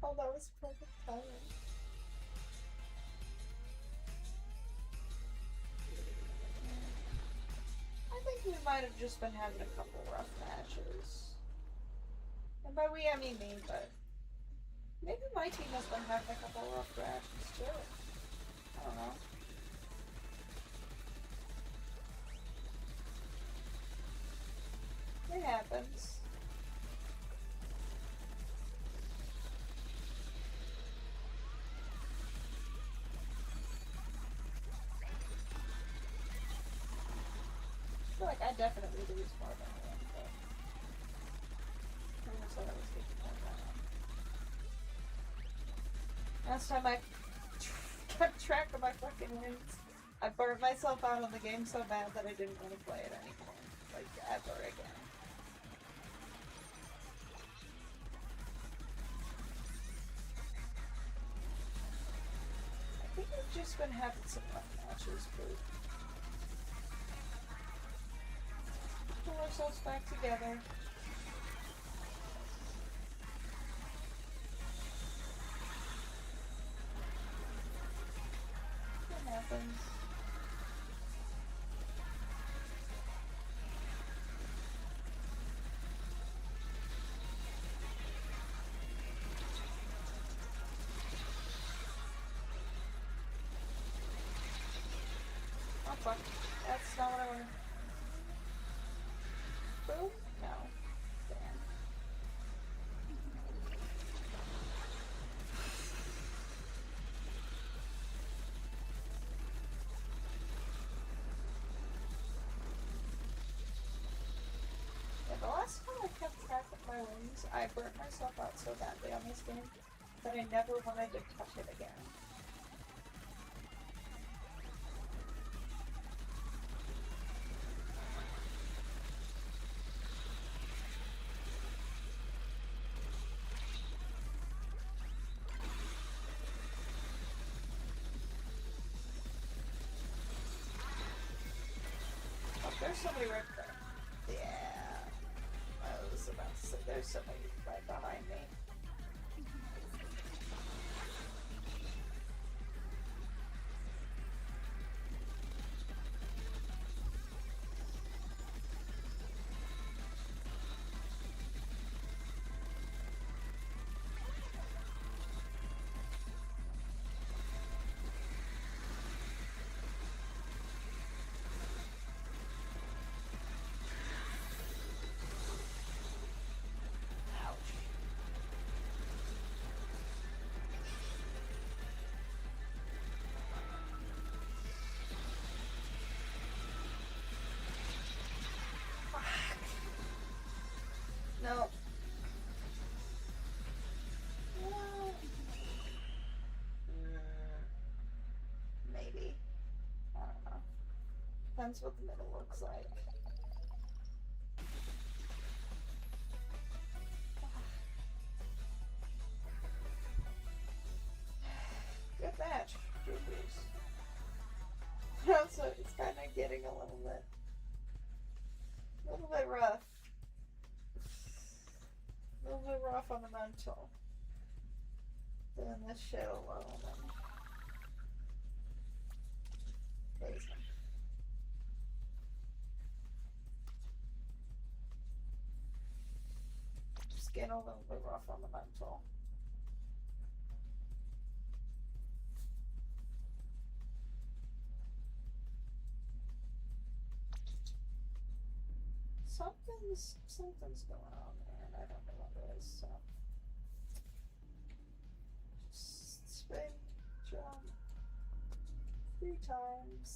Oh, that was perfect timing. I think we might have just been having a couple rough matches. And by we, I mean me, but maybe my team has been having a couple rough matches too. I don't know. It happens. I feel like I definitely lose more than I win, but I guess I always get to point that out. Last time I kept track of my fucking wins, I burned myself out on the game so bad that I didn't want to play it anymore. Like, ever again. I think I've just been having some rough matches, but pull ourselves back together. What happens? Oh fuck. That's not what I wanted. Boom? No. Damn. Yeah, the last time I kept track of my wins, I burnt myself out so badly on this game that I never wanted to touch it again. Oh, there's somebody right there. Yeah. I was about to say, there's somebody right behind me. No. Maybe. I don't know. Depends what the middle looks like. Good match. So it's kind of getting a little bit rough. A little bit rough on the mental. Doing this shit alone. Crazy. Just getting a little bit rough on the mental. Something's going on there, and I don't know what it is, so. Just spin, jump 3 times.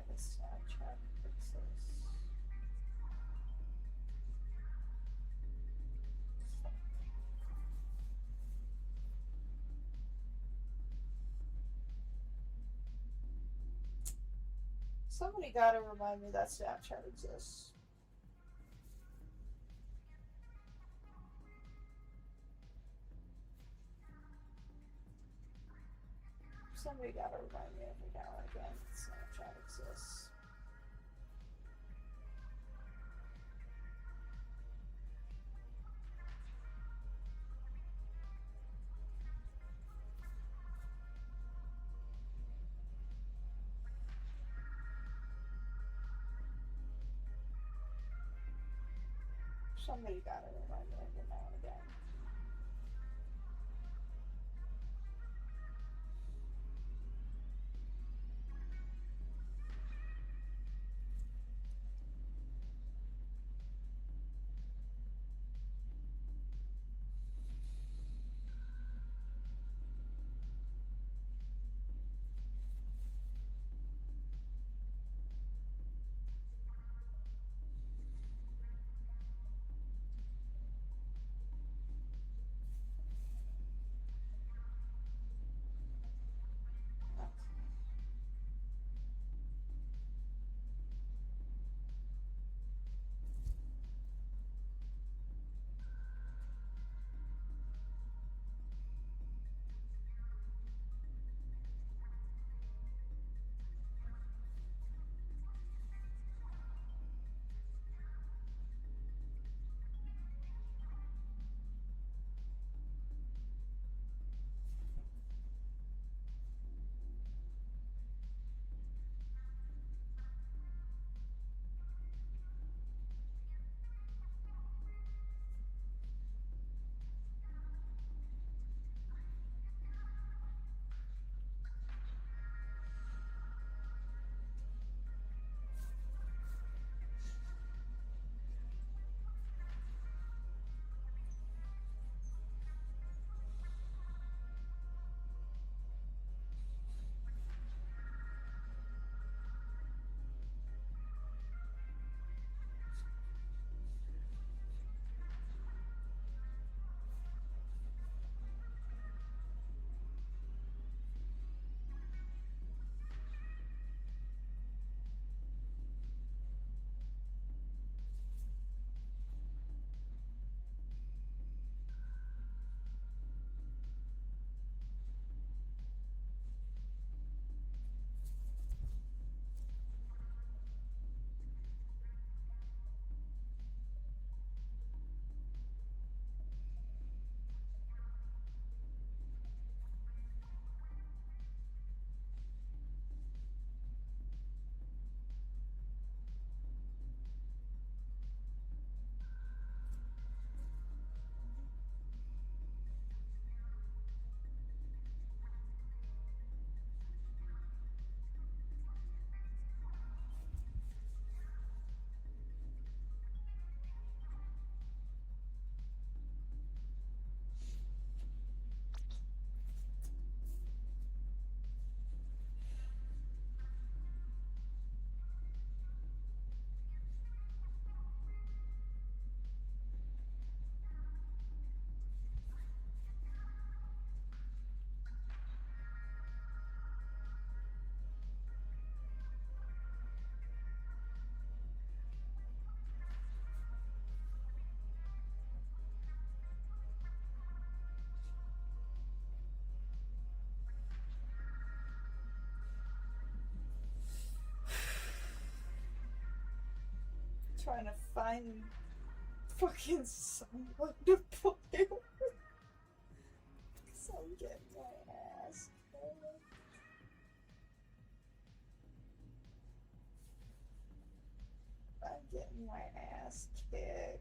why the Snapchat exists. Somebody gotta remind me that Snapchat exists. Somebody gotta remind me every now and again that Snapchat exists. Somebody gotta remind me every now and again. Trying to find fucking someone to play with. So I'm getting my ass kicked. I'm getting my ass kicked.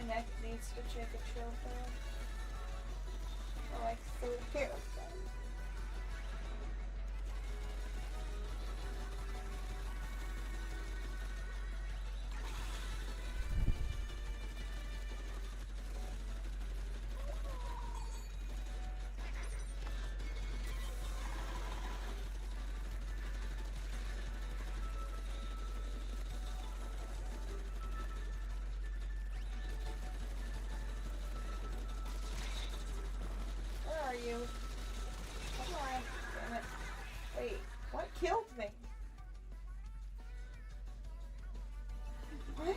My neck needs to take a chill pill. For like 3 of them. Where are you? Come on. Damn it. Wait, what killed me? What?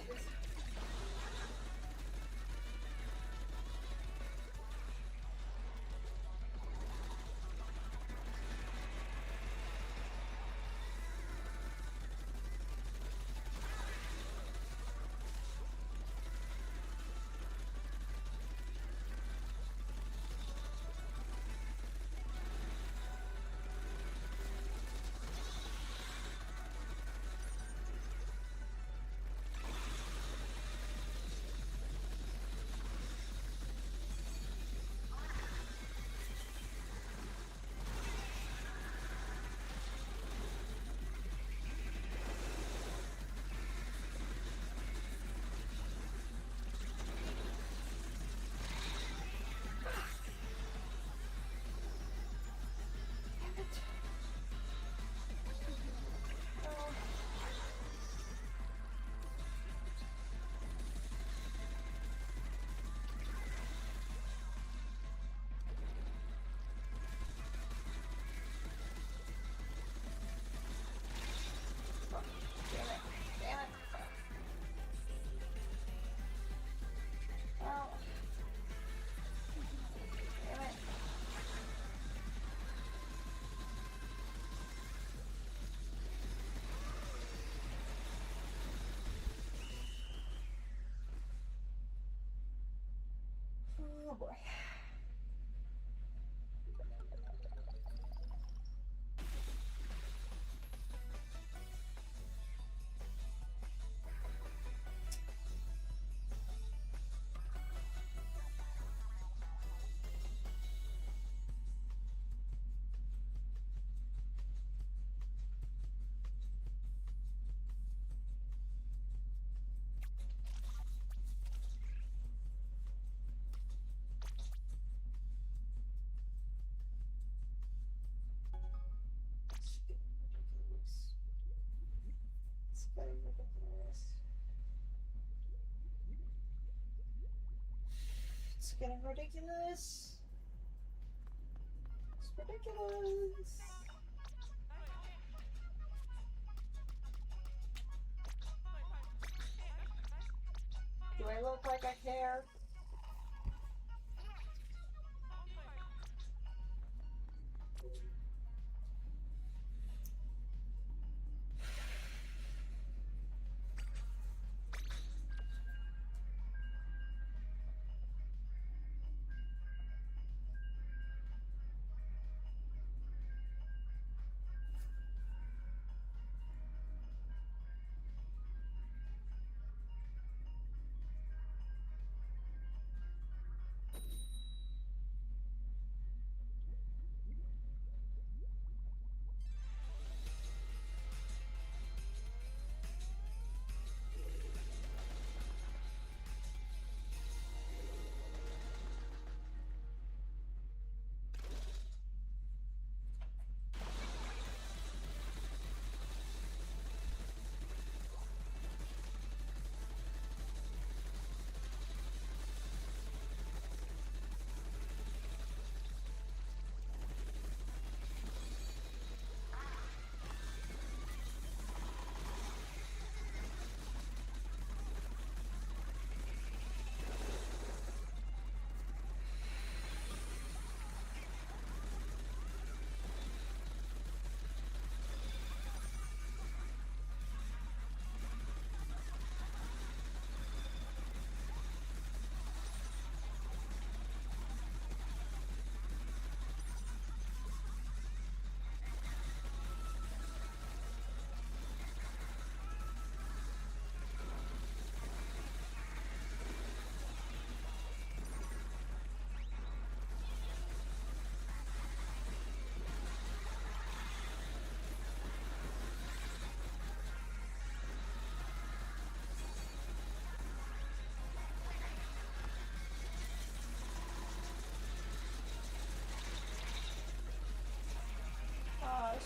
Damn it. Oh. Fuck. Damn it. Damn it. Oh. Damn it. Oh boy. It's getting ridiculous. It's getting ridiculous. It's ridiculous. Do I look like I care?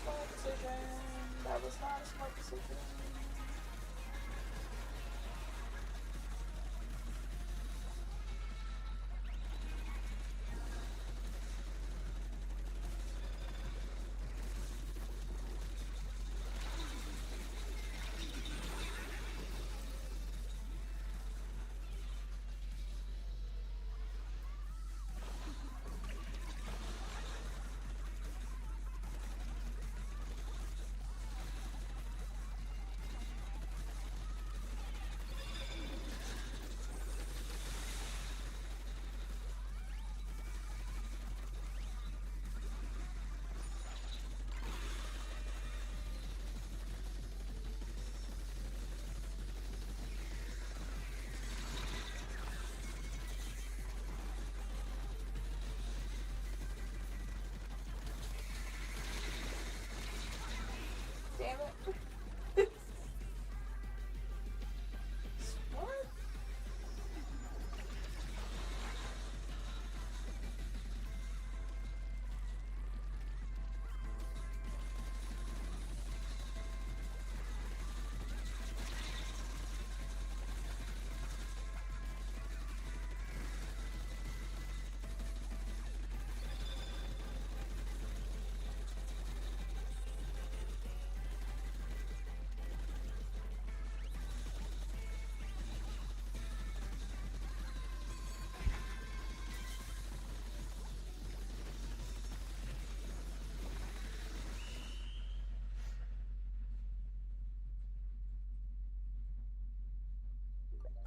smart decision. That was not a smart decision. Damn it. What?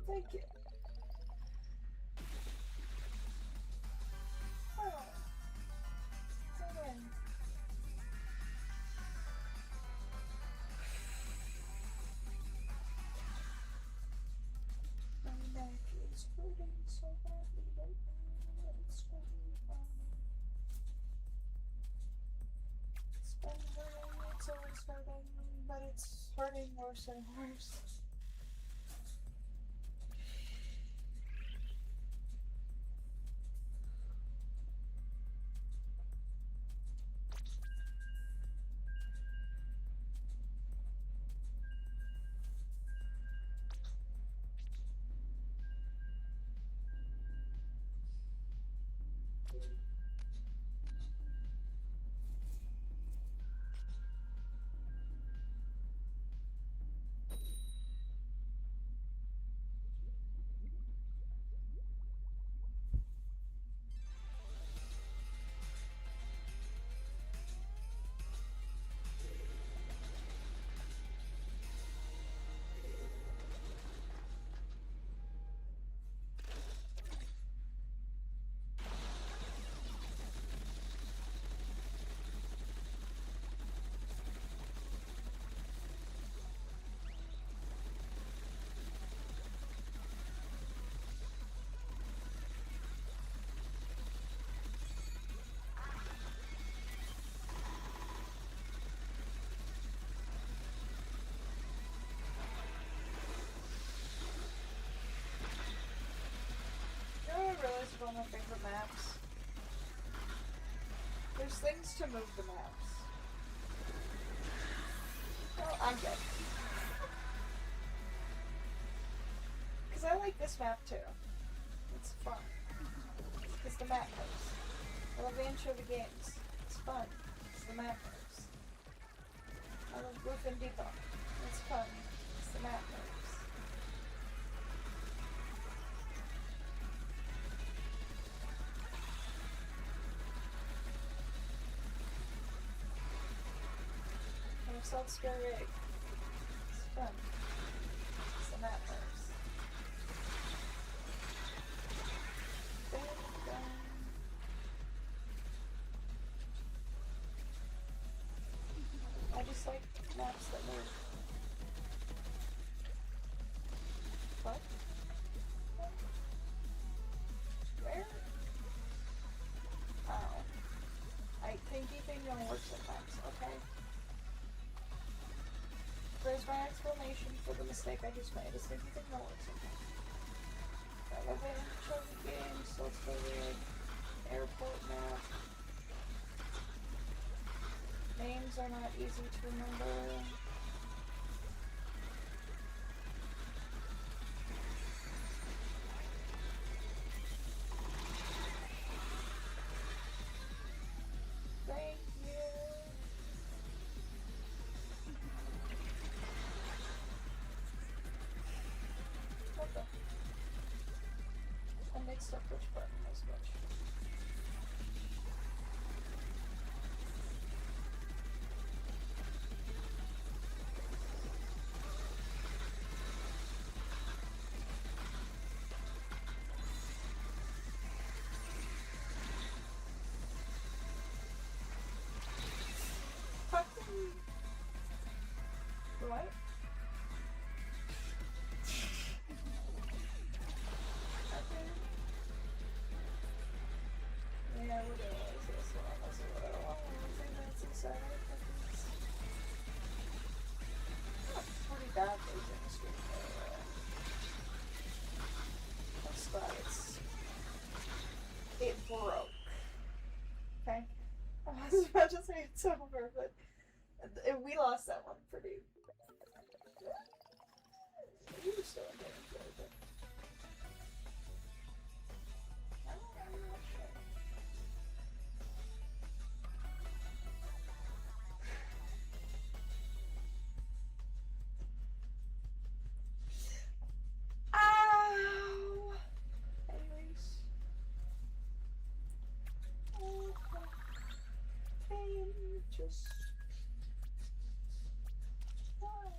Thank you. Oh. Okay. My neck is hurting so badly right now. It's hurting. It's been hurting. It's always hurting, but it's hurting worse and worse. You know what I realized about my favorite maps? There's things to move the maps. Well, I get it. Because I like this map too. It's fun. Because the map moves. I love Anchovy Games. It's fun. It's the map moves. I love Roof and Depot. It's fun. It's the map moves. I love Salt Scare Rig. It's fun. It's the map moves. Dun, dun. I just like maps that move. What? Where? Oh. Thinky thing don't work sometimes, okay? There's my explanation for the mistake I just made. Is thinky thing don't work sometimes. I love Anchovy Games, so let's go with airport map. Names names are not easy to remember. Thank you. What the? I mixed up which button was which. Right? Okay. Yeah, we're gonna lose this one. That's a little thing that's inside. That's pretty bad losing the street. That's glad it broke. Okay. I was about to say it's over, but we lost that one pretty. You were still in there, but I'm not sure. Ow! Anyways. Pain just. Wow.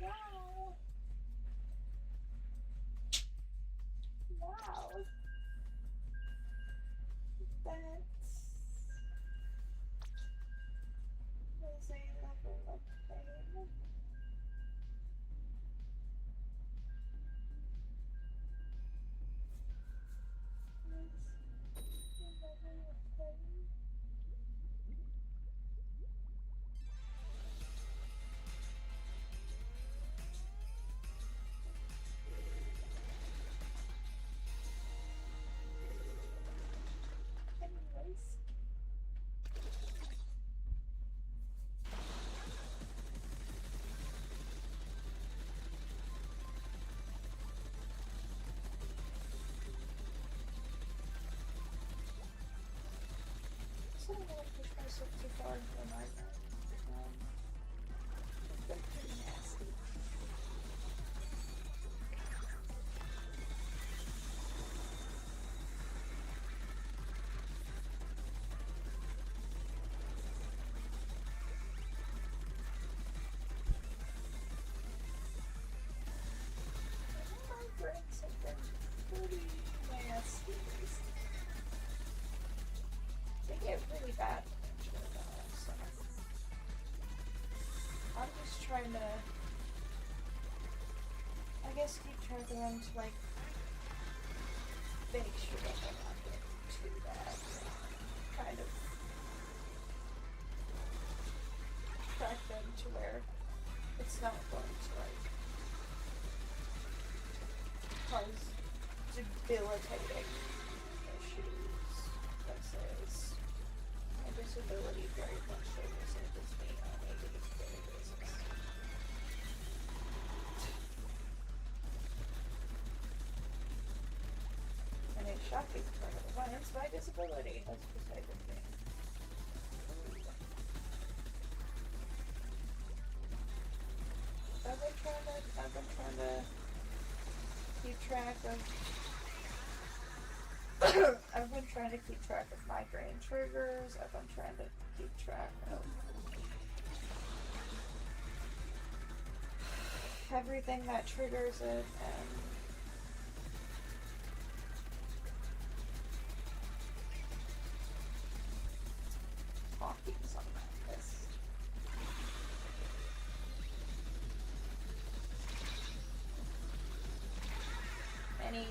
Wow. Wow. That's. Was a level of pain. Anyways. I don't want to push myself too far into the night. It's been pretty nasty. My brains have been pretty nasty recently. They get really bad eventually, though, so I'm just trying to, I guess, keep track of them to, like, make sure that they're not getting too bad. Kind of track them to where it's not going to, like, cause debilitating issues. Versus my disability very much so disables me on a day-to-day basis. And it's shocking when it's my disability that's disabled me. I've been trying to keep track of I've been trying to keep track of migraine triggers. I've been trying to keep track of everything that triggers it, and talking some of this. Any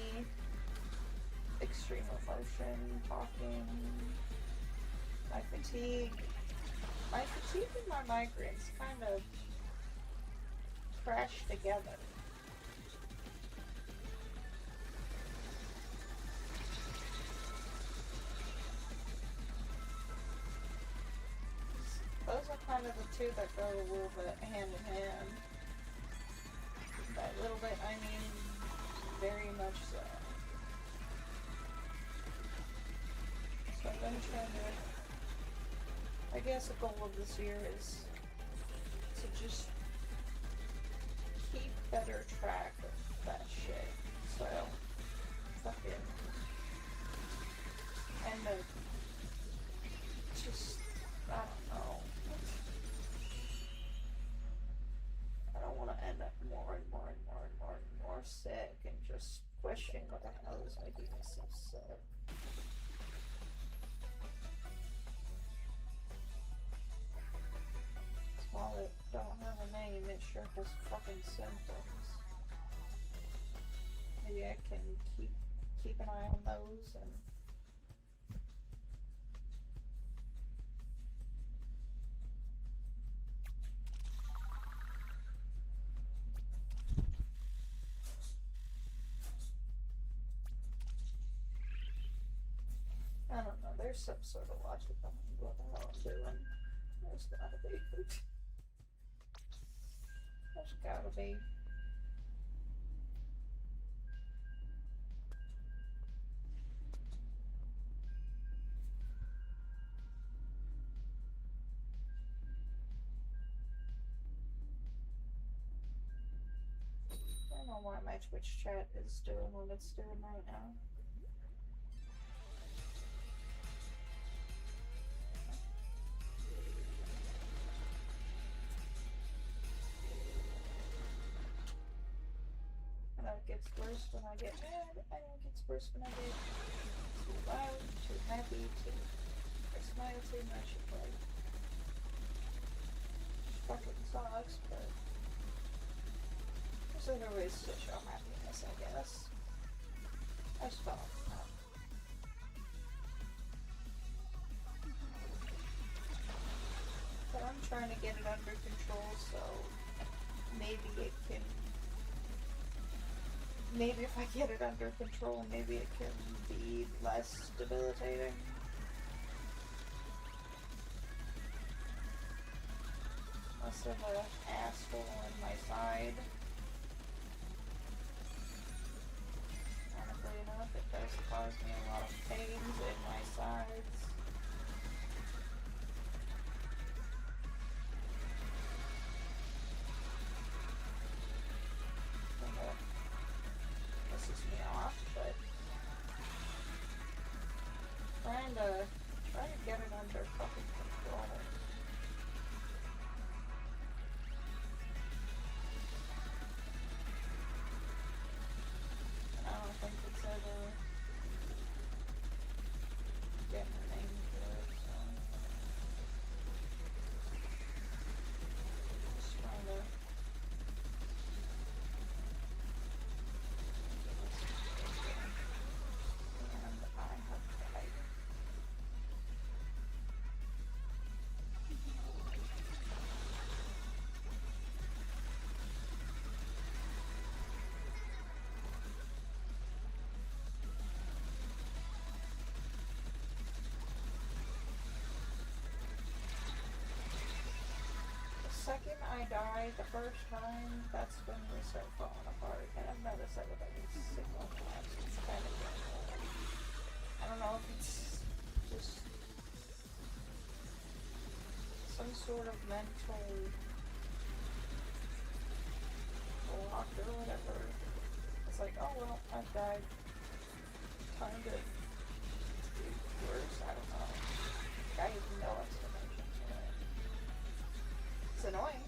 extreme emotion, talking, my fatigue and my migraines kind of crash together. kind of the two that go a little bit hand in hand. By a little bit, I mean very much so. So I've been trying to, I guess a goal of this year is to just keep better track of that shit. So, fucking, and just, I don't know. I don't want to end up more and more and more and more and more sick and just questioning what the hell is making me so sick. While it don't have a name, it sure has fucking symptoms. Maybe I can keep an eye on those and I don't know, there's some sort of logic behind what the hell I'm doing. There's gotta be. There's gotta be. I don't know why my Twitch chat is doing what it's doing right now. I know it gets worse when I get mad. I know it gets worse when I get too loud, too happy, I smile too much. It like fucking sucks, but there's other ways to show happiness, I guess. I just felt like that. But I'm trying to get it under control, so maybe it can. Maybe if I get it under control, maybe it can be less debilitating. Less of an asshole in my side. Honestly enough, it does cause me a lot of pains in my sides. Pisses me off, but trying to get it under fucking control. And I don't think it's ever getting a name for it, so just trying to and I have died. The second I die, the first time, that's when we start falling apart. And I've noticed that with every single time. It's kind of getting, I don't know if it's just some sort of mental block or whatever. It's like, oh well, I've died. Time to do worse. I don't know. I have no explanation for it. It's annoying.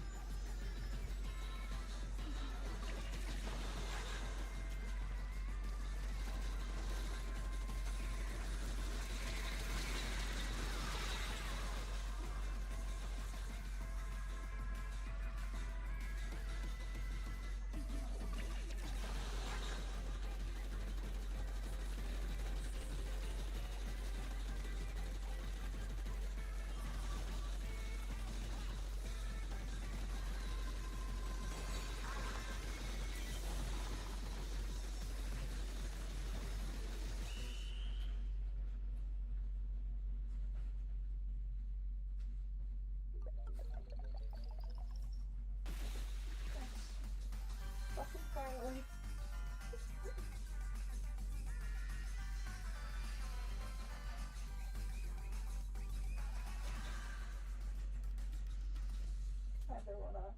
never wanna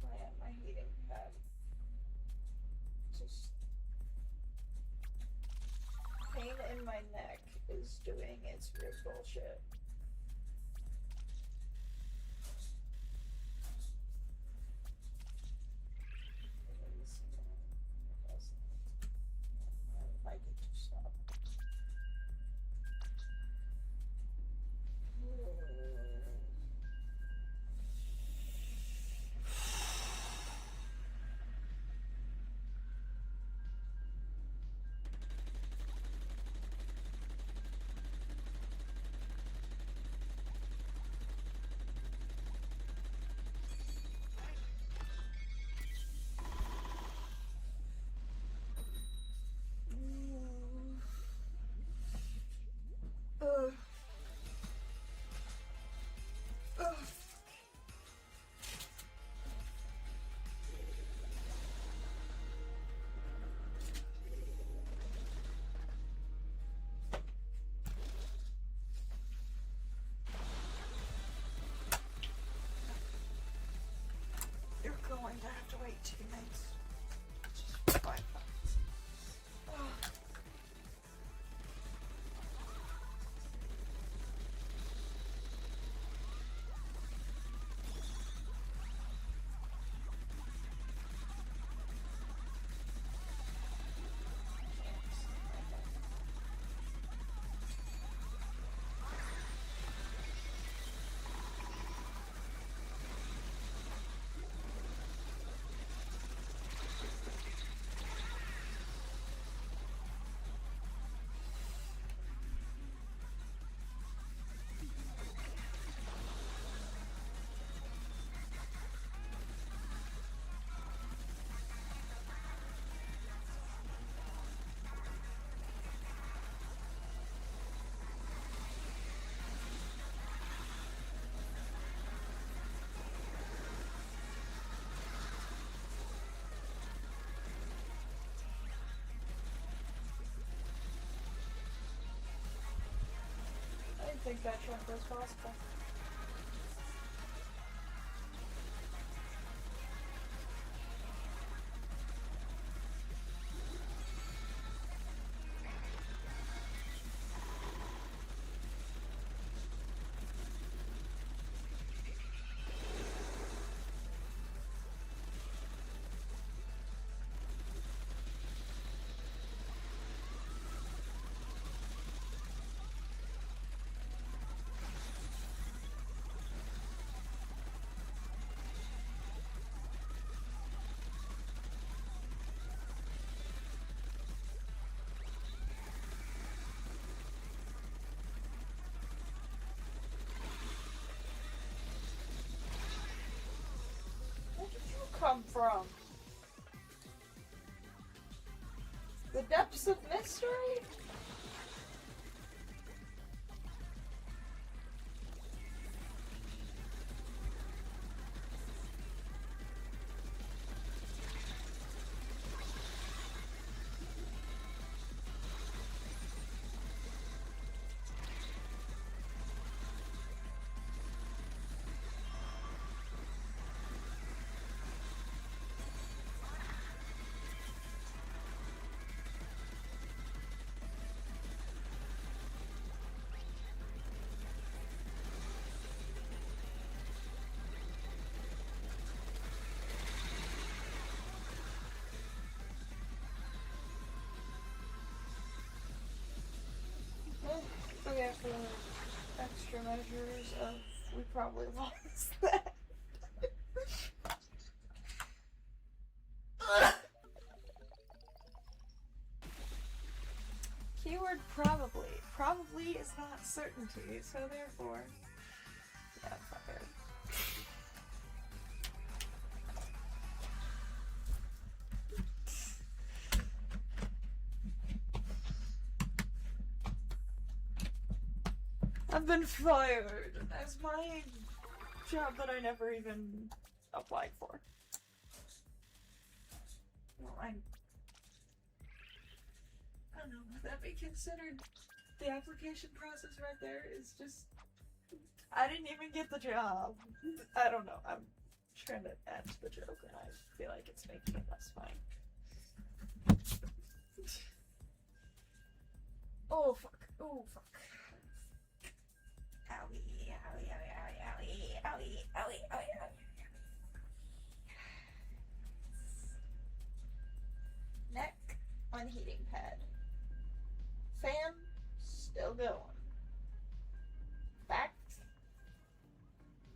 plant my heating pad. Just pain in my neck is doing its weird bullshit. I like it to stop. Ugh. Ugh. You're going to have to wait 2 minutes. Just 5 minutes. Ugh. I didn't think that jump was possible. Where did you come from? The depths of mystery? Forget for extra measures of we probably lost that. Keyword probably. Probably is not certainty, so therefore. Yeah, fuck it. I've been fired as my job that I never even applied for. Well, I don't know, would that be considered the application process right there is just I didn't even get the job. I don't know. I'm trying to add to the joke, and I feel like it's making it less fine. Oh fuck! Oh fuck! Owie! Owie! Owie! Owie! Owie! Owie! Owie! Owie! Neck on heating pad. Fan still going. Back.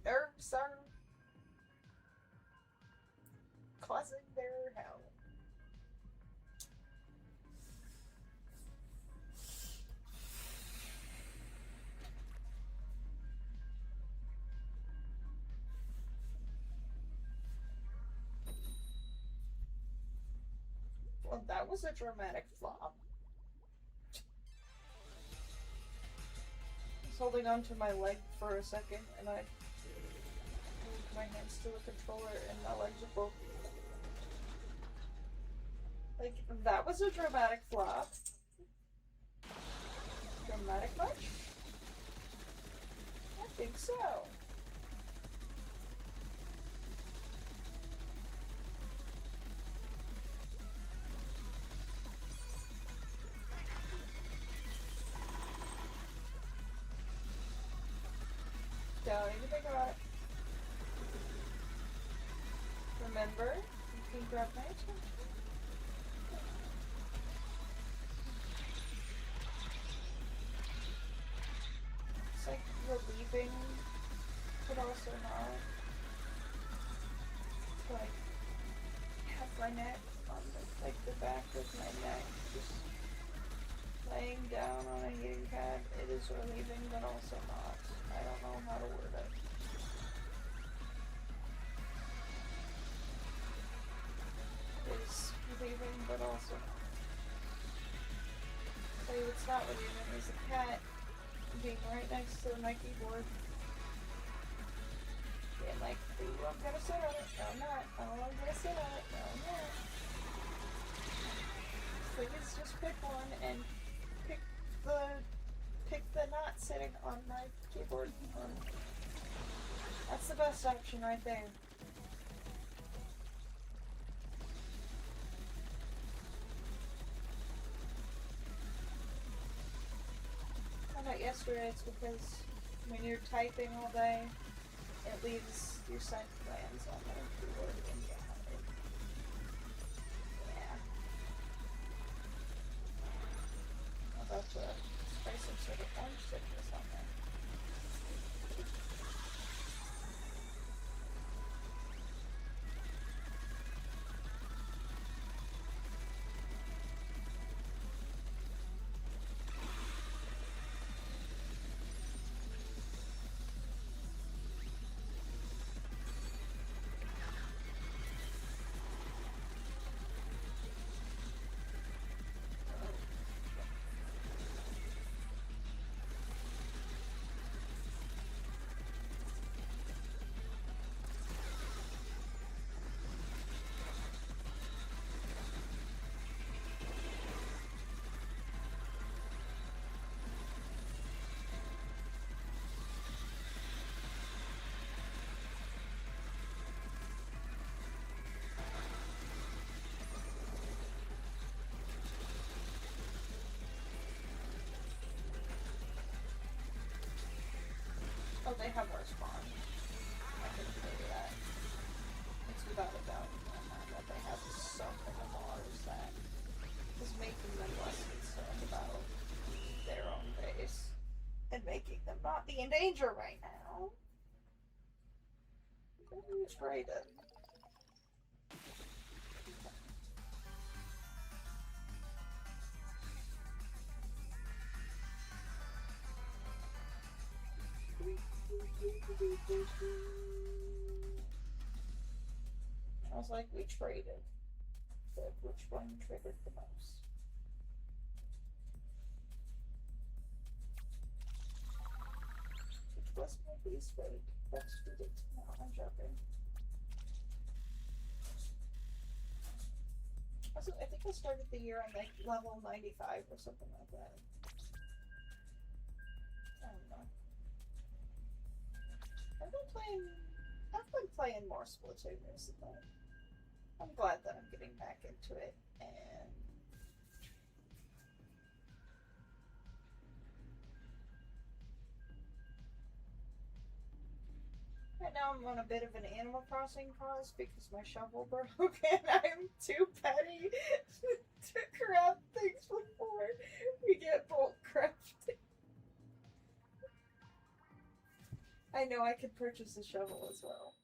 Nerves are causing their hell. Well, that was a dramatic flop. I was holding onto my leg for a second, and I moved my hands to the controller, and my legs are both. Like, that was a dramatic flop. Dramatic much? I think so. Don't even think about it. Remember, you can grab my attention. It's like relieving, but also not. To like have my neck on the back of my neck, just laying down on a heating pad. It is relieving, but also not. I don't know how to word it. It is relieving, but also not. So it's not relieving. There's a cat being right next to my keyboard. Being like, ooh, I'm gonna sit on it. No, I'm not. Oh, I'm gonna sit on it. No, I'm not. Please just pick one and pick the not sitting on my keyboard. That's the best option right there. I thought yesterday it's because when you're typing all day, it leaves your scent glands on the keyboard and yeah. I'm about to spray some sort of orange citrus on there. Oh, they have worse spawn. I can tell you that. It's without a doubt that they have something of ours that is making them less concerned about their own base and making them not be in danger right now. Who's rated? I was like, we traded. But which one triggered the most? Which was my least fake? That's ridiculous. No, I'm joking. Also, I think I started the year on like level 95 or something like that. I don't know. I've been playing more Splatoon recently. I'm glad that I'm getting back into it, and right now I'm on a bit of an Animal Crossing pause because my shovel broke and I'm too petty to craft things before we get bulk crafting. I know I could purchase a shovel as well.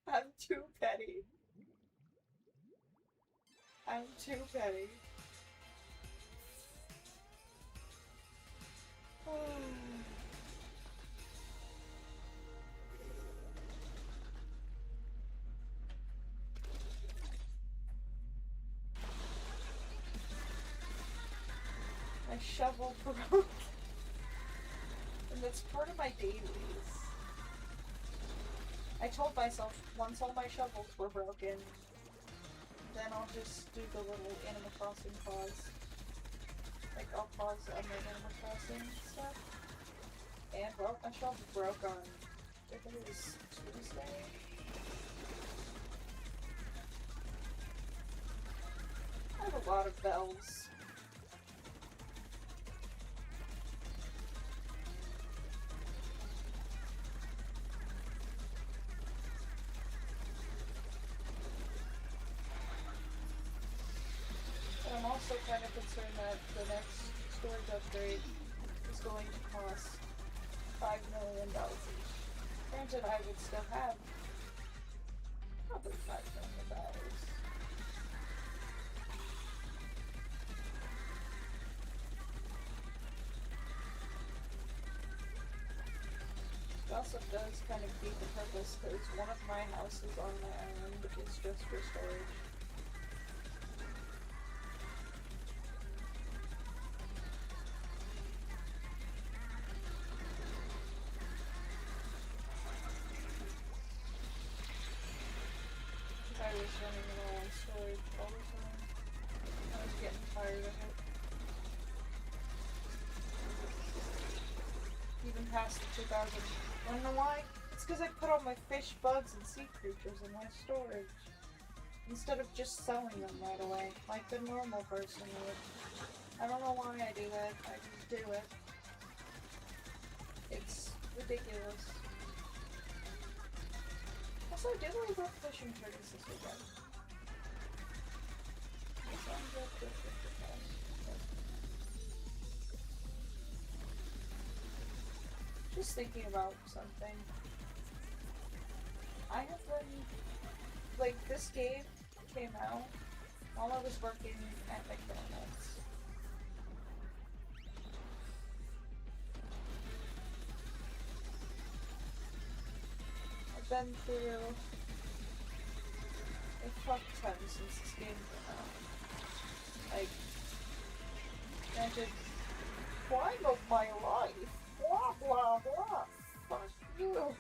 I'm too petty. I'm too petty. My shovel broke. And that's part of my dailies. I told myself once all my shovels were broken, then I'll just do the little Animal Crossing pause. Like, I'll pause on the Animal Crossing stuff. And, well, my shovel broke on, I think it was Tuesday. I have a lot of bells. I'm also kind of concerned that the next storage upgrade is going to cost $5 million each. Granted, I would still have probably $5 million. It also does kind of defeat the purpose because one of my houses on my island is just for storage. I was running it all on storage all the time. I was getting tired of it. Even past the 2000. I don't know why. It's because I put all my fish, bugs, and sea creatures in my storage. Instead of just selling them right away, like the normal person would. I don't know why I do that. I just do it. It's ridiculous. Also, I did really love fishing turkeys this weekend. Just thinking about something. I have been, like, this game came out while I was working at McDonald's. I've been through a fuck ton since this game came out. Like, granted, crime of my life. Blah blah blah. Fuck you.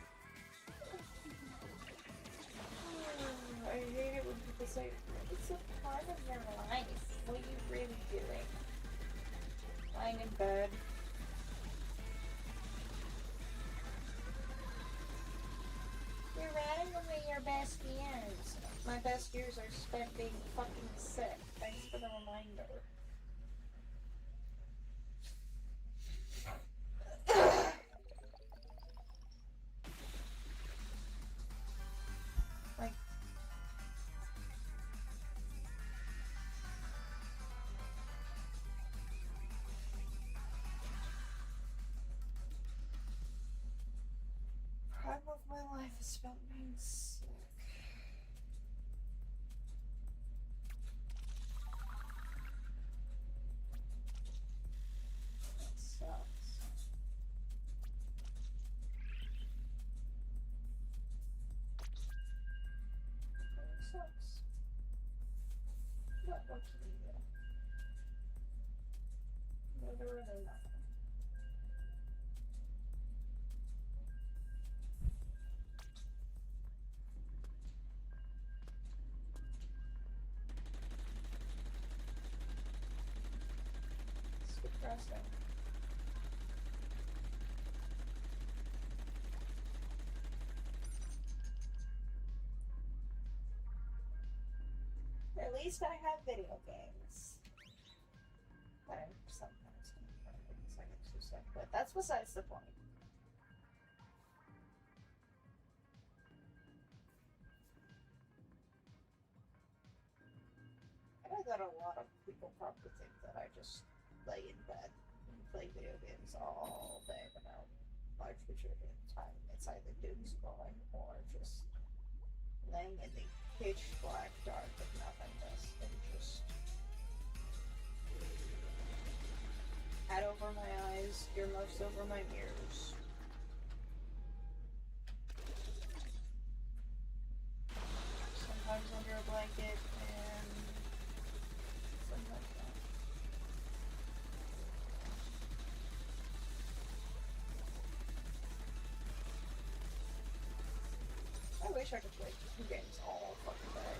I hate it when people say, it's a part of your life. What are you really doing? Lying in bed. You're ratting away your best years. My best years are spent being fucking sick. Thanks for the reminder. Like, prime of my life is spent being sick. That sucks. That sucks. But what can you do? Literally nothing. It's depressing. At least I have video games. That I sometimes can play because I get too sick, but that's besides the point. I know that a lot of people probably think that I just lay in bed and play video games all day without large majority of the time. It's either doom scrolling or just laying in the pitch black dark of nothingness and just head over my eyes, earmuffs over my ears. Sometimes under a blanket and sometimes not. I wish I could play video games all fucking day.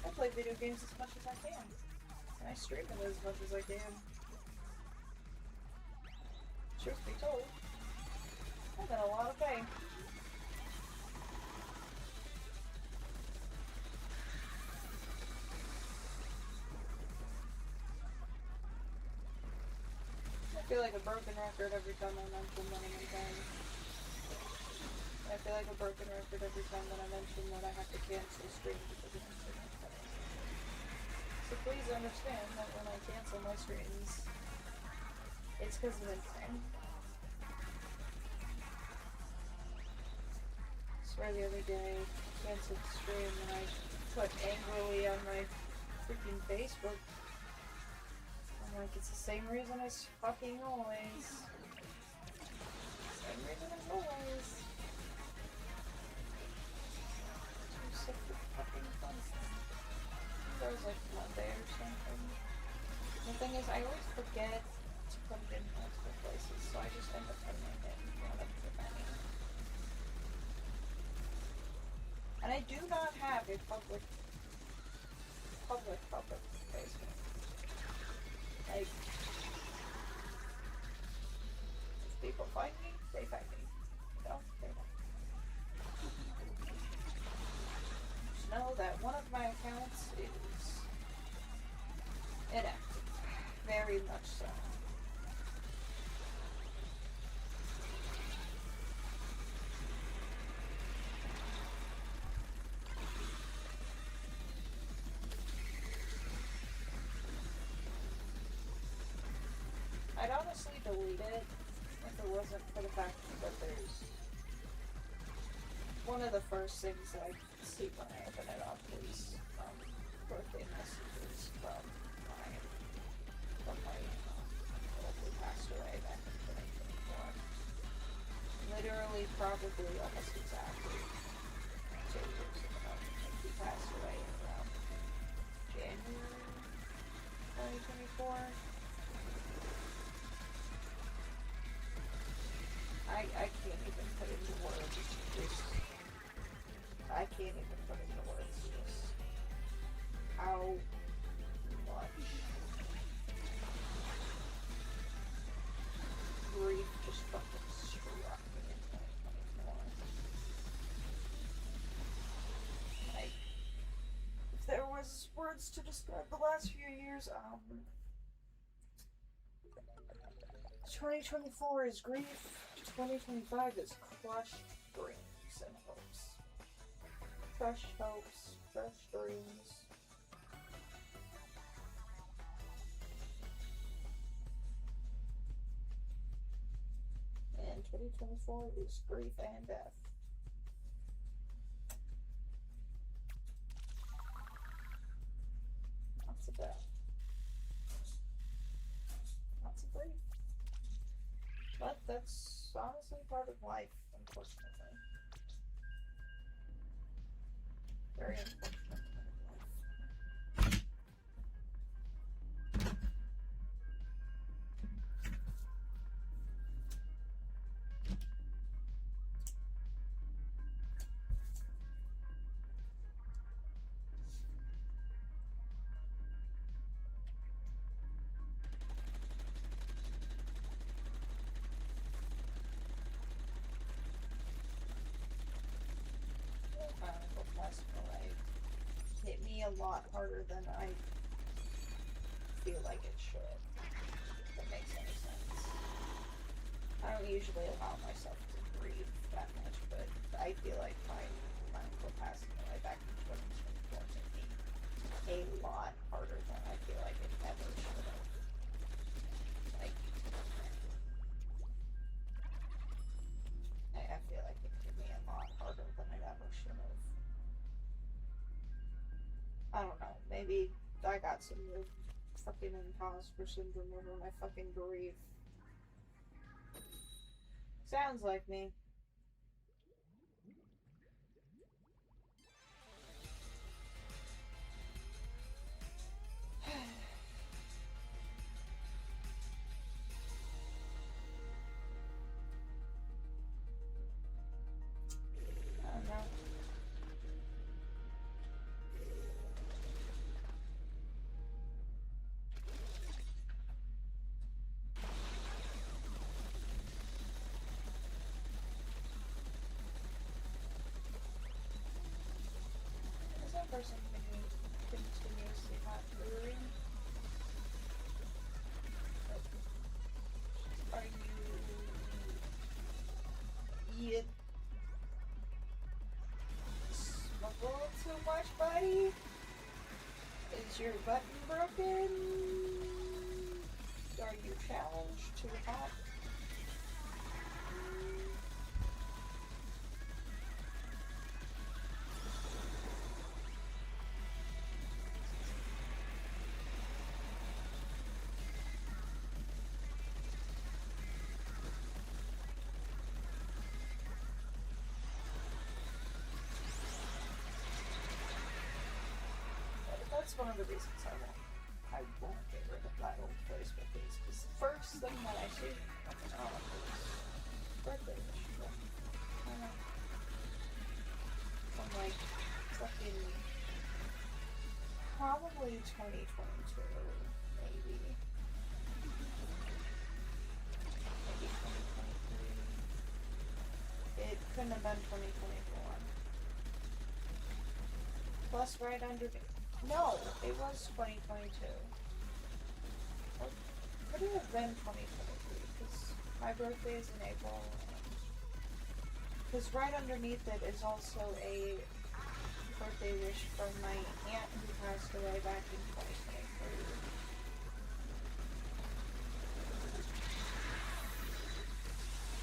I play video games as much as I can. And I stream them as much as I can. Truth be told, I've got a lot of pay. I feel like a broken record every time I mention money and time. I feel like a broken record every time that I mention that I have to cancel streams because of internet cuts. So please understand that when I cancel my streams, it's because of internet. I swear the other day, I canceled the stream and I put angrily on my freaking Facebook. I'm like, it's the same reason as fucking always. Same reason as always. Too sick of fucking fun. That was like Monday or something. The thing is, I always forget to put it in multiple places, so I just end up putting it in one of the many. And I do not have a public Facebook. Like, if people find me, they find me. No, they don't. Just know that one of my accounts is inactive. Very much so. I'd honestly delete it if it wasn't for the fact that there's one of the first things that I see when I open it up is birthday messages from my uncle who passed away back in 2024. Literally, probably almost exactly 2 years ago. He passed away in around January 2024. I can't even put into words just I can't even put into words just how much grief just fucking struck me in 2024. Like, if there was words to describe the last few years, 2024 is grief. 2025 is crushed dreams and hopes. Crushed hopes, crushed dreams. And 2024 is grief and death. Lots of death. Lots of grief. But that's honestly part of life, unfortunately. Very unfortunate part of life. Last night. me a lot harder than I feel like it should. If that makes any sense. I don't usually allow myself to grieve that much, but I feel like my uncle passing away back in 2024 hit me a lot harder than I feel like it ever should have. Like, I feel like it hit me a lot harder than it ever should have. I don't know, maybe I got some weird fucking imposter syndrome over my fucking grief. Sounds like me. I don't know. Is that person continuously not moving? Are you smuggle too much, buddy? Is your button broken? Are you challenged to the top? That's one of the reasons I won't get rid of that old Facebook page, because the first thing that I see coming up is birthday wish. I don't know. From like fucking probably 2022, maybe. Maybe 2023. It couldn't have been 2024. Plus right under no, it was 2022. Or could it have been 2023? Because my birthday is in April. Because right underneath it is also a birthday wish from my aunt who passed away back in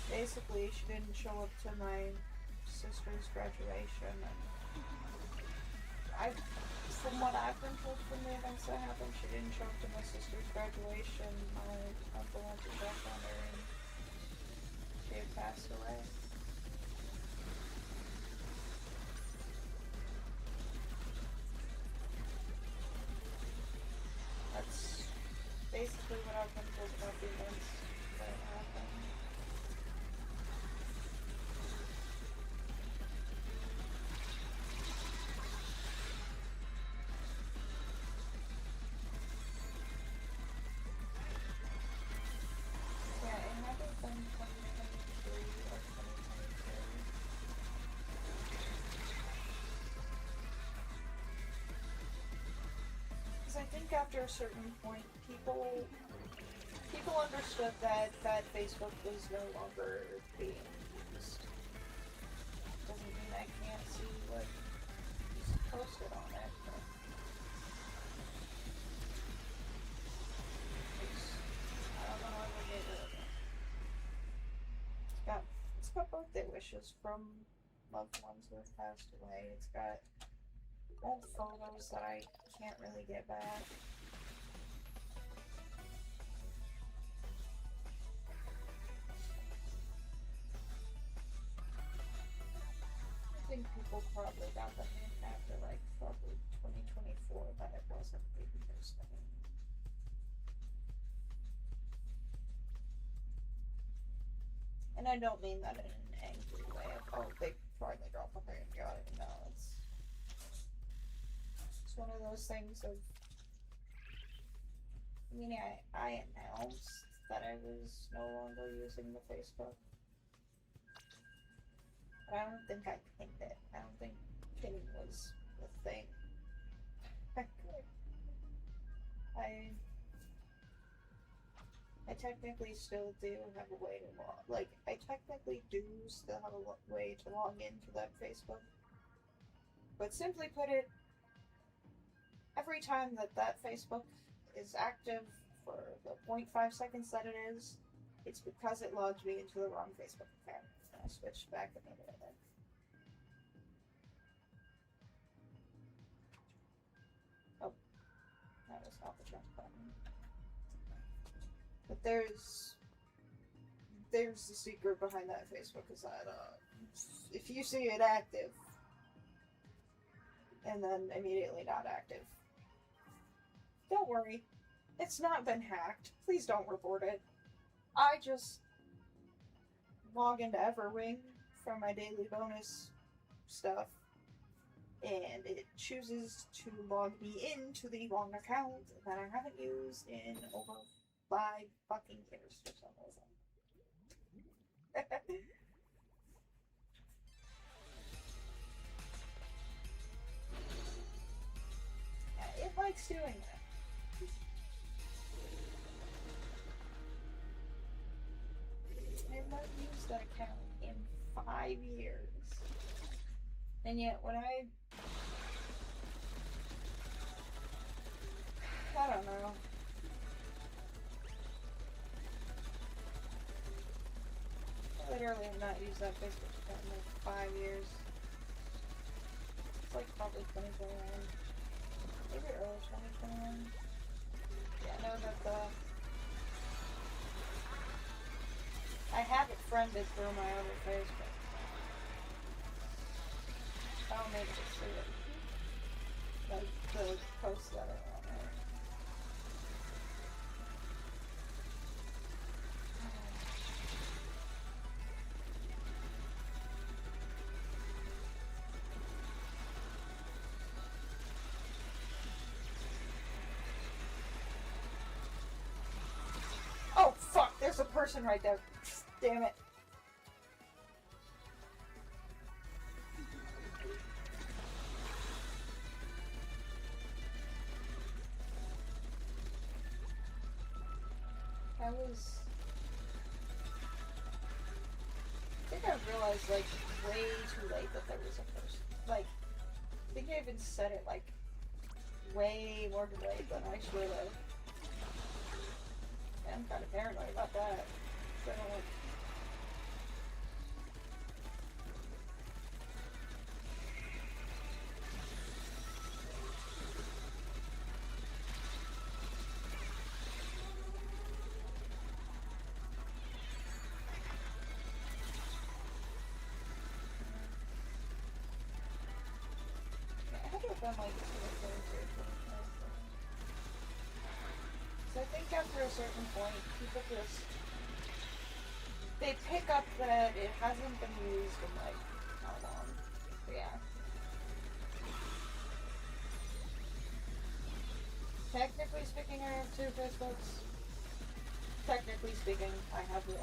2023. Basically, she didn't show up to my sister's graduation, and from what I've been told from the events that happened, she didn't show up to my sister's graduation. My uncle went to check on her, and she had passed away. That's basically what I've been told about the events that happened. I think after a certain point, people understood that Facebook was no longer being used. Doesn't mean I can't see what is posted on it, but I don't know how to get rid of it. It's got birthday wishes from loved ones who have passed away. It's got old photos that I can't really get back. I think people probably got the hint after like probably 2024 that it wasn't the year's thing. And I don't mean that in an angry way of, oh, they finally dropped a hand, got it. No, it's one of those things of, I mean, I announced that I was no longer using the Facebook. But I don't think I pinned it. I don't think pinning was the thing. I technically still do have a way to log. Like, I technically do still have a way to log into that Facebook. But simply put it, every time that Facebook is active for the 0.5 seconds that it is, it's because it logged me into the wrong Facebook account. And I switched back in the middle of it. Oh, that was not the jump button. But there's the secret behind that Facebook is that if you see it active and then immediately not active, don't worry, it's not been hacked. Please don't report it. I just log into Everwing for my daily bonus stuff, and it chooses to log me into the wrong account that I haven't used in over 5 fucking years for some reason. It likes doing that. I have not used that account in 5 years. And yet when I don't know. I literally have not used that Facebook account in like 5 years. It's like probably 2021. Maybe early 2021. Yeah, I know that I have it friended through my other Facebook. I'll make it see it. Like the posts that are on there. Oh fuck, there's a person right there. Damn it. I think I realized, like, way too late that there was a person. Like, I think I even said it, like, way more delayed than I should have. Yeah, I'm kind of paranoid about that. So I don't like... So I think after a certain point, people just... they pick up that it hasn't been used in, like, how long? But yeah. Technically speaking, I have 2 Facebooks. Technically speaking, I have 1.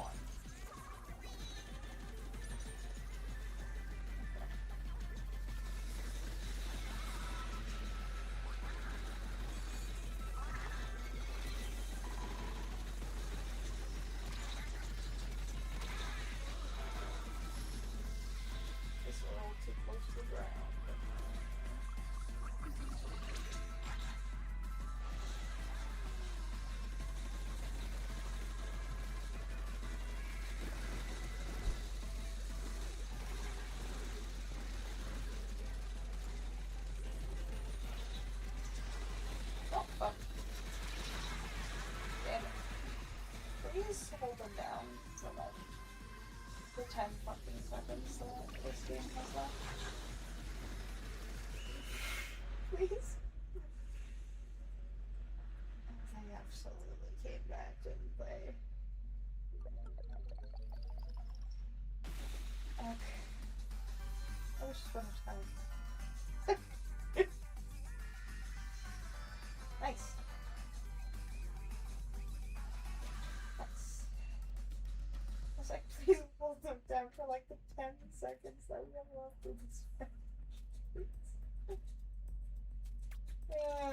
Oh, fuck. Damn it. Please hold them down for like the 10 fucking seconds that this game has left. Please? I absolutely came back, didn't they? Okay. I was just running time. Nice. Nice. I was like, please hold them down for like the 10 seconds that we have left in this match. Yeah.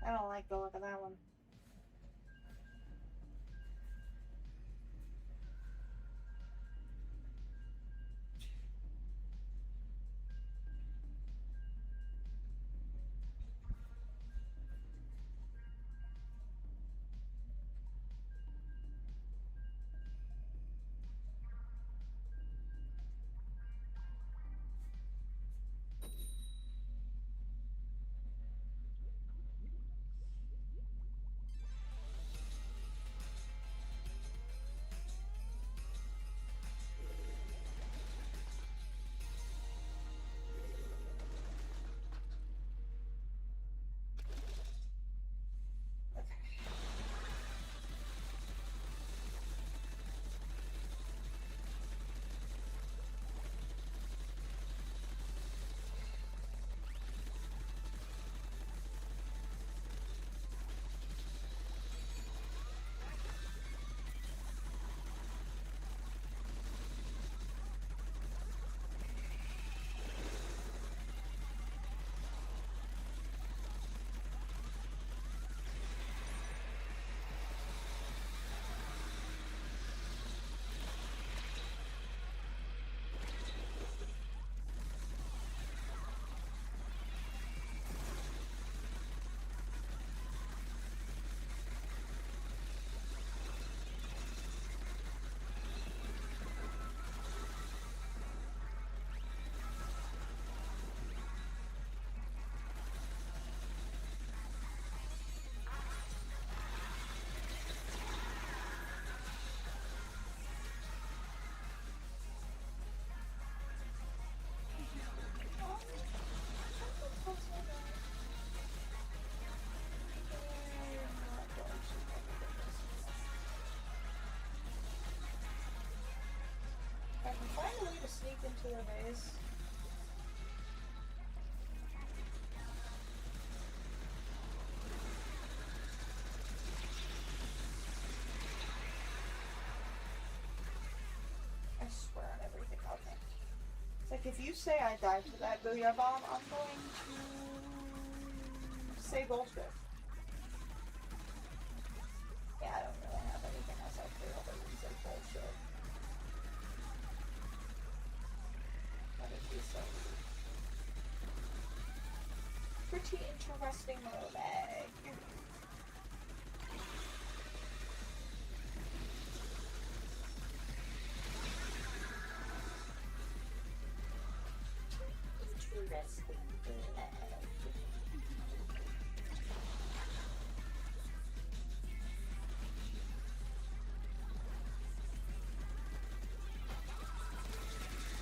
I don't like the look of that one. I can find a way to sneak into their base. I swear on everything. Okay. It's like if you say I died to that Booyah Bomb, I'm going to say bullshit. Yeah, I don't really have anything else out there other than say bullshit. That would be so pretty interesting little bag. Interesting bag.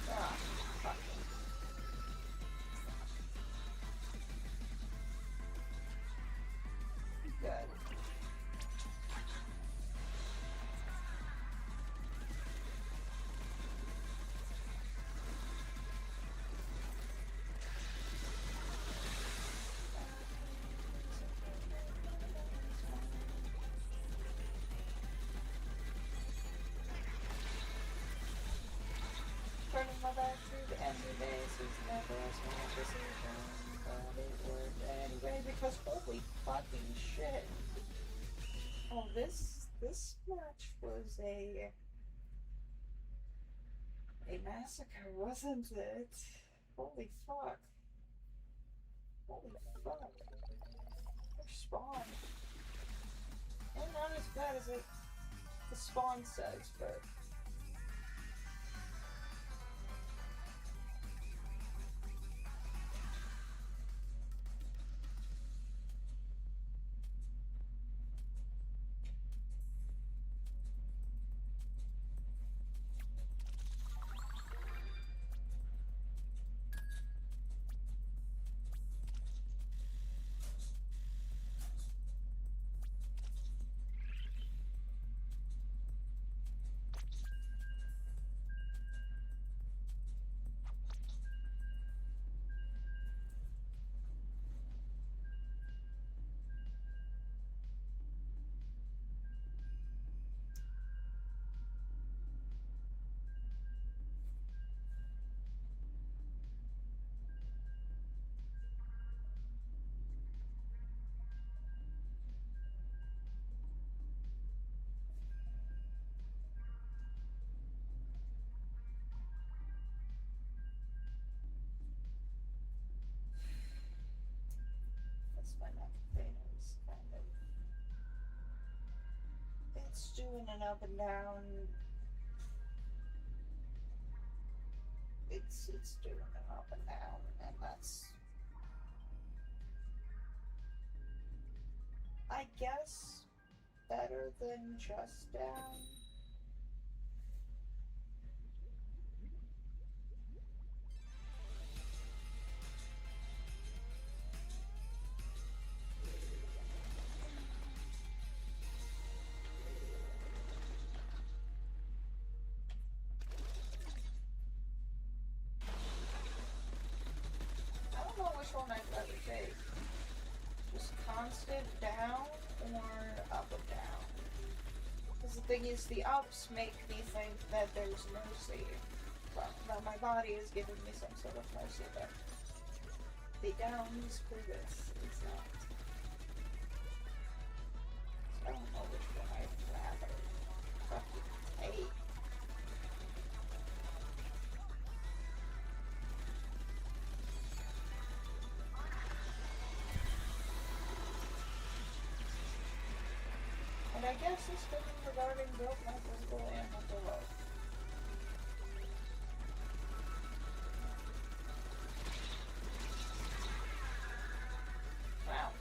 Ah, fuck. Good. Turning my back through the enemy base is never a small decision, but it worked anyway because holy fucking shit. Oh, this match was a massacre, wasn't it? Holy fuck. Holy fuck. Their spawn. And not as bad as the spawn says, but It's doing an up and down. It's doing an up and down, and that's, I guess, better than just down. I don't know which one I'd rather take. Just constant down or up and down. Because the thing is, the ups make me think that there's mercy. Well, that my body is giving me some sort of mercy, but the downs for this is not. So I don't know which one I'd rather fucking take. And I guess this thing regarding both my physical and mental health. Wow.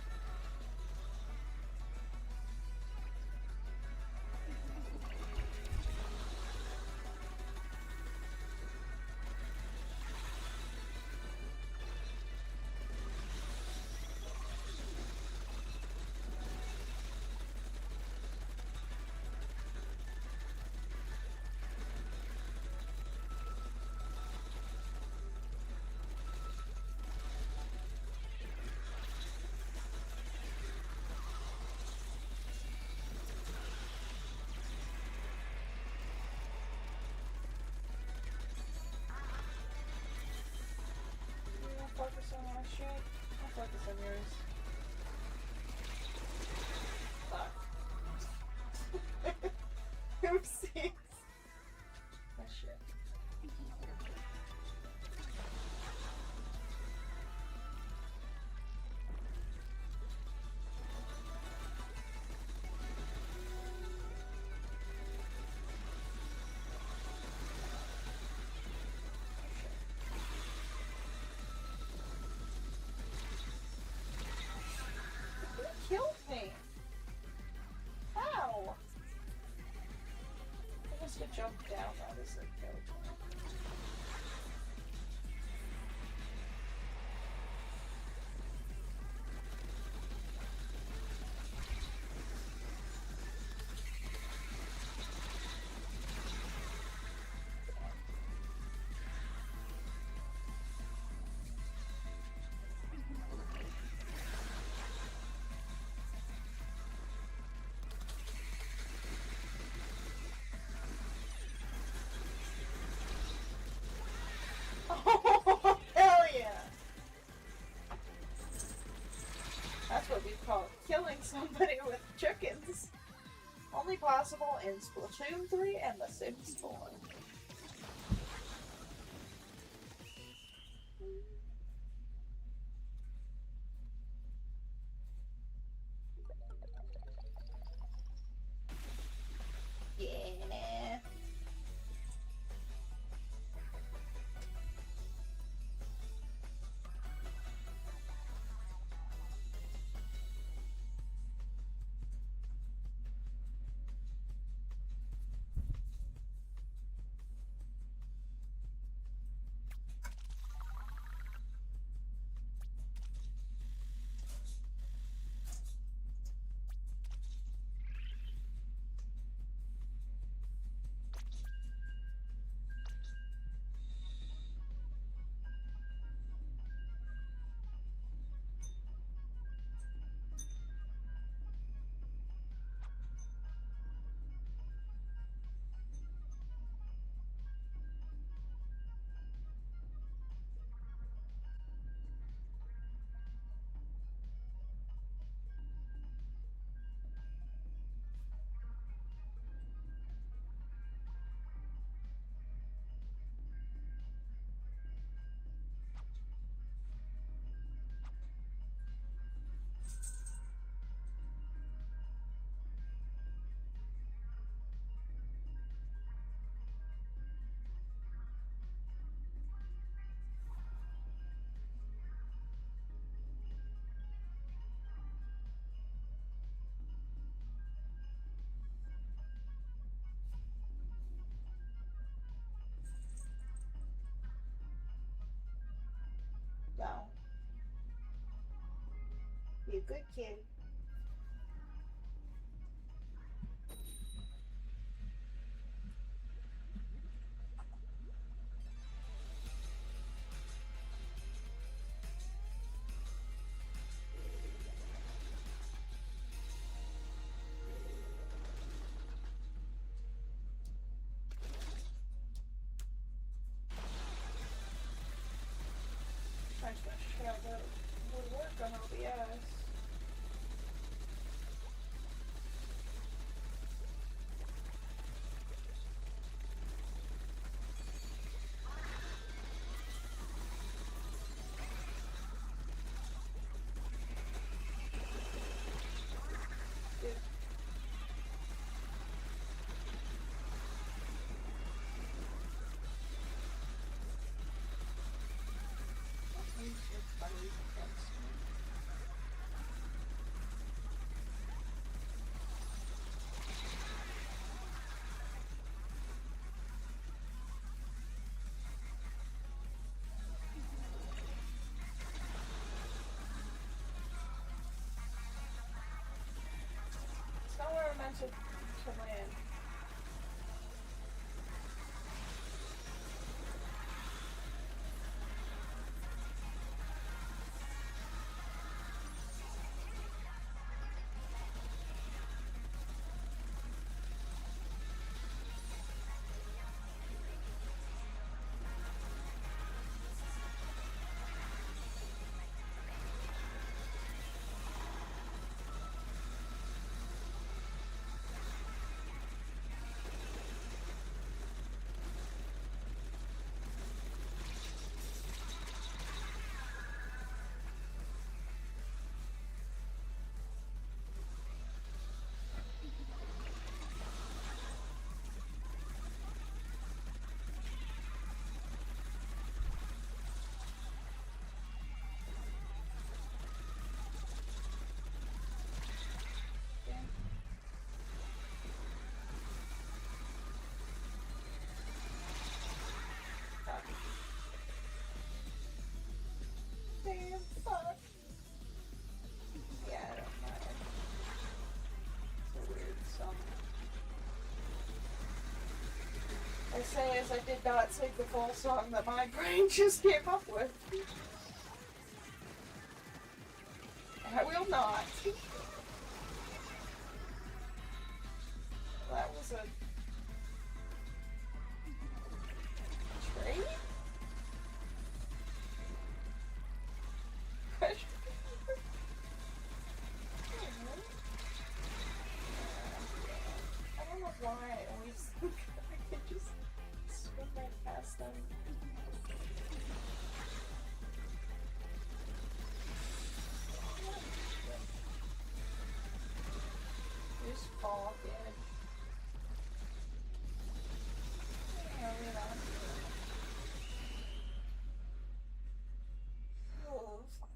You wanna focus on my shit? I'll focus on yours. Fuck. Oopsies. Oh shit. Who killed me? How? I must have jumped down that as a killed me. Oh, hell yeah! That's what we call killing somebody with chickens. Only possible in Splatoon 3 and The Sims 4. Yeah. Be a good kid. I just wish that would work on OBS. It's not where we're meant to land. Damn, fuck. Yeah, I don't know. It's a weird song. I say as I did not sing the full song that my brain just came up with. I will not. That was a trade? I don't know why I always think I can just swim right past them. Just fall off the edge. You know. Oh, fuck.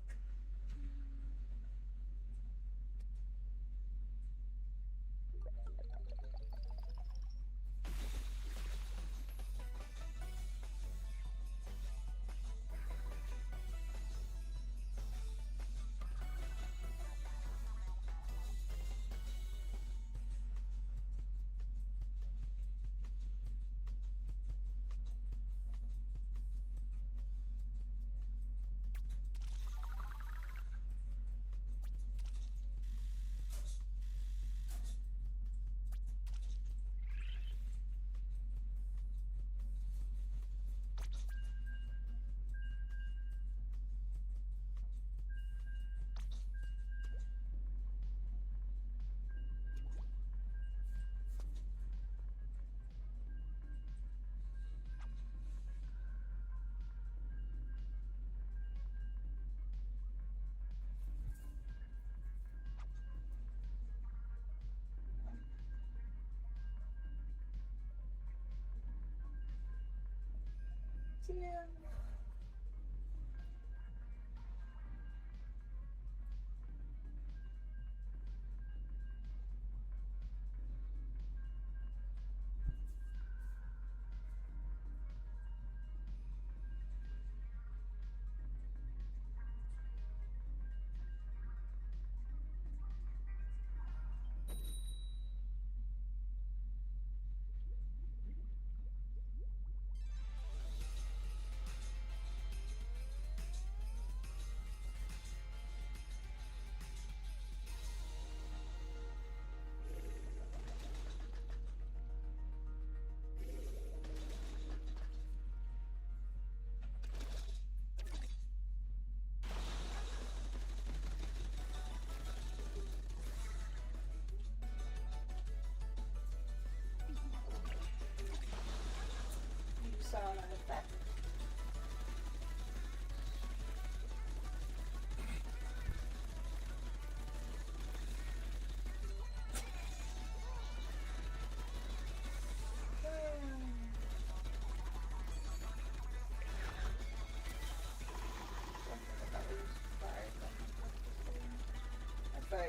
Damn.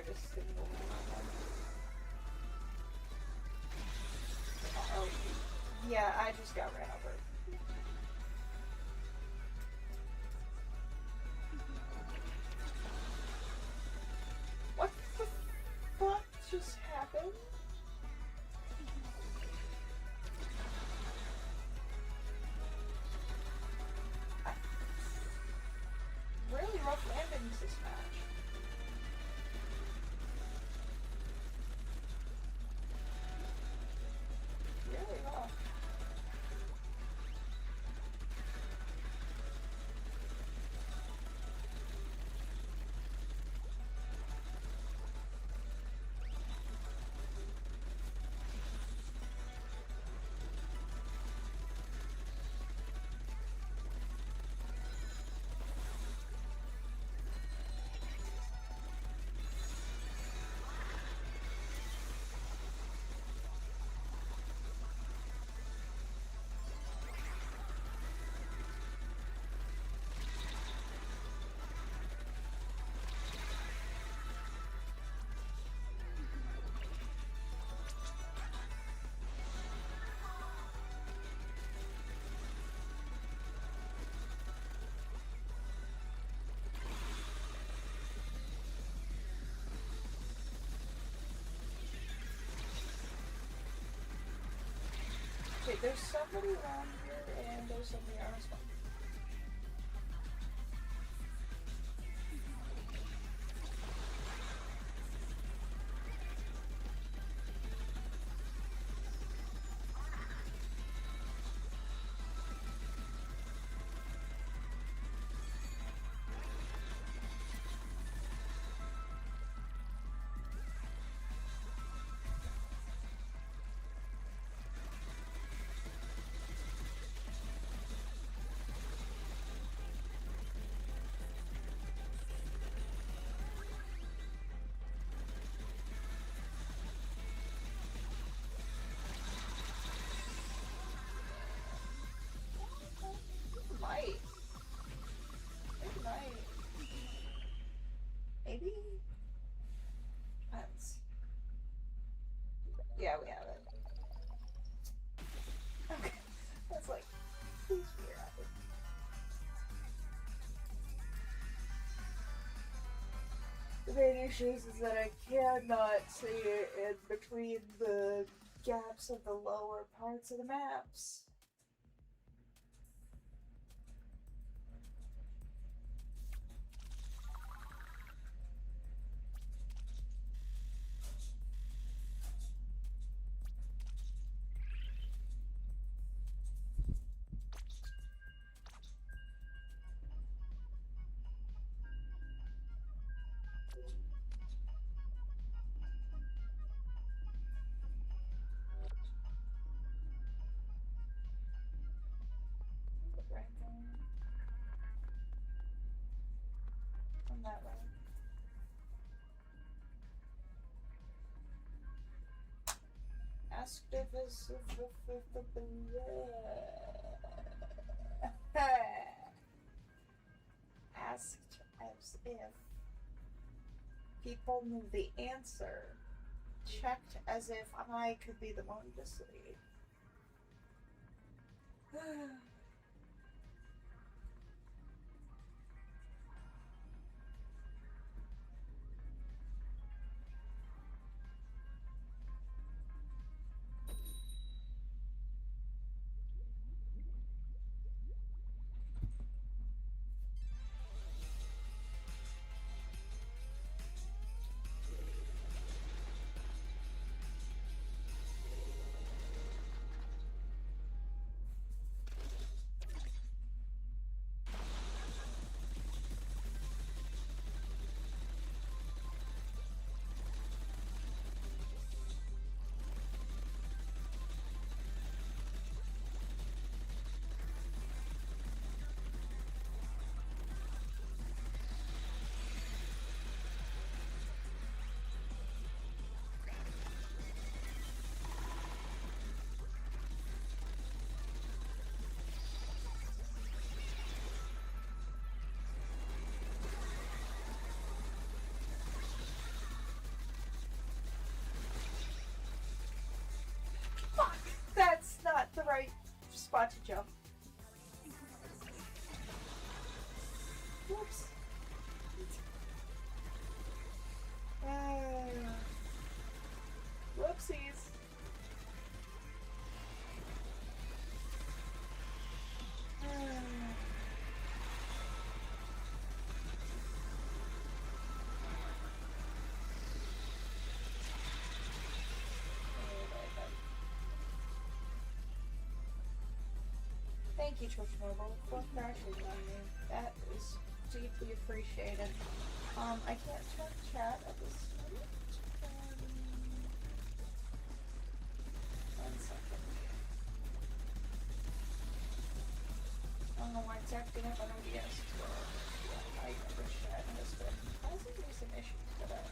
just sitting around. Oh, yeah, I just got ran over. What the fuck just happened? Really rough landings this match. Really rough. Okay, there's somebody around here, and there's somebody on his phone. Might. It might. Maybe? Depends. Yeah, we have it. Okay. That's like, please be right. The main issue is that I cannot see it in between the gaps of the lower parts of the maps. Right there. On that way. Asked if it's asked as if people knew the answer. Checked as if I could be the one to see. spot to jump. Whoops. Whoopsies. Thank you, Twitch Mobile, for crashing on me. That is deeply appreciated. I can't check chat at this moment. 1 second. I don't know why it's acting up on OBS. My Twitch chat has been causing me some issues today.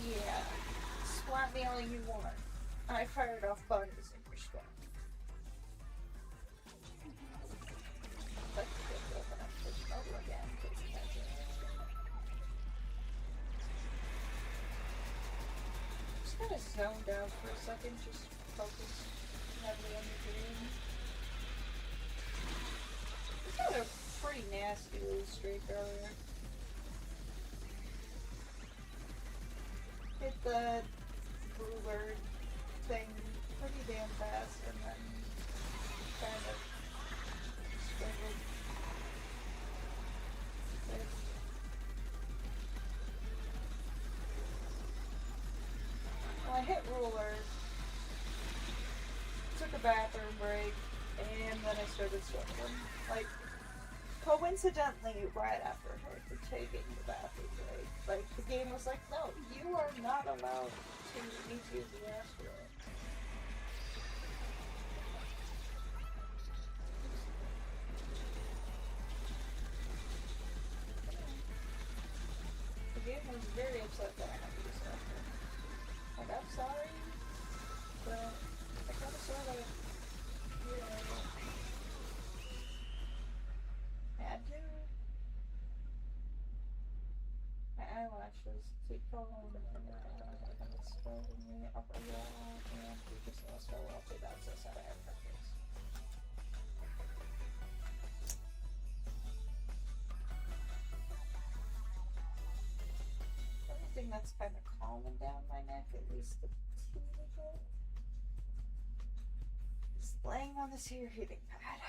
Yeah. Slap me all you want. I fired off bunnies in respect. Let's just open up Twitch Mobile again. Just kind of zoned out for a second, just focus heavily on the game. It's had a pretty nasty little streak earlier. Hit the ruler thing pretty damn fast and then kind of struggled. Well, I hit ruler, took a bathroom break, and then I started struggling. Like, coincidentally, right after her for taking the bathroom break, like, the game was like, no, you are not allowed to use the asteroid. The game was very upset that I had to use the asteroid. Like, I'm sorry, but I kind of sort of, you know, had to. My eyelashes keep falling and it's holding me up a wall and we just lost our wall too. That's so sad. I have practice. Anything that's kind of calming down my neck, at least a teeny bit, is laying on this here heating pad.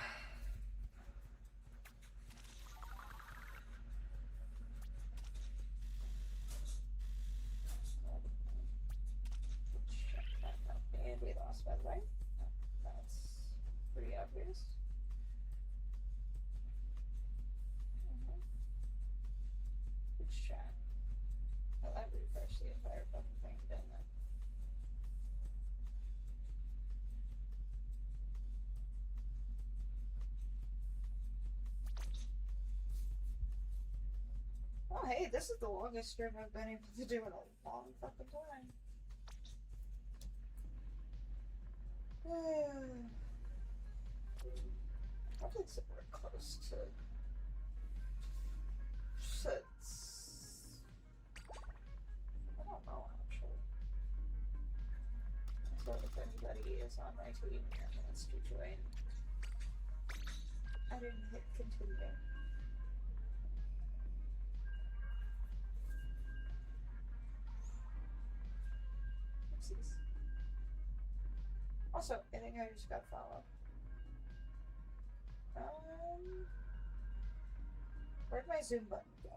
And we lost, by the way. That's pretty obvious. Good shot. Oh, that refreshed the entire fucking thing, didn't it? Oh, hey, this is the longest stream I've been able to do in a long fucking time. Probably somewhere close to 6. I don't know actually. So if anybody is on my team and wants to join, I didn't hit continue. Oopsies. Also, I think I just got followed. Where'd my zoom button go?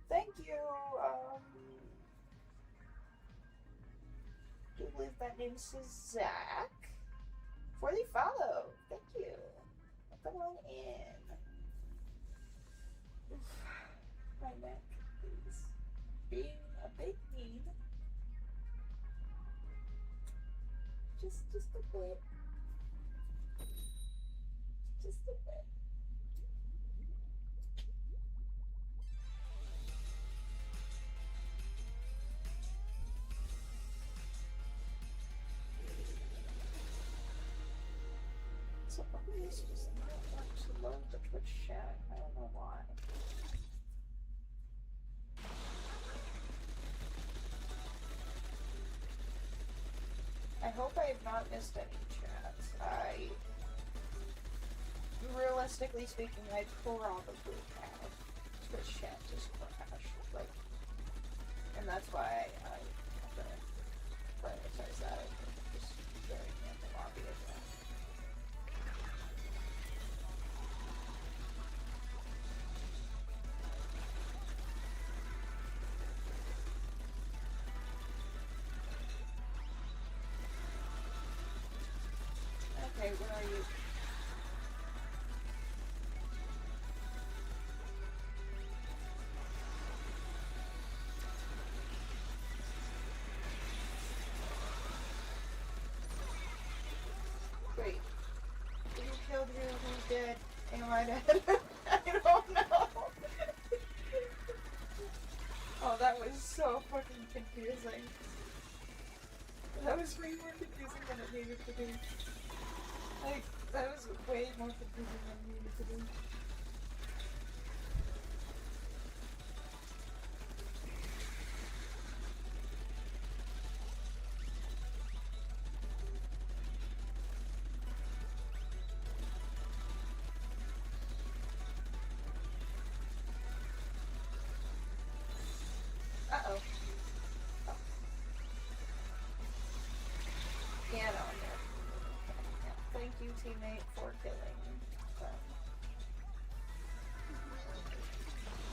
Thank you, do you believe that name is Zach? For the follow. Thank you. Come on in. Oof. My neck is being a big need. Just a bit. Just a bit. So always just not want to load the Twitch chat. I don't know why. I hope I have not missed any chats. Realistically speaking, I probably have. Twitch chat just crashed, like, and that's why I'm gonna prioritize that over just going in the lobby again. Okay, where are you? Wait. Who killed who? Who's dead? Am I dead? I don't know. Oh, that was so fucking confusing. That was way more confusing than it needed to be. Like, that was way more confusing than it needed to be. Uh-oh. Oh. Yeah, no, yeah. Thank you, teammate, for killing them.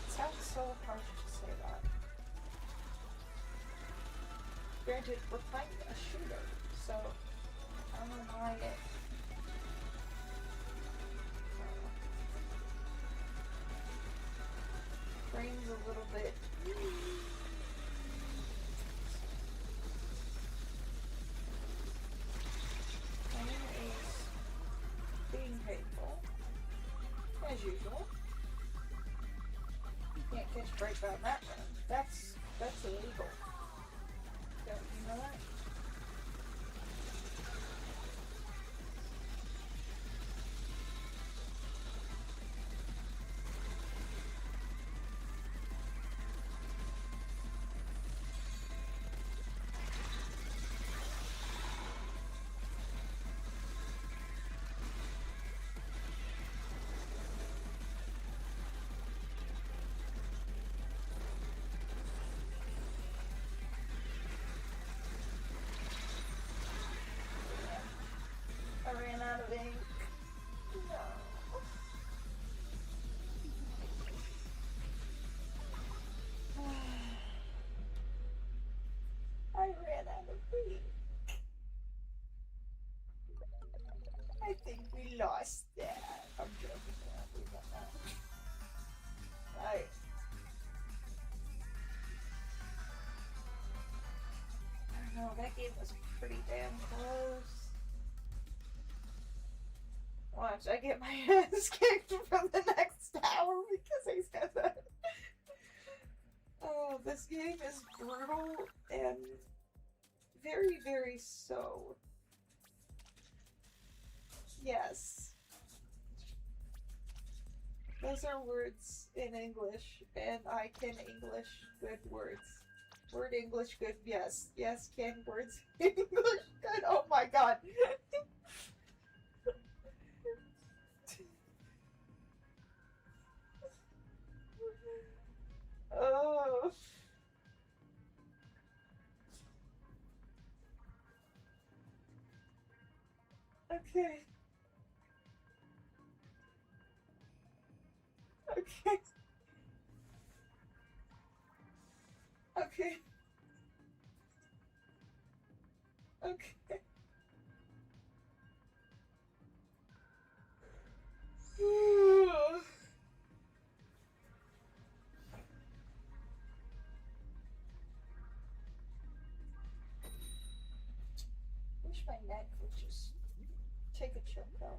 It sounds so harsh to say that. Granted, we're playing a shooter, so I don't know why it... brain's a little bit... Playing is being painful, as usual. You can't catch a break on that one. That's illegal. Don't you know that? I ran out of ink. No. I ran out of ink. I think we lost that. I'm joking around. We won that. I don't know. That game was pretty damn close. Watch, I get my ass kicked from the next tower because I said that. Oh, this game is brutal and very, very so. Yes. Those are words in English, and I can English good words. Word English good, yes. Yes, can words English good. Oh my god. Oh. Okay. Okay. Okay. Okay. Wish my neck would just take a chill pill.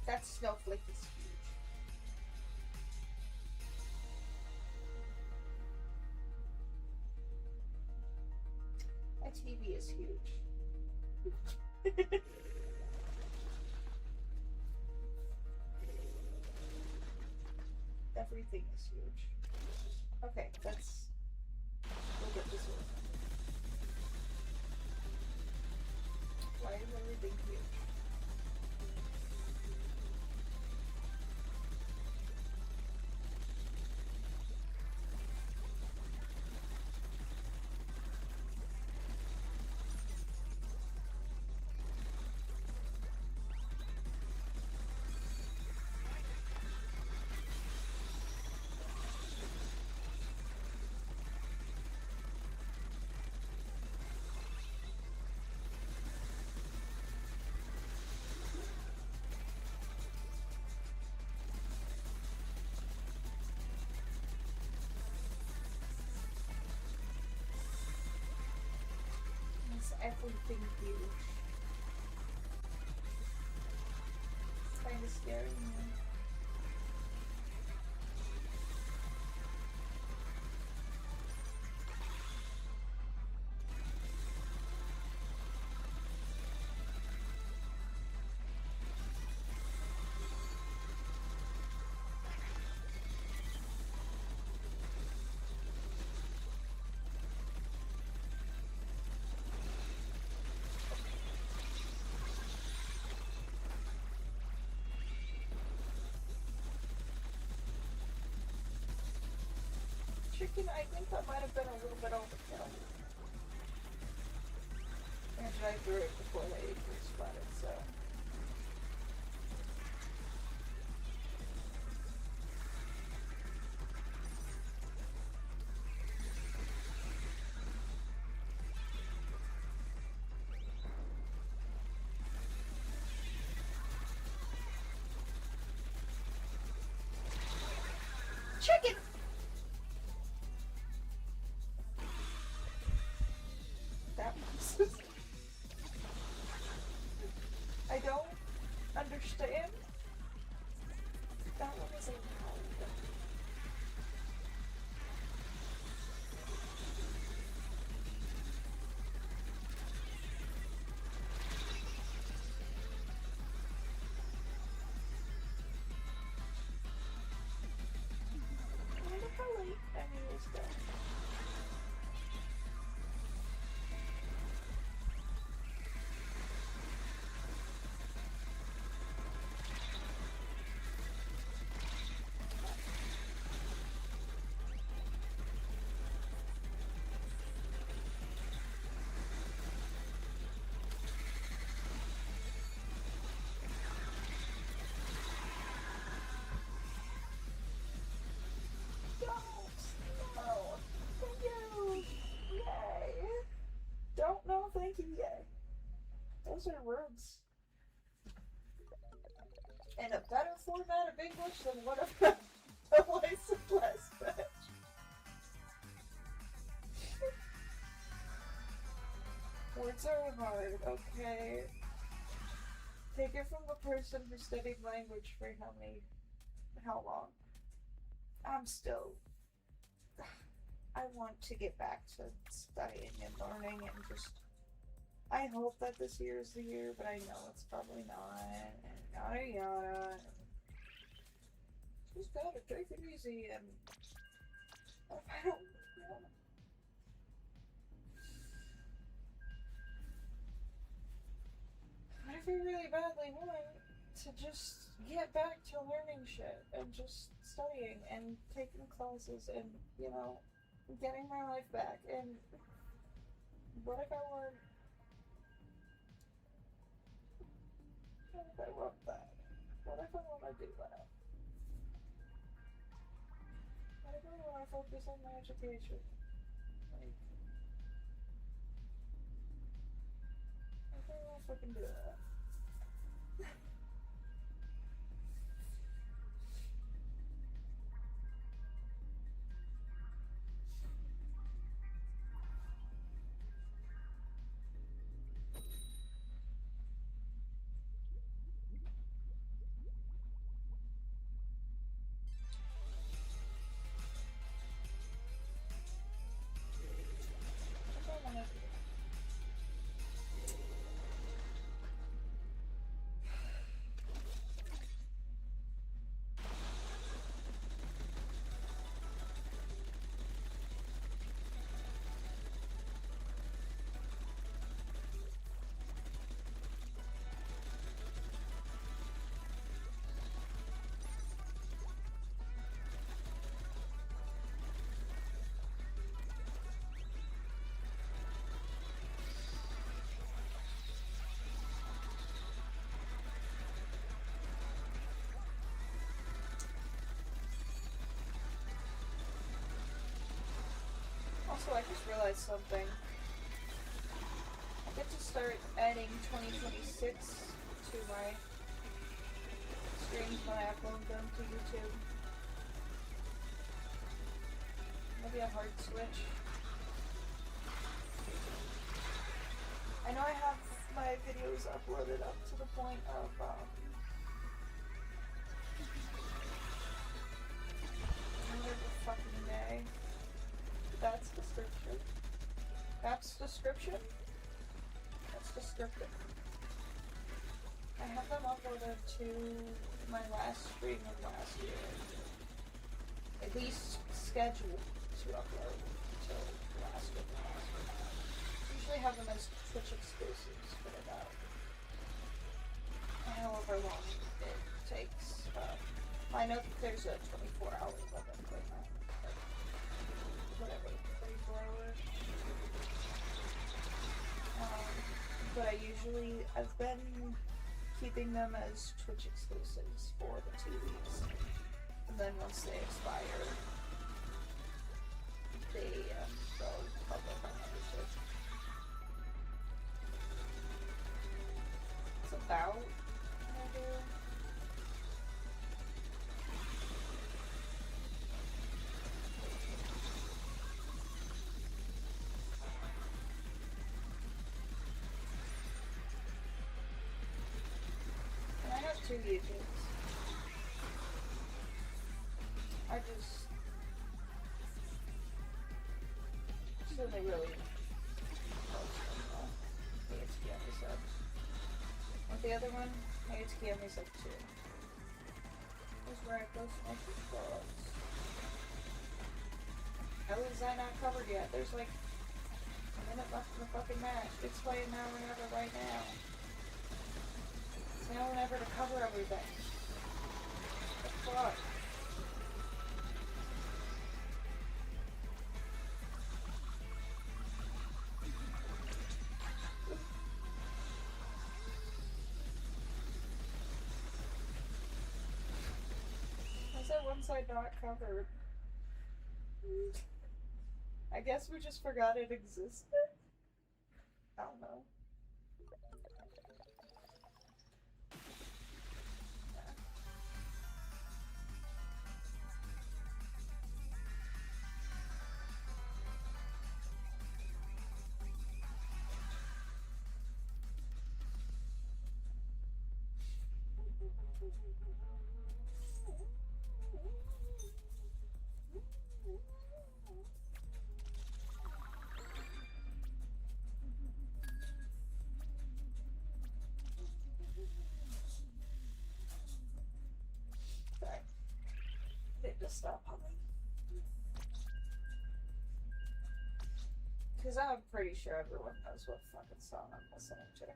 That snowflake is huge. My TV is huge. Everything is huge. Okay, we'll everything huge. It's kind of scary, man. Chicken, I think that might have been a little bit overkill. And I threw it before they spotted, so. Chicken! That was... I don't understand. That one is allowed. I wonder how late Emmy was done. No. Thank you. Yay. Don't know. Thank you. Yay. Those are words. In a better format of English than what I've done last batch. Words are hard. Okay. Take it from a person who studied language for how long? I'm still... I want to get back to studying and learning and just... I hope that this year is the year, but I know it's probably not, and yada yada. Just gotta take it easy, and if I don't know. What if I really badly want to just get back to learning shit and just studying and taking classes and, you know, getting my life back? And what if I want... What if I want that? What if I want to do that? What if I want to focus on my education? Like, what if I want to fucking do that? Also, I just realized something. I get to start adding 2026 to my streams when I upload them to YouTube. Maybe a hard switch. I know I have my videos uploaded up to the point of, whatever fucking day. That's description. That's description? That's descriptive. I have them uploaded to my last stream of last year. At least scheduled to upload until last week. Usually have them as Twitch exclusives for about however long it takes. I know that there's a 24-hour limit right now. Whatever, 24 hours. But I've been keeping them as Twitch exclusives for the 2 weeks. And then once they expire, they go public on membership. It's about what I do. And I have 2 YouTubes. I just only really post on the HTML subs. With the other one, my HTML is like 2. This is where I post most of the vlogs. How is that not covered yet? There's like a minute left in the fucking match. It's playing Now or Never right now. It's Now or Never to cover everything. What the fuck? One side not covered. I guess we just forgot it existed? I don't know. Stop humming. Because I'm pretty sure everyone knows what fucking song I'm listening to.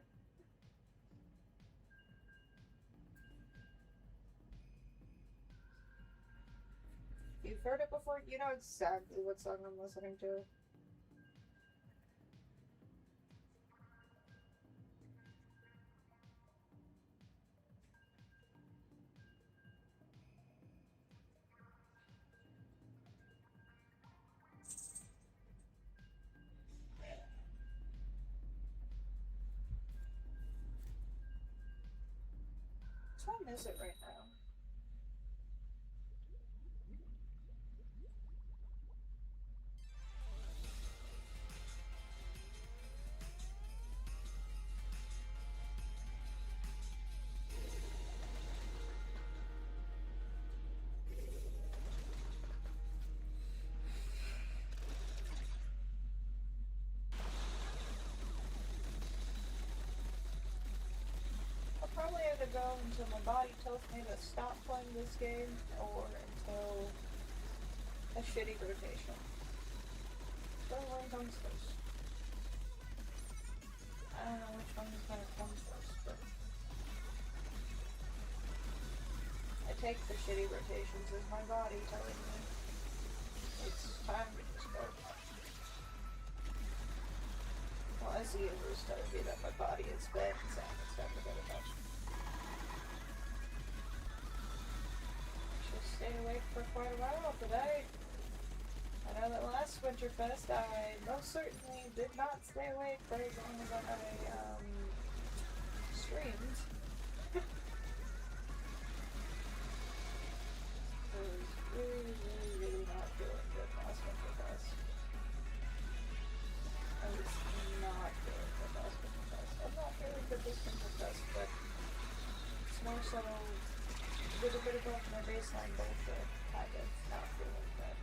You've heard it before? You know exactly what song I'm listening to. What time is it right now? Probably either go until my body tells me to stop playing this game, or until a shitty rotation. So one comes first. I don't know which one is gonna come first, but I take the shitty rotations as my body telling me it's time to just go. Well, as the universe telling me that my body is bad and saying it's time to go to bed. Stay awake for quite a while today. I know that last Winterfest I most certainly did not stay awake for as long as I streamed. I was really not feeling good last Winterfest. I was not feeling good last Winterfest. So, with a bit of both my baseline bullshit, kind of not feeling good.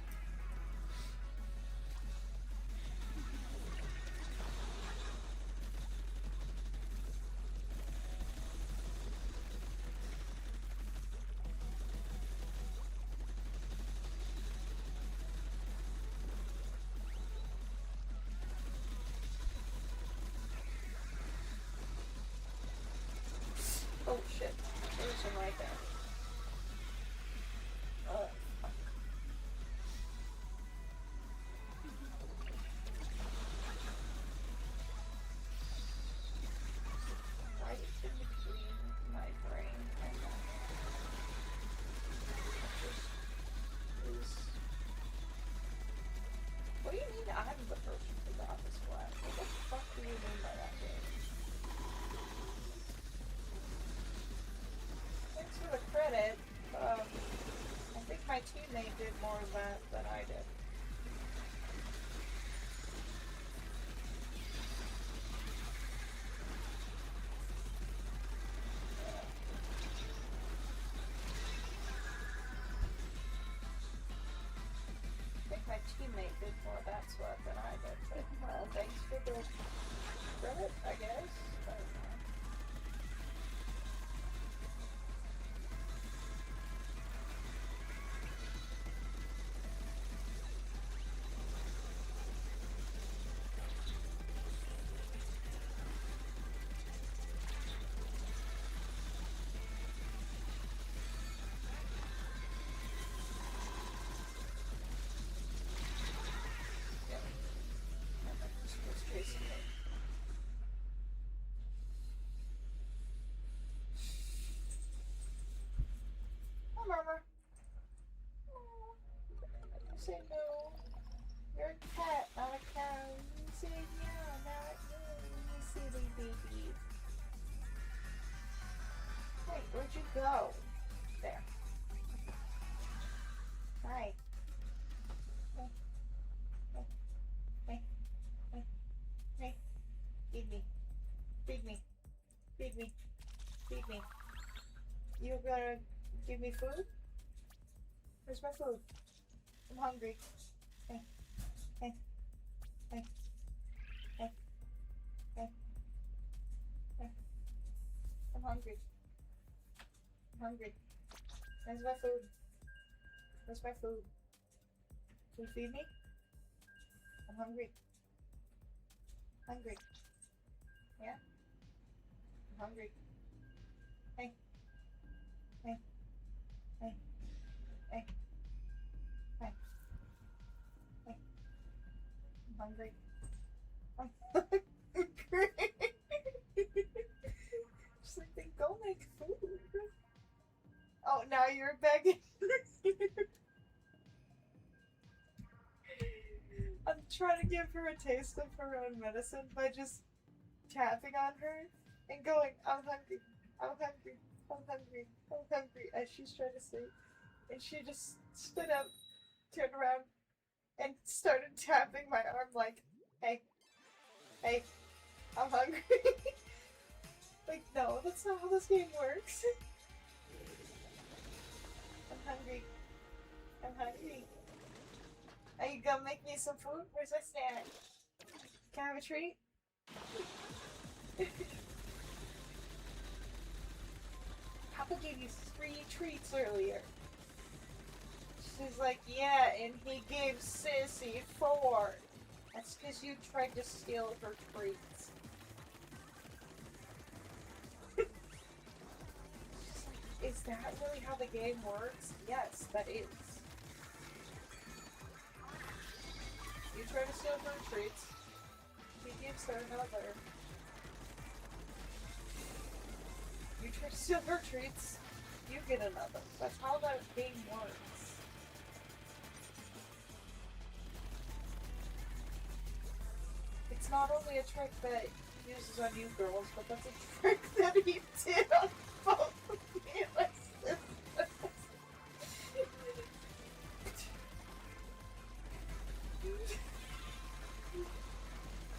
Oh shit, there's some right there. Oh, fuck. Right in between my brain and my hand. That just is... What do you mean I'm the person who got this flag? What the fuck do you mean by that, game? Thanks for the credit. I think my teammate did more of that than I did. I think my teammate did more of that sweat than I did, but well, thanks for the credit, I guess. But, was chasing me. Oh, Murmur. Oh, you say no. You're a cat, not a cow. You say meow, not you silly baby. Wait, where'd you go? There. Hi. Hey. Hey. Feed me. Feed me. Feed me. Feed me. You gonna give me food? Where's my food? I'm hungry. Hey. Hey. Hey. Hey. Hey. Hey. I'm hungry. I'm hungry. Where's my food? Where's my food? Can you feed me? I'm hungry. Hungry. Yeah? I'm hungry. Hey. Hey. Hey. Hey. Hey. Hey. I'm hungry. I'm hungry. Just like, then go make food. Oh, now you're begging. I'm trying to give her a taste of her own medicine by just tapping on her and going, I'm hungry, I'm hungry, I'm hungry, I'm hungry, as she's trying to sleep. And she just stood up, turned around, and started tapping my arm like, hey, hey, I'm hungry. Like, no, that's not how this game works. I'm hungry. I'm hungry. Are you gonna make me some food? Where's my snack? Can I have a treat? Papa gave you 3 treats earlier. She's like, yeah, and he gave Sissy 4. That's because you tried to steal her treats. She's like, is that really how the game works? Yes, that is. You try to steal her treats, he gives her another. You try to steal her treats, you get another. That's how that game works. It's not only a trick that he uses on you girls, but that's a trick that he did on both of me and my sisters.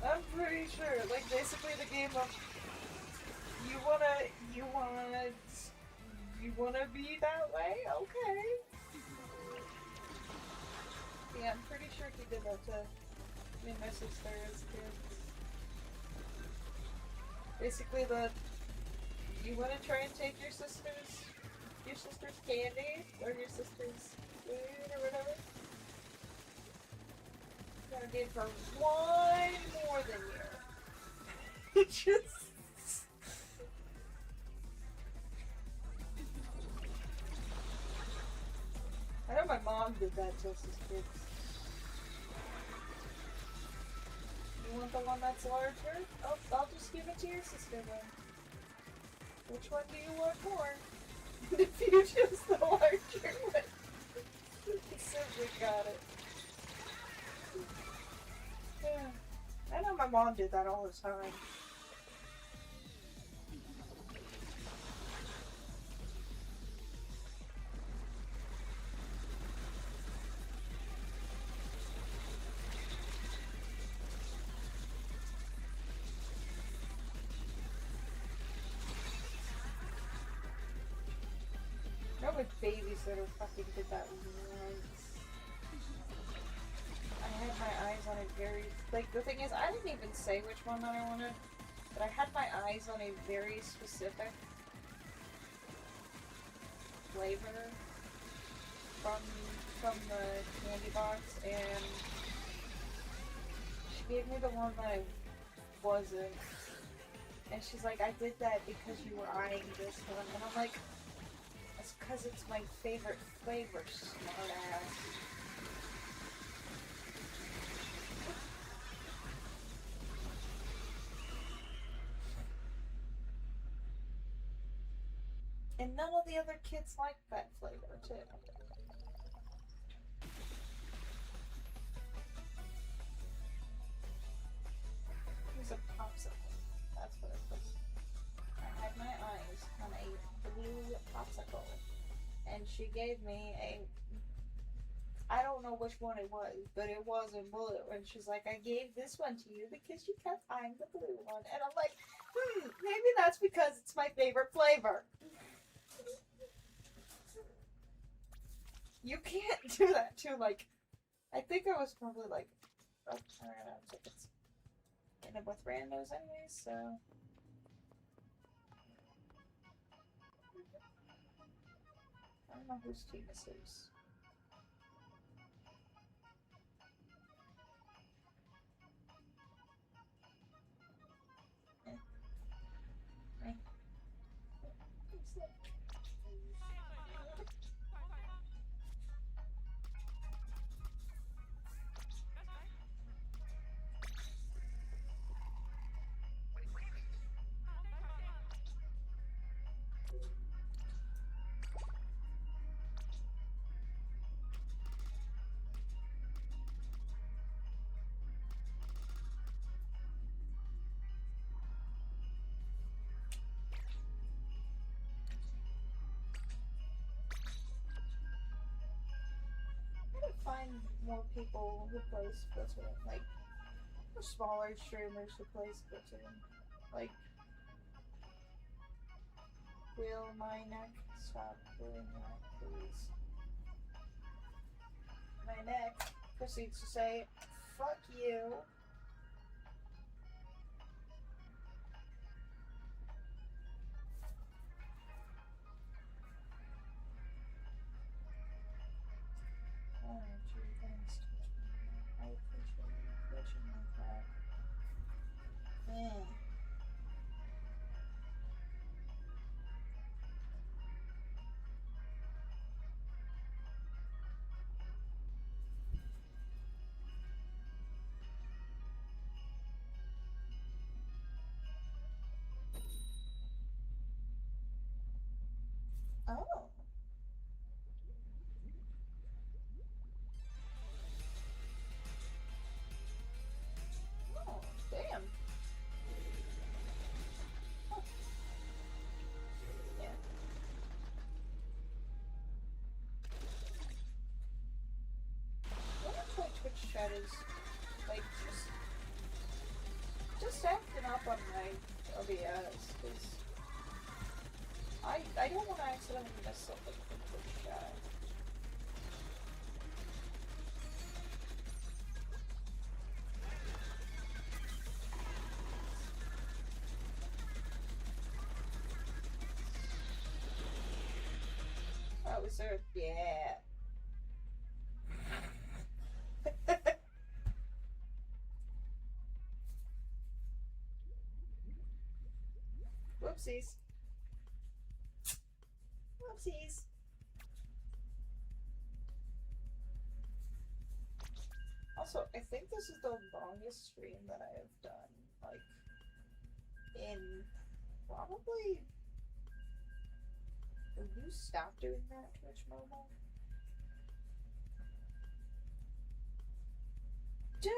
I'm pretty sure, like, basically the game of you wanna You wanna be that way? Okay. Yeah, I'm pretty sure he did that to me and my sister as kids. Basically, you wanna try and take your sister's candy or your sister's food or whatever. You gotta give her one more than you. Just. I know my mom did that to us as kids. You want the one that's larger? Oh, I'll just give it to your sister then. Which one do you want more? If you choose the larger one, you simply got it. Yeah. I know my mom did that all the time. No, my babysitter fucking did that once. I had my eyes on a very... Like, the thing is, I didn't even say which one that I wanted, but I had my eyes on a very specific flavor from the candy box, and she gave me the one that I wasn't. And she's like, I did that because you were eyeing this one. And I'm like, that's because it's my favorite flavor, smartass. And none of the other kids like that flavor, too. It was a popsicle. That's what it was. I had my eyes on a blue popsicle. And she gave me a... I don't know which one it was, but it was in blue. And she's like, I gave this one to you because you kept eyeing the blue one. And I'm like, maybe that's because it's my favorite flavor. You can't do that too. Like, I think I was probably like, I ran out of tickets. End up with randos anyways, so. I don't know whose team this is. Find more people who play Splatoon, like smaller streamers who play Splatoon. Like, will my neck stop doing that, please? My neck proceeds to say, fuck you. Oh, gee, thanks, Twitch. I appreciate you glitching like that. I don't want to accidentally mess up the chat. Oh, is there? Yeah. Whoopsies. Whoopsies. Also, I think this is the longest stream that I have done, like, in probably... Will you stop doing that, Twitch Mobile? Dude!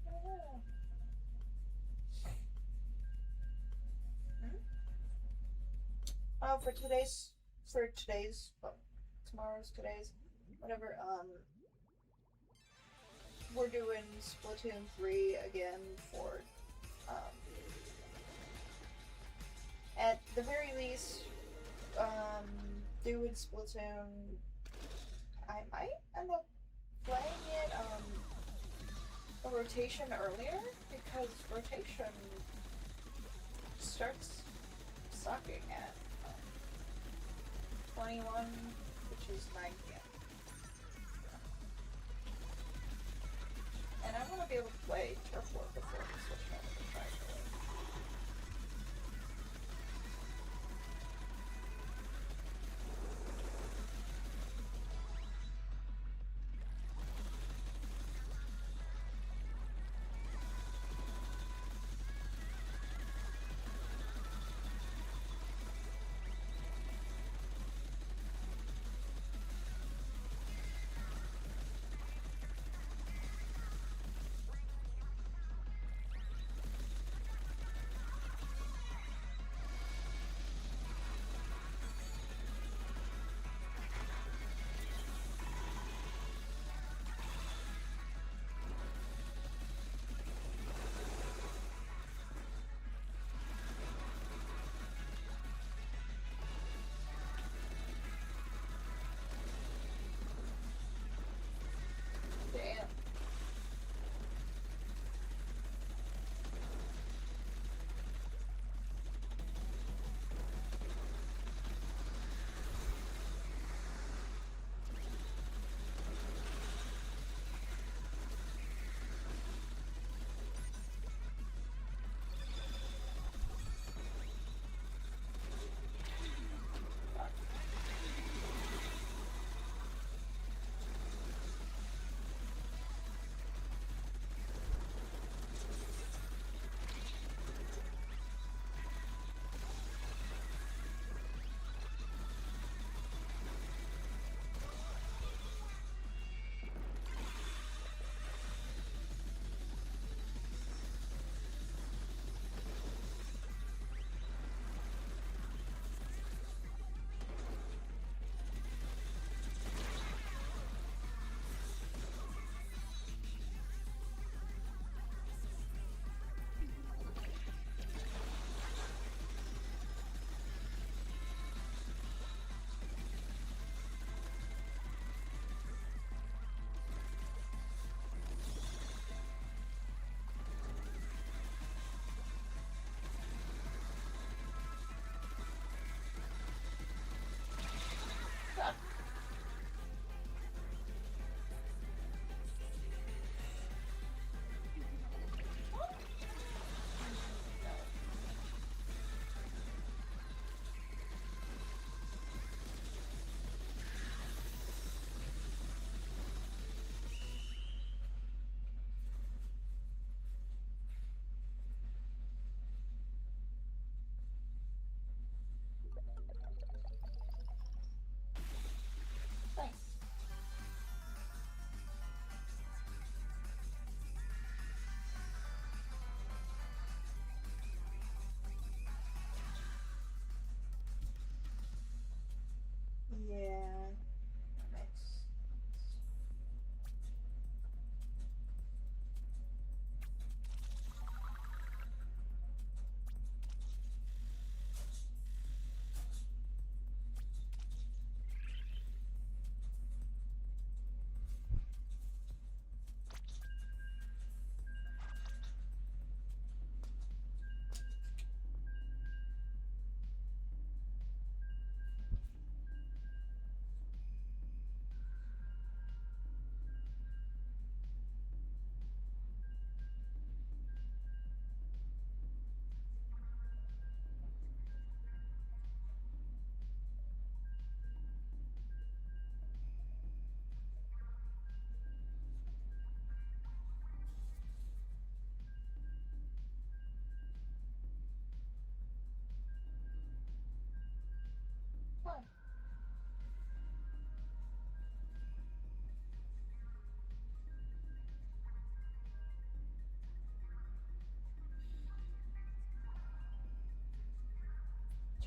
Oh. Oh, well, today's, whatever, we're doing Splatoon 3 again for, at the very least, doing Splatoon, I might end up playing it, a rotation earlier, because rotation starts sucking at 21, which is 9 p.m. And I want to be able to play Turf War before we switch over to Tri-Color.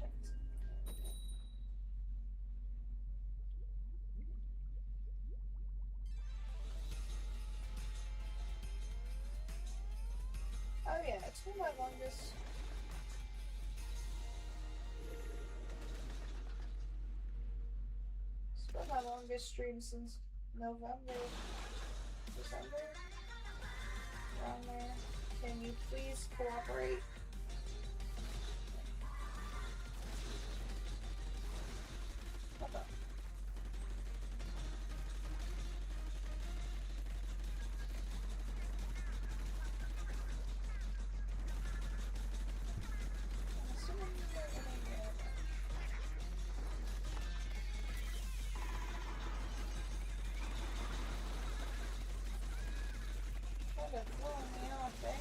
check this. Oh yeah, it's been my longest. It's been my longest stream since November, December. Around there. Can you please cooperate? Hold on. I'm assuming you're gonna get it. Kind of throwing me off, eh?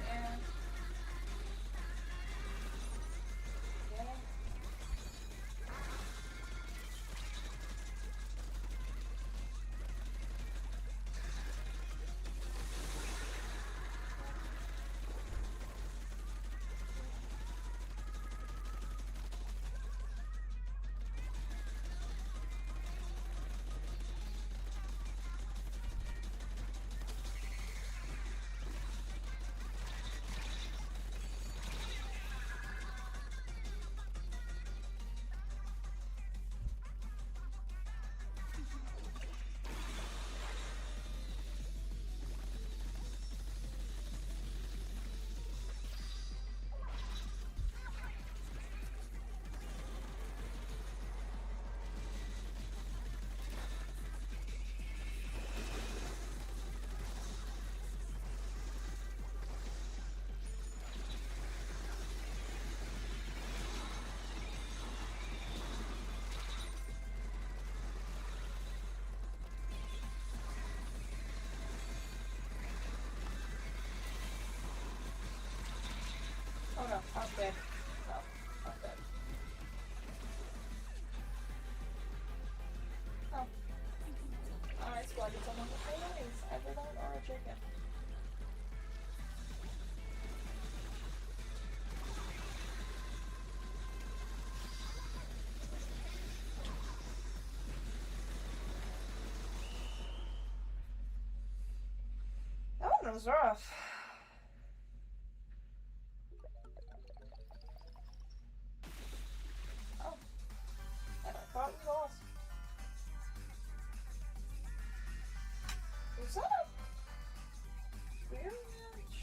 Yeah. Yeah. Oh no, I'm dead. No, I'm dead. Oh. Alright, squad, did someone with mayonnaise? Either that or a chicken. That one was rough. Oh. And I thought we lost. Was that a weird match?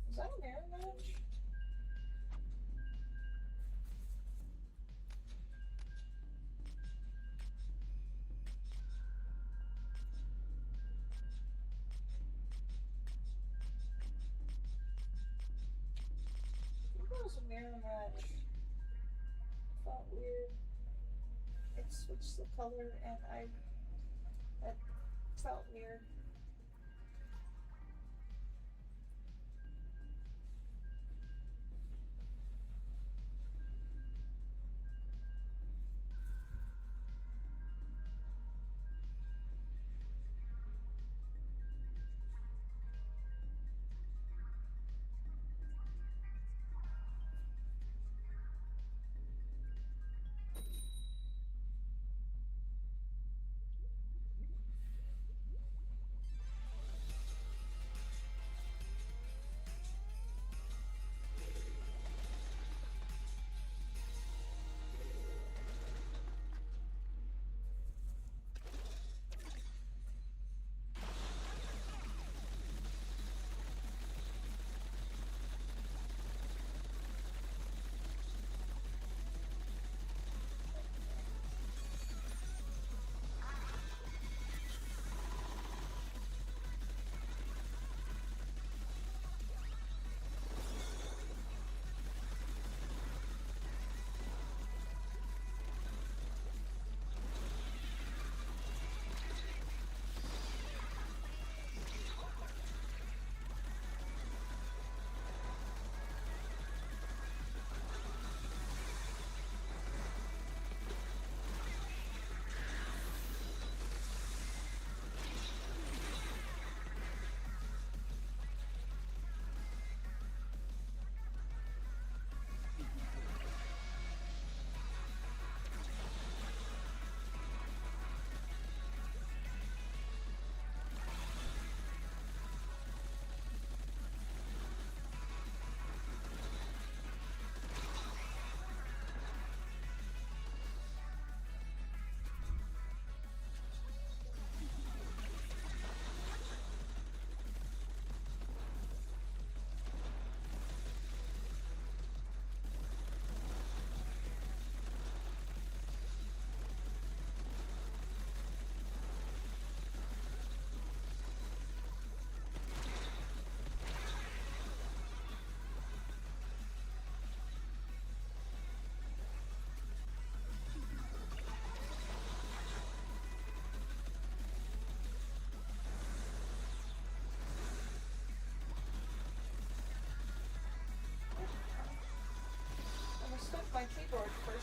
Was that a mirror match? I think it was a mirror match. Felt weird. It switched the color and that felt weird.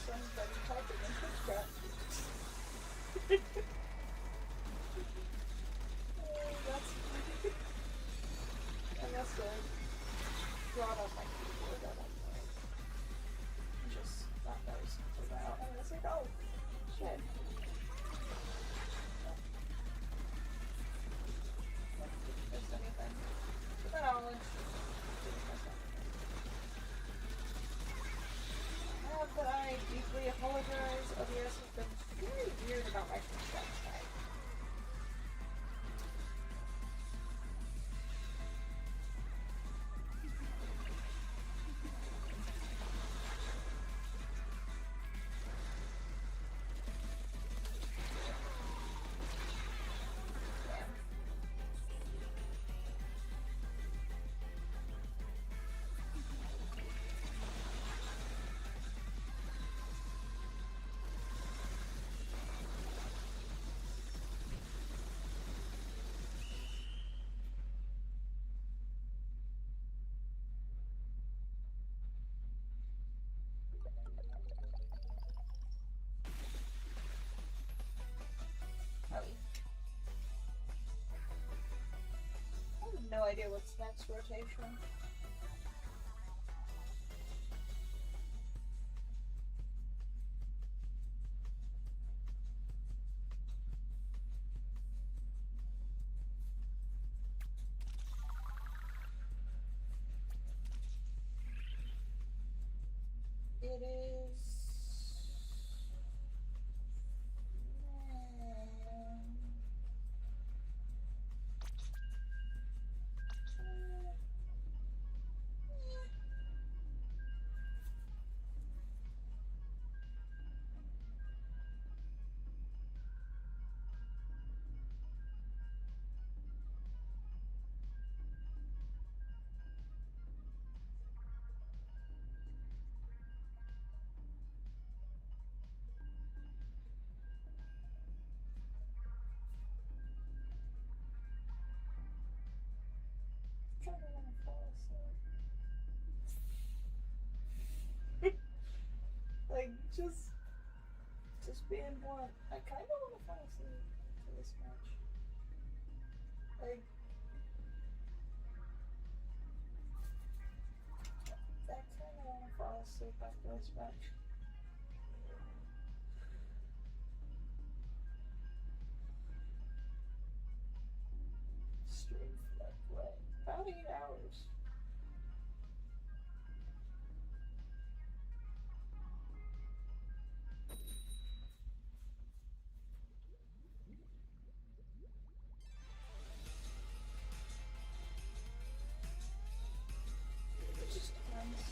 somebody typing in the chat. That's I must have brought up my keyboard at one point. Just not noticing for now. And I was like, oh, shit. Didn't miss anything. To my knowledge, didn't miss anything. But I deeply apologize. OBS has been very weird about my feedback tonight. I have no idea what's next rotation. It is. Trying to want to fall asleep. Like, just being blunt, I kind of want to fall asleep to this match. Like, I kind of want to fall asleep after this match. Stream for that play. About 8 hours. It just depends.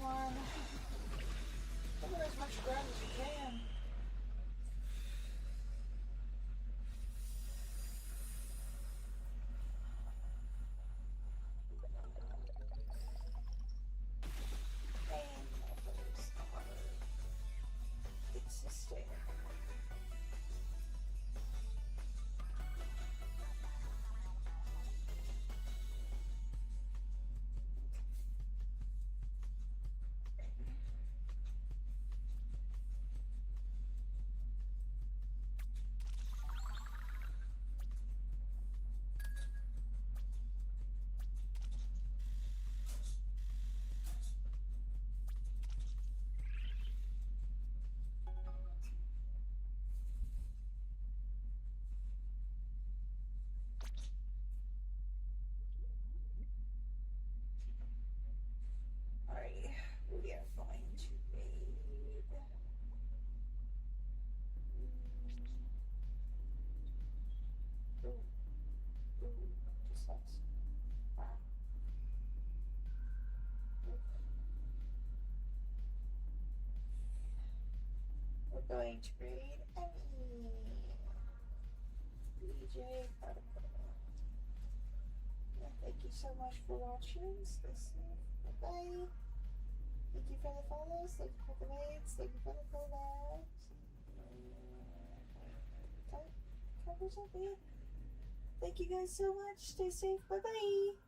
on. Cover as much ground as you can. Pain levels are existing. Alright, we are going to raid. Just sucks. Wow. We're going to raid Emmy. BJ Particle. Thank you so much for watching. Stay safe. Bye. Thank you for the follows. Thank you for the mates. Thank you for the collabs. Covers up, yeah. Thank you guys so much. Stay safe. Bye bye.